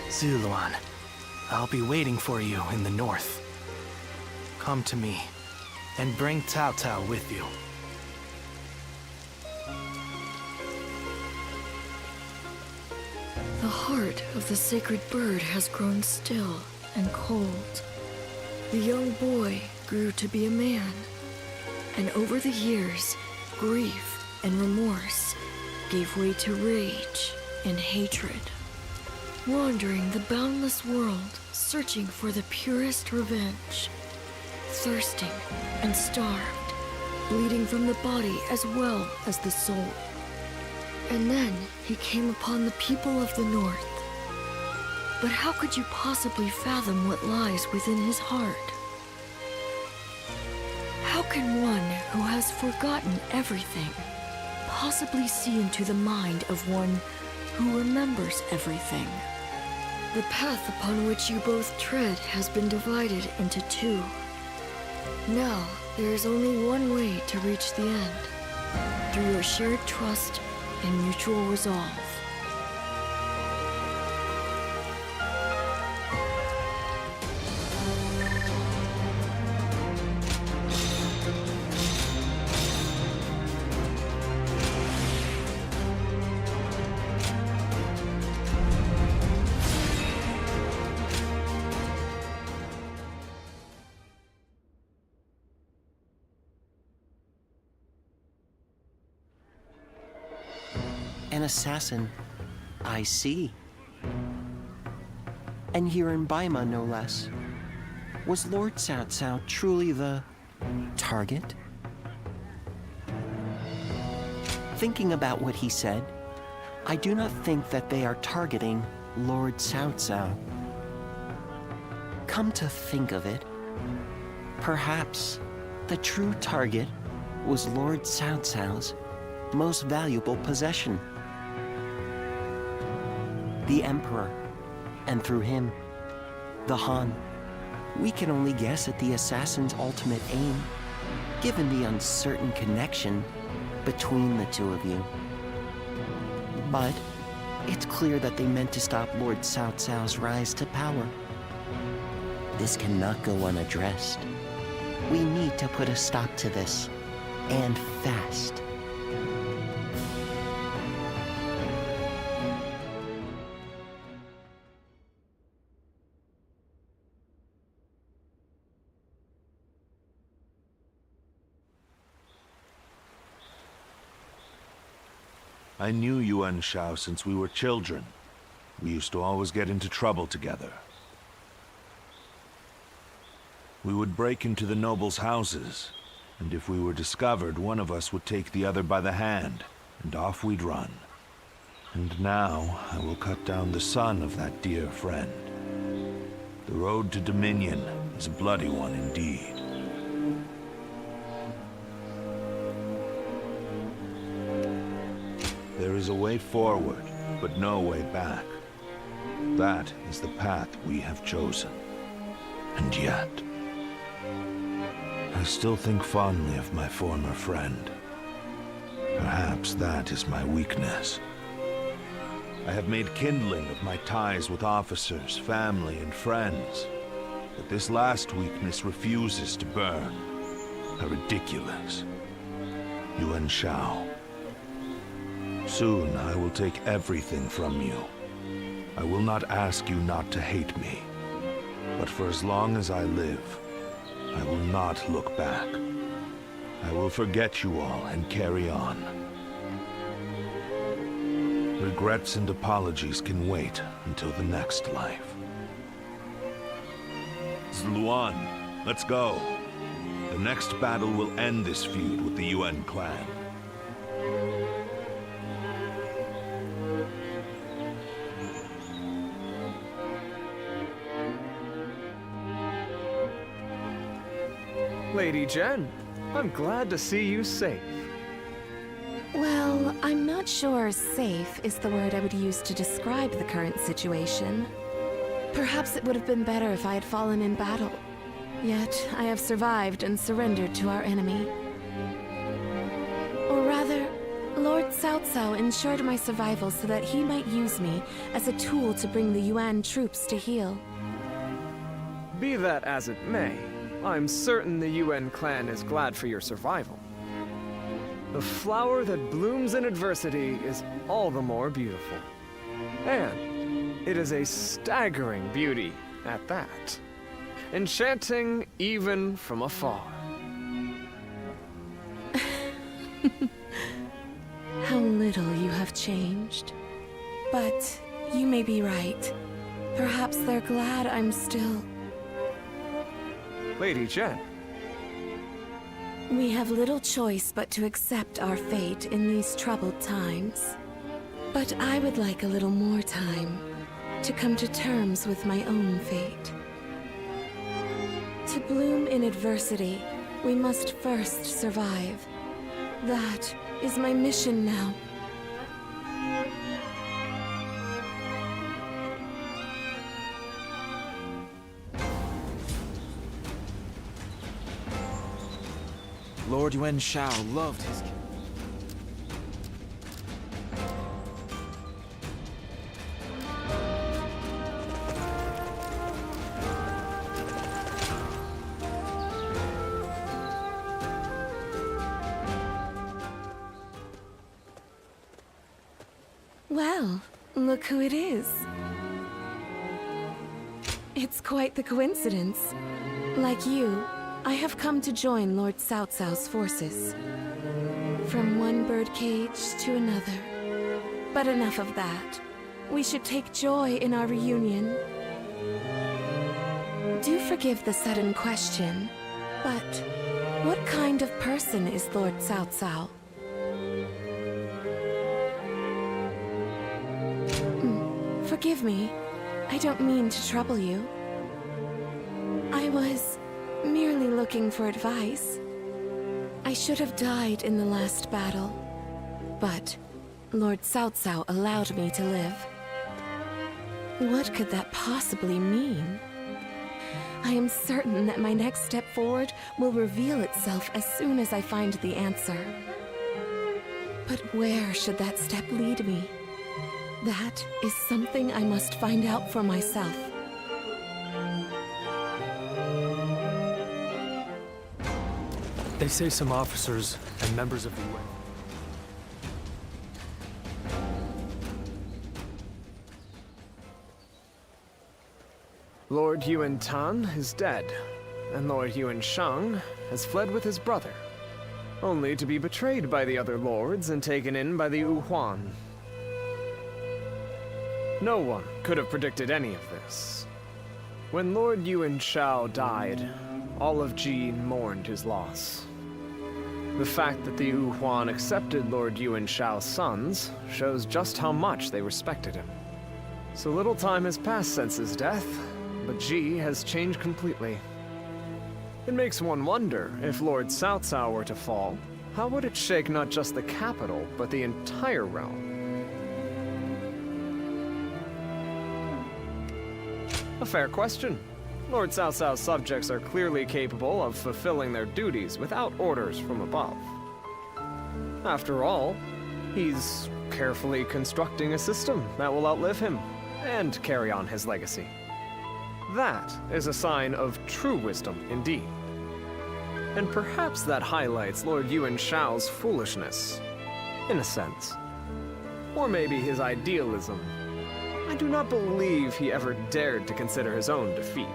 Zuluan, I'll be waiting for you in the north. Come to me, and bring Cao Cao with you. The heart of the sacred bird has grown still and cold. The young boy grew to be a man, and over the years, grief and remorse gave way to rage and hatred. Wandering the boundless world, searching for the purest revenge, thirsting and starved, bleeding from the body as well as the soul. And then he came upon the people of the North. But how could you possibly fathom what lies within his heart? How can one who has forgotten everything possibly see into the mind of one who remembers everything? The path upon which you both tread has been divided into two. Now, there is only one way to reach the end, through your shared trust and mutual resolve. An assassin, I see. And here in Baima, no less. Was Lord Cao Cao truly the target? Thinking about what he said, I do not think that they are targeting Lord Cao Cao. Come to think of it, perhaps the true target was Lord Cao Cao's most valuable possession. The Emperor, and through him, the Han. We can only guess at the assassin's ultimate aim, given the uncertain connection between the two of you. But it's clear that they meant to stop Lord Cao Cao's rise to power. This cannot go unaddressed. We need to put a stop to this, and fast. I knew Yuan Shao since we were children. We used to always get into trouble together. We would break into the nobles' houses, and if we were discovered, one of us would take the other by the hand, and off we'd run. And now, I will cut down the son of that dear friend. The road to Dominion is a bloody one indeed. There is a way forward, but no way back. That is the path we have chosen. And yet, I still think fondly of my former friend. Perhaps that is my weakness. I have made kindling of my ties with officers, family, and friends. But this last weakness refuses to burn. How ridiculous. Yuan Shao. Soon I will take everything from you. I will not ask you not to hate me. But for as long as I live, I will not look back. I will forget you all and carry on. Regrets and apologies can wait until the next life. Zluan, let's go. The next battle will end this feud with the Yuan clan. Lady Jen, I'm glad to see you safe. Well, I'm not sure safe is the word I would use to describe the current situation. Perhaps it would have been better if I had fallen in battle. Yet, I have survived and surrendered to our enemy. Or rather, Lord Cao Cao ensured my survival so that he might use me as a tool to bring the Yuan troops to heel. Be that as it may, I'm certain the Yuan clan is glad for your survival. The flower that blooms in adversity is all the more beautiful. And it is a staggering beauty at that. Enchanting even from afar. How little you have changed. But you may be right. Perhaps they're glad I'm still... Lady Jen. We have little choice but to accept our fate in these troubled times. But I would like a little more time to come to terms with my own fate. To bloom in adversity, we must first survive. That is my mission now. Lord Yuan Shao loved his... Well, look who it is. It's quite the coincidence. Like you, I have come to join Lord Cao Cao's forces. From one birdcage to another. But enough of that. We should take joy in our reunion. Do forgive the sudden question, but what kind of person is Lord Cao Cao? Forgive me. I don't mean to trouble you. I was merely looking for advice. I should have died in the last battle, but Lord Cao Cao allowed me to live. What could that possibly mean? I am certain that my next step forward will reveal itself as soon as I find the answer. But where should that step lead me? That is something I must find out for myself. They say some officers and members of the UN. Lord Yuan Tan is dead, and Lord Yuan Shang has fled with his brother, only to be betrayed by the other lords and taken in by the Wu Huan. No one could have predicted any of this. When Lord Yuan Shao died, all of Ji mourned his loss. The fact that the Wu Huan accepted Lord Yuan Shao's sons shows just how much they respected him. So little time has passed since his death, but Ji has changed completely. It makes one wonder, if Lord Cao Cao were to fall, how would it shake not just the capital, but the entire realm? A fair question. Lord Cao Cao's subjects are clearly capable of fulfilling their duties without orders from above. After all, he's carefully constructing a system that will outlive him and carry on his legacy. That is a sign of true wisdom indeed. And perhaps that highlights Lord Yuan Shao's foolishness, in a sense. Or maybe his idealism. I do not believe he ever dared to consider his own defeat.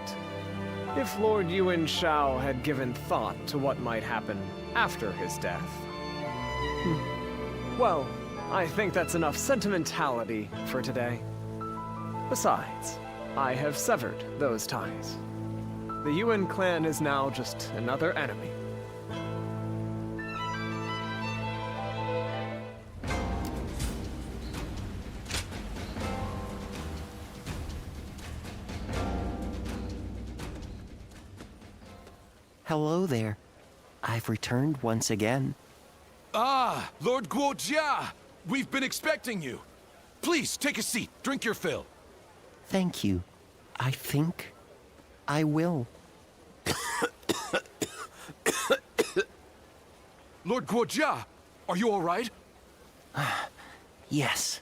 If Lord Yuan Shao had given thought to what might happen after his death... Well, I think that's enough sentimentality for today. Besides, I have severed those ties. The Yuan clan is now just another enemy. Hello there. I've returned once again. Ah, Lord Guojia! We've been expecting you. Please, take a seat. Drink your fill. Thank you. I think I will. Lord Guojia, are you all right? Yes.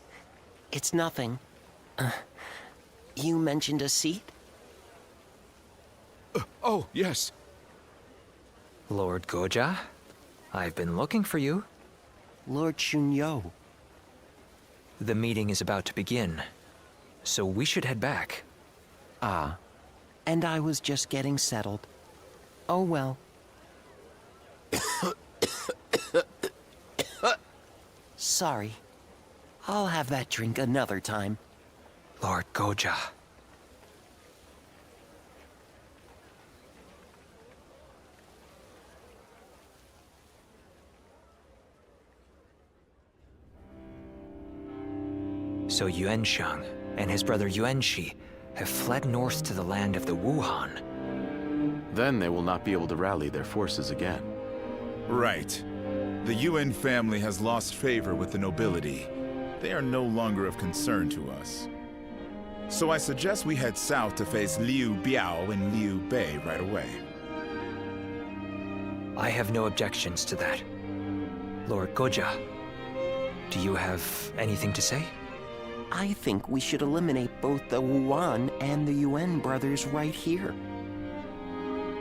It's nothing. You mentioned a seat? Oh, yes. Lord Guojia, I've been looking for you. Lord Shunyo. The meeting is about to begin, so we should head back. Ah, and I was just getting settled. Oh well. Sorry. I'll have that drink another time. Lord Guojia. So Yuan Shang and his brother Yuan Shi have fled north to the land of the Wuhan. Then they will not be able to rally their forces again. Right. The Yuan family has lost favor with the nobility. They are no longer of concern to us. So I suggest we head south to face Liu Biao and Liu Bei right away. I have no objections to that. Lord Guojia, do you have anything to say? I think we should eliminate both the Wuan and the Yuan brothers right here.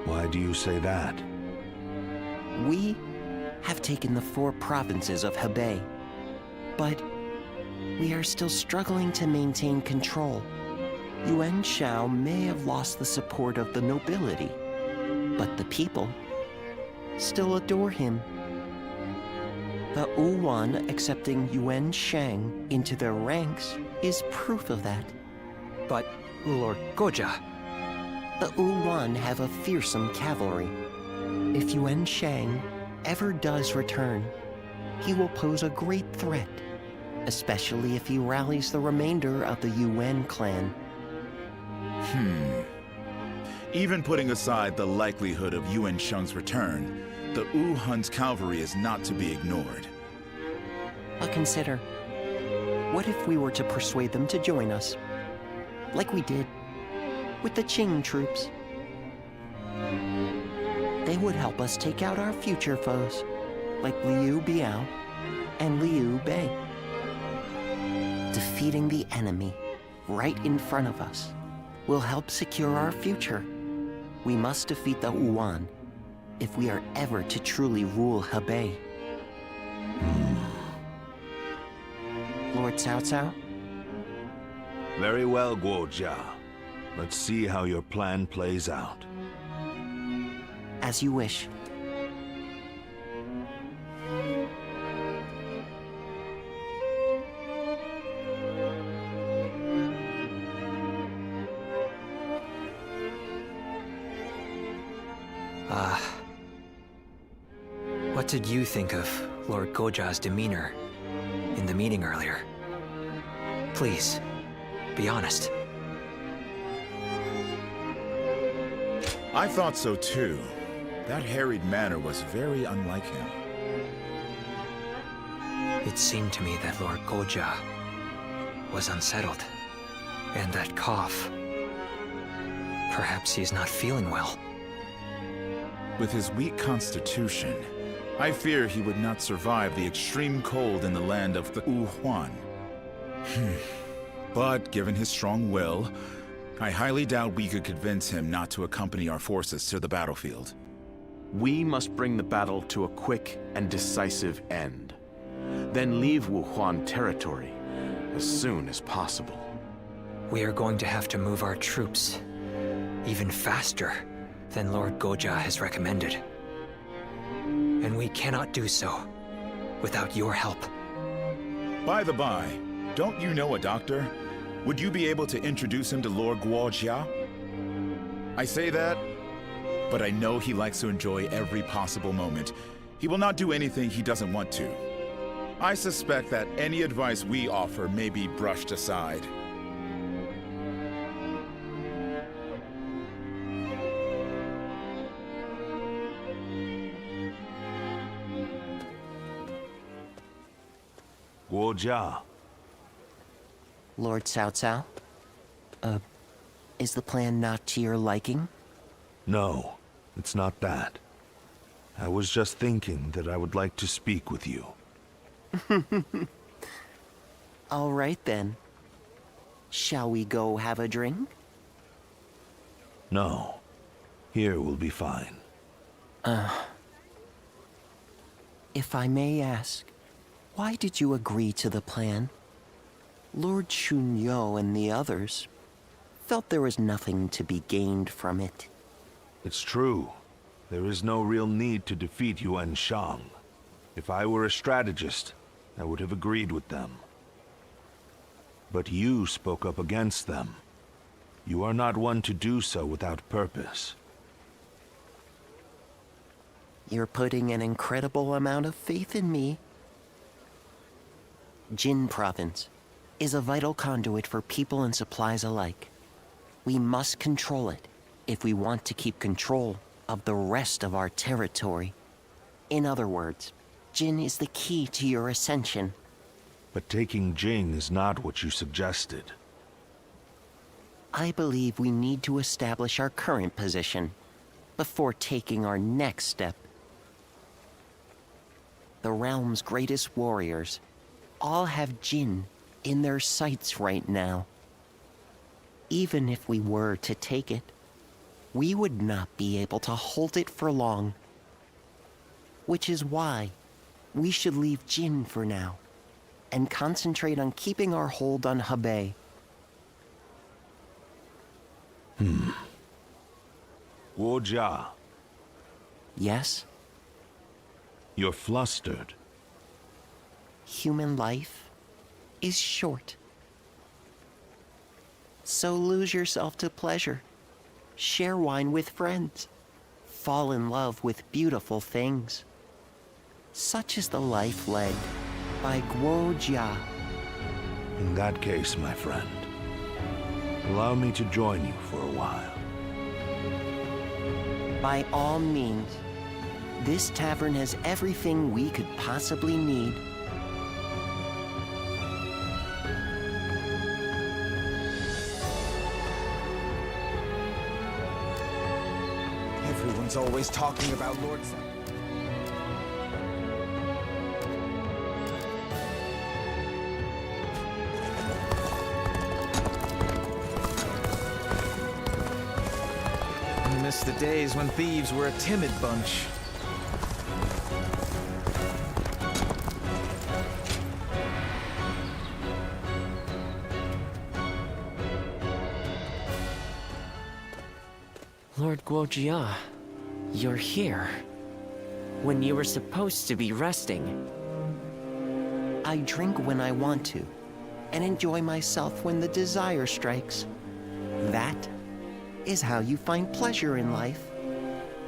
Why do you say that? We have taken the 4 provinces of Hebei, but we are still struggling to maintain control. Yuan Shao may have lost the support of the nobility, but the people still adore him. The Wuan accepting Yuan Shang into their ranks is proof of that. But, Lord Guojia... The Wuan have a fearsome cavalry. If Yuan Shang ever does return, he will pose a great threat. especially if he rallies the remainder of the Yuan clan. Even putting aside the likelihood of Yuan Sheng's return, the Wu Hun's cavalry is not to be ignored. But consider, what if we were to persuade them to join us? Like we did with the Qing troops. They would help us take out our future foes, like Liu Biao and Liu Bei. Defeating the enemy right in front of us will help secure our future. We must defeat the Yuan if we are ever to truly rule Hebei. Lord Cao Cao? Very well, Guojia. Let's see how your plan plays out. As you wish. What did you think of Lord Gojia's demeanor in the meeting earlier? Please, be honest. I thought so too. That harried manner was very unlike him. It seemed to me that Lord Gojia was unsettled. And that cough. Perhaps he's not feeling well. With his weak constitution, I fear he would not survive the extreme cold in the land of the Wuhuan. But given his strong will, I highly doubt we could convince him not to accompany our forces to the battlefield. We must bring the battle to a quick and decisive end. Then leave Wuhuan territory as soon as possible. We are going to have to move our troops even faster than Lord Gojia has recommended. And we cannot do so without your help. By the by, don't you know a doctor? Would you be able to introduce him to Lord Guojia? I say that, but I know he likes to enjoy every possible moment. He will not do anything he doesn't want to. I suspect that any advice we offer may be brushed aside. Guojia. Lord Cao Cao? Is the plan not to your liking? No, it's not that. I was just thinking that I would like to speak with you. All right then. Shall we go have a drink? No. Here will be fine. If I may ask, why did you agree to the plan? Lord Shunyo and the others felt there was nothing to be gained from it. It's true. There is no real need to defeat Yuan Shang. If I were a strategist, I would have agreed with them. But you spoke up against them. You are not one to do so without purpose. You're putting an incredible amount of faith in me. Jin Province is a vital conduit for people and supplies alike. We must control it if we want to keep control of the rest of our territory. In other words, Jin is the key to your ascension. But taking Jing is not what you suggested. I believe we need to establish our current position before taking our next step. The realm's greatest warriors all have Jin in their sights right now. Even if we were to take it, we would not be able to hold it for long. Which is why we should leave Jin for now and concentrate on keeping our hold on Hebei. Guojia. Yes? You're flustered. Human life is short. So lose yourself to pleasure. Share wine with friends. Fall in love with beautiful things. Such is the life led by Guojia In that case, my friend, allow me to join you for a while. By all means. This tavern has everything we could possibly need. Everyone's always talking about Lord South. I miss the days when thieves were a timid bunch. Lord Guojia, you're here. When you were supposed to be resting. I drink when I want to, and enjoy myself when the desire strikes. That is how you find pleasure in life.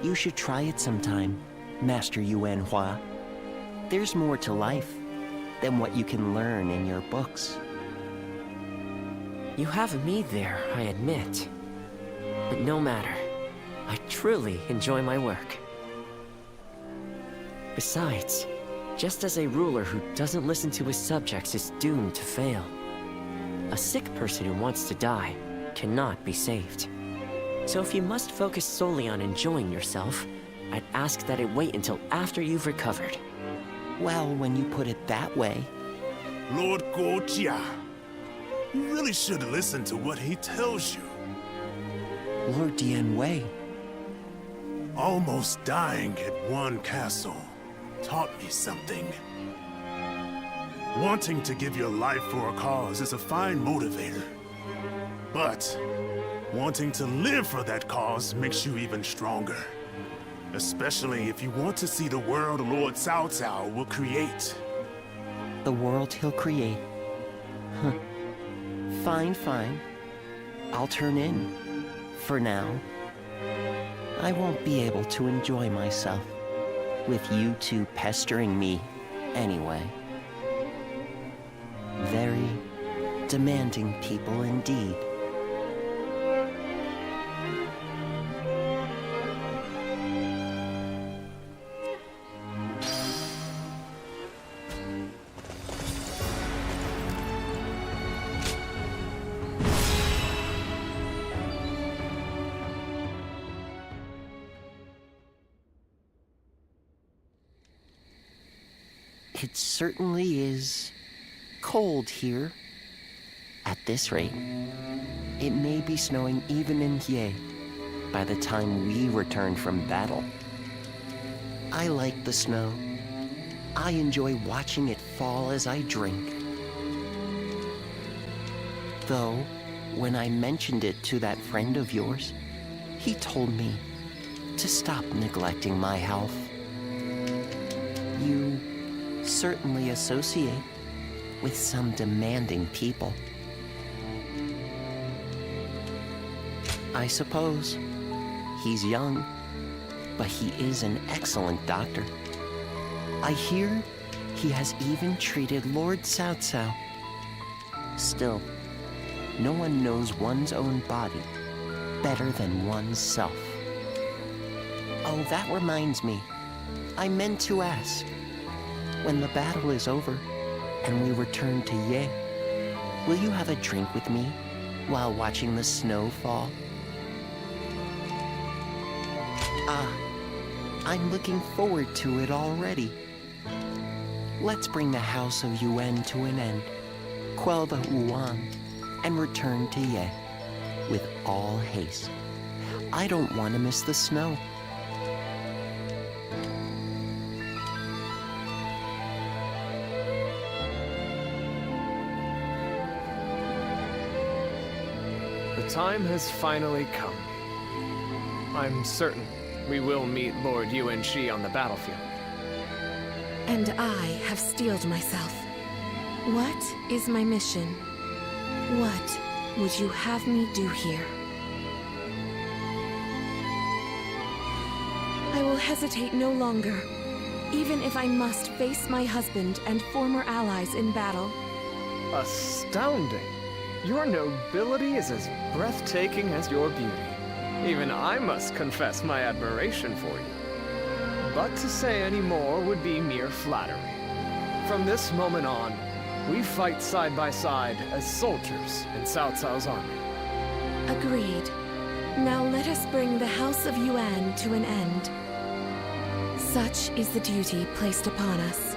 You should try it sometime, Master Yuan Hua. There's more to life than what you can learn in your books. You have me there, I admit. But no matter. I truly enjoy my work. Besides, just as a ruler who doesn't listen to his subjects is doomed to fail, a sick person who wants to die cannot be saved. So if you must focus solely on enjoying yourself, I'd ask that it wait until after you've recovered. Well, when you put it that way... Lord Guojia, you really should listen to what he tells you. Lord Wei. Almost dying at one castle taught me something. Wanting to give your life for a cause is a fine motivator. But wanting to live for that cause makes you even stronger. Especially if you want to see the world Lord Cao Cao will create. The world he'll create? Huh. Fine, fine. I'll turn in. For now. I won't be able to enjoy myself, with you two pestering me anyway. Very demanding people indeed. It certainly is cold here. At this rate, it may be snowing even in Ye by the time we return from battle. I like the snow. I enjoy watching it fall as I drink. Though, when I mentioned it to that friend of yours, he told me to stop neglecting my health. You certainly associate with some demanding people. I suppose he's young, but he is an excellent doctor. I hear he has even treated Lord Cao Cao. Still, no one knows one's own body better than one's self. Oh, that reminds me. I meant to ask. When the battle is over, and we return to Ye, will you have a drink with me while watching the snow fall? Ah, I'm looking forward to it already. Let's bring the House of Yuan to an end, quell the Wuan, and return to Ye with all haste. I don't want to miss the snow. The time has finally come. I'm certain we will meet Lord Yuan Shi on the battlefield. And I have steeled myself. What is my mission? What would you have me do here? I will hesitate no longer, even if I must face my husband and former allies in battle. Astounding. Your nobility is as breathtaking as your beauty. Even I must confess my admiration for you. But to say any more would be mere flattery. From this moment on, we fight side by side as soldiers in Cao Cao's army. Agreed. Now let us bring the House of Yuan to an end. Such is the duty placed upon us.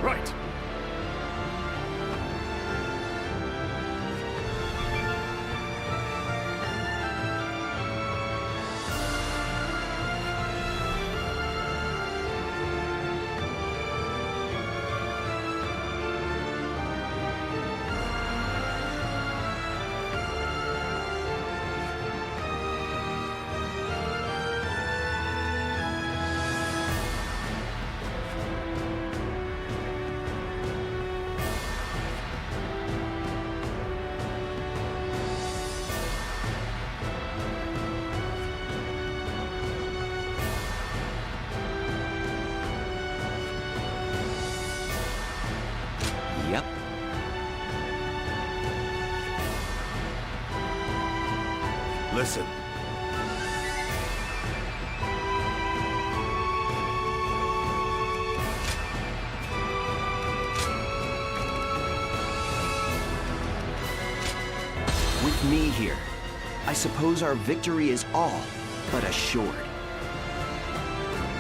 Right. Yep. Listen. With me here, I suppose our victory is all but assured.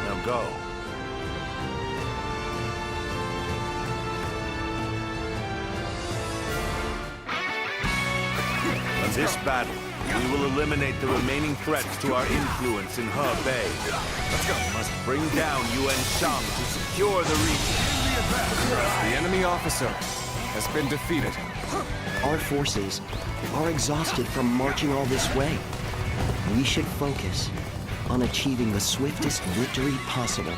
Now go. In this battle, we will eliminate the remaining threats to our influence in Hebei. Let's go. We must bring down Yuan Shang to secure the region. The enemy officer has been defeated. Our forces are exhausted from marching all this way. We should focus on achieving the swiftest victory possible.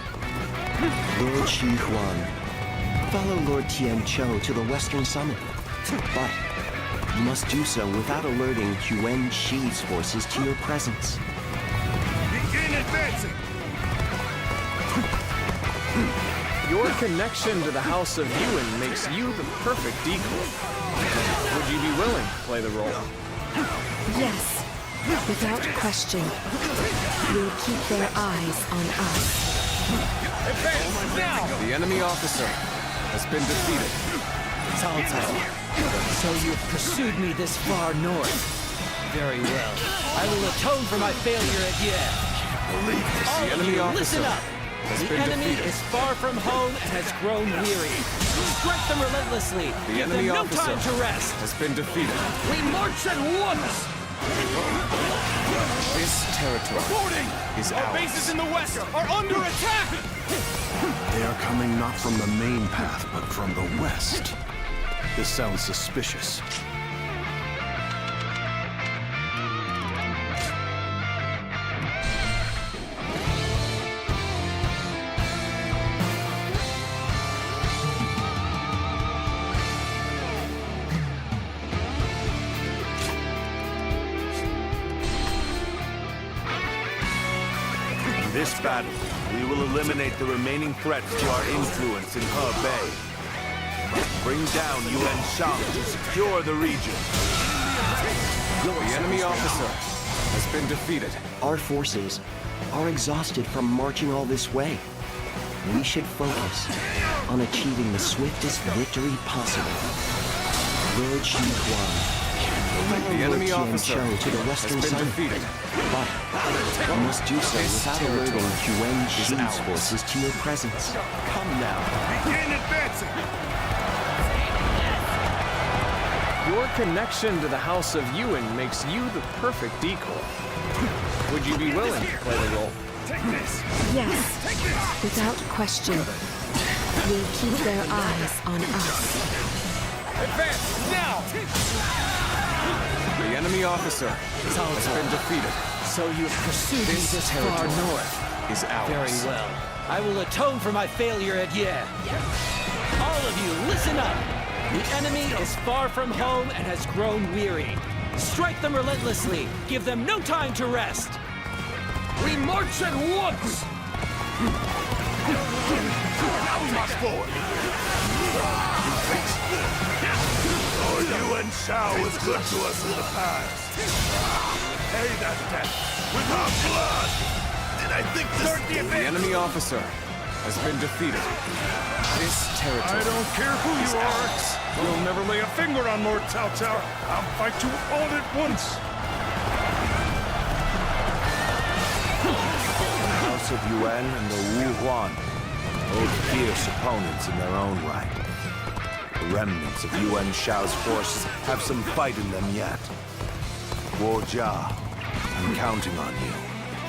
Lord Xu Huan, follow Lord Tian Chou to the Western Summit. But you must do so without alerting Yuan Shi's forces to your presence. Begin advancing! Your connection to the House of Yuan makes you the perfect decoy. Would you be willing to play the role? Yes, without question. We'll keep their eyes on us. Advance now! The enemy officer has been defeated. Cao Cao, so you've pursued me this far north. Very well. I will atone for my failure at Ye. All The of enemy you, officer listen up! has The been enemy defeated. is far from home and has grown weary. Strike them relentlessly. The Give enemy them no officer time to rest. has been defeated. We march at once! This territory Reporting! is Our ours. bases in the west are under attack! They are coming not from the main path, but from the west. This sounds suspicious. this battle, we will eliminate the remaining threats to our influence in He Bay. Bring down Yuan Shang to secure the region. The enemy officer has been defeated. Our forces are exhausted from marching all this way. We should focus on achieving the swiftest victory possible. Lord Shi The enemy officer to the western has been side. defeated. But we must do so without alerting Yuan Shi's forces to your presence. Come now. Begin advancing! Your connection to the House of Yuan makes you the perfect decoy. Would you be willing to play the role? Yes, without question. We'll keep their eyes on us. Advance, now! The enemy officer has been defeated. So you have pursued me this far north. Is ours. Very well. I will atone for my failure at Ye. All of you, listen up! The enemy is far from home and has grown weary. Strike them relentlessly. Give them no time to rest. We march at once! Now we march forward! Lord Yuan Shao was good to us in the past. Pay that debt with our blood! Did I think this... The enemy officer has been defeated. This territory. I don't care who you are. You'll never lay a finger on Lord Cao Cao. I'll fight you all at once. The House of Yuan and the Wu Huan, both fierce opponents in their own right. The remnants of Yuan Shao's forces have some fight in them yet. Guo Jia, I'm counting on you.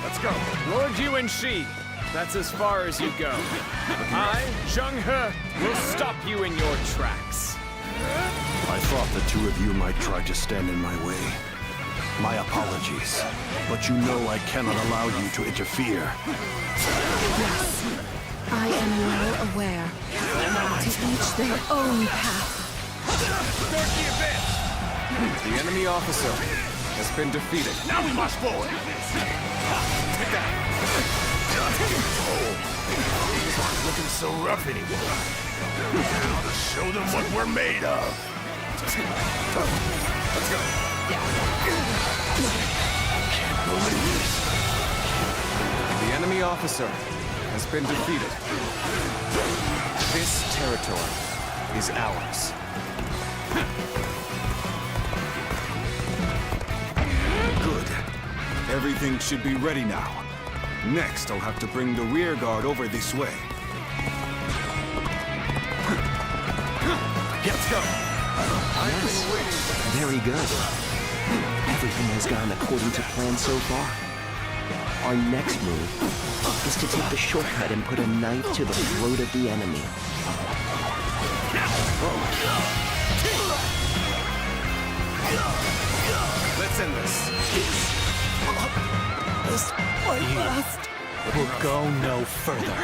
Let's go. Lord Yuan Shi, that's as far as you go. I, Zheng He, will stop you in your tracks. I thought the two of you might try to stand in my way. My apologies, but you know I cannot allow you to interfere. Yes, I am well aware. To each their own path. Start the advance! The enemy officer has been defeated. Now we march forward! Take that! These aren't looking so rough anymore. Now to show them what we're made of. Let's go. Can't believe this. The enemy officer has been defeated. This territory is ours. Good. Everything should be ready now. Next, I'll have to bring the rear guard over this way. Let's go. Yes, very good. Everything has gone according to plan so far. Our next move is to take the shortcut and put a knife to the throat of the enemy. Let's end this. You will go no further.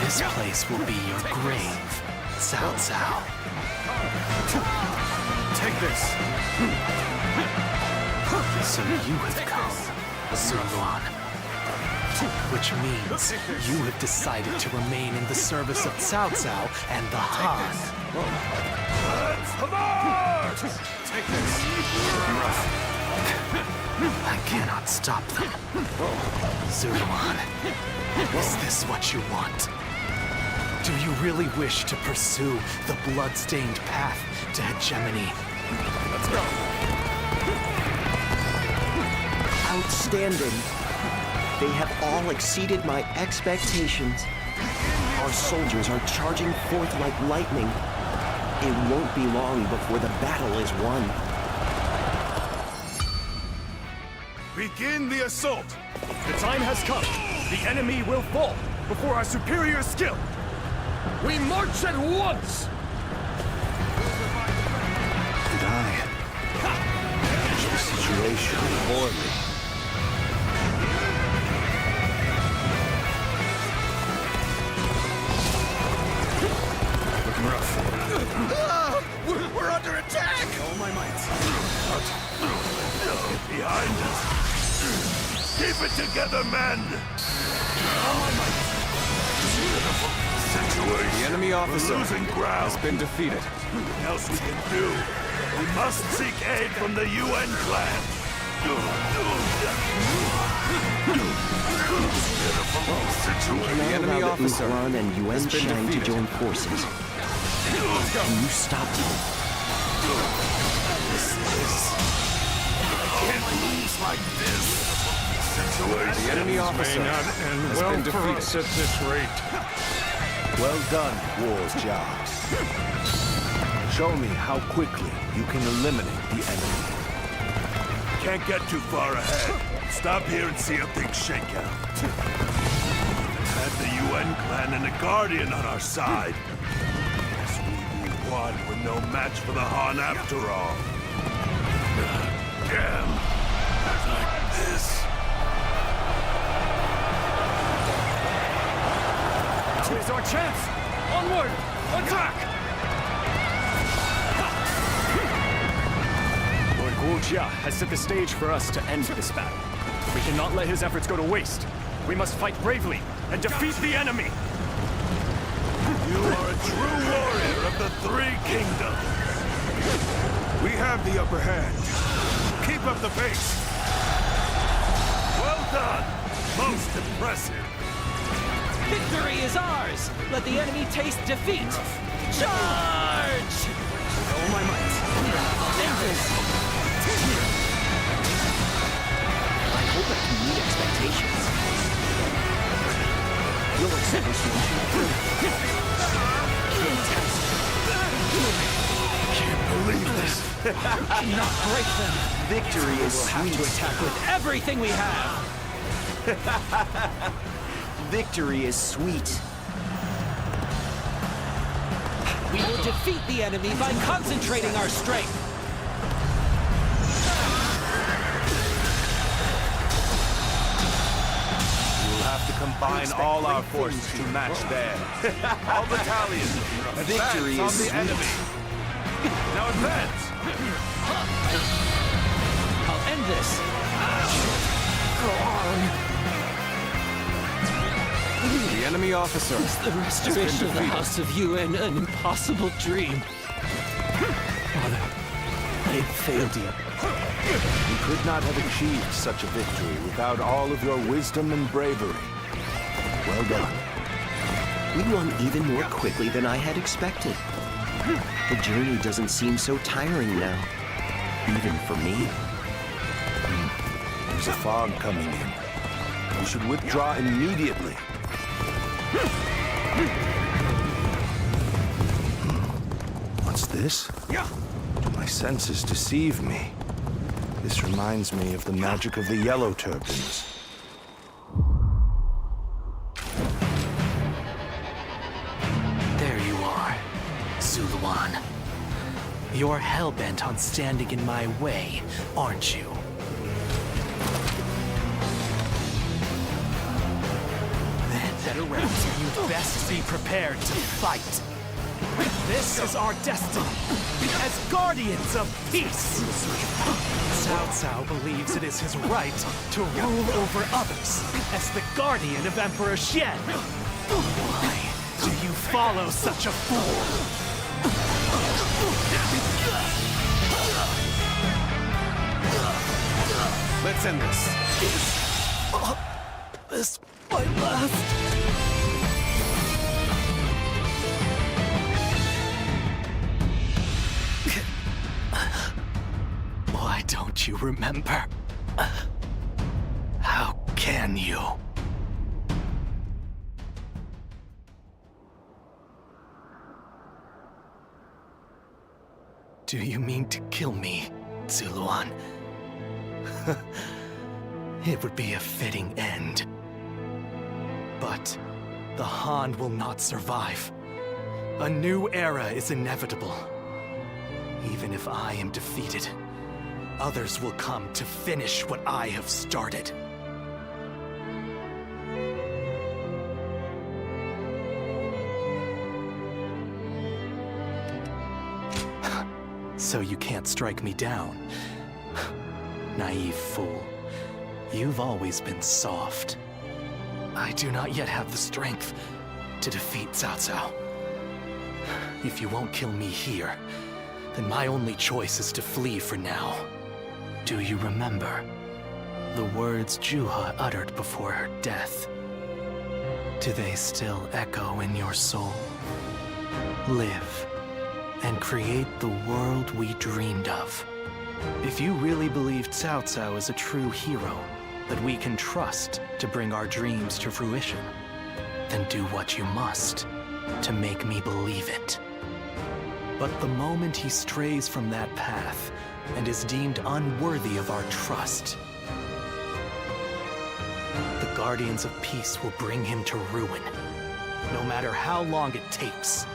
This place will be your grave, Cao Cao. Take this. So you have come, Zuluan. Which means you have decided to remain in the service of Cao Cao and the Han. Come on! Take this. I cannot stop them. Zuluan, is this what you want? Do you really wish to pursue the blood-stained path to hegemony? Let's go. Outstanding. They have all exceeded my expectations. Our soldiers are charging forth like lightning. It won't be long before the battle is won. Begin the assault! The time has come. The enemy will fall before our superior skill. We march at once! And I managed the situation poorly. Looking rough. We're under attack! All my might. Get behind us. Keep it together, men! Situation. The enemy officer We're losing ground. has been defeated. Nothing else we can do. We must seek aid from the UN clan. The enemy officer Yuan and Yuan has been Shang to defeated. join forces. Can you stop them? Can't lose like this. Situation The enemy officer may not end has well been for defeated. us at this rate. Well done, Jia. Show me how quickly you can eliminate the enemy. Can't get too far ahead. Stop here and see how things shake out. Had the UN clan and a guardian on our side. Guess we won. We're no match for the Han after all. Damn. Like this. Here's our chance! Onward! Attack! Lord Guojia has set the stage for us to end this battle. We cannot let his efforts go to waste. We must fight bravely and defeat the enemy! You are a true warrior of the Three Kingdoms. We have the upper hand. Keep up the pace. Well done. Most impressive. Victory is ours! Let the enemy taste defeat! Charge! With all my might. I hope I can meet expectations. Your execution. Can't believe this. You cannot break them! Victory is We'll have sweet. to attack with everything we have! Victory is sweet. We will defeat the enemy by concentrating our strength! We'll have to combine all our forces to match theirs. All battalions, Victory advance is on the enemy. Now advance! I'll end this! Go on. The enemy officer Is the restoration of the House of Yuan an impossible dream? Father, I have failed you. You could not have achieved such a victory without all of your wisdom and bravery. Well done. We won even more quickly than I had expected. The journey doesn't seem so tiring now. Even for me. There's a fog coming in. We should withdraw immediately. What's this? Do my senses deceive me? This reminds me of the magic of the Yellow Turbans. There you are, Zuluan. You're hell-bent on standing in my way, aren't you? Then you'd best be prepared to fight. This is our destiny, as guardians of peace. Cao Cao believes it is his right to rule over others, as the guardian of Emperor Xian. Why do you follow such a fool? Let's end this. This my last. Why don't you remember? How can you? Do you mean to kill me, Zuluan? It would be a fitting end. But the Han will not survive. A new era is inevitable. Even if I am defeated, others will come to finish what I have started. So you can't strike me down. Naive fool. You've always been soft. I do not yet have the strength to defeat Cao Cao. If you won't kill me here, then my only choice is to flee for now. Do you remember the words Juha uttered before her death? Do they still echo in your soul? Live and create the world we dreamed of. If you really believe Cao Cao is a true hero that we can trust to bring our dreams to fruition, then do what you must to make me believe it. But the moment he strays from that path and is deemed unworthy of our trust, the Guardians of Peace will bring him to ruin, no matter how long it takes.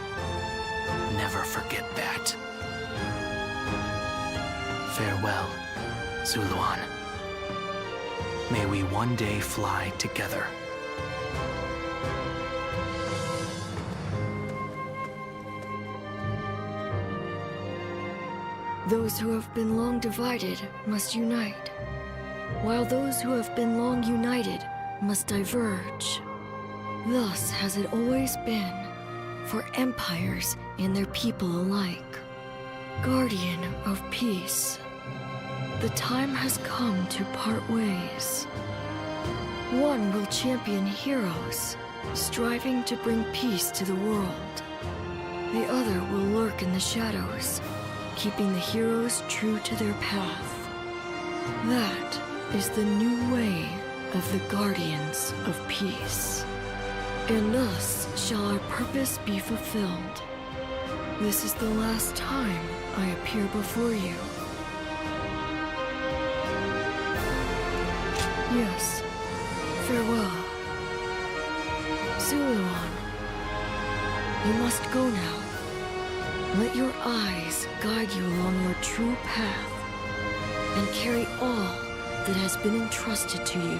Never forget that. Farewell, Zuluan. May we one day fly together. Those who have been long divided must unite, while those who have been long united must diverge. Thus has it always been, for empires and their people alike. Guardian of Peace, the time has come to part ways. One will champion heroes, striving to bring peace to the world. The other will lurk in the shadows, keeping the heroes true to their path. That is the new way of the Guardians of Peace. And thus shall our purpose be fulfilled. This is the last time I appear before you. Yes, farewell. Zuluan, you must go now. Let your eyes guide you along your true path, and carry all that has been entrusted to you.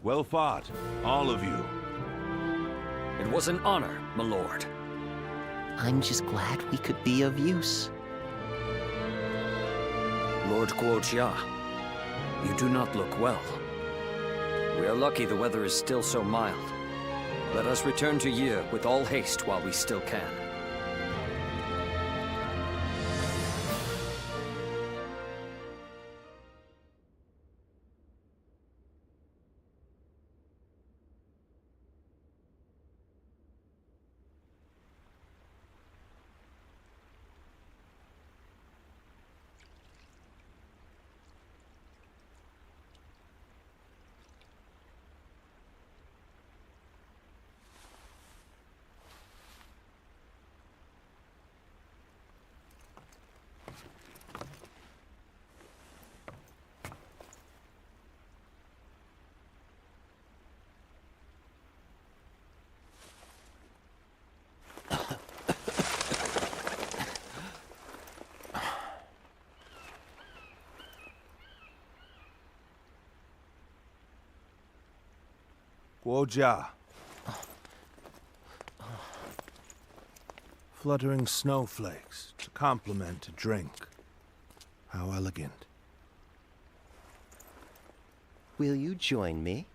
Well fought, all of you. It was an honor, my lord. I'm just glad we could be of use. Lord Guojia, you do not look well. We are lucky the weather is still so mild. Let us return to Yi with all haste while we still can. Guojia. Fluttering snowflakes to complement a drink. How elegant. Will you join me?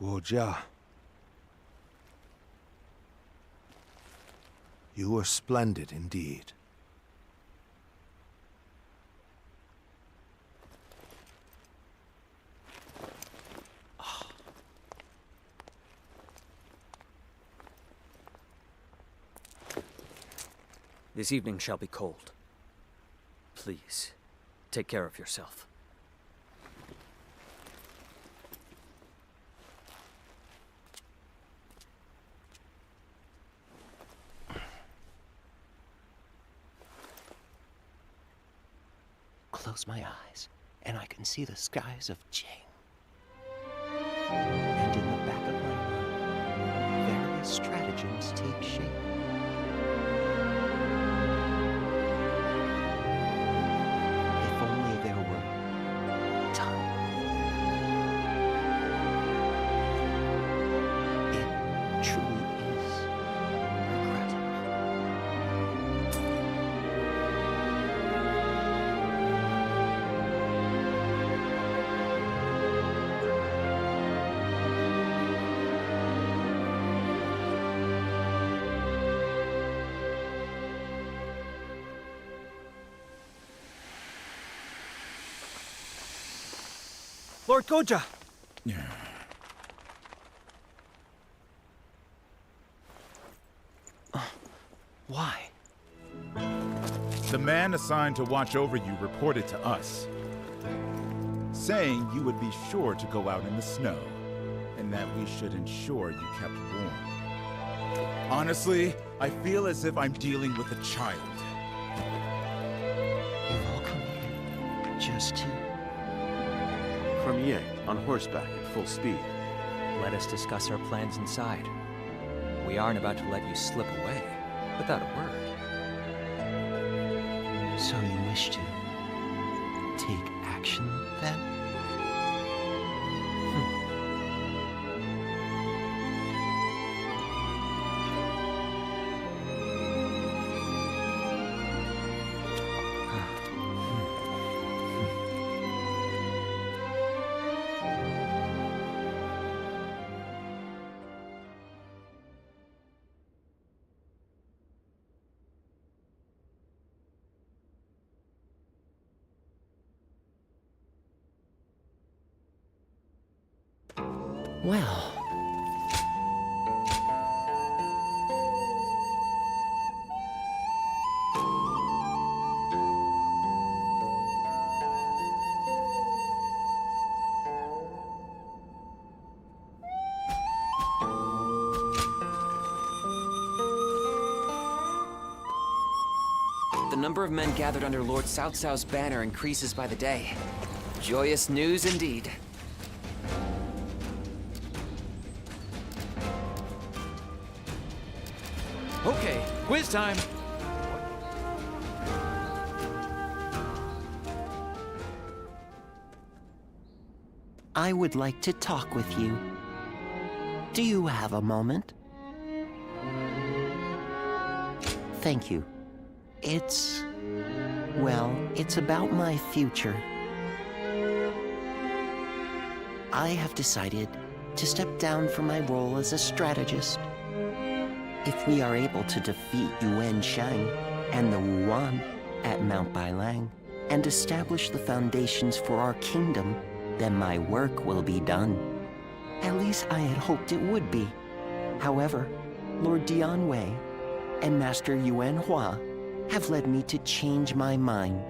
Guojia. You were splendid indeed. This evening shall be cold. Please, take care of yourself. Close my eyes, and I can see the skies of Jing. And in the back of my mind, various stratagems take shape. If only there were time. It truly is regrettable. Lord Goja! Why? The man assigned to watch over you reported to us, saying you would be sure to go out in the snow, and that we should ensure you kept warm. Honestly, I feel as if I'm dealing with a child. You've all come here just to... From Ye, on horseback at full speed. Let us discuss our plans inside. We aren't about to let you slip away without a word. So you wish to take action, then? Well... The number of men gathered under Lord Cao Cao's banner increases by the day. Joyous news indeed. Okay, quiz time! I would like to talk with you. Do you have a moment? Thank you. Well, it's about my future. I have decided to step down from my role as a strategist. If we are able to defeat Yuan Shang and the Wuan at Mount Bailang and establish the foundations for our kingdom, then my work will be done. At least I had hoped it would be. However, Lord Dian Wei and Master Yuan Hua have led me to change my mind.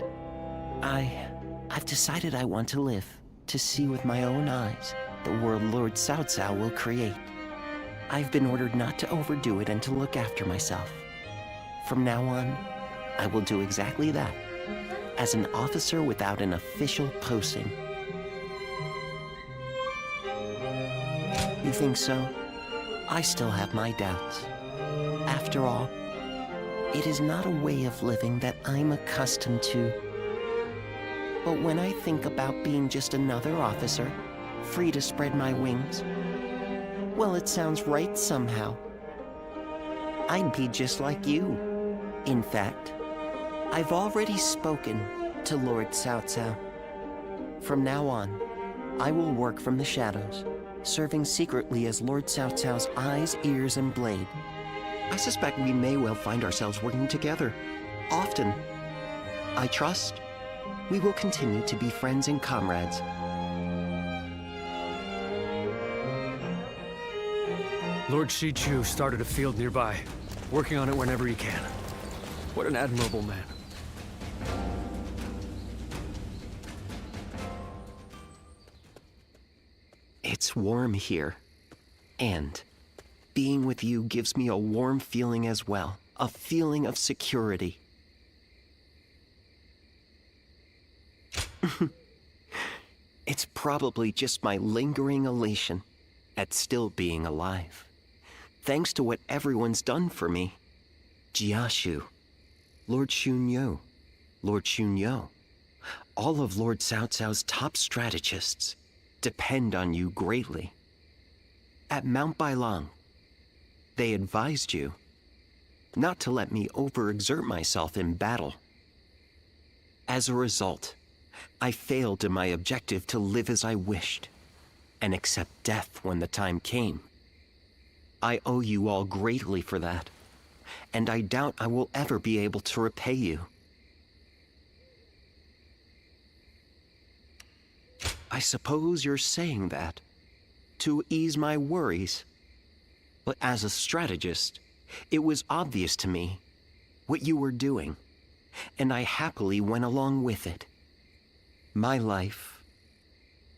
I've decided I want to live to see with my own eyes the world Lord Cao Cao will create. I've been ordered not to overdo it and to look after myself. From now on, I will do exactly that, as an officer without an official posting. You think so? I still have my doubts. After all, it is not a way of living that I'm accustomed to. But when I think about being just another officer, free to spread my wings, well, it sounds right somehow. I'd be just like you. In fact, I've already spoken to Lord Cao Cao. From now on, I will work from the shadows, serving secretly as Lord Cao Cao's eyes, ears, and blade. I suspect we may well find ourselves working together, often. I trust we will continue to be friends and comrades. Lord Shichu started a field nearby, working on it whenever he can. What an admirable man. It's warm here. And being with you gives me a warm feeling as well. A feeling of security. It's probably just my lingering elation at still being alive. Thanks to what everyone's done for me. Jiashu, Lord Shunyo, Lord Shunyo. All of Lord Cao Cao's top strategists depend on you greatly. At Mount Bailang, they advised you not to let me overexert myself in battle. As a result, I failed in my objective to live as I wished and accept death when the time came. I owe you all greatly for that, and I doubt I will ever be able to repay you. I suppose you're saying that to ease my worries. But as a strategist, it was obvious to me what you were doing, and I happily went along with it. My life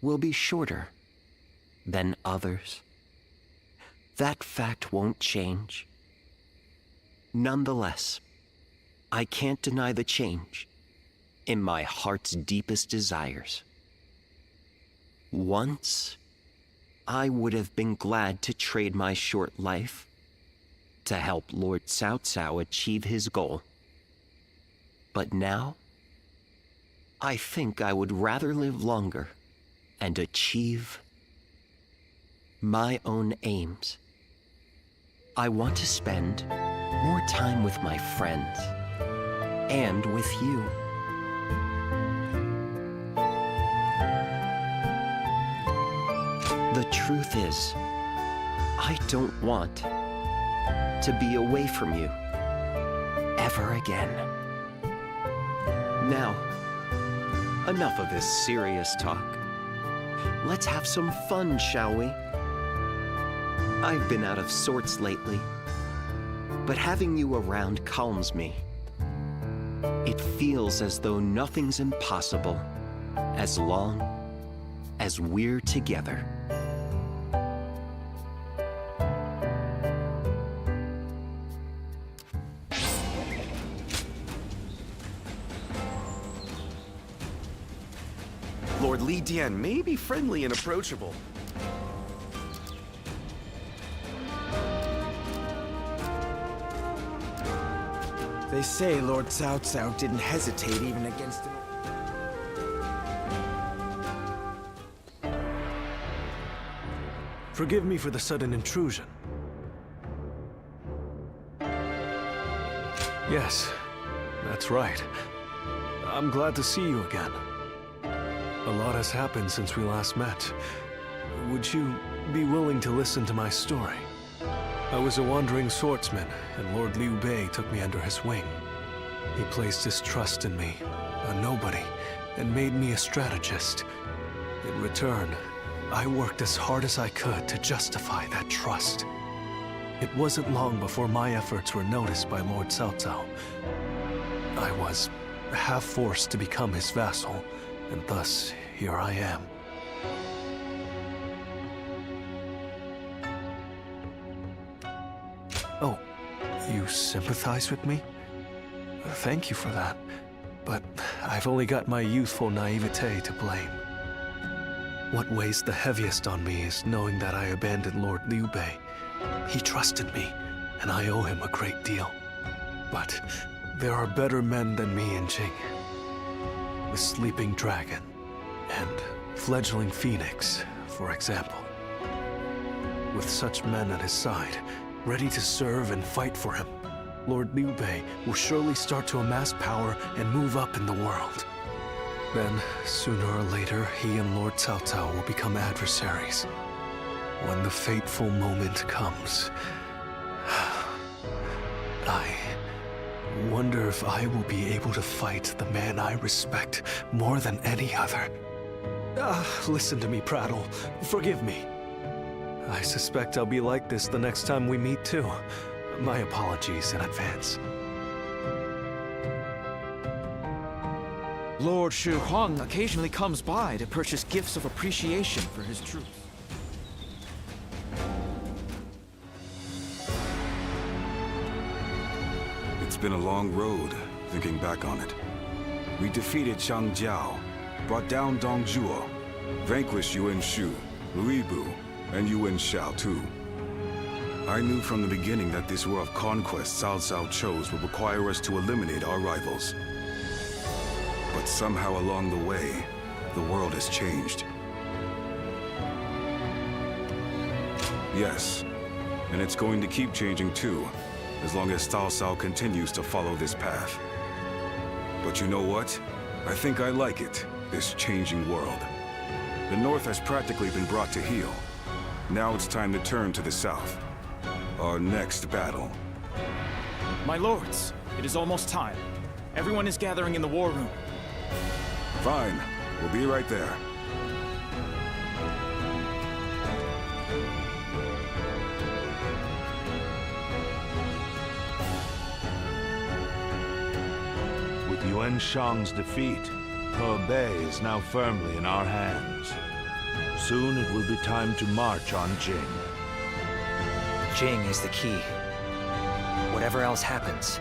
will be shorter than others. That fact won't change. Nonetheless, I can't deny the change in my heart's deepest desires. Once, I would have been glad to trade my short life to help Lord Cao Cao achieve his goal. But now, I think I would rather live longer and achieve my own aims. I want to spend more time with my friends and with you. The truth is, I don't want to be away from you ever again. Now, enough of this serious talk. Let's have some fun, shall we? I've been out of sorts lately, but having you around calms me. It feels as though nothing's impossible as long as we're together. Lord Li Dian may be friendly and approachable. They say Lord Cao Cao didn't hesitate even against an... Forgive me for the sudden intrusion. Yes, that's right. I'm glad to see you again. A lot has happened since we last met. Would you be willing to listen to my story? I was a wandering swordsman, and Lord Liu Bei took me under his wing. He placed his trust in me, a nobody, and made me a strategist. In return, I worked as hard as I could to justify that trust. It wasn't long before my efforts were noticed by Lord Cao Cao. I was half forced to become his vassal, and thus here I am. Oh, you sympathize with me? Thank you for that. But I've only got my youthful naivete to blame. What weighs the heaviest on me is knowing that I abandoned Lord Liu Bei. He trusted me, and I owe him a great deal. But there are better men than me in Jing. The Sleeping Dragon, and Fledgling Phoenix, for example. With such men at his side, ready to serve and fight for him, Lord Liu Bei will surely start to amass power and move up in the world. Then, sooner or later, he and Lord Cao Cao will become adversaries. When the fateful moment comes, I wonder if I will be able to fight the man I respect more than any other. Listen to me prattle. Forgive me. I suspect I'll be like this the next time we meet, too. My apologies in advance. Lord Shi Huang occasionally comes by to purchase gifts of appreciation for his troops. been a long road, thinking back on it. We defeated Chang Jiao, brought down Dong Zhuo, vanquished Yuan Shu, Louis Bu, and Yuan Shao too. I knew from the beginning that this war of conquest Cao Cao chose would require us to eliminate our rivals. But somehow along the way, the world has changed. Yes, and it's going to keep changing too, as long as Cao Cao continues to follow this path. But you know what? I think I like it, this changing world. The North has practically been brought to heel. Now it's time to turn to the South. Our next battle. My lords, it is almost time. Everyone is gathering in the war room. Fine. We'll be right there. With Yuan Shang's defeat, He Bei is now firmly in our hands. Soon it will be time to march on Jing. Jing is the key. Whatever else happens,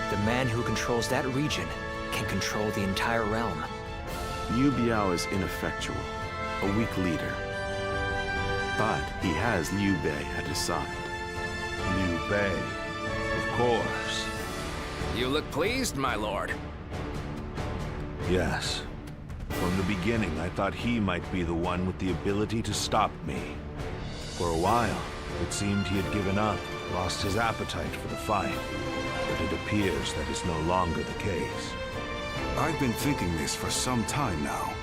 the man who controls that region can control the entire realm. Liu Biao is ineffectual, a weak leader. But he has Liu Bei at his side. Liu Bei, of course. You look pleased, my lord. Yes. From the beginning, I thought he might be the one with the ability to stop me. For a while, it seemed he had given up, lost his appetite for the fight. But it appears that is no longer the case. I've been thinking this for some time now.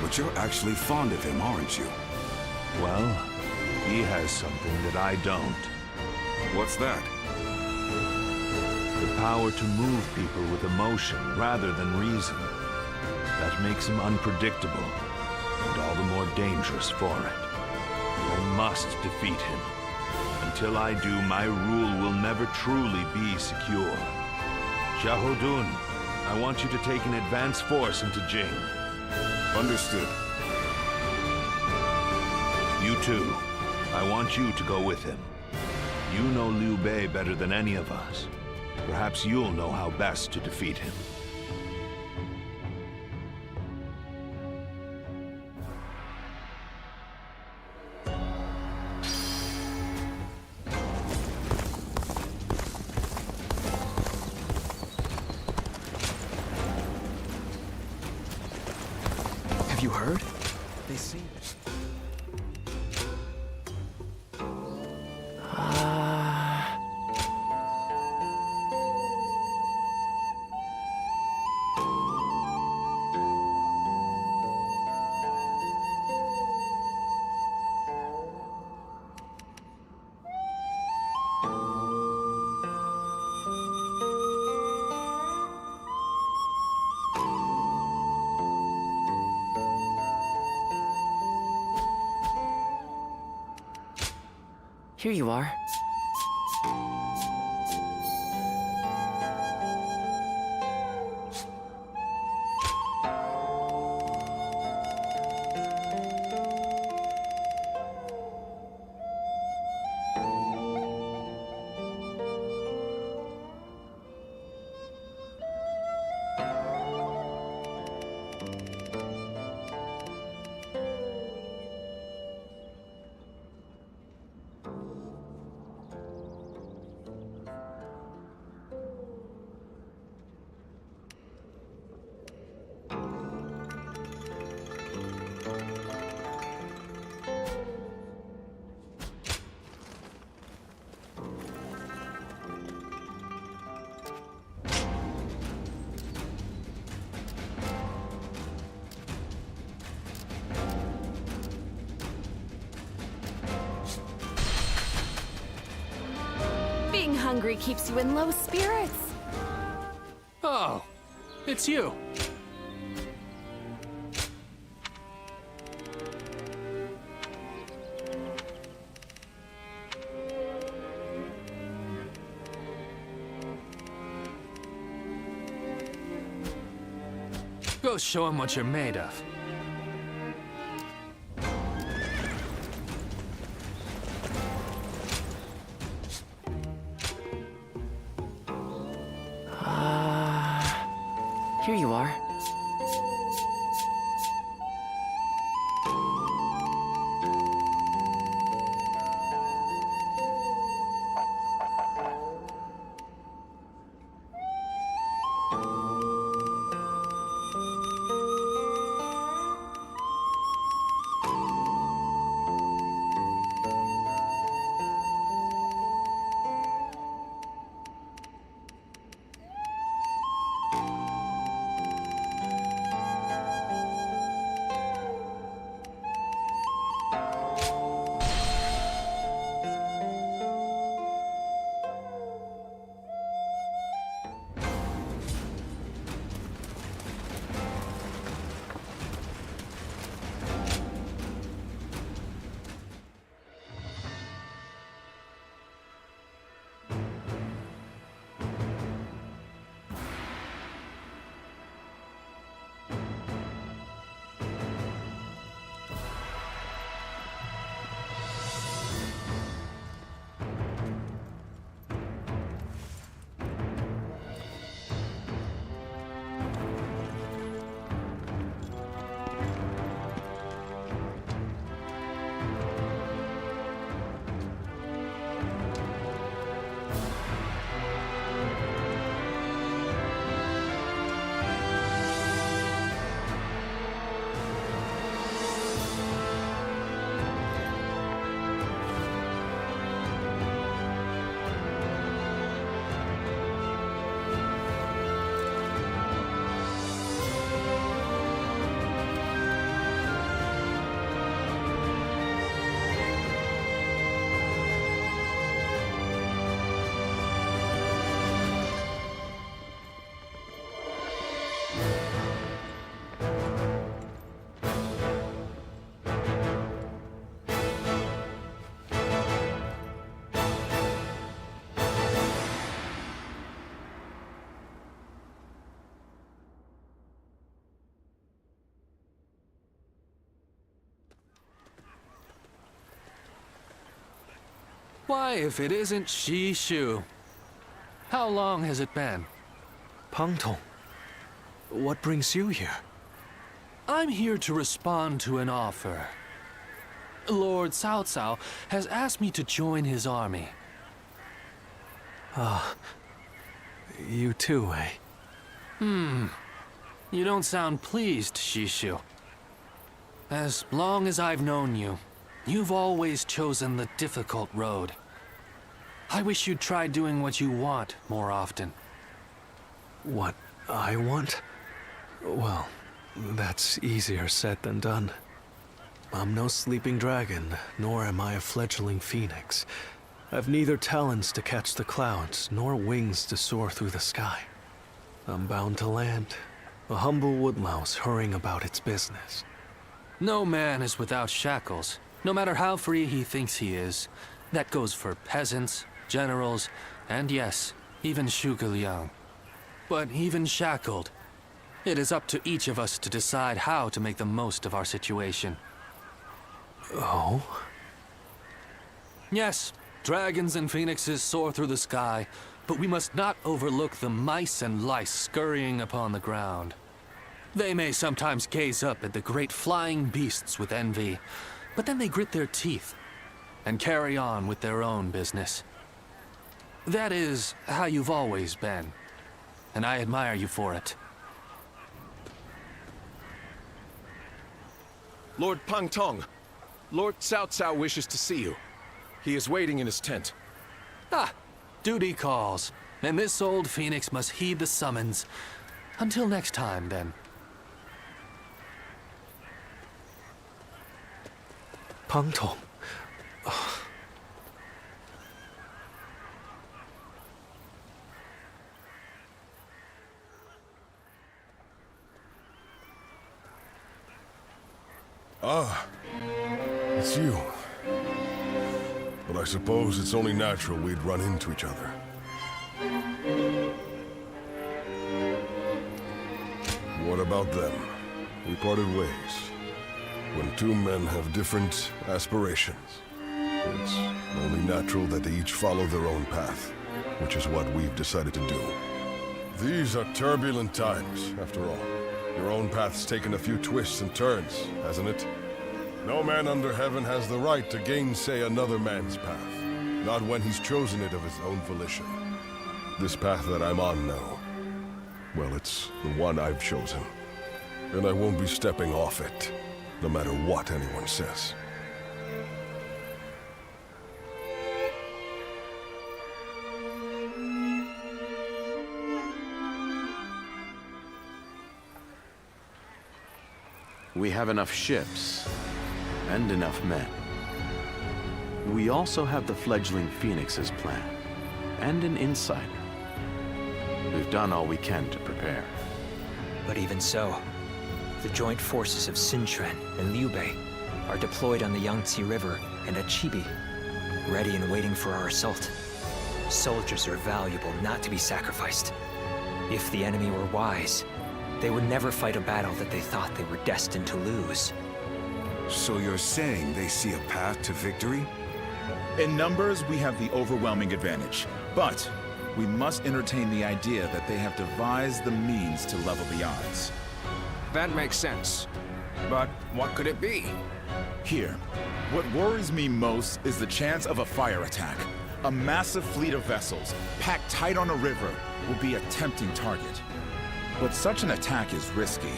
But you're actually fond of him, aren't you? Well, he has something that I don't. What's that? The power to move people with emotion rather than reason. That makes him unpredictable, and all the more dangerous for it. I must defeat him. Until I do, my rule will never truly be secure. Xiahou, I want you to take an advance force into Jing. Understood. You too. I want you to go with him. You know Liu Bei better than any of us. Perhaps you'll know how best to defeat him. Have you heard? They seem... Here you are. Being hungry keeps you in low spirits. Oh, it's you. Go show him what you're made of. Why, if it isn't Shu? How long has it been? Pangtong, what brings you here? I'm here to respond to an offer. Lord Cao Cao has asked me to join his army. Ah, you too, eh? You don't sound pleased, Shu. As long as I've known you, you've always chosen the difficult road. I wish you'd try doing what you want more often. What I want? Well, that's easier said than done. I'm no sleeping dragon, nor am I a fledgling phoenix. I've neither talons to catch the clouds, nor wings to soar through the sky. I'm bound to land, a humble woodlouse hurrying about its business. No man is without shackles, no matter how free he thinks he is. That goes for peasants, generals, and yes, even Zhuge Liang. But even shackled, it is up to each of us to decide how to make the most of our situation. Oh? Yes, dragons and phoenixes soar through the sky, but we must not overlook the mice and lice scurrying upon the ground. They may sometimes gaze up at the great flying beasts with envy, but then they grit their teeth and carry on with their own business. That is how you've always been, and I admire you for it. Lord Pangtong, Lord Cao Cao wishes to see you. He is waiting in his tent. Ah, duty calls, and this old phoenix must heed the summons. Until next time, then. Pangtong. Ah, it's you. But I suppose it's only natural we'd run into each other. What about them? We parted ways. When two men have different aspirations, it's only natural that they each follow their own path, which is what we've decided to do. These are turbulent times, after all. Your own path's taken a few twists and turns, hasn't it? No man under heaven has the right to gainsay another man's path, not when he's chosen it of his own volition. This path that I'm on now, well, it's the one I've chosen, and I won't be stepping off it, no matter what anyone says. We have enough ships and enough men. We also have the fledgling Phoenix's plan and an insider. We've done all we can to prepare. But even so, the joint forces of Sun Quan and Liu Bei are deployed on the Yangtze River and at Chibi, ready and waiting for our assault. Soldiers are valuable, not to be sacrificed. If the enemy were wise, they would never fight a battle that they thought they were destined to lose. So you're saying they see a path to victory? In numbers, we have the overwhelming advantage. But we must entertain the idea that they have devised the means to level the odds. That makes sense. But what could it be? Here. What worries me most is the chance of a fire attack. A massive fleet of vessels, packed tight on a river, will be a tempting target. But such an attack is risky.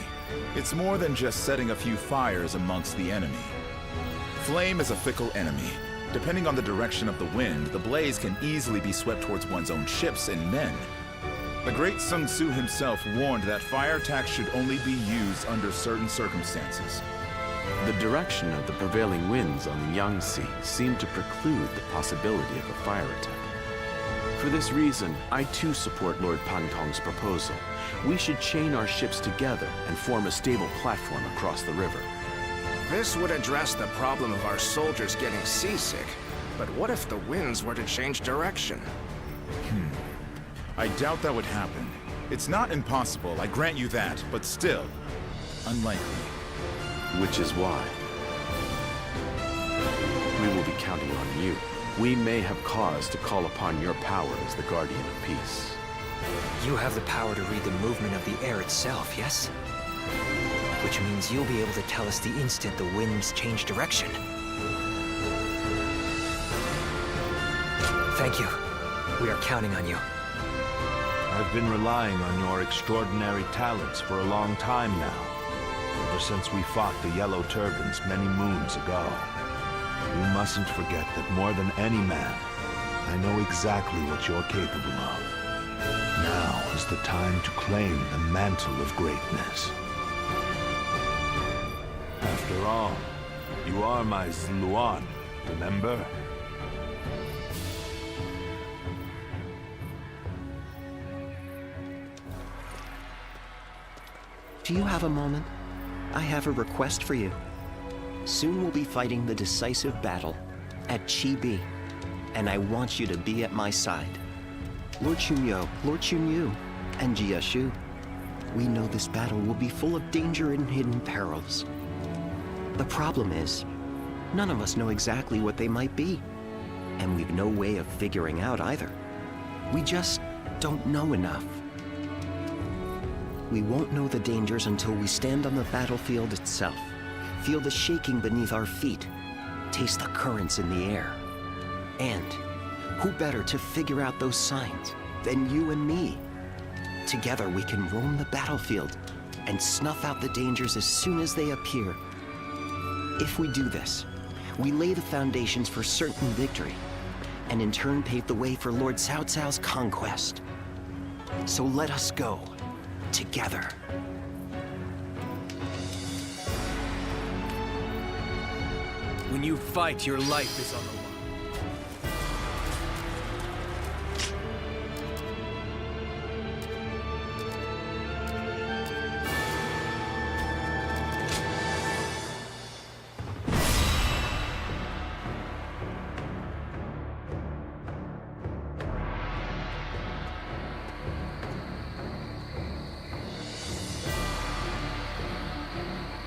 It's more than just setting a few fires amongst the enemy. Flame is a fickle enemy. Depending on the direction of the wind, the blaze can easily be swept towards one's own ships and men. The great Sun Tzu himself warned that fire attacks should only be used under certain circumstances. The direction of the prevailing winds on the Yangtze seemed to preclude the possibility of a fire attack. For this reason, I too support Lord Pantong's proposal. We should chain our ships together and form a stable platform across the river. This would address the problem of our soldiers getting seasick. But what if the winds were to change direction? I doubt that would happen. It's not impossible, I grant you that, but still, unlikely. Which is why we will be counting on you. We may have cause to call upon your power as the Guardian of Peace. You have the power to read the movement of the air itself, yes? Which means you'll be able to tell us the instant the winds change direction. Thank you. We are counting on you. I've been relying on your extraordinary talents for a long time now. Ever since we fought the Yellow Turbans many moons ago. You mustn't forget that more than any man, I know exactly what you're capable of. Now is the time to claim the mantle of greatness. After all, you are my Zluan, remember? Do you have a moment? I have a request for you. Soon we'll be fighting the decisive battle at Chi-Bi, and I want you to be at my side. Lord Chunyo, Lord Chunyu, and Jia Shu. We know this battle will be full of danger and hidden perils. The problem is, none of us know exactly what they might be, and we've no way of figuring out either. We just don't know enough. We won't know the dangers until we stand on the battlefield itself, feel the shaking beneath our feet, taste the currents in the air. And who better to figure out those signs than you and me? Together we can roam the battlefield and snuff out the dangers as soon as they appear. If we do this, we lay the foundations for certain victory, and in turn pave the way for Lord Cao Cao's conquest. So let us go, together. When you fight, your life is on the line.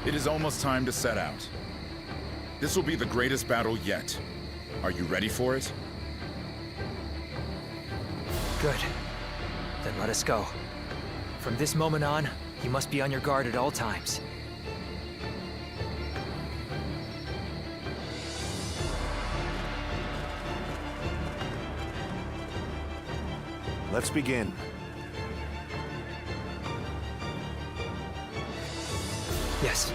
It is almost time to set out. This will be the greatest battle yet. Are you ready for it? Good. Then let us go. From this moment on, you must be on your guard at all times. Let's begin. Yes.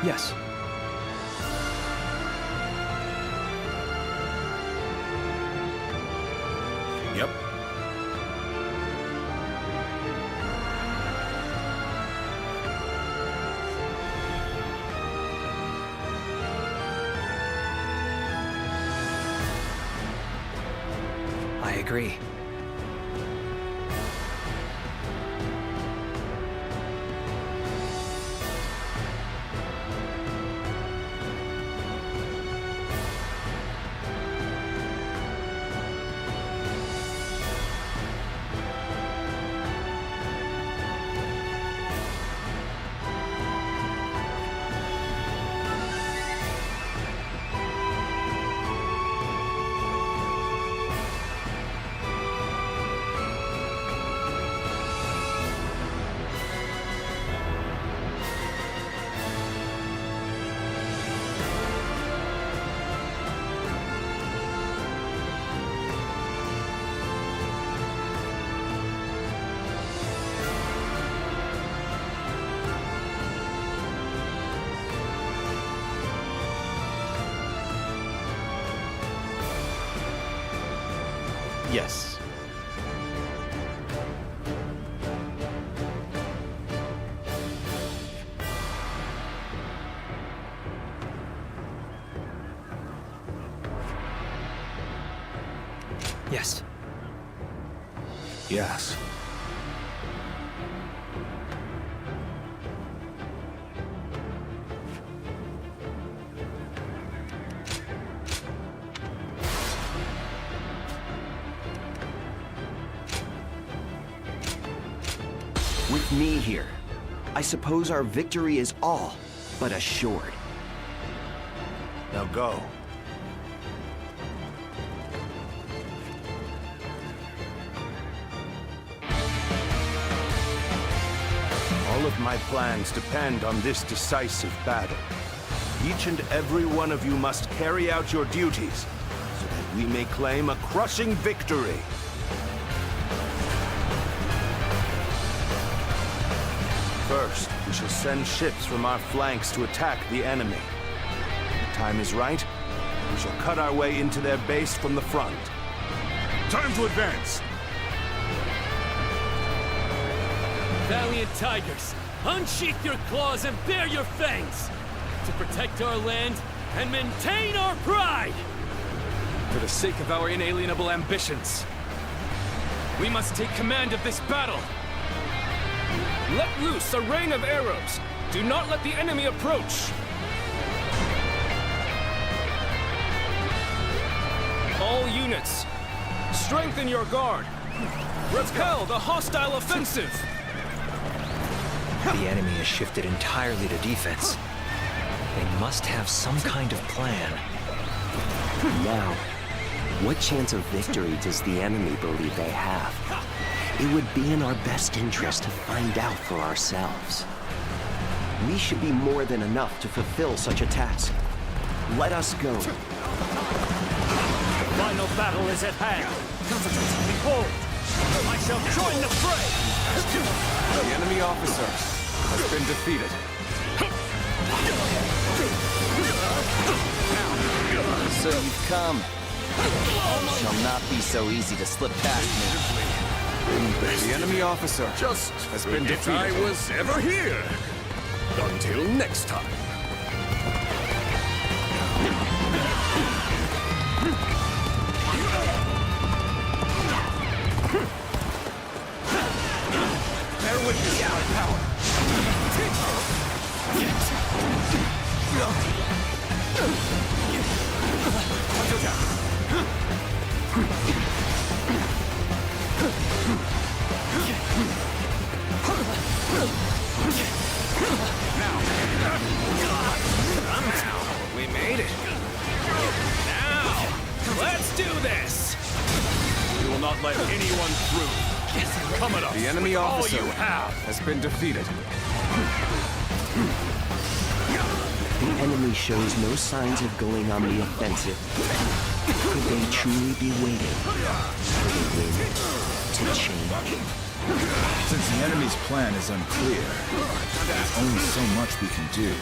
Yes. Yep. I agree. Yes. Yes. Yes. With me here, I suppose our victory is all but assured. Now go. All of my plans depend on this decisive battle. Each and every one of you must carry out your duties, so that we may claim a crushing victory. First, we shall send ships from our flanks to attack the enemy. When the time is right, we shall cut our way into their base from the front. Time to advance! Valiant tigers, unsheath your claws and bare your fangs to protect our land and maintain our pride! For the sake of our inalienable ambitions, we must take command of this battle. Let loose a rain of arrows. Do not let the enemy approach. All units, strengthen your guard. Repel the hostile offensive. The enemy has shifted entirely to defense. They must have some kind of plan. Now, what chance of victory does the enemy believe they have? It would be in our best interest to find out for ourselves. We should be more than enough to fulfill such a task. Let us go. The final battle is at hand. Behold, I shall join the fray! The enemy officer has been defeated. So you've come. It shall not be so easy to slip past me. The enemy officer has been defeated. I was ever here. Until next time. Bear witness to my power. We made it. Now, let's do this. We will not let anyone through. Come at us. The enemy officer you have. has been defeated. The enemy shows no signs of going on the offensive. Could they truly be waiting for the wind to change? Since the enemy's plan is unclear, there's only so much we can do.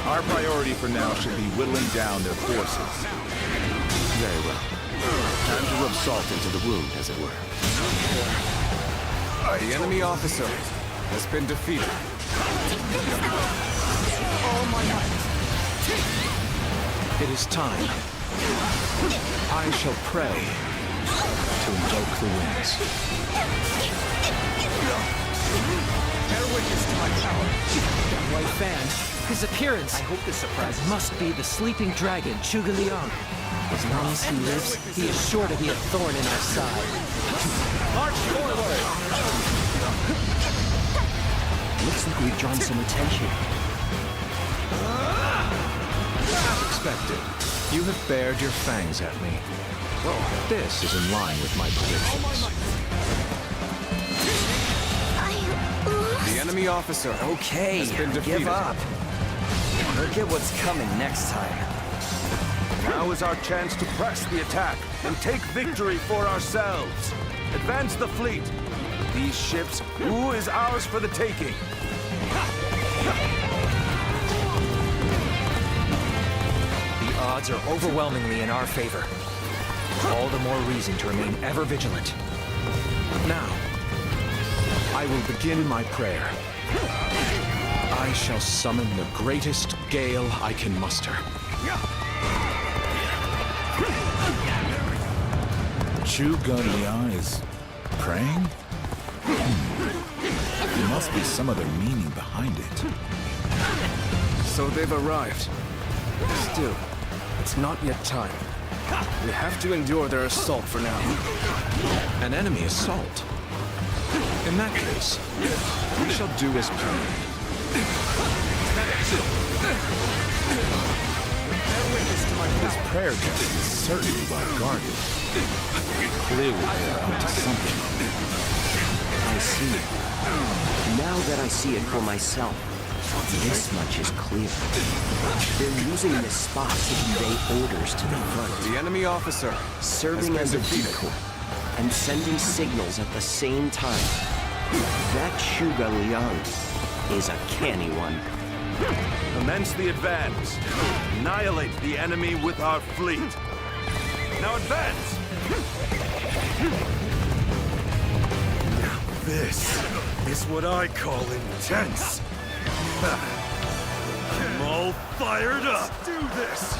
Our priority for now should be whittling down their forces. Very well. Time to rub salt into the wound, as it were. The enemy officer has been defeated. All my might. It is time. I shall pray to invoke the winds. Bear witness to my power. White Fan, his appearance. I hope this surprises. Must be the sleeping dragon, Zhuge Liang. As long as he lives, he is sure to be a thorn in our side. March forward! Looks like we've drawn some attention. As expected, you have bared your fangs at me. This is in line with my predictions. The enemy officer has been defeated. Give up. Look at what's coming next time. Now is our chance to press the attack and take victory for ourselves. Advance the fleet. These ships, who is ours for the taking? The odds are overwhelmingly in our favor. All the more reason to remain ever vigilant. Now, I will begin my prayer. I shall summon the greatest gale I can muster. Shu is praying? There must be some other meaning behind it. So they've arrived. Still, it's not yet time. We have to endure their assault for now. An enemy assault? In that case, we shall do as planned. This prayer guest is certainly well guarded. Clearly they're up to something. I see. Now that I see it for myself, this much is clear. They're using this spot to convey orders to the front. The enemy officer serving as a decoy and sending signals at the same time. That Shu is a canny one. Commence the advance. Annihilate the enemy with our fleet. Now advance! Now this is what I call intense. I'm all fired up. Let's do this.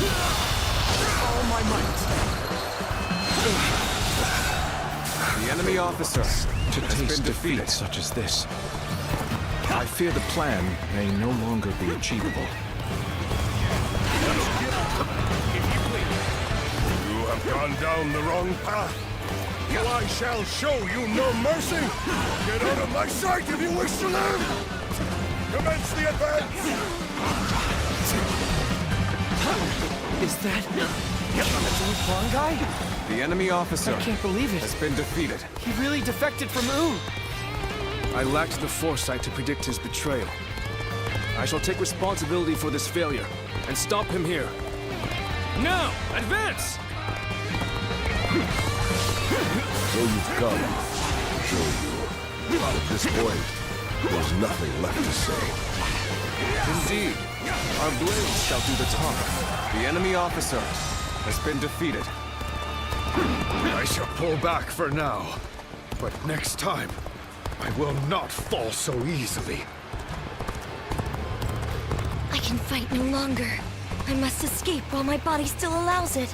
All my might. The enemy officer To taste defeat such as this, I fear the plan may no longer be achievable. You have gone down the wrong path. So I shall show you no mercy. Get out of my sight if you wish to live. Commence the advance. Is that the Huang guy? The enemy officer I can't believe it. has been defeated. He really defected from Oon. I lacked the foresight to predict his betrayal. I shall take responsibility for this failure and stop him here. Now, advance! So you've come. So at this point, there's nothing left to say. Indeed, our blades shall do the talking. The enemy officer has been defeated. I shall pull back for now, but next time, I will not fall so easily. I can fight no longer. I must escape while my body still allows it.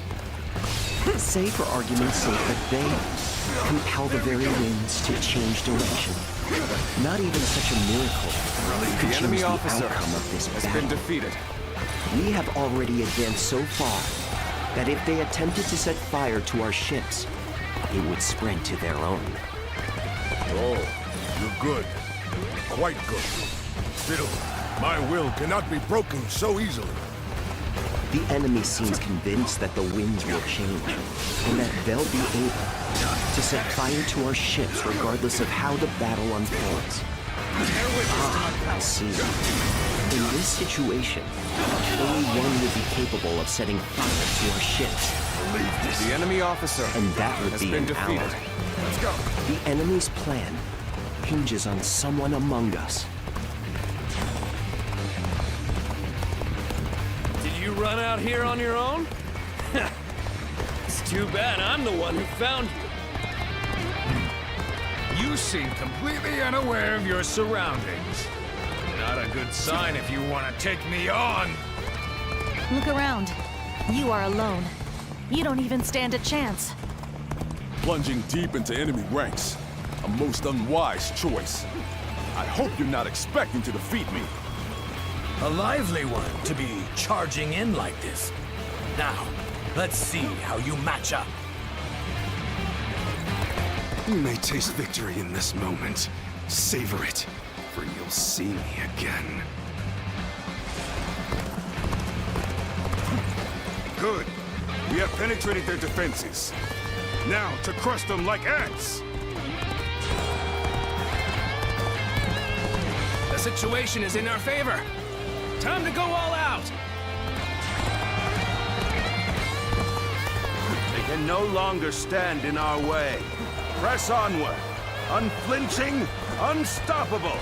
Say for argument's sake that they compel the very winds to change direction. Not even such a miracle could The change enemy the officer outcome of this has battle. been defeated. We have already advanced so far that if they attempted to set fire to our ships, it would spread to their own. Oh, you're good. Quite good. Still, my will cannot be broken so easily. The enemy seems convinced that the winds will change, and that they'll be able to set fire to our ships regardless of how the battle unfolds. I see. In this situation, only one would be capable of setting fire to our ships. The enemy officer And that would has be been an defeated. ally. Let's go. The enemy's plan hinges on someone among us. Did you run out here on your own? It's too bad I'm the one who found you. You seem completely unaware of your surroundings. Not a good sign if you want to take me on. Look around. You are alone. You don't even stand a chance. Plunging deep into enemy ranks. A most unwise choice. I hope you're not expecting to defeat me. A lively one to be charging in like this. Now, let's see how you match up. You may taste victory in this moment. Savor it, for you'll see me again. Good. We have penetrated their defenses. Now to crush them like ants. The situation is in our favor. Time to go all out. They can no longer stand in our way. Press onward. unflinching, unstoppable.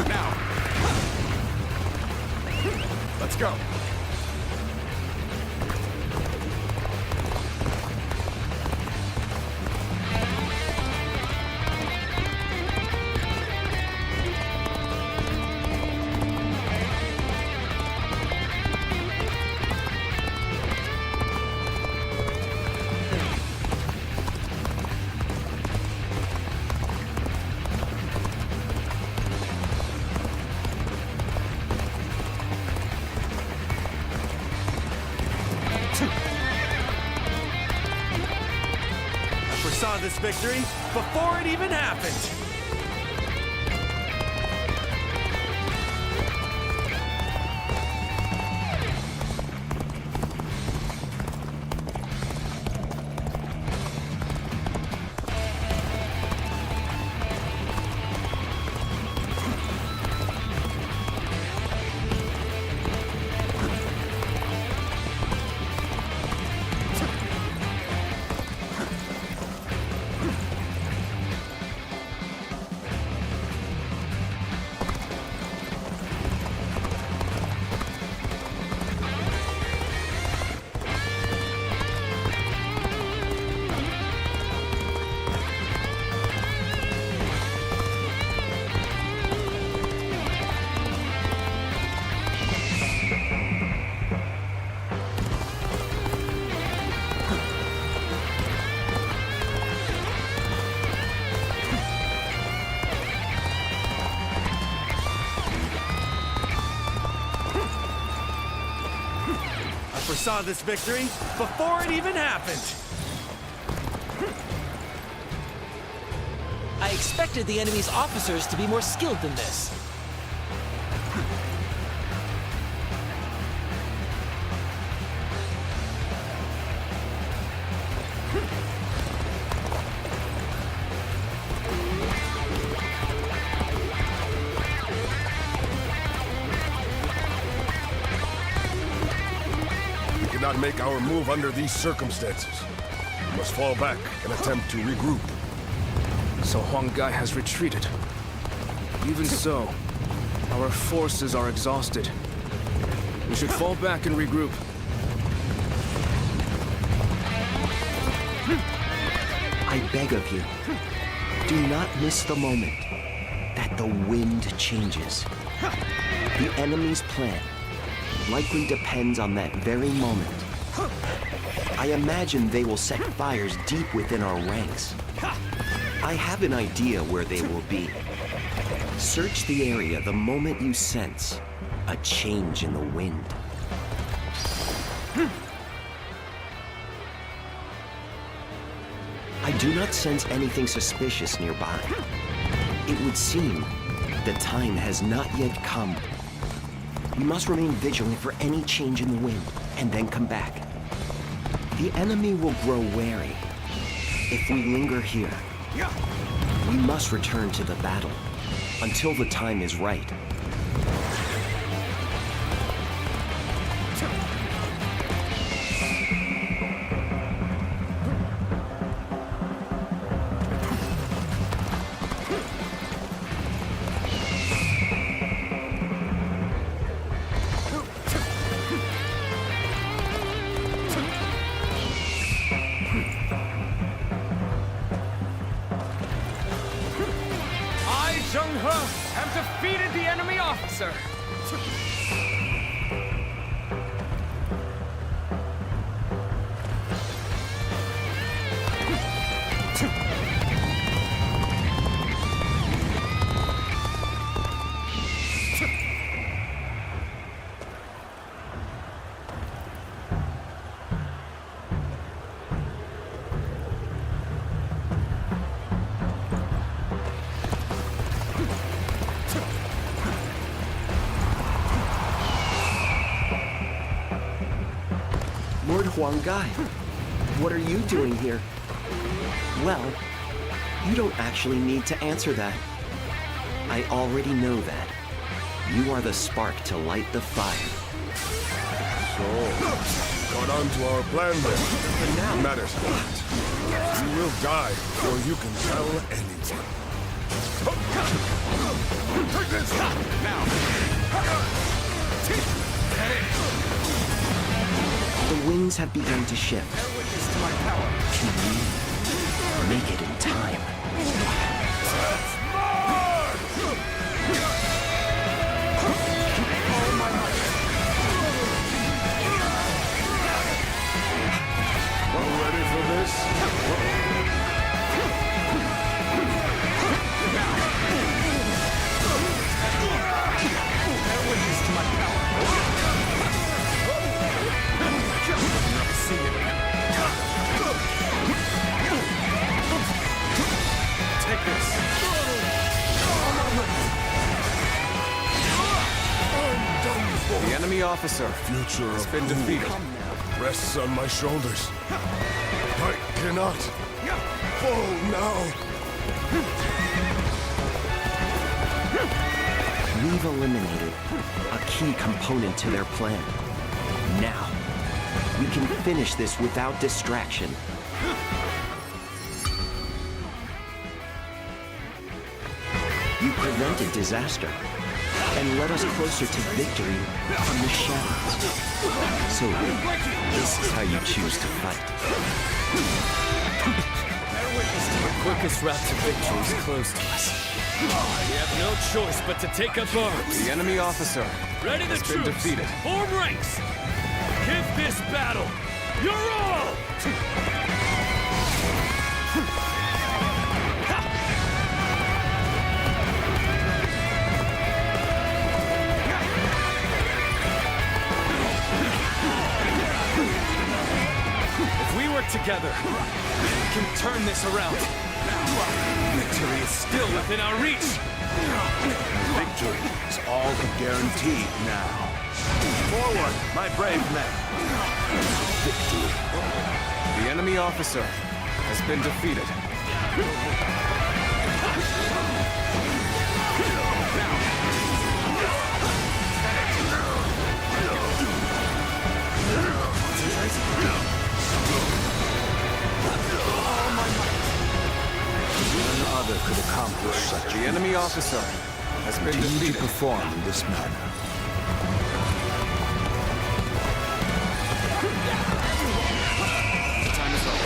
Now. Let's go. Saw this victory before it even happened. Foresaw this victory before it even happened. I expected the enemy's officers to be more skilled than this. Not make our move under these circumstances. We must fall back and attempt to regroup. So Huang Gai has retreated. Even so, our forces are exhausted. We should fall back and regroup. I beg of you, do not miss the moment that the wind changes. The enemy's plan likely depends on that very moment. I imagine they will set fires deep within our ranks. I have an idea where they will be. Search the area the moment you sense a change in the wind. I do not sense anything suspicious nearby. It would seem the time has not yet come. We must remain vigilant for any change in the wind, and then come back. The enemy will grow wary if we linger here. We must return to the battle until the time is right. have defeated the enemy officer! Lord Huanggai, what are you doing here? Well, you don't actually need to answer that. I already know that. You are the spark to light the fire. So, got on to our plan then. But now... Matters not. You will die before you can tell anyone. Take this! Now! The winds have begun to shift. Can we make it in time? Ready for this? Bear witness to my power. See it. Take this. The enemy officer Future has of been who defeated. rests on my shoulders. I cannot fall now. We've eliminated a key component to their plan. Now, we can finish this without distraction. You prevented disaster and led us closer to victory from the shadows. So, this is how you choose to fight. The quickest route to victory is close to us. We have no choice but to take up arms. The enemy officer Ready the has been troops! defeated. Form ranks! Give this battle your all! If we work together, we can turn this around. Victory is still within our reach. Victory is all but guaranteed now. Forward, my brave men. Victory. The enemy officer has been defeated. None other could accomplish such. The enemy officer has been defeated. To perform in this manner. Time is up.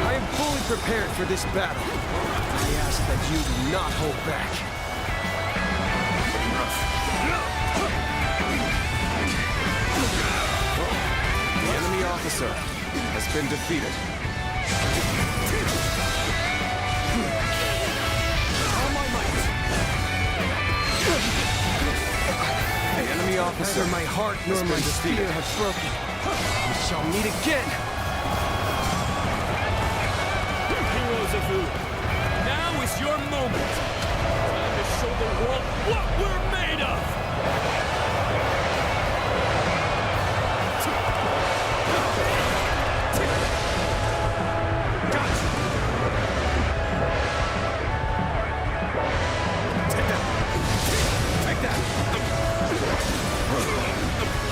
I am fully prepared for this battle. I ask that you do not hold back. The enemy officer has been defeated. The enemy officer. Neither my heart nor my spear have broken. We shall meet again. Heroes of Wu, now is your moment. Time to show the world what we're made of.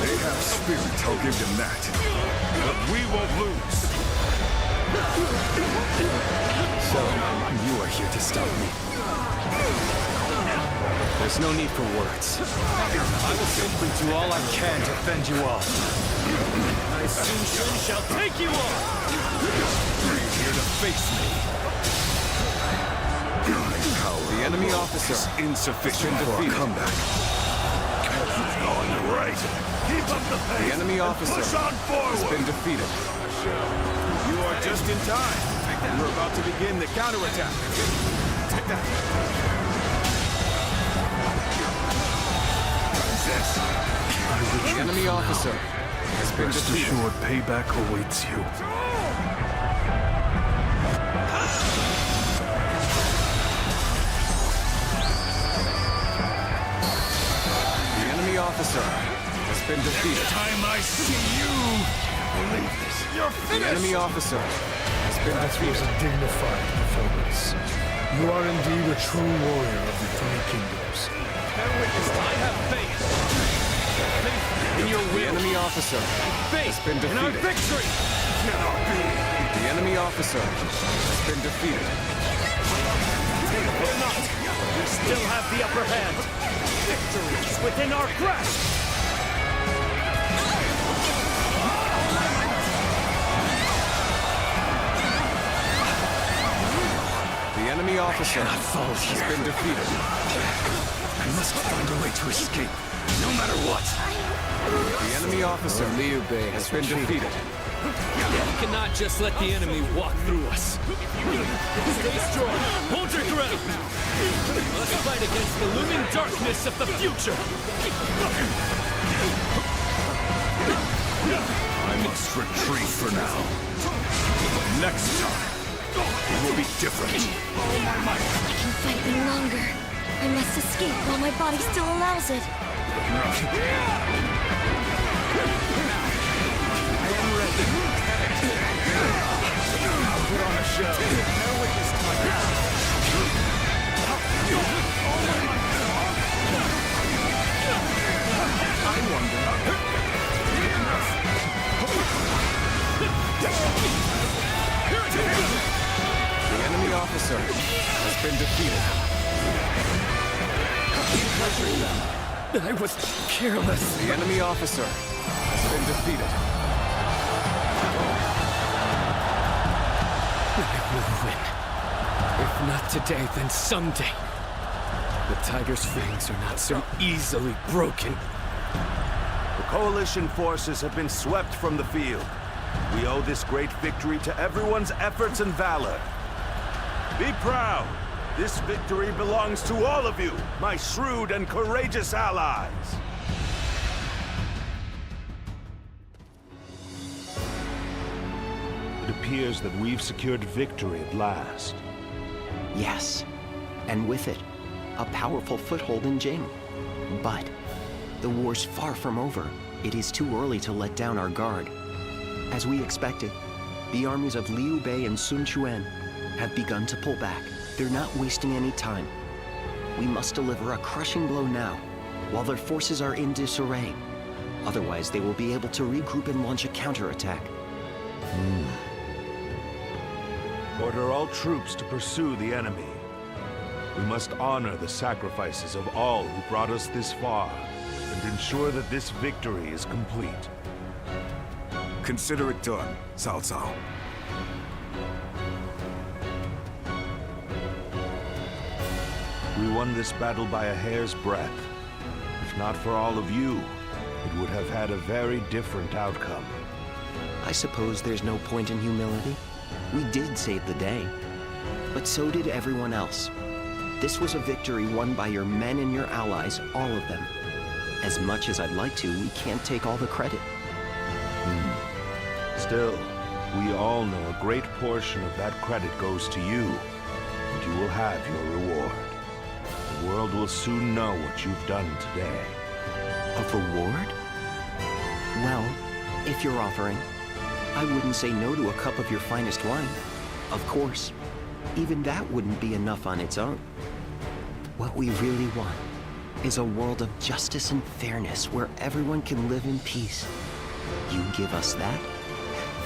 They have spirit, I'll give them that. But we won't lose. So, you are here to stop me. There's no need for words. I will simply do all I can to fend you off. I soon shall take you on. You're here to face me. The enemy officer is insufficient for a comeback. On the right. Keep up the pace. The enemy officer Push on forward. has been defeated. You are just in time. We're about to begin the counterattack. Take that. The enemy officer has been Rest defeated. assured, payback awaits you. The enemy officer has been defeated. Next time I see you, believe this. You're The finished! enemy officer has been That was defeated. a dignified performance. You are indeed a true warrior of the Three Kingdoms. Bear witness, I have faith. Faith in your The will. enemy officer Faith has been in our defeated. victory. Cannot be! The enemy officer has been defeated. Fear not. We still have the upper hand. Victory is within our grasp. The enemy officer has been defeated. I must find a way to escape, no matter what. The enemy officer, Liu Bei, has been defeated. We cannot just let the enemy walk through us. Stay strong. Hold your ground. We must fight against the looming darkness of the future. I must retreat for now. Next time, it will be different. I can fight no longer. I must escape while my body still allows it. Put on a show. The enemy officer has been defeated. I was careless. The enemy officer has been defeated. I will win. If not today, then someday. The tiger's fangs are not so easily broken. The Coalition forces have been swept from the field. We owe this great victory to everyone's efforts and valor. Be proud. This victory belongs to all of you, my shrewd and courageous allies. It appears that we've secured victory at last. Yes, and with it, a powerful foothold in Jing. But the war's far from over. It is too early to let down our guard. As we expected, the armies of Liu Bei and Sun Quan have begun to pull back. They're not wasting any time. We must deliver a crushing blow now, while their forces are in disarray. Otherwise, they will be able to regroup and launch a counterattack. Order all troops to pursue the enemy. We must honor the sacrifices of all who brought us this far, and ensure that this victory is complete. Consider it done, Cao Cao. We won this battle by a hair's breadth. If not for all of you, it would have had a very different outcome. I suppose there's no point in humility. We did save the day. But so did everyone else. This was a victory won by your men and your allies, all of them. As much as I'd like to, we can't take all the credit. Still, we all know a great portion of that credit goes to you, and you will have your reward. The world will soon know what you've done today. A reward? Well, if you're offering, I wouldn't say no to a cup of your finest wine. Of course, even that wouldn't be enough on its own. What we really want is a world of justice and fairness where everyone can live in peace. You give us that,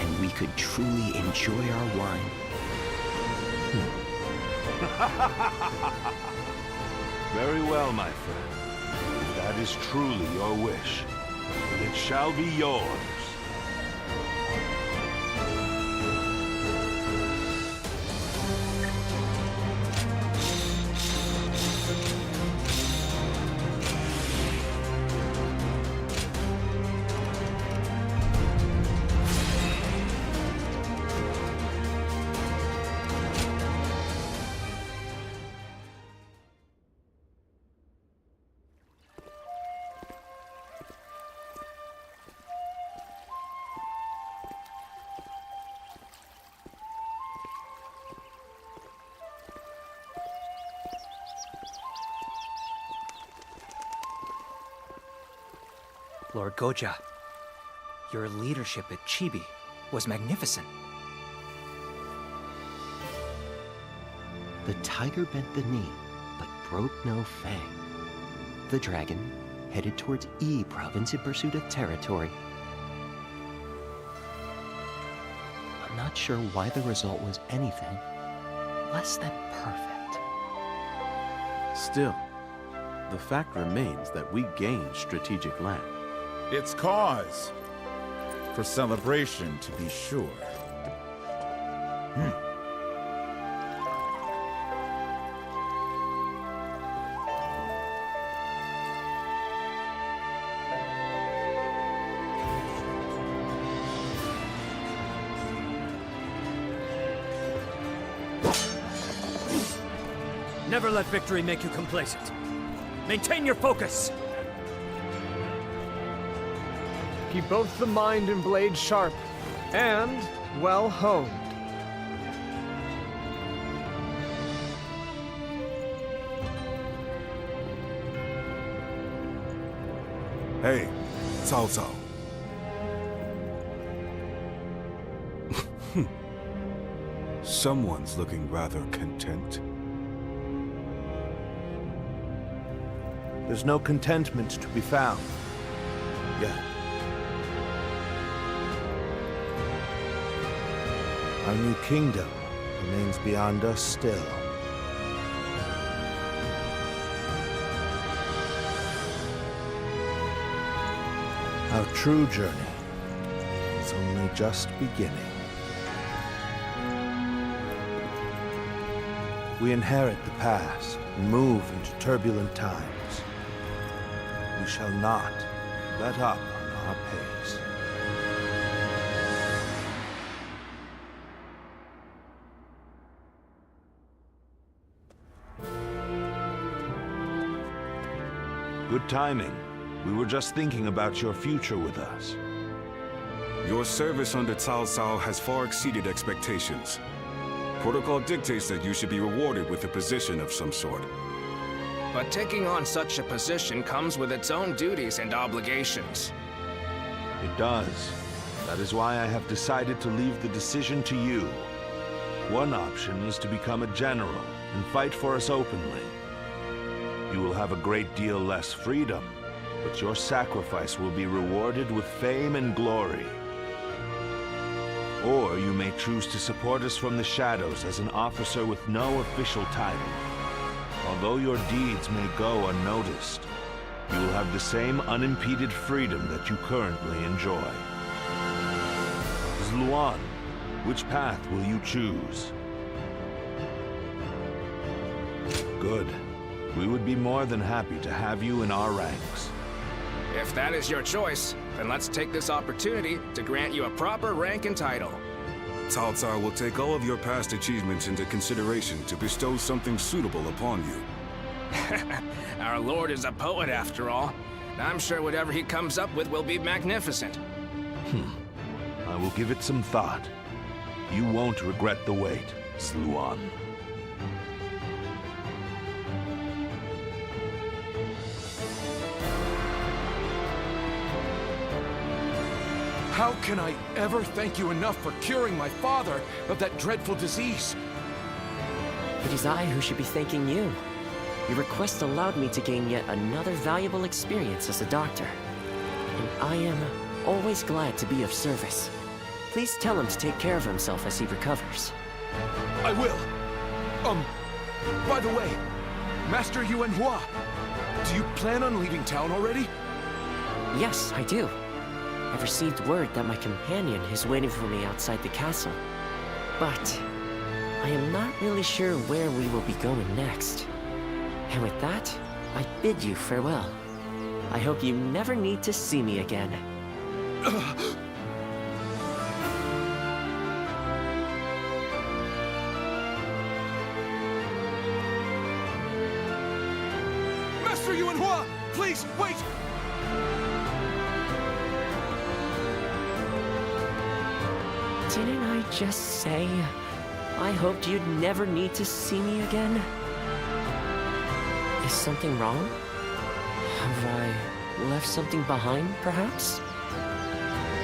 and we could truly enjoy our wine. Very well, my friend. If that is truly your wish, then it shall be yours. Lord Goja, your leadership at Chibi was magnificent. The tiger bent the knee, but broke no fang. The dragon headed towards E province in pursuit of territory. I'm not sure why the result was anything less than perfect. Still, the fact remains that we gained strategic land. It's cause for celebration, to be sure. Never let victory make you complacent. Maintain your focus! Keep both the mind and blade sharp, and well honed. Hey, Cao Cao. Someone's looking rather content. There's no contentment to be found. Yet. Our new kingdom remains beyond us still. Our true journey is only just beginning. We inherit the past and move into turbulent times. We shall not let up on our pace. Good timing. We were just thinking about your future with us. Your service under Cao Cao has far exceeded expectations. Protocol dictates that you should be rewarded with a position of some sort. But taking on such a position comes with its own duties and obligations. It does. That is why I have decided to leave the decision to you. One option is to become a general and fight for us openly. You will have a great deal less freedom, but your sacrifice will be rewarded with fame and glory. Or you may choose to support us from the shadows as an officer with no official title. Although your deeds may go unnoticed, you will have the same unimpeded freedom that you currently enjoy. Zluan, which path will you choose? Good. We would be more than happy to have you in our ranks. If that is your choice, then let's take this opportunity to grant you a proper rank and title. Cao Cao will take all of your past achievements into consideration to bestow something suitable upon you. Our lord is a poet after all. I'm sure whatever he comes up with will be magnificent. I will give it some thought. You won't regret the wait, Zluan. How can I ever thank you enough for curing my father of that dreadful disease? It is I who should be thanking you. Your request allowed me to gain yet another valuable experience as a doctor. And I am always glad to be of service. Please tell him to take care of himself as he recovers. I will. By the way, Master Shu and Wei, do you plan on leaving town already? Yes, I do. I've received word that my companion is waiting for me outside the castle. But I am not really sure where we will be going next. And with that, I bid you farewell. I hope you never need to see me again. Master Shu and Wei, please, wait! Didn't I just say I hoped you'd never need to see me again? Is something wrong? Have I left something behind, perhaps?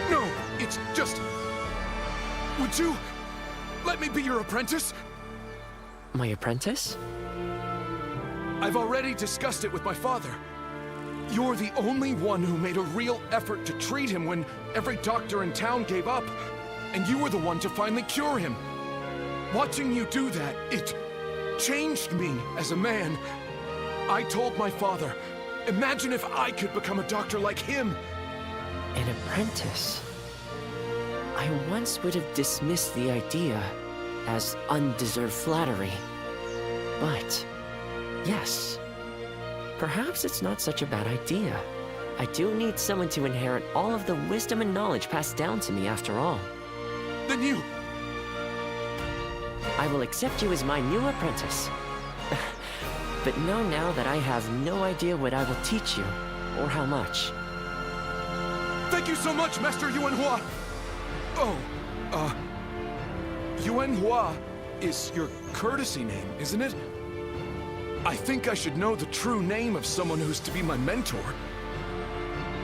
No, it's just... Would you let me be your apprentice? My apprentice? I've already discussed it with my father. You're the only one who made a real effort to treat him when every doctor in town gave up, and you were the one to finally cure him. Watching you do that, it changed me as a man. I told my father, imagine if I could become a doctor like him. An apprentice? I once would have dismissed the idea as undeserved flattery. But, yes, perhaps it's not such a bad idea. I do need someone to inherit all of the wisdom and knowledge passed down to me after all. Then you... I will accept you as my new apprentice. But know now that I have no idea what I will teach you, or how much. Thank you so much, Master Yuanhua! Oh, Yuanhua is your courtesy name, isn't it? I think I should know the true name of someone who's to be my mentor.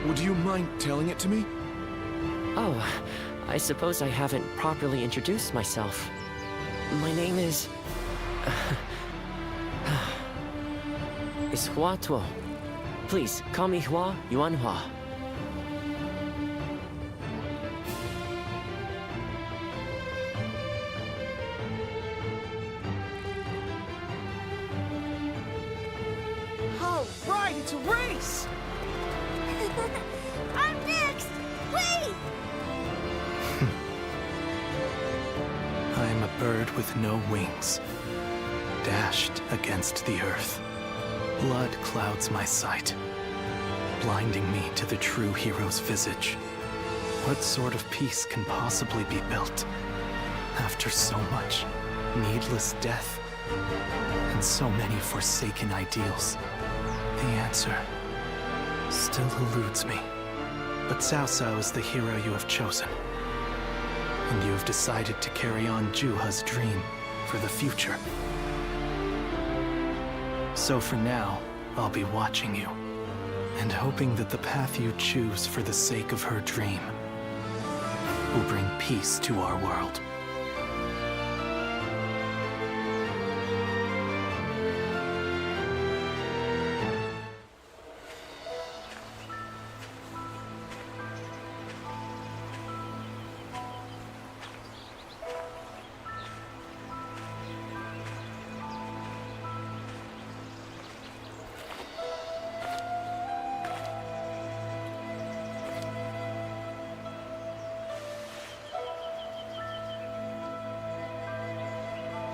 Would you mind telling it to me? Oh, I suppose I haven't properly introduced myself. My name is Hua Tuo. Please, call me Hua Yuanhua. All right, it's a race! I'm next! Wait! I am a bird with no wings, dashed against the earth. Blood clouds my sight, blinding me to the true hero's visage. What sort of peace can possibly be built after so much needless death and so many forsaken ideals? The answer still eludes me. But Cao Cao is the hero you have chosen, and you have decided to carry on Juha's dream for the future. So for now, I'll be watching you, and hoping that the path you choose for the sake of her dream will bring peace to our world.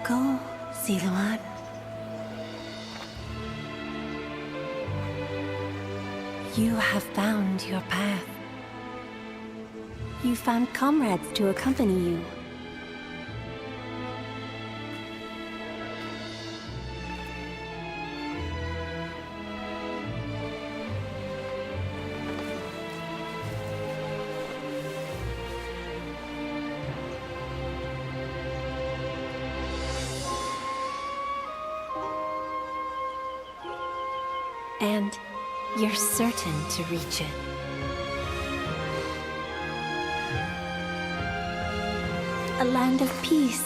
Go, Ziluan. You have found your path. You found comrades to accompany you. And you're certain to reach it. A land of peace.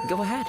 Go ahead.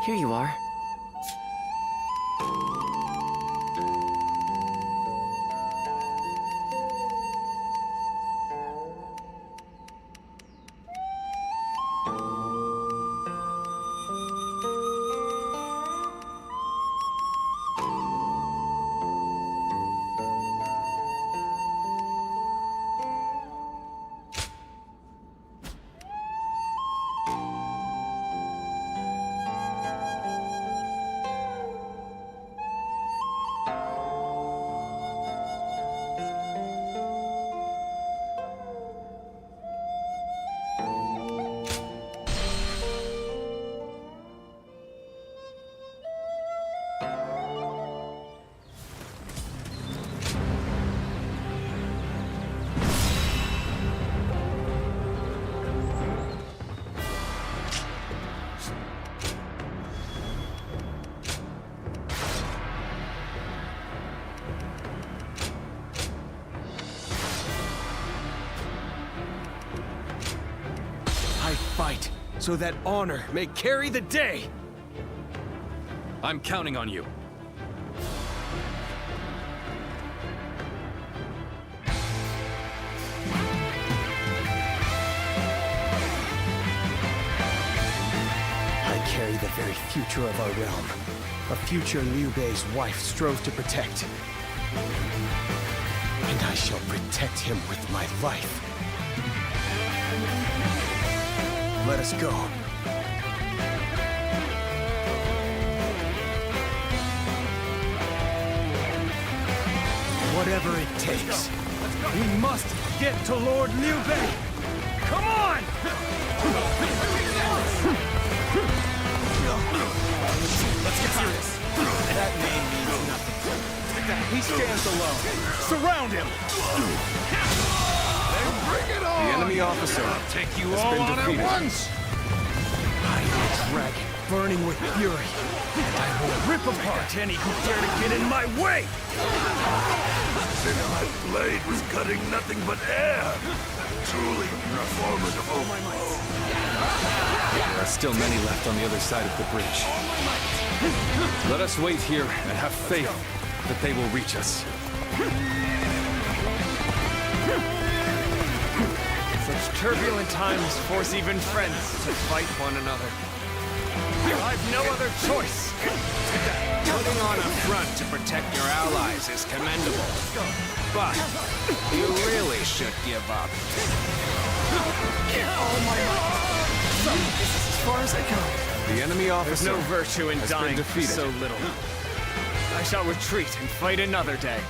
Here you are. Fight, so that honor may carry the day! I'm counting on you. I carry the very future of our realm. A future Liu Bei's wife strove to protect. And I shall protect him with my life. Let us go. Whatever it takes. We must get to Lord Liu Bei! Come on! Let's get serious. That name means nothing. He stands alone. Surround him! Bring it on! The enemy officer Take you has all been on defeated. at once! I am a dragon, burning with fury, and I will rip apart any who dare to get in my way! My blade was cutting nothing but air! Truly formidable. There are still many left on the other side of the bridge. Let us wait here and have faith that they will reach us. Such turbulent times force even friends to fight one another. I've no other choice. Putting on a front to protect your allies is commendable. But you really should give up. All my might. So, this is as far as I go. The enemy officer There's no virtue in has dying been for defeated. so little. I shall retreat and fight another day.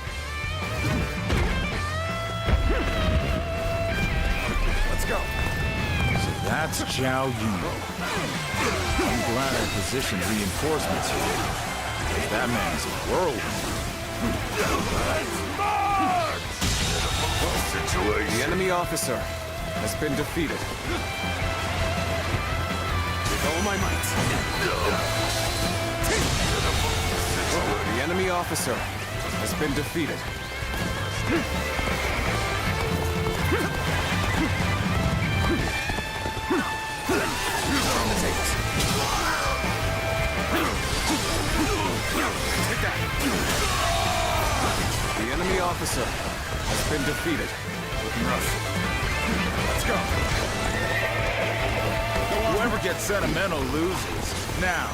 go. So that's Zhao Yun. I'm glad I positioned reinforcements here. Because that man's a whirlwind. The enemy officer has been defeated. With all my might. The enemy officer has been defeated. The enemy officer has been defeated. Looking rough. Let's go. Whoever gets sentimental loses. Now,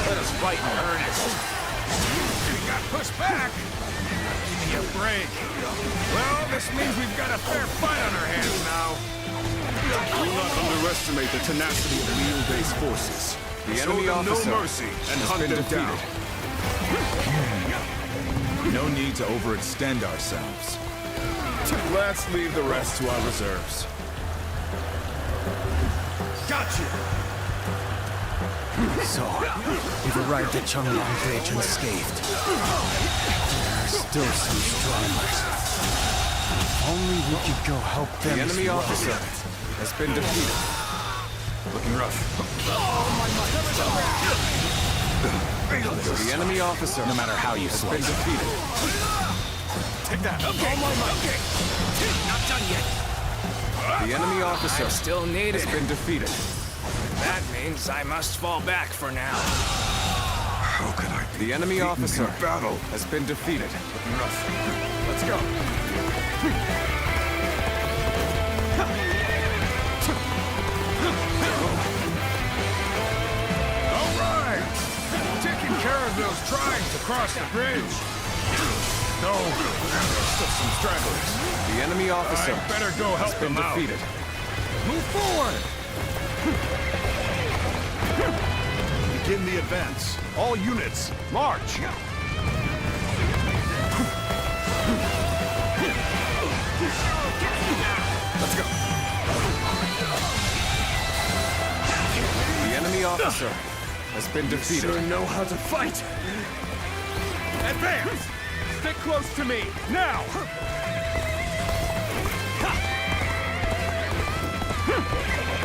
let us fight in earnest. We got pushed back. Give me a break. Well, this means we've got a fair fight on our hands now. Do not underestimate the tenacity of Liu Bei's forces. The Show enemy them officer no mercy and has hunt been them defeated. down. No need to overextend ourselves. Let's leave the rest to our reserves. Gotcha! So, we've arrived at Chongyang Bridge unscathed. There are still some stragglers. If only we could go help them. The enemy as well. officer has been defeated. Looking rough. The enemy officer, No matter how you has slice. been defeated. Take that. Okay. All my might. Not done yet. The enemy officer I'm still needed. has been defeated. That means I must fall back for now. How can I The enemy officer battle? has been defeated. Looking rough. Let's go. All right. Taking care of those trying to cross the bridge. No, there's still some stragglers. The enemy officer I better go has help been them out. defeated. Move forward. Begin the advance. All units, march! Let's go. The enemy officer has been defeated. Sure know how to fight. Advance! Stick close to me, now!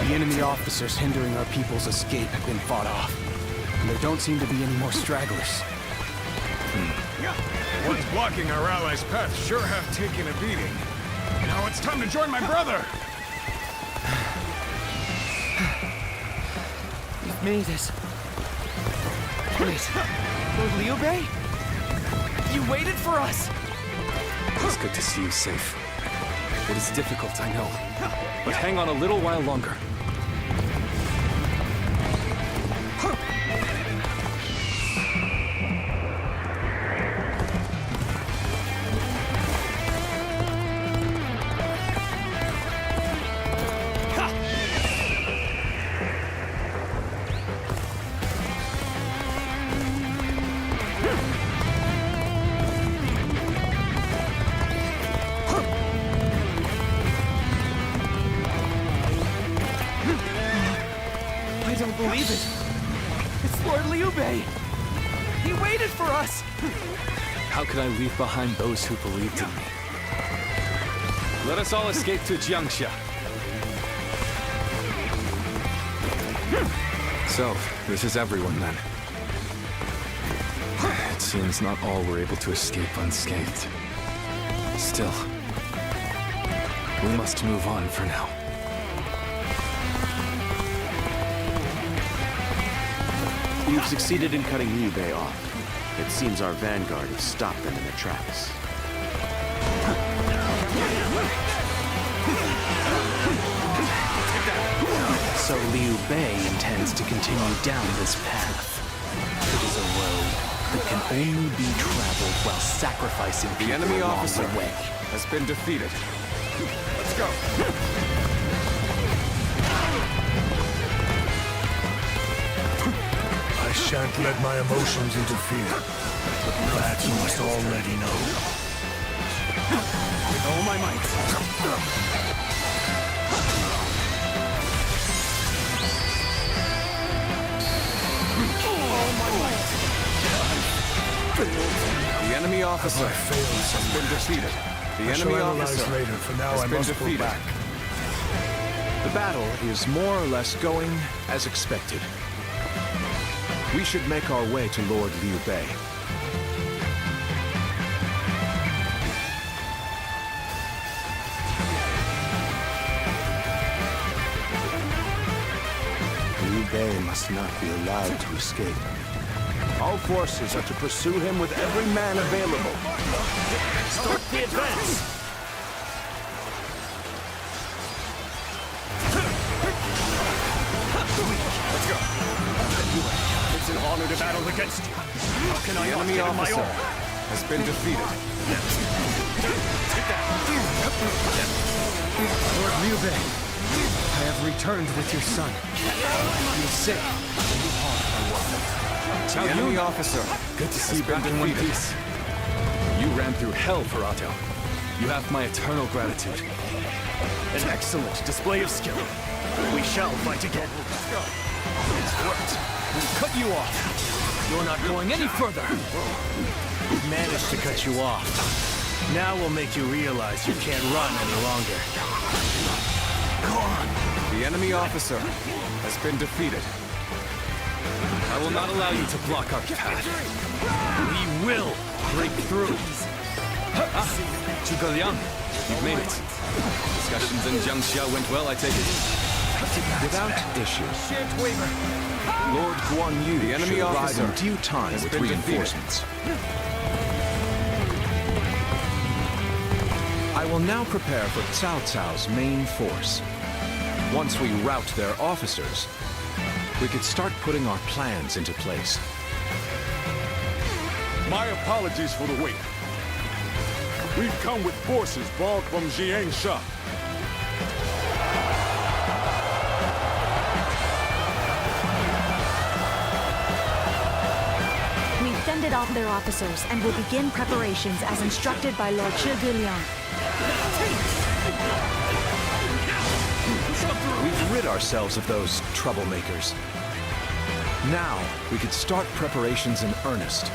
The enemy officers hindering our people's escape have been fought off. And there don't seem to be any more stragglers. The ones blocking our allies' path sure have taken a beating. Now it's time to join my brother! We've made it. Wait, Lord Liu Bei? You waited for us! It's good to see you safe. It is difficult, I know. But hang on a little while longer. I don't believe it. It's Lord Liu Bei. He waited for us. How could I leave behind those who believed in me? Let us all escape to Jiangxia. So, this is everyone then. It seems not all were able to escape unscathed. Still, we must move on for now. You've succeeded in cutting Liu Bei off. It seems our vanguard has stopped them in their tracks. So Liu Bei intends to continue down this path. It is a road that can only be traveled while sacrificing The people enemy along officer the way. has been defeated. Let's go. I shan't let my emotions interfere. That you must already know. With all my might. enemy officer has been defeated. The I shall enemy analyze officer later. For now, has I been must defeated. go back. The battle is more or less going as expected. We should make our way to Lord Liu Bei. Liu Bei must not be allowed to escape. All forces are to pursue him with every man available. Start the advance! Let's go. It's an honor to battle against you. How can I not The enemy give it my officer all? has been defeated. Take that. Lord Liu Bei, I have returned with your son. He is sick. The enemy officer Good to see you has back been in one defeated. piece. You ran through hell for Otto. You have my eternal gratitude. An excellent display of skill. We shall fight again. Let's go. It's worked. We'll cut you off. You're not going any further. We've managed to cut you off. Now we'll make you realize you can't run any longer. Go on. The enemy officer has been defeated. I will not allow you to block our path. We will break through. Zhuge Liang, you've made it. Discussions in Jiangxia went well, I take it. Without issue. Shan't waver. Lord Guan Yu, the enemy should arrive officer, in due time has with been reinforcements. I will now prepare for Cao Cao's main force. Once we rout their officers, we could start putting our plans into place. My apologies for the wait. We've come with forces borrowed from Jiangsha. We've fended off their officers and will begin preparations as instructed by Lord Zhuge Liang. We've rid ourselves of those troublemakers. Now, we could start preparations in earnest.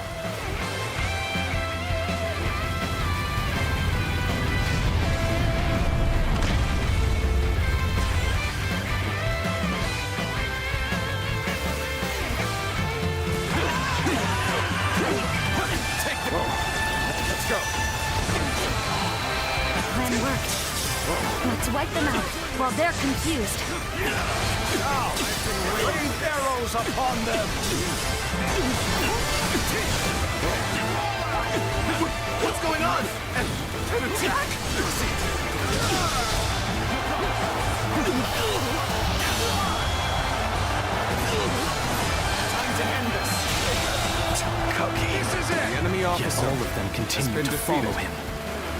Let's go. Plan worked. Let's wipe them out while they're confused. Now, rain arrows upon them. What's going on? An attack? Time to end this. This is it. The enemy Yet officer all of them has continue been to defeated. follow him.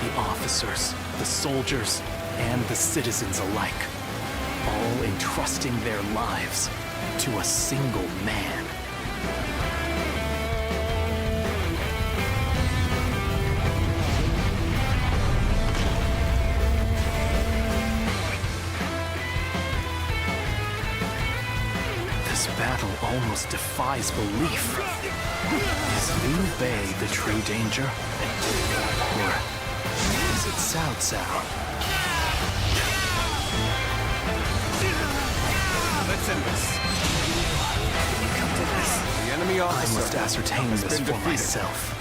The officers, the soldiers, and the citizens alike. All entrusting their lives to a single man. This battle almost defies belief. Is Liu Bei the true danger? Or is it Cao Cao? Let's end this. Come to this. The enemy I officer must ascertain has this been for defeated. myself.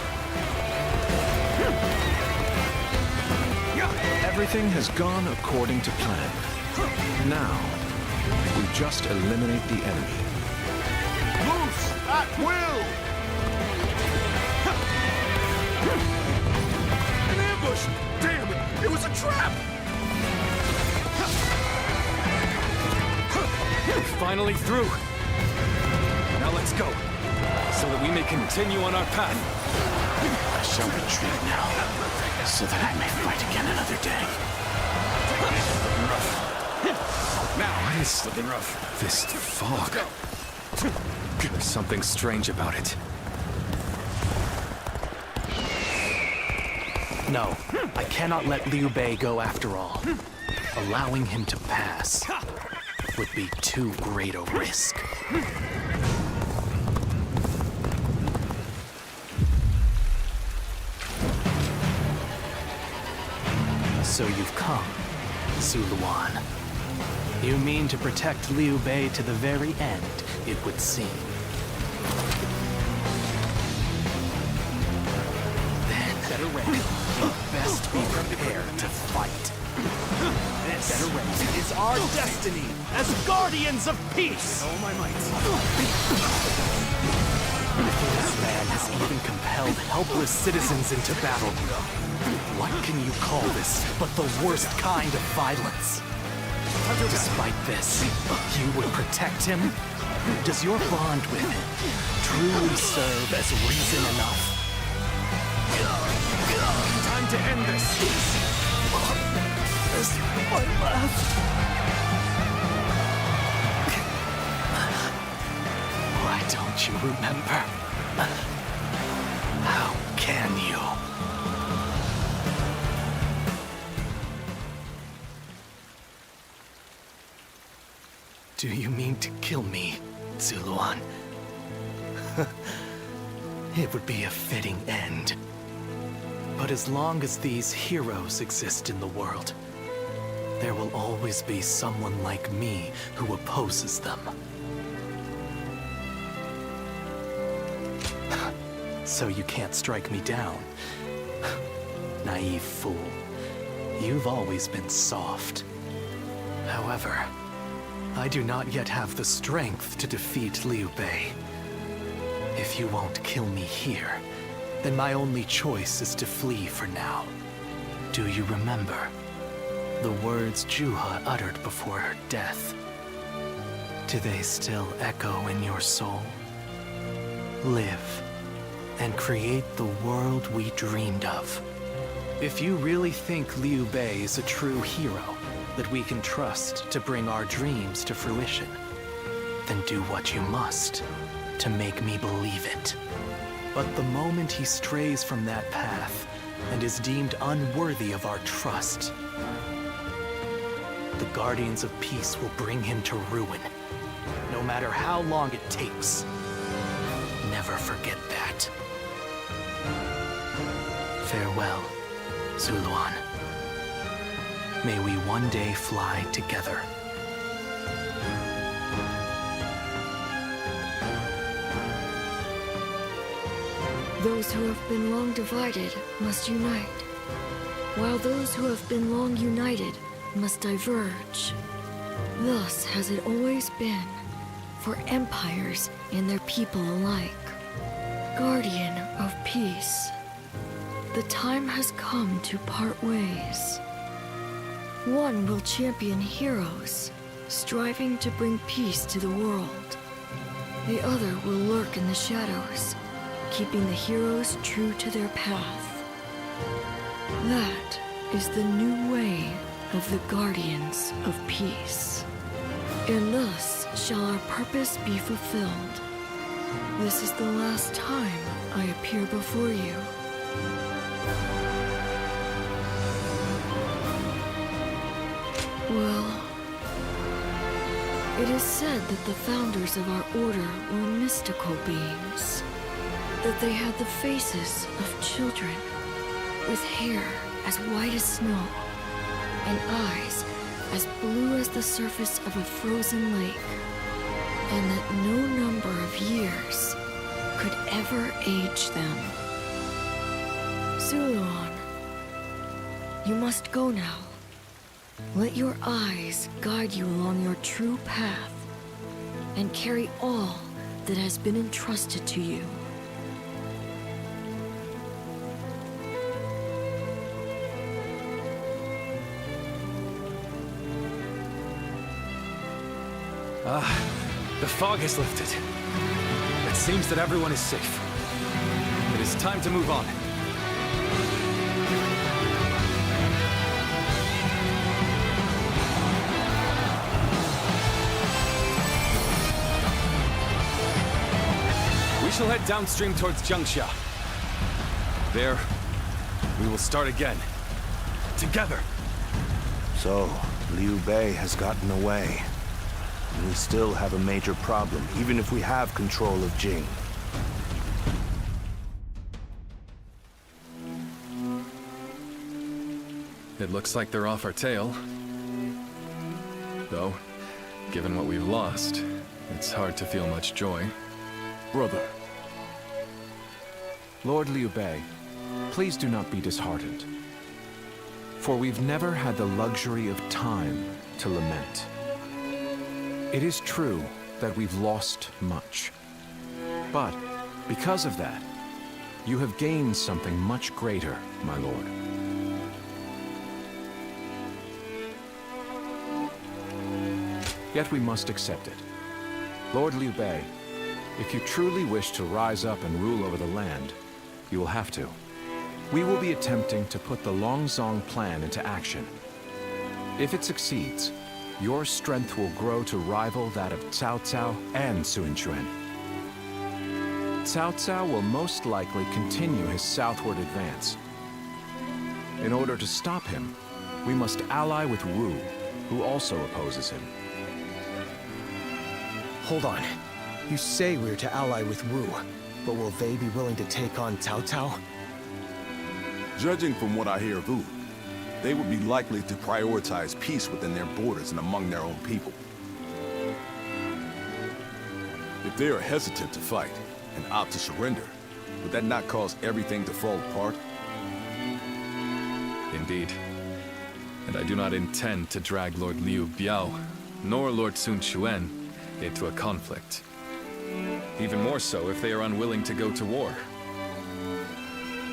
Everything has gone according to plan. Now, we just eliminate the enemy. Loose at will! An ambush! Damn it! It was a trap! We're finally through. Now let's go, so that we may continue on our path. I shall retreat now, so that I may fight again another day. Now, it's looking rough. This fog. There's something strange about it. No, I cannot let Liu Bei go after all. Allowing him to pass would be too great a risk. So you've come, Zuluan. You mean to protect Liu Bei to the very end, it would seem. Then, better ready. You best be prepared to fight. This is our destiny as guardians of peace! All my might. This man has even compelled helpless citizens into battle. What can you call this but the worst kind of violence? Despite this, you would protect him? Does your bond with him truly serve as reason enough? Time to end this! This is my last. Why don't you remember? How can you? Do you mean to kill me, Zuluan? It would be a fitting end. But as long as these heroes exist in the world, there will always be someone like me who opposes them. So you can't strike me down. Naive fool. You've always been soft. However, I do not yet have the strength to defeat Liu Bei. If you won't kill me here, then my only choice is to flee for now. Do you remember the words Juha uttered before her death? Do they still echo in your soul? Live and create the world we dreamed of. If you really think Liu Bei is a true hero that we can trust to bring our dreams to fruition, then do what you must to make me believe it. But the moment he strays from that path and is deemed unworthy of our trust, the Guardians of Peace will bring him to ruin, no matter how long it takes. Never forget that. Farewell, Zuluan. May we one day fly together. Those who have been long divided must unite, while those who have been long united must diverge. Thus has it always been, for empires and their people alike. Guardian of peace, the time has come to part ways. One will champion heroes, striving to bring peace to the world. The other will lurk in the shadows, keeping the heroes true to their path. That is the new way of the Guardians of Peace. And thus shall our purpose be fulfilled. This is the last time I appear before you. Well, it is said that the founders of our order were mystical beings. That they had the faces of children, with hair as white as snow, and eyes as blue as the surface of a frozen lake, and that no number of years could ever age them. Zuluan, you must go now. Let your eyes guide you along your true path, and carry all that has been entrusted to you. The fog has lifted. It seems that everyone is safe. It is time to move on. We shall head downstream towards Jiangxia. There, we will start again. Together. So, Liu Bei has gotten away. We still have a major problem, even if we have control of Jing. It looks like they're off our tail. Though, given what we've lost, it's hard to feel much joy. Brother. Lord Liu Bei, please do not be disheartened. For we've never had the luxury of time to lament. It is true that we've lost much. But, because of that, you have gained something much greater, my lord. Yet we must accept it. Lord Liu Bei, if you truly wish to rise up and rule over the land, you will have to. We will be attempting to put the Longzong plan into action. If it succeeds, your strength will grow to rival that of Cao Cao and Sun Quan. Cao Cao will most likely continue his southward advance. In order to stop him, we must ally with Wu, who also opposes him. Hold on. You say we're to ally with Wu, but will they be willing to take on Cao Cao? Judging from what I hear of Wu, they would be likely to prioritize peace within their borders and among their own people. If they are hesitant to fight and opt to surrender, would that not cause everything to fall apart? Indeed. And I do not intend to drag Lord Liu Biao, nor Lord Sun Quan, into a conflict. Even more so if they are unwilling to go to war.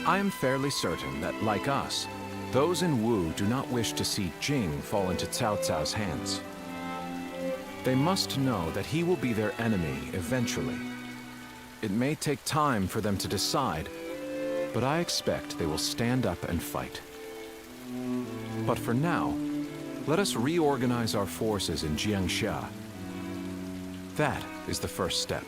I am fairly certain that, like us, those in Wu do not wish to see Jing fall into Cao Cao's hands. They must know that he will be their enemy eventually. It may take time for them to decide, but I expect they will stand up and fight. But for now, let us reorganize our forces in Jiangxia. That is the first step.